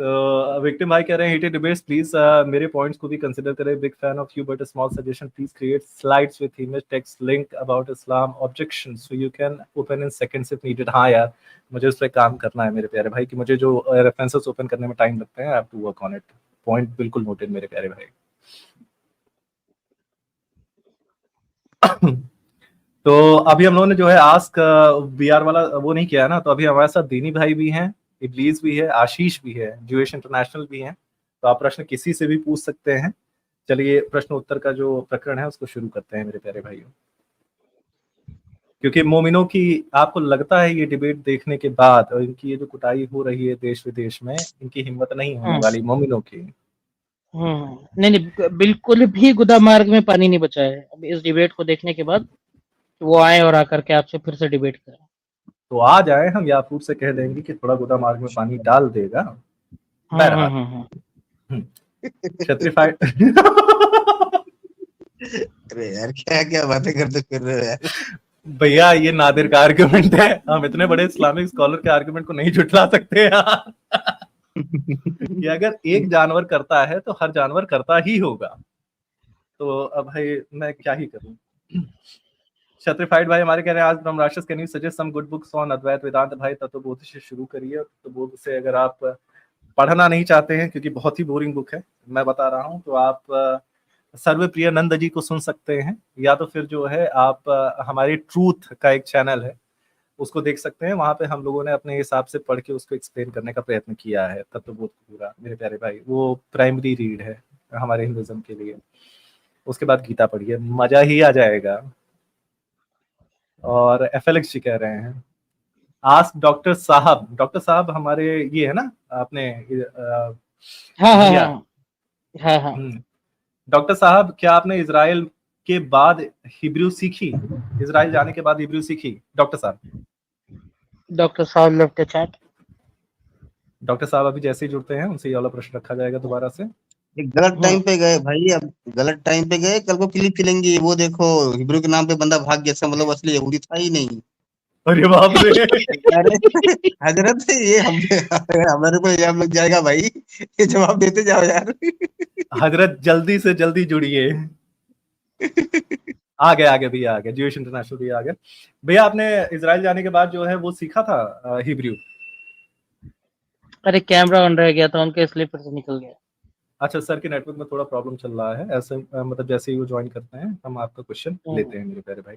S7: तो विक्टिम भाई कह रहे हैं हीटेड डिबेट्स प्लीज मेरे पॉइंट्स को भी कंसिडर करें, big fan of you but a small suggestion, please create slides with image text link about Islam objection so you can open in seconds if needed. हाँ यार, मुझे उस पर काम करना है मेरे प्यारे भाई, कि मुझे जो रेफरेंसेस ओपन करने में टाइम लगते हैं, I have to work on it. Point बिल्कुल नोटेड मेरे प्यारे भाई। तो अभी हम लोगों ने जो है आस्क बीआर वाला वो नहीं किया है ना, तो अभी हमारे साथ दीनी भाई भी हैं, इब्लीस भी है, आशीष भी है, ज्यूइश इंटरनेशनल भी हैं। तो आप प्रश्न किसी से भी पूछ सकते हैं। चलिए प्रश्न उत्तर का जो प्रकरण है उसको शुरू करते हैं मेरे प्यारे भाइयों। क्योंकि मोमिनों की, आपको लगता है ये डिबेट देखने के बाद और इनकी ये जो कुटाई हो रही है देश विदेश में, इनकी हिम्मत नहीं होने वाली मोमिनों की।
S1: नहीं नहीं, बिल्कुल भी गुदा मार्ग में पानी नहीं बचा है अब इस डिबेट को देखने के बाद। वो आए और आकर के आपसे फिर से डिबेट करें।
S7: तो आ जाए, हम याकूब से कह देंगे कि थोड़ा गुदा मार्ग में पानी डाल देगा। क्षत्रिफाइड
S8: अरे यार क्या क्या बातें करते फिर रहे हो यार।
S7: भैया ये नादिर का आर्गुमेंट है, हम इतने बड़े इस्लामिक स्कॉलर के आर्गुमेंट को नहीं झुठला सकते यार। कि अगर एक जानवर करता है तो हर जानवर करता ही होगा। तो अब भाई मैं क्या ही करूं। क्षत्रिफाइड भाई हमारे कह रहे हैं आज ब्रह्मराक्षस can you suggest some good books on Advaita Vedanta. भाई तत्वबोध से शुरू करिए। तत्वबोध से अगर आप पढ़ना नहीं चाहते हैं क्योंकि बहुत ही बोरिंग बुक है, मैं बता रहा हूं, तो आप सर्वप्रिय नंद जी को सुन सकते हैं, या तो फिर जो है आप हमारी ट्रूथ का एक चैनल है उसको देख सकते हैं। वहां पे हम लोगों ने अपने हिसाब से पढ़ के उसको एक्सप्लेन करने का प्रयत्न किया है तत्वबोध को पूरा मेरे प्यारे भाई। वो प्राइमरी रीड है हमारे हिंदुइज्म के लिए। उसके बाद गीता पढ़िए, मजा ही आ जाएगा। और एफएलएक्स जी कह रहे हैं आस्क डॉक्टर साहब। डॉक्टर साहब हमारे ये है ना, आपने
S1: हाँ।
S7: डॉक्टर साहब क्या आपने इजराइल के बाद हिब्रू सीखी? इजराइल जाने के बाद हिब्रू सीखी डॉक्टर साहब?
S1: डॉक्टर साहब लेफ्ट द चैट।
S7: डॉक्टर साहब अभी जैसे ही जुड़ते हैं उनसे ये वाला प्रश्न रखा जाएगा दोबारा से।
S8: गलत टाइम पे गए भाई, अब गलत टाइम पे गए, कल को क्लिप खिलेंगी। वो देखो हिब्रू के नाम पे बंदा भाग गया, मतलब असली यहूदी था ही नहीं।
S7: अरे बाप रे।
S8: अरे हजरत ये हमारे को इल्जाम लग जाएगा भाई, ये जवाब देते जाओ यार।
S7: हजरत जल्दी से जल्दी जुड़िए। आ गए भैया, आ गए ज्यूइश इंटरनेशनल भी आ गए। भैया आपने इजराइल जाने के बाद जो है वो सीखा था हिब्रू?
S1: अरे कैमरा ऑन रह गया था उनके, इसलिए फिर से निकल गया।
S7: अच्छा, सर के नेटवर्क में थोड़ा प्रॉब्लम चल रहा है ऐसे, मतलब जैसे ही वो ज्वाइन करते हैं हम आपका क्वेश्चन लेते हैं मेरे प्यारे भाई।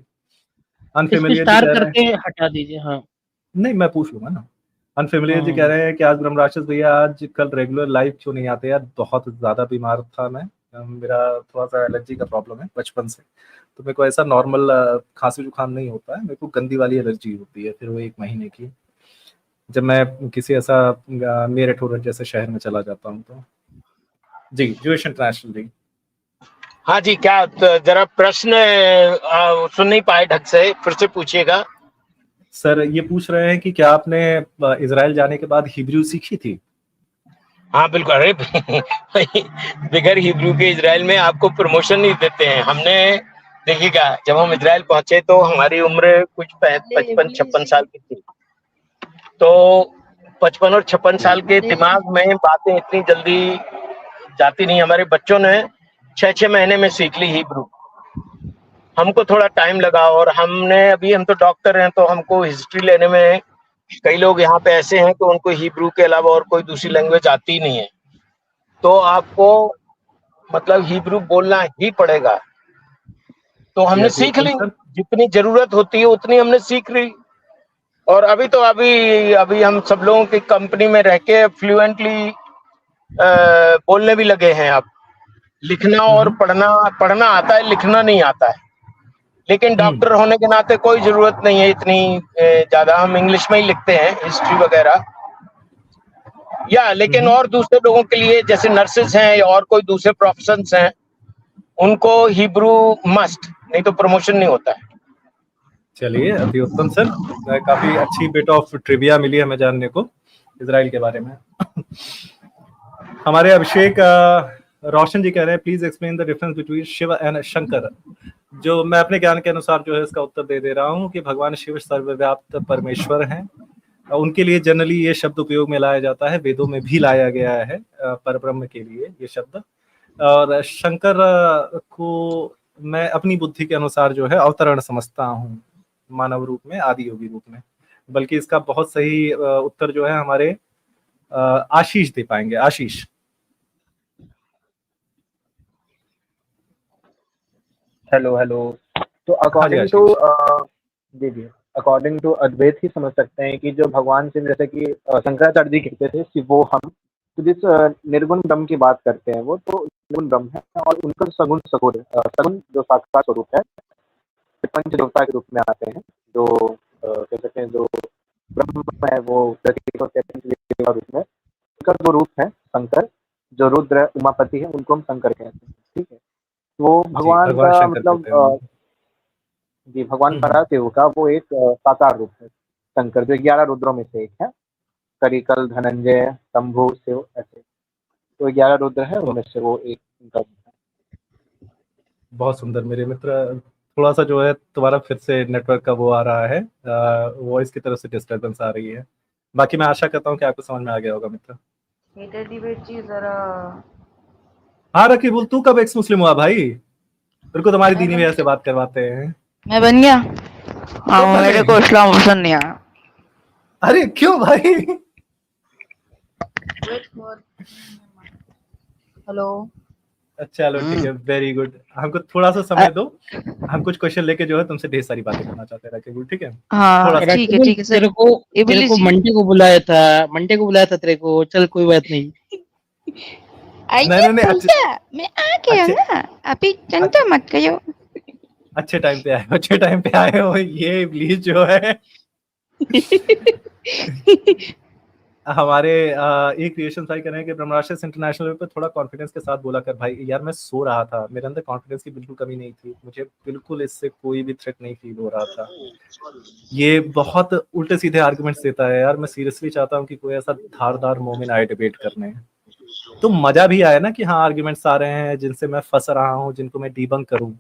S7: अनफेमिलियर
S1: स्टार करके हटा दीजिए। हाँ
S7: नहीं, मैं पूछ लूंगा ना। अनफेमिलियर जी कह रहे हैं कि आज ब्रह्मराक्षस भैया आज कल रेगुलर लाइव क्यों नहीं आते यार? बहुत ज्यादा बीमार था मैं, मेरा थोड़ा सा एलर्जी का प्रॉब्लम है बचपन से, तो मेरे को ऐसा नॉर्मल खांसी जुकाम नहीं होता है, मेरे को गंदी वाली एलर्जी होती है। फिर वो 1 महीने की, जब मैं किसी ऐसा मेरठ होरठ जैसे शहर में चला जाता हूँ तो। जी ज्यूइश इंटरनेशनल जी।
S9: हाँ जी, क्या जरा प्रश्न सुन नहीं पाए ढंग से, फिर से पूछिएगा।
S7: सर ये पूछ रहे हैं कि क्या आपने इजराइल जाने के बाद हिब्रू सीखी थी?
S9: हाँ बिल्कुल। अरे बगैर हिब्रू के इजराइल में आपको प्रमोशन नहीं देते हैं। हमने, देखिएगा, जब हम इजराइल पहुंचे तो हमारी उम्र कुछ 55-56 साल की थी। तो 55 और 56 साल के दिमाग में बातें इतनी जल्दी जाती नहीं। हमारे बच्चों ने 6-6 महीने में सीख ली हिब्रू। हमको थोड़ा टाइम लगा, और हम तो डॉक्टर हैं, तो हमको हिस्ट्री लेने में, कई लोग यहाँ पे ऐसे हैं कि उनको हिब्रू के अलावा और कोई दूसरी लैंग्वेज आती ही नहीं है, तो आपको मतलब हिब्रू बोलना ही पड़ेगा। तो हमने सीख ली, जितनी जरूरत होती है उतनी हमने सीख ली। और अभी हम सब लोगों की कंपनी में रह के फ्लुएंटली बोलने भी लगे हैं। अब लिखना और पढ़ना आता है, लिखना नहीं आता है। लेकिन डॉक्टर होने के नाते कोई जरूरत नहीं है इतनी ज्यादा, हम इंग्लिश में ही लिखते हैं हिस्ट्री वगैरह या। लेकिन और दूसरे लोगों के लिए, जैसे नर्सेज हैं या और कोई दूसरे प्रोफेशंस हैं, उनको हिब्रू मस्ट, नहीं तो प्रमोशन नहीं होता है।
S7: चलिए अति उत्तम सर, काफी अच्छी बिट ऑफ ट्रिविया मिली हमें जानने को इजराइल के बारे में। हमारे अभिषेक रोशन जी कह रहे हैं please explain the difference between Shiv and Shankar. जो मैं अपने ज्ञान के अनुसार जो है इसका उत्तर दे रहा हूँ कि भगवान शिव सर्वव्याप्त परमेश्वर हैं, उनके लिए जनरली ये शब्द उपयोग में लाया जाता है, वेदों में भी लाया गया है परब्रह्म के लिए ये शब्द। और शंकर को मैं अपनी बुद्धि के अनुसार जो है अवतरण समझता हूँ, मानव रूप में, आदि योगी रूप में। बल्कि इसका बहुत सही उत्तर जो है हमारे आशीष दे पाएंगे। आशीष।
S3: Hello hello. तो
S7: हाँ जी
S3: अकॉर्डिंग टू
S7: आशीष।
S3: जी जी, अकॉर्डिंग टू अद्वैत ही समझ सकते हैं कि जो भगवान से, जैसे कि शंकराचार्य जी कहते थे कि वो हम, तो जिस निर्गुण ब्रह्म की बात करते हैं वो तो निर्गुण ब्रह्म है, और उनका सगुण सगुण सगुण जो साक्षात स्वरूप है, पंच देवता के रूप में आते हैं, जो कह सकते हैं जो ब्रह्म है वो प्रतीक और के रूप में, उनका जो रूप है शंकर, जो रुद्र उमापति है, उनको हम शंकर कहते हैं। ठीक है, वो
S7: जी,
S3: भगवान
S7: भगवान
S3: का
S7: शंकर
S3: मतलब
S7: कहते हैं उनको।
S3: जी, भगवान पराशिव का वो एक साकार रूप है शंकर, जो 11 रुद्रों में से एक है। करिकल, धनंजय, शंभु, शिव, ऐसे तो 11 रुद्र है, उनमें से वो एक उनका रूप है।
S7: बहुत सुंदर मेरे मित्र। थोड़ा सा जो है तुम्हारा फिर से नेटवर्क का वो आ रहा है, वॉइस की तरफ से डिस्टर्बेंस आ रही है। बाकी मैं आशा करता हूँ कि आपको समझ में आ गया होगा मित्र। हाँ रकीबुल, तू कब एक्स मुस्लिम हुआ भाई? तेरे को तुम्हारी दीनी भैया से बात करवाते हैं।
S10: मैं बन गया।
S7: बने?
S10: मेरे को इस्लाम पसंद नहीं आया।
S7: अरे क्यों भाई?
S10: हेलो।
S7: चलो ठीक है, वेरी गुड। हमको थोड़ा सा समय दो, हम कुछ क्वेश्चन लेके जो है तुमसे ढेर सारी बातें करना चाहते हैं रकीबुल, ठीक है?
S10: हाँ
S7: थोड़ा
S10: ठीक है सर।
S1: तेरे को मंडे को बुलाया था तेरे को। चल कोई बात नहीं।
S10: आइए
S7: नहीं,
S10: भैया, मैं आ गया ना, अभी चिंता मत करो।
S7: अच्छे टाइम पे आए हो। ये इब्लीस जो है हमारे एक क्रिएशन भाई कह रहे हैं कि ब्रह्मराक्षस इंटरनेशनल पे थोड़ा कॉन्फिडेंस के साथ बोला कर भाई। यार मैं सो रहा था, मेरे अंदर कॉन्फिडेंस की बिल्कुल कमी नहीं थी, मुझे बिल्कुल इससे कोई भी थ्रेट नहीं फील हो रहा था। ये बहुत उल्टे सीधे आर्गुमेंट्स देता है यार। मैं सीरियसली चाहता हूँ कि कोई ऐसा धारदार मोमेंट आए डिबेट करने, तो मजा भी आया ना कि हाँ आर्गुमेंट्स आ रहे हैं जिनसे मैं फंस रहा हूँ, जिनको मैं डीबंक करूँ।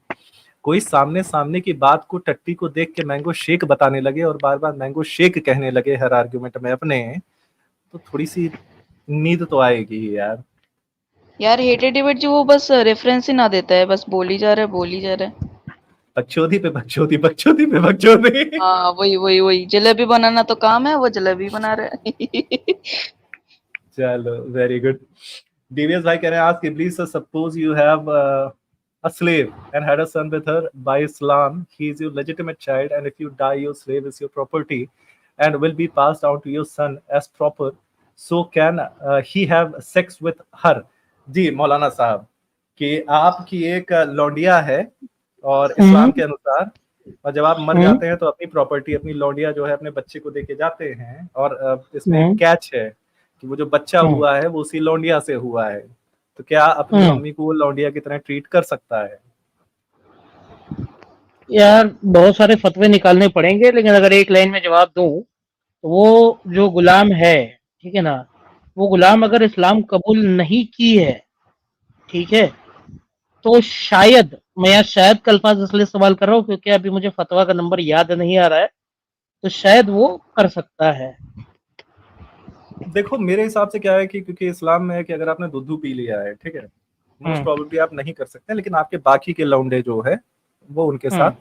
S7: कोई सामने की बात को, टट्टी को देख के मैंगो शेक बताने लगे और बार बार मैंगो शेक कहने लगे हर आर्गुमेंट में अपने, तो थोड़ी सी नींद तो आएगी ही यार।
S10: यार हेटेड डिबेट जो वो बस रेफरेंस ही ना देता है, बस बोली जा रहा है।
S7: बकचोदी पे बकचोदी।
S10: हाँ वही जलेबी बनाना तो काम है, वो जलेबी बना रहे हैं।
S7: चलो वेरी गुड। डीवीएस भाई कह रहे हैं आज इब्लीस suppose you have a slave and had a son with her by Islam, he is your legitimate child, and if you die your slave is your property and will be passed down to your son as proper, so can he have sex with her? जी मौलाना साहब, कि आपकी एक लौंडिया है और इस्लाम के अनुसार, और जब आप मर जाते हैं तो अपनी प्रॉपर्टी, अपनी लौंडिया जो है अपने बच्चे को देके जाते हैं, और इसमें कैच है कि वो जो बच्चा हुआ है वो उसी लौंडिया से हुआ है, तो क्या अपनी मम्मी को वो लौंडिया की तरह ट्रीट कर सकता है?
S1: यार बहुत सारे फतवे निकालने पड़ेंगे, लेकिन अगर एक लाइन में जवाब दूं तो वो जो गुलाम है, ठीक है ना, वो गुलाम अगर इस्लाम कबूल नहीं की है, ठीक है, तो शायद, मैं यहाँ शायद का अल्फाज इसलिए इस्तेमाल कर रहा हूँ क्योंकि अभी मुझे फतवा का नंबर याद नहीं आ रहा है, तो शायद वो कर सकता है।
S7: देखो मेरे हिसाब से क्या है कि क्योंकि इस्लाम में है कि अगर आपने दूध पी लिया है, ठीक है, मोस्ट प्रोबेबली आप नहीं कर सकते, लेकिन आपके बाकी के लौंडे जो है वो उनके साथ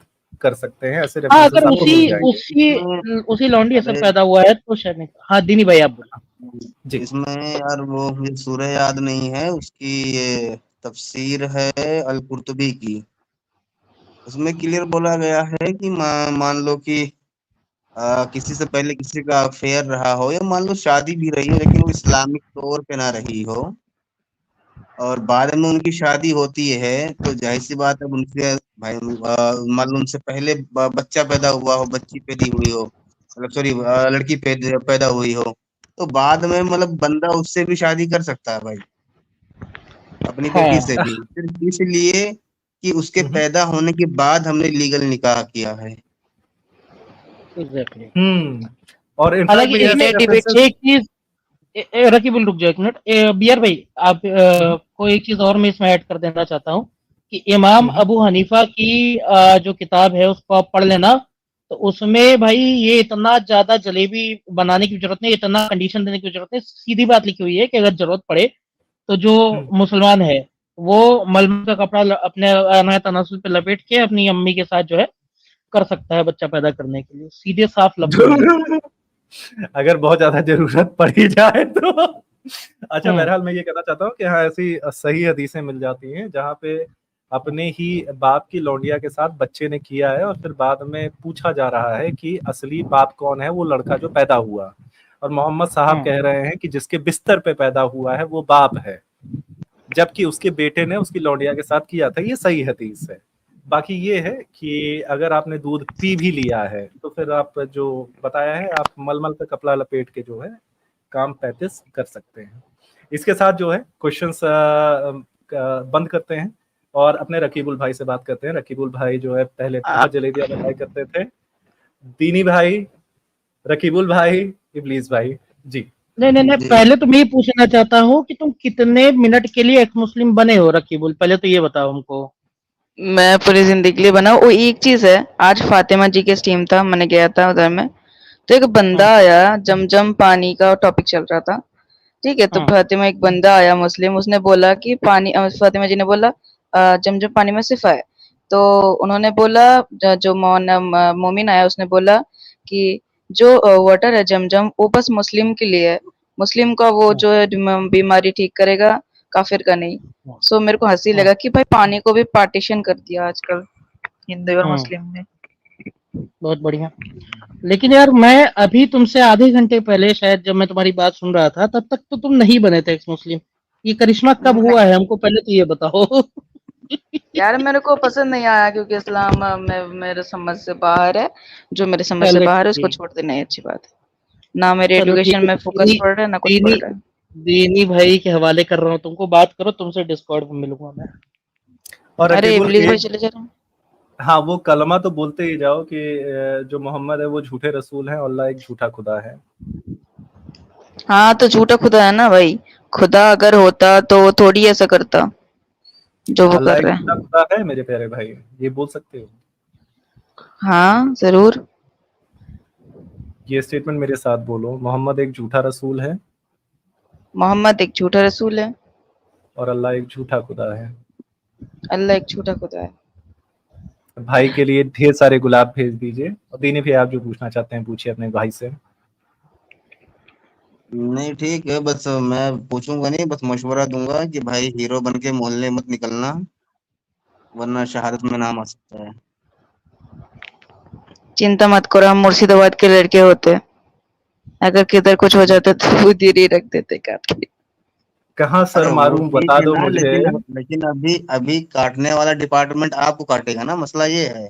S7: कर सकते हैं। ऐसे
S1: हाँ,
S7: रेफरेंसेस
S1: अगर
S7: आपको मिल जाएंगे।
S1: उसी लौंडी असर पैदा हुआ है तो शायद नहीं। हाँ दीनी भाई आप बोलो।
S8: इसमें यार वो मुझे सूरह याद नहीं है, उसकी ये तफसीर है अल कुर्तुबी की, उसमें क्लियर बोला गया है कि मान लो कि किसी से पहले किसी का अफेयर रहा हो, या मान लो शादी भी रही हो लेकिन वो इस्लामिक तौर पे ना रही हो, और बाद में उनकी शादी होती है, तो जाहिर सी बात है उनसे भाई मान लो उनसे पहले बच्चा पैदा हुआ हो, बच्ची पैदा हुई हो, मतलब सॉरी लड़की पैदा हुई हो, तो बाद में मतलब बंदा उससे भी शादी कर सकता है भाई, अपनी बेटी से भी, सिर्फ इसलिए कि उसके पैदा होने के बाद हमने लीगल निकाह किया है।
S1: एग्जैक्टली।
S7: और
S1: हालांकि इसमें एक चीज, रकीबुल रुक जाओ एक मिनट, बियर भाई आप को एक चीज और मैं इसमें ऐड कर देना चाहता हूँ कि इमाम अबू हनीफा की जो किताब है उसको आप पढ़ लेना, तो उसमें भाई ये इतना ज़्यादा जलेबी बनाने की ज़रूरत नहीं, इतना कंडीशन देने की ज़रूरत नहीं, सीधी बात लिखी हुई है कि अगर ज़रूरत पड़े तो जो मुसलमान है वो मलमल का कपड़ा अपने अनाया तनासुल पे लपेट के अपनी अम्मी के साथ जो है कर सकता है बच्चा पैदा करने के लिए, सीधे साफ लफ्जों में।
S7: अगर बहुत ज्यादा जरूरत पड़ी जाए तो। अच्छा, बहरहाल मैं ये कहना चाहता हूँ कि हाँ, ऐसी सही हदीसें मिल जाती हैं जहाँ पे अपने ही बाप की लौंडिया के साथ बच्चे ने किया है और फिर बाद में पूछा जा रहा है कि असली बाप कौन है, वो लड़का जो पैदा हुआ, और मोहम्मद साहब कह रहे हैं कि जिसके बिस्तर पे पैदा हुआ है वो बाप है, जबकि उसके बेटे ने उसकी लौंडिया के साथ किया था। ये सही हदीस है। बाकी ये है कि अगर आपने दूध पी भी लिया है तो फिर आप जो बताया है, आप मलमल पे कपड़ा लपेट के जो है काम 35 कर सकते हैं। इसके साथ जो है क्वेश्चंस बंद करते हैं और अपने रकीबुल भाई से बात करते हैं। रकीबुल भाई जो है पहले बहुत जलेबियां बनाया करते थे। दीनी भाई, रकीबुल भाई, इबलीस भाई जी।
S1: नहीं, पहले तो मैं ये पूछना चाहता हूँ कि तुम कितने मिनट के लिए एक्स मुस्लिम बने हो रकीबुल, पहले तो ये बताओ हमको।
S10: मैं पूरी जिंदगी के लिए बना। वो एक चीज है, आज फातिमा जी के स्टीम था, मैंने गया था उधर में, तो एक बंदा आया, जमजम पानी का टॉपिक चल रहा था, ठीक है। तो फातिमा, एक बंदा आया मुस्लिम, उसने बोला कि पानी, फातिमा जी ने बोला जमजम पानी में सिफा है। तो उन्होंने बोला, जो मोमिन आया उसने बोला कि जो वाटर है जमजम वो बस मुस्लिम के लिए है, मुस्लिम का वो जो है बीमारी ठीक करेगा, काफिर का नहीं। सो मेरे को हंसी लगा कि भाई पानी को भी पार्टीशन कर दिया आजकल हिंदू और मुस्लिम ने।
S1: बहुत बढ़िया। लेकिन यार मैं अभी तुमसे आधे घंटे पहले शायद जब मैं तुम्हारी बात सुन रहा था तब तक तो तुम नहीं बने थे एक्स मुस्लिम। ये करिश्मा कब हुआ है हमको पहले तो ये बताओ।
S10: यार मेरे को पसंद नहीं आया क्योंकि इस्लाम में मेरे समझ से बाहर है, जो मेरे समझ से
S1: चलो
S10: बाहर है उसको
S1: ठीक,
S10: छोड़ देना ही अच्छी बात है। ना मेरे
S1: चलो ठीक
S10: एजुकेशन
S1: है।
S10: में फोकस पड़ रहा है, ना कुछ पड़
S1: दीनी
S10: रहा है।
S1: दीनी भाई के हवाले कर रहा हूँ तुमको, बात करो, तुमसे डिस्कॉर्ड में मिलूंगा मैं।
S7: और
S10: अरे
S7: रकीबुल
S10: इबलीस भाई
S7: एक,
S10: चले जा रहे हैं।
S7: हाँ, वो कलमा तो बोलते ही जाओ कि जो मोहम्मद है वो झूठे रसूल हैं और अल्लाह एक झूठा खुदा है।
S10: हाँ तो झूठा खुदा है ना भाई, खुदा अगर होता तो वो थोड़ी ऐसा करता जो वो
S7: अल्लाह
S10: कर
S7: एक
S10: रहा
S7: झूठा
S10: है।
S7: खुदा है मेरे प्यारे भाई, ये बोल सकते हो?
S10: हाँ जरूर।
S7: ये स्टेटमेंट मेरे साथ बोलो, मोहम्मद एक झूठा रसूल है
S10: मोहम्मद एक झूठा रसूल है
S7: और अल्लाह एक झूठा खुदा है।
S10: अल्लाह एक झूठा खुदा है।
S7: भाई के लिए ढेर सारे गुलाब भेज दीजिए। और दीनी भाई, आप जो पूछना चाहते हैं पूछिए अपने भाई से।
S8: नहीं ठीक है, बस मैं पूछूंगा नहीं, बस मशवरा दूंगा कि भाई हीरो बन के मोहल्ले मत निकलना, वरना शहादत में नाम आ सकता है।
S10: चिंता मत करो, हम मुर्शिदाबाद के लड़के होते, अगर किधर कुछ हो जाता तो उधर ही रख देते काट।
S7: कहाँ सर
S8: अरे वो
S7: मारूं
S8: ठीक
S7: बता
S8: है
S7: दो
S8: ना,
S7: मुझे।
S8: लेकिन अभी अभी काटने वाला डिपार्टमेंट आपको काटेगा ना, मसला ये है।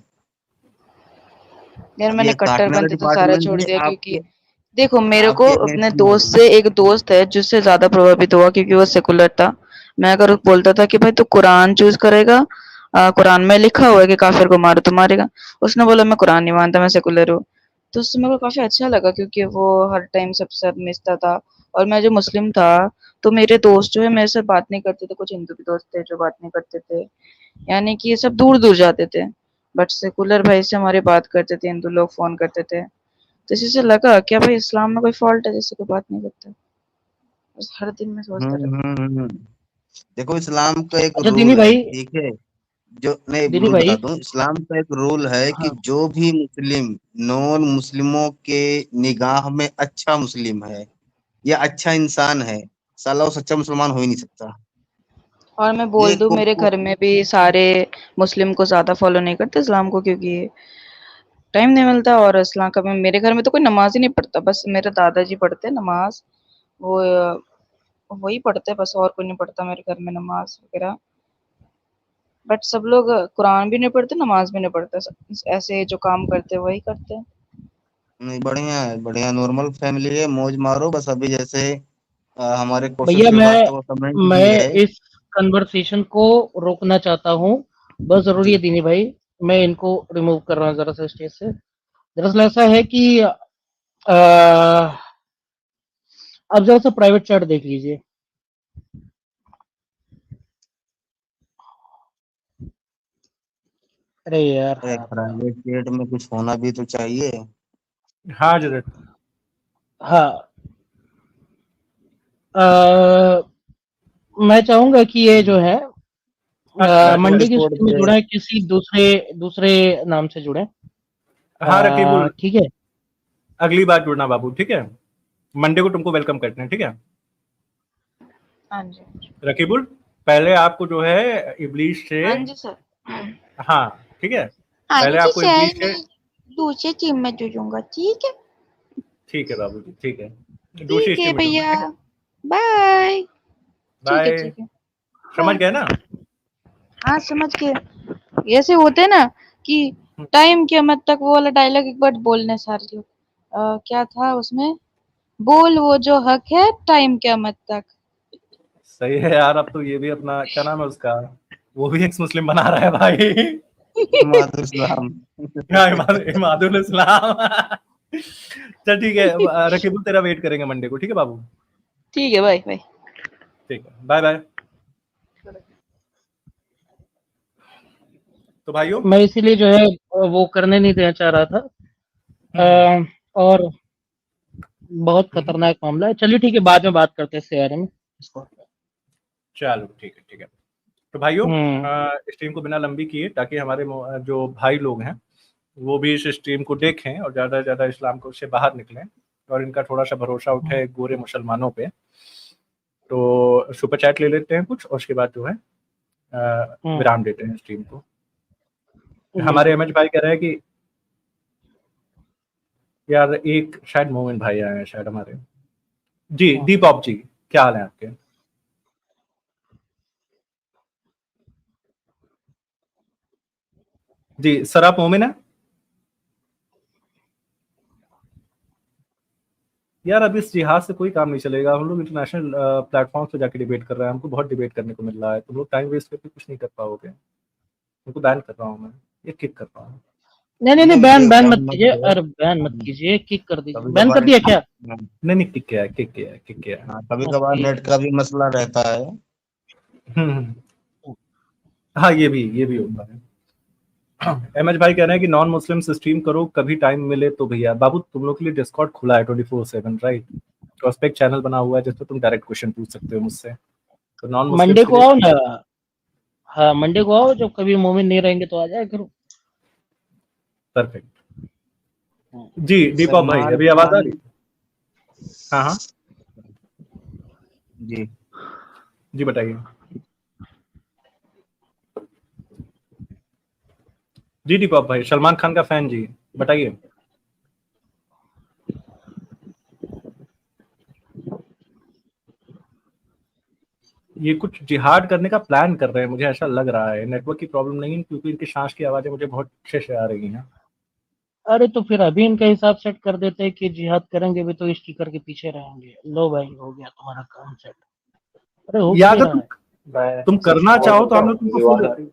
S10: यार
S8: अभी
S10: मैंने
S8: ये काटने वाला
S10: कट्टरपंथी तो सारा
S8: डिपार्टमेंट
S10: छोड़
S8: ही
S10: दिया, क्योंकि
S8: आपके
S10: देखो मेरे को
S8: आपके
S10: अपने
S8: अगेंस्ट में
S10: दोस्त
S8: है।
S10: से, एक दोस्त है जिससे ज्यादा प्रभावित हुआ क्योंकि वो सेकुलर था। मैं अगर बोलता था कि भाई तू कुरान चूज करेगा, कुरान में लिखा हुआ है कि काफिर को मारो तो मारेगा, उसने बोला मैं कुरान नहीं मानता, मैं सेकुलर हूँ। तो उससे मेरे को काफी अच्छा लगा क्योंकि वो हर टाइम सबसे साथ मिलता था। और मैं जो मुस्लिम था तो मेरे दोस्त जो है मेरे से बात नहीं करते थे, कुछ हिंदू भी दोस्त थे जो बात नहीं करते थे, यानी कि ये सब दूर दूर जाते थे। बट सेकुलर भाई से हमारी बात करते थे, हिंदू लोग फोन करते थे, तो इसी से लगा क्या भाई इस्लाम में कोई फॉल्ट है जिससे कोई बात नहीं करता। बस हर दिन मैं सोचता रहता।
S8: हम्म। देखो इस्लाम का एक
S1: अच्छा दीनी
S8: रूल है,
S1: भाई,
S8: ठीक है, जो नहीं
S1: दीनी
S8: रूल
S1: भाई,
S8: बताता हूँ, इस्लाम का एक रूल है कि
S1: हाँ,
S8: जो भी मुस्लिम नॉन मुस्लिमों के निगाह में अच्छा मुस्लिम है या अच्छा इंसान है, साला वो सच्चा मुसलमान हो ही नहीं सकता।
S10: और मैं
S8: ये
S10: बोल दूं मेरे घर में भी सारे मुस्लिम को ज्यादा फॉलो नहीं करते इस्लाम को, क्योंकि टाइम नहीं मिलता। और इस्लाम का मेरे घर में तो कोई नमाज ही नहीं पढ़ता, बस मेरे दादाजी पढ़ते हैं नमाज, वो वही पढ़ते हैं बस, और कोई नहीं पढ़ता मेरे घर में नमाज वगैरह। बट सब लोग कुरान भी नहीं पढ़ते, नमाज भी नहीं पढ़ते, ऐसे जो काम करते हैं वही करते हैं।
S8: नहीं, बढ़िया है, बढ़िया नॉर्मल फैमिली है, मौज मारो बस। अभी जैसे हमारे कौशल
S1: भैया
S8: श्रीवास्तव का कमेंट भी
S1: मैं
S8: है।
S1: इस कन्वर्सेशन को रोकना चाहता हूँ, बहुत ज़रूरी
S8: जी
S1: है दीनी भाई। मैं इनको रिमूव कर रहा हूँ ज़रा सा स्टेज से। दरअसल ऐसा है कि आप ज़रा सा प्राइवेट चैट देख लीजिए। अरे यार
S8: प्राइवेट जेट में कुछ होना भी तो चाहिए।
S7: हाँ जरूर।
S1: हाँ मैं चाहूंगा कि ये जो है मंडे की स्ट्रीम में जुड़े, किसी दूसरे दूसरे नाम से जुड़े।
S7: हाँ रकीबुल,
S1: ठीक है,
S7: अगली बार जुड़ना बाबू, ठीक है। मंडे को तुमको वेलकम करते हैं, ठीक है
S10: हाँ जी
S7: रकीबुल। पहले आपको जो है इब्लीस से,
S10: हाँ जी सर।
S7: हाँ ठीक है,
S10: हाँ
S7: पहले
S10: जी
S7: आपको
S10: सर,
S7: इब्लीस से,
S10: मैं दूसरी टीम में जुड़ूंगा, ठीक है।
S7: ठीक है बाबू जी, ठीक है, दूसरी
S10: ठीक है
S7: स्ट्रीम में जुड़ना,
S10: भैया,
S7: ठीक है।
S10: बाय। ठीक है
S7: बाय,
S10: ठीक है,
S7: समझ गए ना।
S10: हाँ समझ गए। ऐसे होते हैं ना कि टाइम के मत तक, वो वाला डायलॉग एक बार बोलने सारे लोग, क्या था उसमें, बोल वो जो हक है टाइम के मत तक।
S7: सही है यार, अब तो ये भी अपना क्या नाम है उसका, वो भी एक्स मुस्लिम बना रहा है भाई।
S8: मादुर इस्लाम।
S7: हाँ, इमादुल इस्लाम। चल ठीक है रकीबुल, तेरा वेट करेंगे मंडे को, ठीक है बाबू।
S10: ठीक है, बाय बाय।
S7: ठीक है, बाय बाय। तो भाइयों,
S1: मैं इसीलिए जो है वो करने नहीं देना चाह रहा था। और बहुत खतरनाक मामला है। चलिए ठीक है, बाद में बात करते हैं इसके बारे में।
S7: चलो ठीक है, ठीक है। तो भाइयों,
S1: हम्म
S7: स्ट्रीम को बिना लंबी किए, ताकि हमारे जो भाई लोग हैं वो भी इस स्ट्रीम को देखें और ज़्यादा से ज़्यादा इस्लाम को से बाहर निकलें और इनका थोड़ा सा भरोसा उठे गोरे मुसलमानों पे, तो सुपर चैट ले लेते हैं कुछ, और उसके बाद जो है विराम देते हैं स्ट्रीम को। हमारे एमएच भाई कह रहे हैं कि यार एक शायद मोमिन भाई आए हैं शायद हमारे। जी दीपॉप जी, क्या हाल है आपके? जी सर, आप मोमिन हैं? यार अब इस जिहाद से कोई काम नहीं चलेगा, हम लोग इंटरनेशनल प्लेटफॉर्म पे जाके डिबेट कर रहे हैं, हमको बहुत डिबेट करने को मिल रहा है, तुम लोग टाइम वेस्ट करके कुछ नहीं कर पाओगे। उनको बैन कर रहा हूँ मैं, ये किक कर रहा हूँ।
S1: नहीं बैन मत कीजिए, अरे बैन मत कीजिए, किक कर दीजिए। बैन कर दिया क्या?
S7: नहीं किक किया है, किक किया है, किक किया है।
S8: कभी कभार नेट का भी मसला रहता है।
S7: हाँ ये भी होता है। एमएच भाई कह रहे हैं कि नॉन मुस्लिम स्ट्रीम करो कभी टाइम मिले तो। भैया बाबू, तुम लोग के लिए डिस्कॉर्ड खुला है 24/7, राइट? तो उस पे एक चैनल बना हुआ है जिस पे तुम डायरेक्ट क्वेश्चन पूछ सकते हो मुझसे। तो नॉन मुस्लिम
S1: मंडे को आओ ना। हाँ मंडे को आओ, जब कभी मोमिन नहीं रहेंगे तो आ जाए करो।
S7: परफेक्ट। जी दीपक भाई, अभी आवाज आ रही? हाँ हाँ
S8: जी
S7: जी बताइए। जी दीपक भाई, सलमान खान का फैन जी, बताइए। ये कुछ जिहाद करने का प्लान कर रहे हैं, मुझे ऐसा लग रहा है। नेटवर्क की प्रॉब्लम नहीं है, क्योंकि इनकी सांस की आवाजें मुझे बहुत अच्छे से आ रही हैं।
S1: अरे तो फिर अभी इनका हिसाब सेट कर देते हैं कि जिहाद करेंगे भी तो स्टिकर के पीछे रहेंगे। लो भाई, हो गया तुम्हारा काम सेट। अरे हो
S7: या
S1: क्यों
S7: अगर
S1: नहीं रहा है?
S7: तुम करना चाहो तो हम लोग तुमको फुल,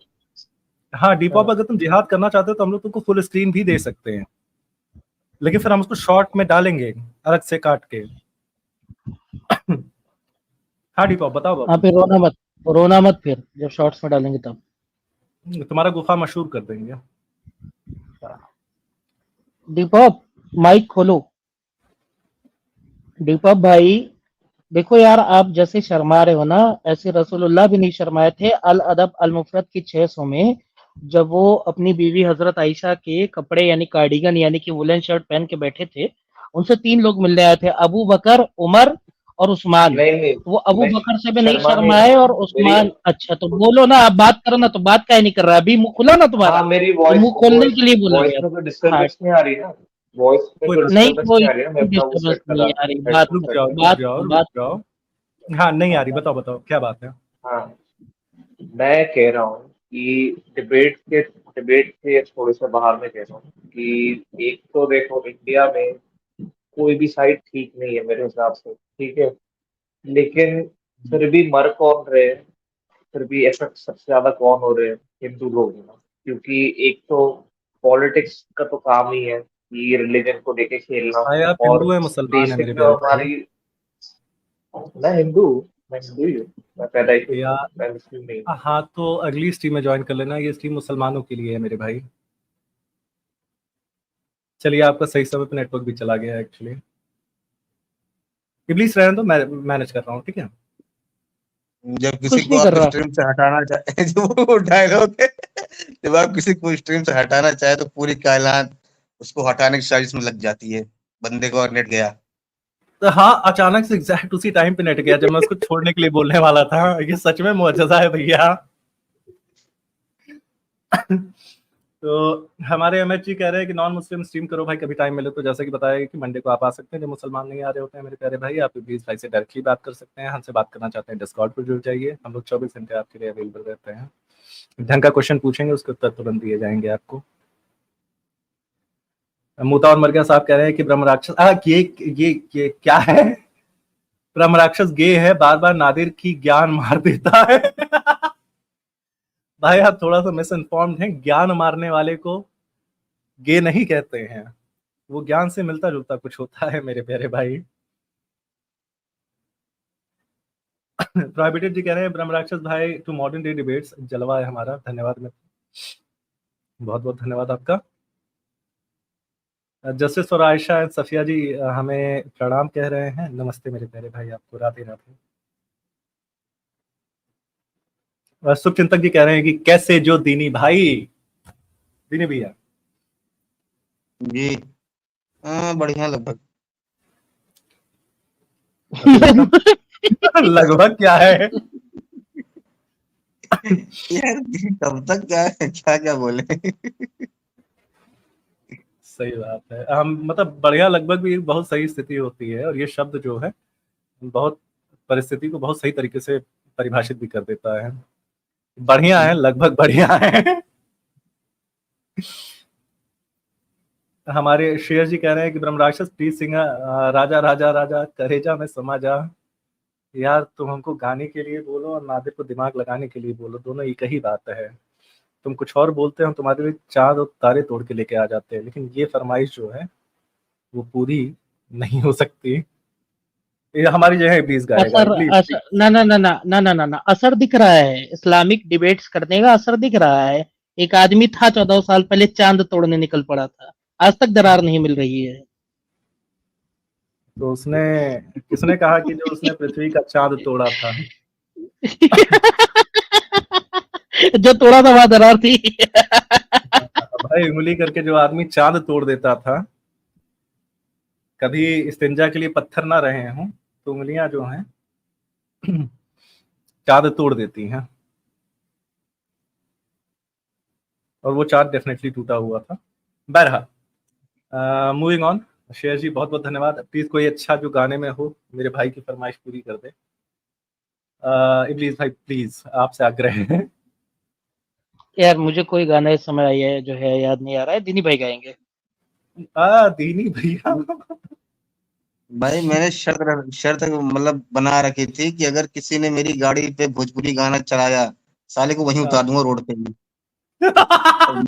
S7: हाँ दीपक, अगर तुम जिहाद करना चाहते हो तो हम लोग तुमको फुल स्क्रीन भी दे सकते हैं, लेकिन फिर हम उसको शॉर्ट में डालेंगे अलग से काट के। हाँ दीपक बताओ बाबू।
S1: हाँ फिर रोना मत फिर जब शॉर्ट्स में डालेंगे तब।
S7: तुम्हारा गुफा मशहूर कर देंगे।
S1: दीपक माइक खोलो। दीपक भाई देखो यार, आप जैसे शर्मा रहे हो ना, ऐसे रसूलुल्लाह भी नहीं शर्माए थे। अल अदब अल मुफरत की 600 में जब वो अपनी बीवी हजरत आयशा के कपड़े यानी कार्डिगन यानी कि वुलन शर्ट पहन के बैठे थे, उनसे 3 लोग मिलने आए थे, अबू बकर, उमर और उस्मान।
S11: नहीं
S1: वो अबू बकर से भी नहीं
S11: शर्मा नहीं
S1: शर्माए
S11: हूँ
S1: और
S11: मेरी।
S1: उस्मान। अच्छा तो बोलो ना, आप बात करो ना, तो बात काहे नहीं कर रहा? अभी मुंह खुला ना तुम्हारा,
S11: हाँ मेरी
S1: तो
S11: वॉइस
S1: मुंह खोलने
S11: वॉइस
S1: के लिए बोला
S11: वॉइस
S1: गया
S11: में कोई
S1: था। हाँ
S11: डिस्टरबेंस नहीं आ रही ना, वॉइस में कोई
S1: नहीं,
S11: डिस्टरबेंस
S1: कोई
S11: नहीं आ रही ना, मैं अपना वो
S1: डिस्टर्बेंस
S11: सेट कर रहा
S1: नहीं आ
S11: था,
S1: रही। बात
S11: हेडफोन
S7: रुक
S11: सेट
S1: करो,
S7: जाओ
S11: कर
S7: रुक
S1: बात
S11: रहा
S7: जाओ
S1: करो,
S7: रुक
S1: बात
S7: जाओ।
S1: करो।
S7: हाँ नहीं आ रही, बताओ बताओ क्या बात है।
S11: था। हाँ मैं कह रहा हूँ कि डिबेट के थोड़े से बाहर में कह रहा हूँ कि एक तो देखो, इंडिया में कोई भी साइड ठीक नहीं है मेरे हिसाब से, ठीक है, लेकिन फिर भी मर कौन रहे हैं, फिर भी इफेक्ट सबसे ज्यादा कौन हो रहे हैं? हिंदू लोग हैं ना। क्योंकि एक तो पॉलिटिक्स का तो काम ही है कि रिलीजन को लेके खेलना,
S7: भाई आप
S11: और
S7: हिंदू है मुसलमान है
S11: बेसिक
S7: मेरे
S11: जो
S7: प्यारे भाई?
S11: हमारी, मैं हिंदू हूँ, मैं हिंदू ही हूँ, मैं पैदाइश से
S7: या
S11: मैं मुस्लिम नहीं हूँ।
S7: हाँ, तो अगली स्ट्रीम में ज्वाइन कर लेना, ये स्ट्रीम मुसलमानों के लिए है मेरे भाई। चलिए, आपका सही समय पे नेटवर्क भी चला गया एक्चुअली। इब्लीस रहने दो, मैं मैनेज कर रहा हूँ, ठीक है।
S8: जब किसी
S1: कुछ
S8: को
S1: नहीं कर
S8: आप
S1: रहा।
S8: स्ट्रीम से हटाना चाहे जो वो डायलॉग है, जब आप किसी को स्ट्रीम से हटाना चाहे तो पूरी कायनात उसको हटाने की साजिश में लग जाती है। बंदे को और नेट गया।
S7: तो हाँ, अचानक से एग्जैक्ट उसी टाइम पे नेट गया जब मैं उसको छोड़ने के लिए बोलने वाला था। ये सच में मुअज्जज़ा है भैया। तो हमारे एमएच जी कह रहे हैं कि नॉन मुस्लिम स्ट्रीम करो भाई, कभी टाइम मिले तो। जैसे कि बताया कि मंडे को आप आ सकते हैं, जो मुसलमान नहीं आ रहे होते हैं मेरे प्यारे भाई, आप प्लीज भाई से डायरेक्टली बात कर सकते हैं। हमसे बात करना चाहते हैं, डिस्कॉर्ड पर जुड़ जाइए, हम लोग 24 घंटे आपके लिए अवेलेबल रहते हैं। ढंग का क्वेश्चन पूछेंगे, उसके उत्तर तुरंत दिए जाएंगे आपको। मूता और मरगिया साहब कह रहे हैं कि ब्रह्मराक्षस ये क्या है? ब्रह्मराक्षस गे है, बार बार नादिर की ज्ञान मार देता है। भाई आप थोड़ा सा मिस इन्फॉर्म्ड हैं, ज्ञान मारने वाले को गे नहीं कहते हैं, वो ज्ञान से मिलता जुलता कुछ होता है मेरे प्यारे भाई। प्रोहिबिटेड जी कह रहे हैं ब्रह्मराक्षस भाई टू मॉडर्न डे डिबेट्स, जलवा है हमारा। धन्यवाद, में बहुत बहुत धन्यवाद आपका। जस्टिस और आयशा एंड सफिया जी हमें प्रणाम कह रहे हैं। नमस्ते मेरे प्यारे भाई, आपको राधे राधे। शुभ चिंतक जी कह रहे हैं कि कैसे जो दीनी भाई, दीनी भैया
S8: जी बढ़िया लगभग।
S7: लगभग क्या है?
S8: यार कब तक क्या क्या बोले।
S7: सही बात है। हम मतलब बढ़िया लगभग भी एक बहुत सही स्थिति होती है, और ये शब्द जो है बहुत परिस्थिति को बहुत सही तरीके से परिभाषित भी कर देता है। बढ़िया है, लगभग बढ़िया है। हमारे शेर जी कह रहे हैं कि ब्रह्मराक्षस प्लीज सिंह राजा राजा राजा करेजा में समा जा। यार तुम हमको गाने के लिए बोलो और नादिर को दिमाग लगाने के लिए बोलो, दोनों एक ही बात है। तुम कुछ और बोलते हो, तुम्हारे लिए चांद और तारे तोड़ के लेके आ जाते हैं, लेकिन ये फरमाइश जो है वो पूरी नहीं हो सकती। ये हमारी जो है इब्लीस गाएगा,
S1: असर
S7: इब्लीस
S1: असर ना ना ना ना ना ना ना ना असर दिख रहा है, इस्लामिक डिबेट्स करने का असर दिख रहा है। एक आदमी था 14 साल पहले, चांद तोड़ने निकल पड़ा था, आज तक दरार नहीं मिल रही है।
S7: तो उसने, किसने कहा कि जो उसने पृथ्वी का चांद तोड़ा था?
S1: जो तोड़ा था वहां दरार थी।
S7: भाई उंगली करके जो आदमी चांद तोड़ देता था, कभी इस्तिंजा के लिए पत्थर ना रहे हों तो उंगलियां जो हैं चांद तोड़ देती हैं, और वो चांद डेफिनेटली टूटा हुआ था। बहरहाल मूविंग ऑन। शेयर जी बहुत बहुत धन्यवाद। प्लीज कोई अच्छा जो गाने में हो, मेरे भाई की फरमाइश पूरी कर दे। इब्लीस भाई प्लीज, आपसे आग्रह है।
S1: यार मुझे कोई गाना इस समय है जो है याद नहीं आ रहा है, दीनी भाई गाएंगे।
S7: दीनी भैया।
S8: भाई मैंने शर्त मतलब बना रखी थी कि अगर किसी ने मेरी गाड़ी पे भोजपुरी गाना चलाया, साले को वहीं उतार दूंगा रोड पे ही।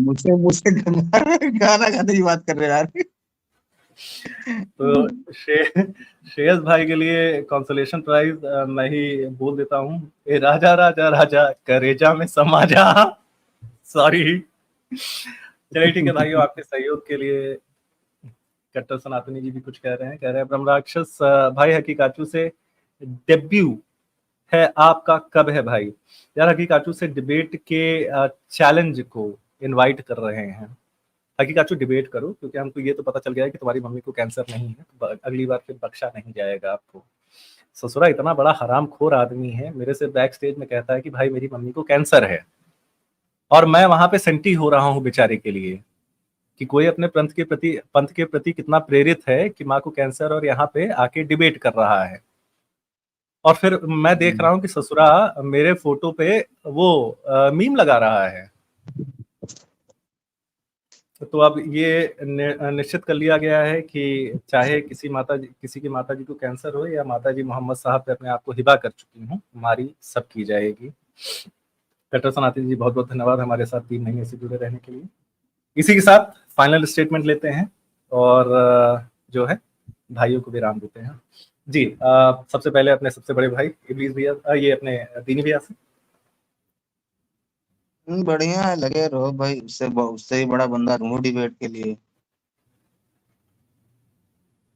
S8: मुझसे मुझसे गाना गाने की बात कर रहे यार।
S7: तो श्रेयस भाई के लिए कंसोलेशन प्राइज मैं ही बोल देता हूँ, ए राजा राजा राजा करेजा में समा जा। सॉरी। चलिए ठीक है भाइयों, आपके सहयोग के लिए। कट्टर सनातनी जी भी कुछ कह रहे हैं ब्रह्मराक्षस भाई हकीकाचू से डेब्यू है आपका कब है भाई? यार हकीकाचू से डिबेट के चैलेंज को इनवाइट कर रहे हैं। हकीकाचू डिबेट करो, क्योंकि हमको ये तो पता चल गया है कि तुम्हारी मम्मी को कैंसर नहीं है, तो अगली बार फिर बख्शा नहीं जाएगा आपको। ससुरा इतना बड़ा हरामखोर आदमी है, मेरे से बैक स्टेज में कहता है कि भाई मेरी मम्मी को कैंसर है, और मैं वहां पे सेंटी हो रहा हूँ बेचारे के लिए, कि कोई अपने पंथ के प्रति कितना प्रेरित है कि माँ को कैंसर, और यहाँ पे आके डिबेट कर रहा है। और फिर मैं देख रहा हूँ कि ससुरा मेरे फोटो पे वो मीम लगा रहा है। तो अब ये निश्चित कर लिया गया है कि चाहे किसी की माता जी को कैंसर हो, या माता जी मोहम्मद साहब पे अपने आप को हिबा कर चुकी हूँ, हमारी सब की जाएगी। कट्टर सनातन जी बहुत बहुत धन्यवाद हमारे साथ 3 महीने से जुड़े रहने के लिए। इसी के साथ फाइनल स्टेटमेंट लेते हैं, और जो है भाइयों को विराम देते हैं। जी सबसे पहले अपने सबसे बड़े भाई इब्लीस भैया ये अपने दीनी भैया से।
S8: बढ़िया है, लगे रहो भाई, उससे ही बड़ा बंदा ढूंढो डिबेट के लिए।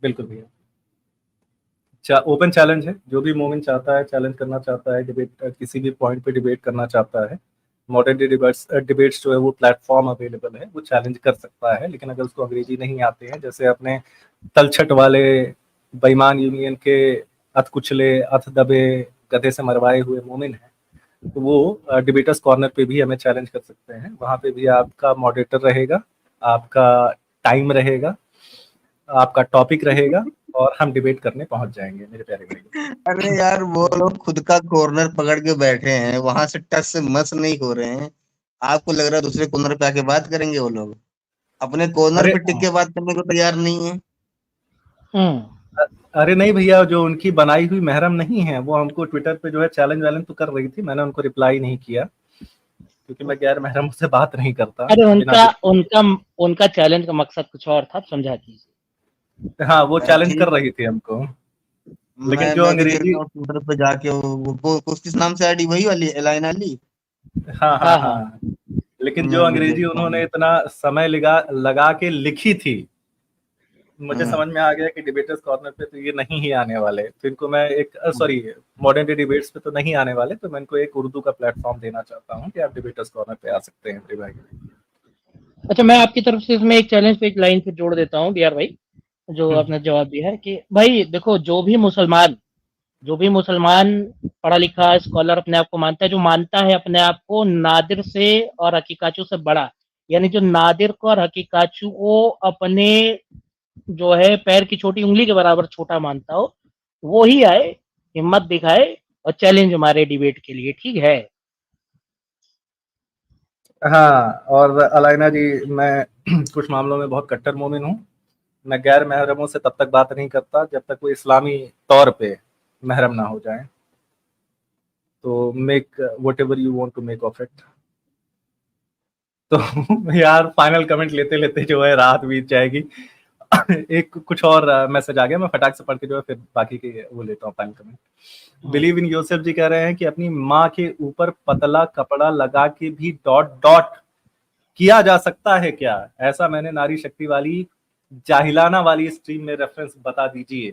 S7: बिल्कुल भैया, ओपन चैलेंज है, जो भी मोमेंट चाहता है चैलेंज करना चाहता है, डिबेट किसी भी पॉइंट पे डिबेट करना चाहता है, मॉडर्न डे डिबेट्स जो है वो प्लेटफॉर्म अवेलेबल है, वो चैलेंज कर सकता है। लेकिन अगर उसको अंग्रेजी नहीं आते हैं, जैसे अपने तलछट वाले बेईमान यूनियन के अथ कुचले अथ दबे गधे से मरवाए हुए मोमिन हैं, तो वो डिबेटर्स कॉर्नर पे भी हमें चैलेंज कर सकते हैं। वहाँ पे भी आपका मॉडरेटर रहेगा, आपका टाइम रहेगा, आपका टॉपिक रहेगा और हम डिबेट करने पहुंच जाएंगे मेरे प्यारे भाई।
S8: अरे यार वो लोग खुद का कॉर्नर पकड़ के बैठे हैं, वहां से टच से मस नहीं हो रहे हैं। आपको लग रहा है दूसरे कॉर्नर पे आके बात करेंगे वो लोग? अपने कॉर्नर
S7: अरे
S8: पे टिक के बात करने को तैयार नहीं है।
S7: अरे नहीं भैया, जो उनकी बनाई हुई महरम नहीं है, वो हमको ट्विटर पे जो है चैलेंज वैलेंज तो कर रही थी, मैंने उनको रिप्लाई नहीं किया क्योंकि मैं गैर महरम से बात नहीं करता।
S1: अरे
S7: बिना
S1: उनका उनका उनका चैलेंज का मकसद कुछ और था, समझा दीजिए।
S7: हाँ, वो चैलेंज कर
S8: ठीक है,
S7: रही थी हमको, लेकिन जो
S8: मैं भी
S7: अंग्रेजी
S8: देखता हूँ ट्विटर पे जाके किस नाम से आईडी, वही वाली एलाइन अली।
S7: हाँ हाँ
S1: हाँ हाँ
S7: हाँ, लेकिन जो
S8: मैं भी
S7: अंग्रेजी
S8: देखता
S7: उन्होंने
S8: हूँ।
S7: इतना समय लगा लगा के लिखी थी, मुझे
S8: हाँ,
S7: समझ में आ गया कि डिबेटर्स कॉर्नर पे तो ये नहीं ही आने वाले, तो इनको मैं एक सॉरी मॉडर्न डे डिबेट्स पे तो नहीं आने वाले, तो मैं इनको एक उर्दू का प्लेटफॉर्म देना चाहता हूँ कि आप डिबेटर्स कॉर्नर पे आ सकते हैं मेरे भाई।
S1: अच्छा, मैं आपकी तरफ से इसमें एक चैलेंज पे एक लाइन फिर जोड़ देता हूँ बिहार भाई, जो आपने जवाब दिया है कि भाई देखो, जो भी मुसलमान पढ़ा लिखा स्कॉलर अपने आप को मानता है, जो मानता है अपने आप को नादिर से और हकीकाचू से बड़ा, यानी जो नादिर को और हकीकाचू को अपने जो है पैर की छोटी उंगली के बराबर छोटा मानता हो, वो ही आए, हिम्मत दिखाए और चैलेंज हमारे डिबेट के लिए, ठीक है?
S7: हाँ, और अलाइना जी, मैं कुछ मामलों में बहुत कट्टर मोमिन हूँ। मैं गैर महरमों से तब तक बात नहीं करता जब तक वो इस्लामी तौर पे महरम ना हो जाए। तो make whatever you want to make of it. तो यार फाइनल कमेंट लेते लेते जो है रात बीत जाएगी। एक कुछ और मैसेज आ गया, मैं फटाक से पढ़ के जो है फिर बाकी के वो लेता हूँ final comment. Believe in yourself ji कह रहे हैं कि अपनी माँ के ऊपर पतला कपड़ा लगा के भी डॉट डॉट किया जा सकता है क्या? ऐसा मैंने नारी शक्ति वाली जाहिलाना वाली स्ट्रीम में रेफरेंस बता दीजिए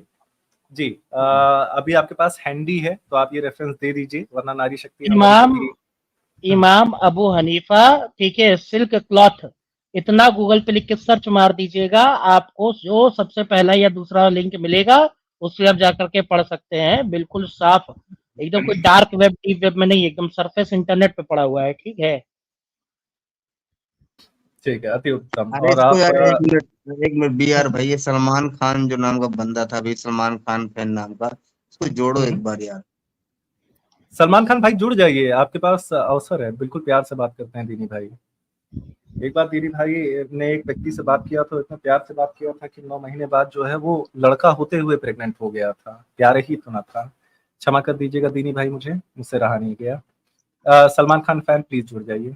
S7: जी। अभी आपके पास हैंडी है तो आप ये रेफरेंस दे दीजिए, वरना नारी शक्ति हमारी
S1: इमाम
S7: कभी
S1: इमाम अबू हनीफा, ठीक है, सिल्क क्लॉथ, इतना गूगल पे लिख के सर्च मार दीजिएगा, आपको जो सबसे पहला या दूसरा लिंक मिलेगा उससे आप जाकर के पढ़ सकते हैं, बिल्कुल साफ, एकदम कोई डार्क वेब डीप वेब में नहीं, एकदम सरफेस इंटरनेट पे पड़ा हुआ है, ठीक है?
S7: ठीक है, अति उत्तम।
S8: अरे
S7: और
S8: इसको
S7: आप
S8: यार एक मिनट बी यार भाई, ये सलमान खान जो नाम का बंदा था भाई, सलमान खान फैन नाम का, इसको जोड़ो एक बार यार।
S7: सलमान खान भाई जुड़ जाइए, आपके पास अवसर है, बिल्कुल प्यार से बात करते हैं दीनी भाई। एक बार दीदी भाई ने एक व्यक्ति से बात किया तो इतना प्यार से बात किया था कि 9 महीने बाद जो है वो लड़का होते हुए प्रेग्नेंट हो गया था। प्यार ही तो ना था। क्षमा कर दीजिएगा दीनी भाई, मुझसे रहा नहीं गया। सलमान खान फैन प्लीज जुड़ जाइए।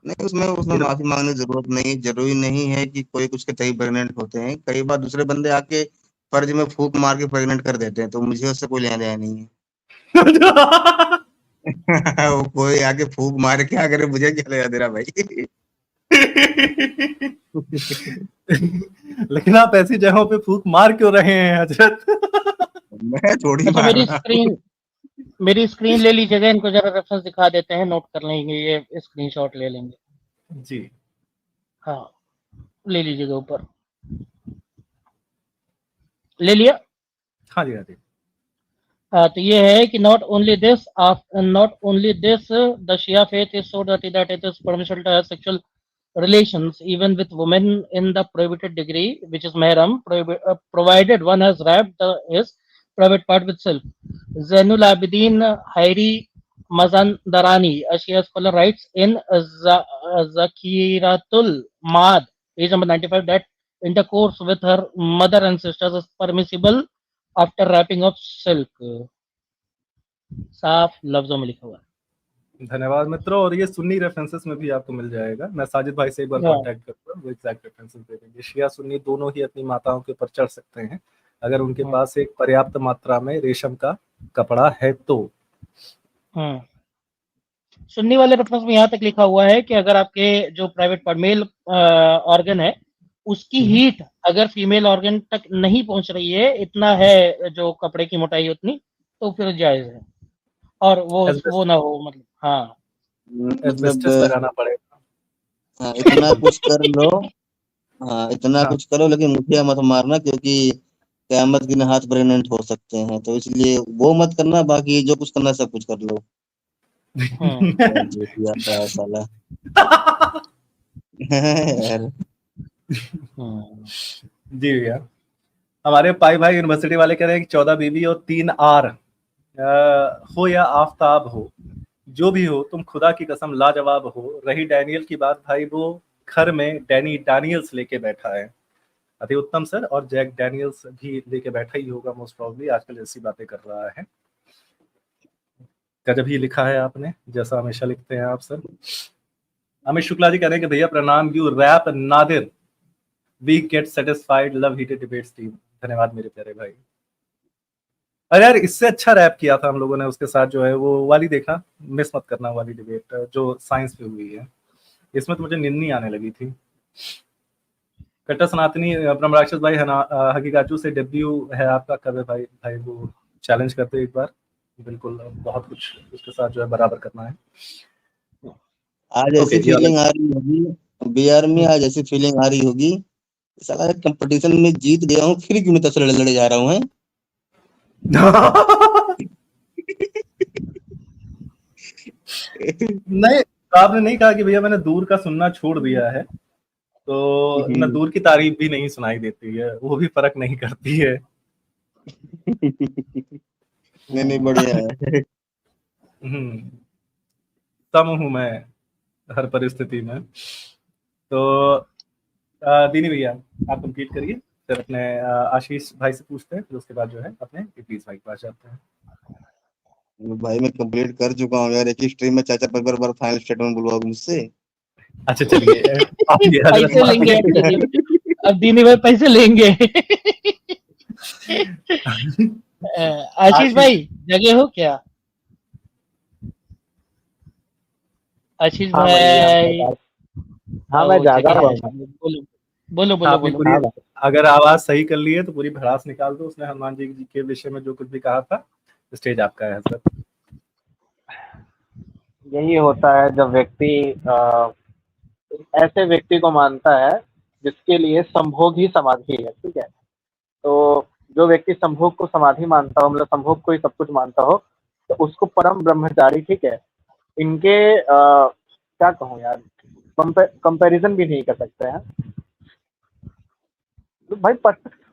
S8: नहीं, उसमें उसमें माफी मांगने की जरूरत नहीं, जरूरी नहीं है कि कोई कुछ के तभी प्रेग्नेंट होते हैं, कई बार दूसरे बंदे आके फर्ज में फूक मार के प्रेग्नेंट कर देते हैं, तो मुझे उससे कोई लेना देना नहीं है। वो कोई आके फूक मार के अगर मुझे क्या लेना देना भाई।
S7: लेकिन आप ऐसी जगहों पे फूक मार क्यों रहे हैं हजरत?
S8: मैं थोड़ी
S1: अच्छा,
S8: मार रहा हूँ।
S1: मेरी स्क्रीन ले लीजिएगा, इनको जरा रेफरेंस दिखा देते हैं, नोट कर लेंगे, ये स्क्रीनशॉट ले लेंगे।
S7: जी
S1: हाँ, ले लीजिएगा, ऊपर ले लिया।
S7: हाँ जी हाँ जी।
S1: तो ये है कि not only this the Shia faith is so dirty that it is permissible to have sexual relations even with women in the prohibited degree, which is mahram, provided one has wrapped his private part with silk. Zainul Abidin Hairi Mazandarani, a Shia scholar, writes in Zakiratul Maad, page number 95, that intercourse with her mother and sisters is permissible after wrapping of silk. साफ लफ्जों में लिखा हुआ है।
S7: धन्यवाद मित्रों। और ये सुन्नी रेफरेंसेस में भी आपको मिल जाएगा। मैं साजिद भाई से एक बार
S1: हाँ।
S7: कांटेक्ट करूंगा, वो एग्जैक्ट रेफरेंसेस दे देंगे। शिया सुन्नी दोनों ही अपनी माताओं के ऊपर चढ़ सकते हैं अगर उनके पास एक पर्याप्त मात्रा में रेशम का कपड़ा है तो।
S1: सुन्नी वाले रेफरेंस में यहाँ तक लिखा हुआ है कि अगर आपके जो प्राइवेट पार्ट मेल ऑर्गन है उसकी हीट अगर फीमेल ऑर्गन तक नहीं पहुंच रही है, इतना है जो कपड़े की मोटाई उतनी, तो फिर जायज है। और वो ना हो मतलब, हाँ
S7: एस्बेस्टस लगाना पड़ेगा।
S8: हाँ, इतना कुछ कर लो, हाँ इतना कुछ करो, लेकिन मुखिया मत मारना, क्योंकि कयामत के दिन हाथ प्रेग्नेंट हो सकते हैं, तो इसलिए वो मत करना। बाकी जो कुछ करना सब कुछ कर लो। साला यार।
S7: जी भैया। हमारे पाई भाई यूनिवर्सिटी वाले कह रहे हैं कि 14 बीबी और 3 आर हो या आफताब हो, जो भी हो तुम खुदा की कसम लाजवाब हो। रही डैनियल की बात भाई, वो घर में डैनी डैनियल्स लेके बैठा है, अति उत्तम सर। और जैक डैनियल्स भी लेके बैठा ही होगा मोस्ट प्रॉब्ली, आजकल ऐसी बातें कर रहा है। गजब ही लिखा है आपने, जैसा हमेशा लिखते हैं आप सर। अमित शुक्ला जी कह रहे हैं कि भैया प्रणाम, you rap Nadir, we get satisfied, love heated debates team. धन्यवाद मेरे प्यारे भाई। अरे यार इससे अच्छा रैप किया था हम लोगों ने उसके साथ, जो है वो वाली देखा, मिस मत करना वाली डिबेट जो साइंस पे हुई है। इसमें तो मुझे निन्नी आने लगी थी। कट्टर सनातनी ब्रह्मराक्षस भाई हकीकाचू से डेब्यू है आपका, कब है भाई? भाई वो चैलेंज करते एक बार, बिल्कुल बहुत कुछ उसके साथ जो है बराबर करना है।
S8: आज ऐसी फीलिंग आ रही होगी बिहार में, आज ऐसी फीलिंग आ रही होगी, साला कंपटीशन में जीत गया हूँ, फिर क्यों नहीं लड़े जा रहा हूँ है?
S7: नहीं, आपने नहीं कहा कि भैया मैंने दूर का सुनना छोड़ दिया है, तो न दूर की तारीफ भी नहीं सुनाई देती है, वो भी फर्क नहीं करती है।
S8: नहीं बढ़िया है।
S7: सम हूं मैं हर परिस्थिति में। तो दीनी भैया आप कंप्लीट करिए, फिर अपने आशीष भाई से पूछते हैं, फिर उसके बाद जो है अपने प्लीज भाई के पास जाते हैं।
S8: भाई मैं कंप्लीट कर चुका हूँ यार, एक ही स्ट्रीम में 4-5 बार फाइनल स्टेटमेंट बुलवाओगे मुझसे।
S7: अच्छा चलिए
S1: पैसे लेंगे अब दीनी भाई, पैसे लेंगे। आशीष भाई जगह हो क्या? आशीष भाई,
S3: हाँ मैं जागा हुआ हूँ।
S1: बोलो बोलो बोलो बोलो।
S7: अगर आवाज सही कर ली है तो पूरी भड़ास निकाल दो। उसने हनुमान जी के विषय में जो कुछ भी कहा था, स्टेज आपका है सर।
S3: यही होता है जब व्यक्ति ऐसे व्यक्ति को मानता है जिसके लिए संभोग ही समाधि है, ठीक है। तो जो व्यक्ति संभोग को समाधि मानता हो, मतलब संभोग को ही सब कुछ मानता हो, तो उसको परम ब्रह्मचारी, ठीक है। इनके क्या कहूँ यार, कंपैरिजन भी नहीं कर सकते हैं। तो भाई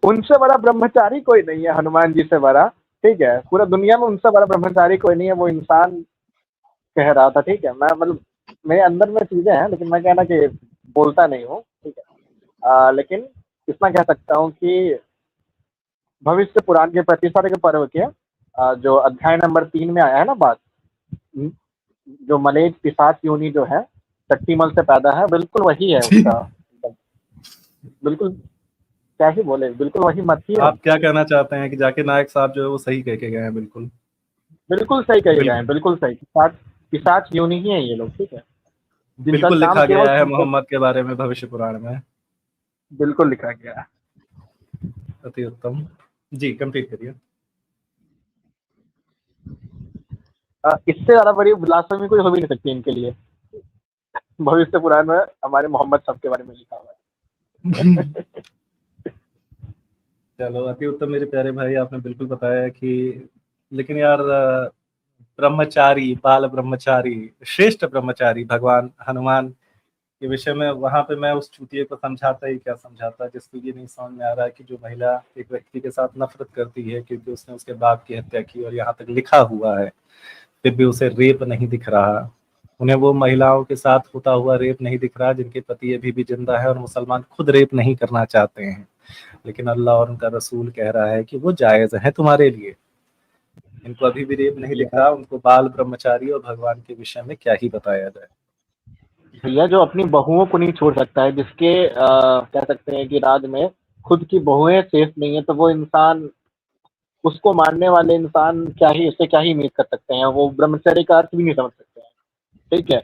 S3: उनसे बड़ा ब्रह्मचारी कोई नहीं है, हनुमान जी से बड़ा, ठीक है। पूरा दुनिया में उनसे बड़ा ब्रह्मचारी कोई नहीं है, वो इंसान कह रहा था, ठीक है। मैं मतलब मेरे अंदर में चीजें हैं, लेकिन मैं कहना कि बोलता नहीं हूँ, ठीक है। लेकिन इतना कह सकता हूँ कि भविष्य पुराण के प्रतिसार के पर्व के जो अध्याय नंबर 3 में आया है ना बात, जो मलेच पिशाच योनि जो है टट्टीमल से पैदा है, बिल्कुल वही है उसका। बिल्कुल क्या ही बोले, बिल्कुल वही मत ही है।
S7: आप क्या कहना चाहते हैं कि जाकिर नायक साहब जो है वो सही कह के गए हैं? बिल्कुल
S3: बिल्कुल सही कह गए हैं, बिल्कुल सही। पिशाच योनि ही है ये लोग, ठीक है।
S7: बिल्कुल लिखा गया है मोहम्मद के बारे में भविष्य पुराण में,
S3: बिल्कुल लिखा गया है।
S7: अति उत्तम जी, कंप्लीट करिए।
S3: इससे ज्यादा बड़ी ब्लास्फेमी कोई हो भी नहीं सकती इनके लिए। भविष्य पुराण में हमारे मोहम्मद साहब के बारे में लिखा हुआ है।
S7: चलो अति उत्तम मेरे प्यारे भाई, आपने बिल्कुल बताया कि लेकिन यार ब्रह्मचारी, बाल ब्रह्मचारी, श्रेष्ठ ब्रह्मचारी भगवान हनुमान के विषय में, वहां पे मैं उस चूतिए को समझाता ही क्या समझाता, जिसको ये नहीं समझ में आ रहा है कि जो महिला एक व्यक्ति के साथ नफरत करती है क्योंकि उसने उसके बाप की हत्या की और यहाँ तक लिखा हुआ है, फिर भी उसे रेप नहीं दिख रहा। उन्हें वो महिलाओं के साथ होता हुआ रेप नहीं दिख रहा जिनके पति अभी भी जिंदा है, और मुसलमान खुद रेप नहीं करना चाहते हैं, लेकिन अल्लाह और उनका रसूल कह रहा है कि वो जायज़ है तुम्हारे लिए। इनको अभी भी रेप नहीं दिख रहा, उनको बाल ब्रह्मचारी और भगवान के विषय में क्या ही बताया जाए।
S3: भैया जो अपनी बहुओं को नहीं छोड़ सकता है, जिसके कह सकते हैं कि राज में खुद की बहुएं सेफ नहीं है, तो वो इंसान, उसको मारने वाले इंसान क्या ही, उससे क्या ही उम्मीद कर सकते हैं। वो ब्रह्मचर्य का अर्थ भी नहीं समझ सकते हैं। ठीक है,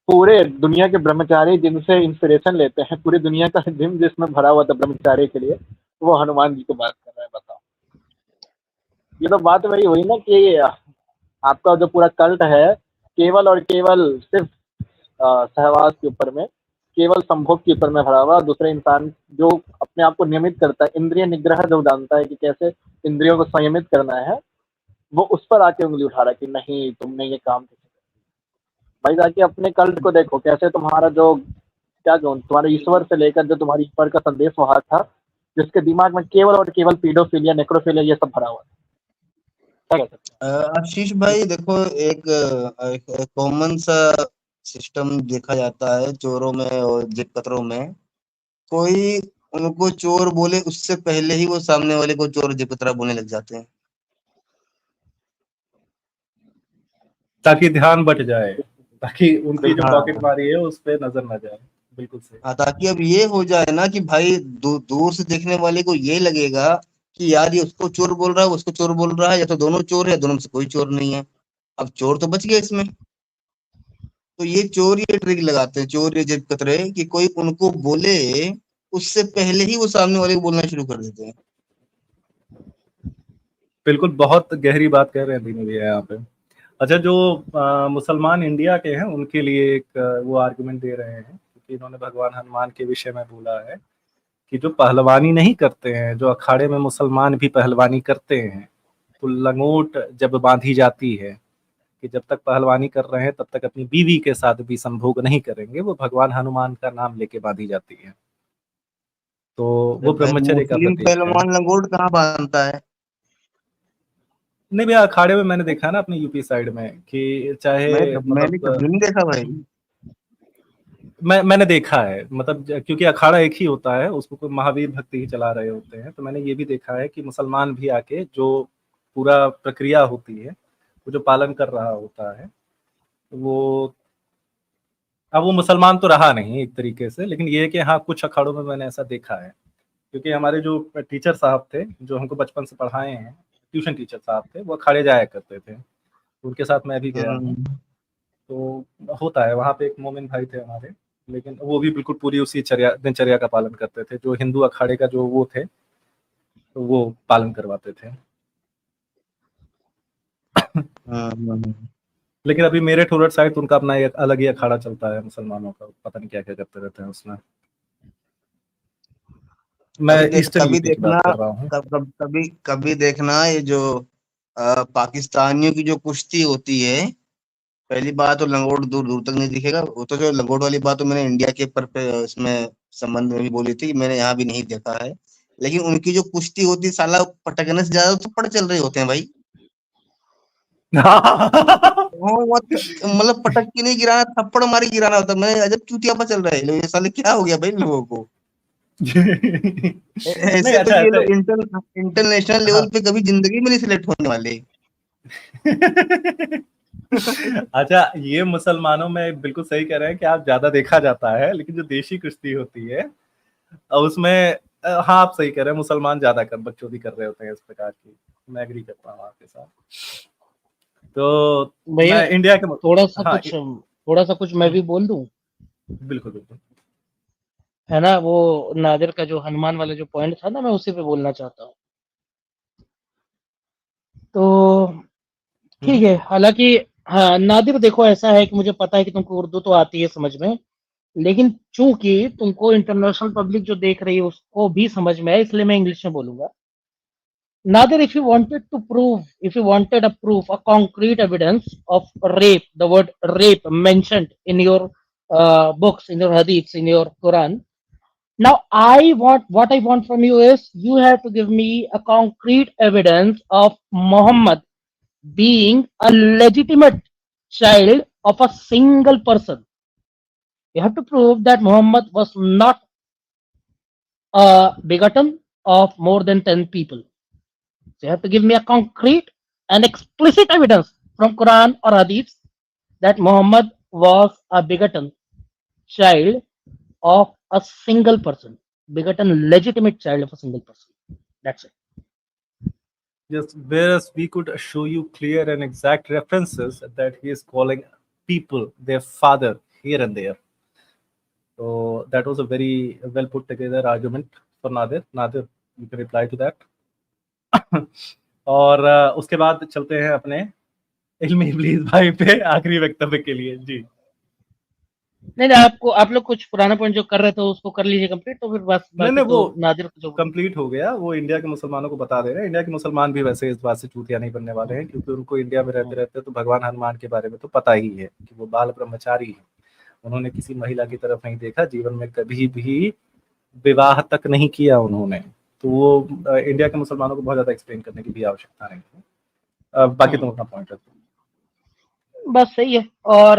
S3: पूरे दुनिया के ब्रह्मचारी जिनसे इंस्पिरेशन लेते हैं, पूरी दुनिया का जिम जिसमें भरा हुआ था ब्रह्मचारी के लिए, वो हनुमान जी की बात कर रहा है। बताओ, ये तो बात वही हुई ना कि आपका जो पूरा कल्ट है केवल और केवल सिर्फ सहवास के ऊपर में, केवल संभोग के ऊपर में भरा हुआ। दूसरे इंसान जो अपने आप को नियमित करता है, इंद्रिय निग्रह जो जानता है कि कैसे इंद्रियों को संयमित करना है, वो उस पर आके उंगली उठा रहा है कि नहीं तुमने ये काम कैसे किया। भाई जाके अपने कल्ट को देखो, कैसे तुम्हारा जो क्या कहूँ, तुम्हारे ईश्वर से लेकर जो तुम्हारी ईश्वर का संदेश वहां था, जिसके दिमाग में केवल और केवल पीडोफिलिया, नेक्रोफिलिया ये सब भरा हुआ था। क्या कह सकते
S8: आशीष भाई देखो, एक कॉमन सा सिस्टम देखा जाता है चोरों में और जेब कतरों में। कोई उनको चोर बोले उससे पहले ही वो सामने वाले को चोर जेब कतरा बोलने लग जाते हैं,
S7: ताकि ध्यान बट जाए, ताकि उनकी जो
S8: हाँ
S7: पॉकेट मारी है उस पर नजर न जाए। बिल्कुल सही।
S8: हाँ, ताकि अब ये हो जाए ना कि भाई दूर से देखने वाले को ये लगेगा कि यार ये उसको चोर बोल रहा है, उसको चोर बोल रहा है, या तो दोनों चोर है या दोनों में से कोई चोर नहीं है। अब चोर तो बच गया इसमें। तो ये चोर ये ट्रिक लगाते हैं, चोर ये जेब कतरे, कि कोई उनको बोले उससे पहले ही वो सामने वाले को बोलना शुरू कर देते हैं।
S7: बिल्कुल, बहुत गहरी बात कह रहे हैं दीनू भैया यहाँ पे। अच्छा, जो मुसलमान इंडिया के हैं उनके लिए एक वो आर्गुमेंट दे रहे हैं, क्योंकि इन्होंने भगवान हनुमान के विषय में बोला है कि जो पहलवानी नहीं करते हैं, जो अखाड़े में मुसलमान भी पहलवानी करते हैं, तो लंगोट जब बांधी जाती है कि जब तक पहलवानी कर रहे हैं तब तक अपनी बीवी के साथ भी संभोग नहीं करेंगे, वो भगवान हनुमान का नाम लेके बांधी जाती है। तो वो
S8: भाई
S7: ब्रह्मचर्य का
S8: मुस्लिम
S7: प्रतीक है।
S8: पहलवान लंगोट कहाँ बांधता है?
S7: नहीं भैया, अखाड़े में मैंने देखा ना अपने यूपी साइड में कि चाहे
S8: मैंने
S7: मतलब
S8: कभी नहीं देखा भाई।
S7: मैंने देखा है, मतलब क्योंकि अखाड़ा एक ही होता है, उसको कोई महावीर भक्ति ही चला रहे होते हैं, तो मैंने ये भी देखा है कि मुसलमान भी आके जो पूरा प्रक्रिया होती है वो जो पालन कर रहा होता है, वो अब वो मुसलमान तो रहा नहीं एक तरीके से, लेकिन ये है कि हाँ कुछ अखाड़ों में मैंने ऐसा देखा है। क्योंकि हमारे जो टीचर साहब थे जो हमको बचपन से पढ़ाए हैं, ट्यूशन टीचर साहब थे, वो अखाड़े जाया करते थे, उनके साथ मैं भी गया हूँ। तो होता है वहाँ पे, एक मोमिन भाई थे हमारे, लेकिन वो भी बिल्कुल पूरी उसी दिनचर्या का पालन करते थे, जो हिंदू अखाड़े का जो वो थे, तो वो पालन करवाते थे। लेकिन अभी मेरे ठुरट साइड तो उनका अपना एक अलग ही अखाड़ा चलता है मुसलमानों का, पता नहीं क्या क्या करते रहते हैं उसमें। मैं ईस्टर्न
S8: कभी
S7: यूपी की
S8: देखना,
S7: बात कर रहा हूँ।
S8: कभी देखना ये जो पाकिस्तानियों की जो कुश्ती होती है, पहली बात तो लंगोट दूर दूर तक नहीं दिखेगा। वो तो जो लंगोट वाली बात तो मैंने इंडिया के पर पे इसमें संबंध में भी बोली थी, मैंने यहाँ भी नहीं देखा है। लेकिन उनकी जो कुश्ती होती है, साला पटकने से ज्यादा तो पड़ चल रहे होते हैं भाई। मतलब पटक के नहीं गिराना, थप्पड़ मारी गिराना होता है। मैं अजब चूतियापा चल रहा है, ये साले क्या हो गया भाई लोगों को।
S7: नहीं,
S8: ऐसे तो
S7: अच्छा
S8: ये
S7: ऐसे
S8: लोग इंटरनेशनल लेवल
S7: हाँ।
S8: पे कभी जिंदगी में नहीं सिलेक्ट होने वाले।
S7: अच्छा, ये मुसलमानों में बिल्कुल सही कह रहे हैं कि आप ज्यादा देखा जाता है, लेकिन जो देशी कुश्ती होती है उसमें हाँ आप सही कह रहे हैं, मुसलमान ज्यादा कर बकचोदी कर रहे होते हैं इस प्रकार की। मैं एग्री करता हूँ आपके साथ। तो
S1: भैया
S7: मैं इंडिया के हाँ
S1: थोड़ा सा कुछ मैं भी बोल दूं।
S7: बिल्कुल बिल्कुल।
S1: है ना, वो नादिर का जो हनुमान वाला जो पॉइंट था ना, मैं उसी पे बोलना चाहता हूँ। तो ठीक है, हालांकि हाँ नादिर देखो, ऐसा है कि मुझे पता है कि तुमको उर्दू तो आती है समझ में, लेकिन चूंकि तुमको इंटरनेशनल पब्लिक जो देख रही है उसको भी समझ में है, इसलिए मैं इंग्लिश में बोलूंगा। Nadir, if you wanted a proof, a concrete evidence of rape, the word rape mentioned in your books, in your hadiths, in your Quran. Now, what I want from you is you have to give me a concrete evidence of Muhammad being a legitimate child of a single person. You have to prove that Muhammad was not begotten of more than 10 people. So you have to give me a concrete an explicit evidence from Quran or Hadith that Muhammad was a begotten child of a single person, begotten legitimate child of a single person. That's it.
S7: Just whereas we could show you clear and exact references that he is calling people their father here and there. So that was a very well put together argument for Nadir. Nadir, you can reply to that. और उसके बाद चलते हैं अपने इल्मी इब्लीस भाई पे आखिरी वक्तव्य के लिए जी।
S1: नहीं आप लोग कुछ पुराना पॉइंट जो कर रहे थे उसको कर लीजिए कंप्लीट, तो फिर बस
S7: नहीं वो
S1: नादिर जो
S7: कंप्लीट हो गया, वो इंडिया के मुसलमानों को बता दे रहे हैं। इंडिया के मुसलमान भी वैसे इस बात से चूतिया नहीं बनने वाले हैं, क्योंकि उनको इंडिया में रहते रहते तो भगवान हनुमान के बारे में तो पता ही है कि वो बाल ब्रह्मचारी है। उन्होंने किसी महिला की तरफ नहीं देखा, जीवन में कभी भी विवाह तक नहीं किया उन्होंने। तो वो इंडिया के मुसलमानों को बहुत ज्यादा एक्सप्लेन करने की भी आवश्यकता नहीं है। बाकी तुम अपना पॉइंट रखो।
S1: बस सही है। और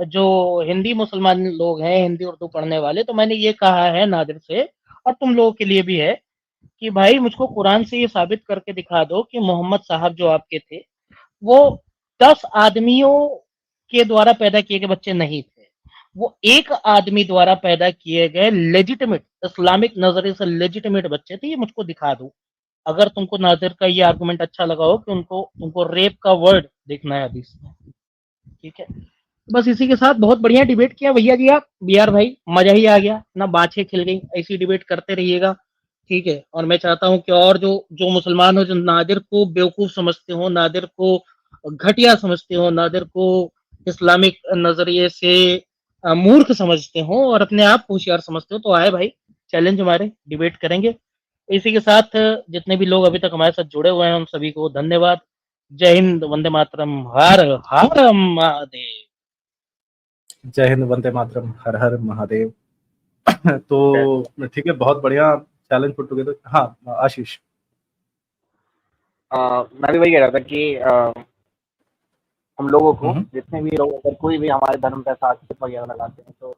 S1: जो हिंदी मुसलमान लोग हैं, हिंदी उर्दू पढ़ने वाले, तो मैंने ये कहा है नादिर से और तुम लोगों के लिए भी है कि भाई मुझको कुरान से ये साबित करके दिखा दो कि मोहम्मद साहब जो आपके थे वो 10 आदमियों के द्वारा पैदा किए गए बच्चे नहीं थे, वो एक आदमी द्वारा पैदा किए गए लेजिटिमेट इस्लामिक नजरिए से लेजिटिमेट बच्चे थे। ये मुझको दिखा दो। अगर तुमको नादिर का ये आर्गुमेंट अच्छा लगा हो कि उनको रेप का वर्ड देखना है हदीस में, ठीक है। बस इसी के साथ बहुत बढ़िया डिबेट किया भैया जी, आप बीआर भाई, मजा ही आ गया ना, बाछे खिल गई। ऐसी डिबेट करते रहिएगा, ठीक है। और मैं चाहता हूं कि और जो मुसलमान हो, जो नादिर को बेवकूफ समझते हो, नादिर को घटिया समझते हो, नादिर को इस्लामिक नजरिए से मूर्ख समझते हो और अपने आप को होशियार समझते हो, तो आए भाई, चैलेंज हमारे, डिबेट करेंगे। इसी के साथ जितने भी लोग अभी तक हमारे साथ जुड़े हुए हैं उन सभी को धन्यवाद। जय हिंद, वंदे मातरम, हर हर महादेव।
S7: जय हिंद, वंदे मातरम, हर हर महादेव। तो ठीक है, बहुत बढ़िया चैलेंज पुट टुगेदर। हाँ आशीष।
S3: मैं भी वही कह रहा था कि हम लोगों को, जितने भी लोग, अगर कोई भी हमारे धर्म पे साक्षित वगैरह लगाते हैं, तो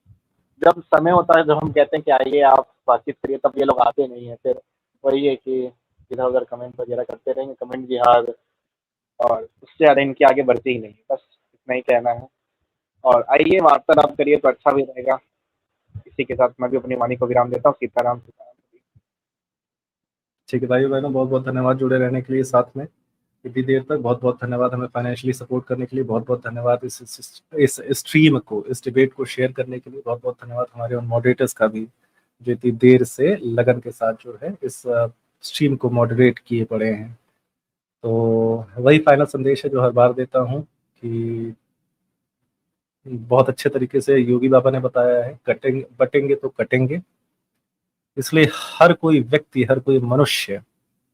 S3: जब समय होता है, जब हम कहते हैं कि आइए आप बातचीत करिए, तब ये लोग आते नहीं है। फिर वही है कि इधर उधर कमेंट वगैरह करते रहेंगे, कमेंट जिहाद, और उससे ज़्यादा इनके आगे बढ़ते ही नहीं। बस इतना ही कहना है। और आइए वार्तालाप करिए तो अच्छा भी रहेगा। इसी के साथ मैं भी अपनी वाणी को विराम देता हूँ। सीताराम सीताराम।
S7: ठीक है भाई बहनों, बहुत बहुत धन्यवाद जुड़े रहने के लिए साथ में इतनी देर तक। बहुत बहुत धन्यवाद हमें फाइनेंशियली सपोर्ट करने के लिए। बहुत बहुत धन्यवाद इस स्ट्रीम को, इस डिबेट को शेयर करने के लिए। बहुत बहुत धन्यवाद हमारे उन मॉडरेटर्स का भी, जो इतनी देर से लगन के साथ जो है इस स्ट्रीम को मॉडरेट किए पड़े हैं। तो वही फाइनल संदेश है जो हर बार देता हूँ कि बहुत अच्छे तरीके से योगी बाबा ने बताया है, बटेंगे तो कटेंगे। इसलिए हर कोई व्यक्ति, हर कोई मनुष्य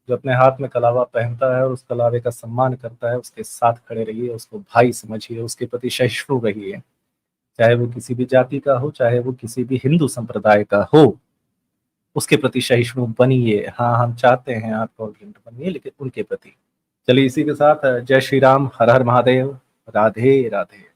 S7: जो अपने हाथ में कलावा पहनता है और उस कलावे का सम्मान करता है, उसके साथ खड़े रहिए, उसको भाई समझिए, उसके प्रति सहिष्णु रहिए। चाहे वो किसी भी जाति का हो, चाहे वो किसी भी हिंदू संप्रदाय का हो, उसके प्रति सहिष्णु बनिए। हाँ, हम चाहते हैं आप टॉलरेंट बनिए, लेकिन उनके प्रति। चलिए इसी के साथ जय श्री राम, हर हर महादेव, राधे राधे।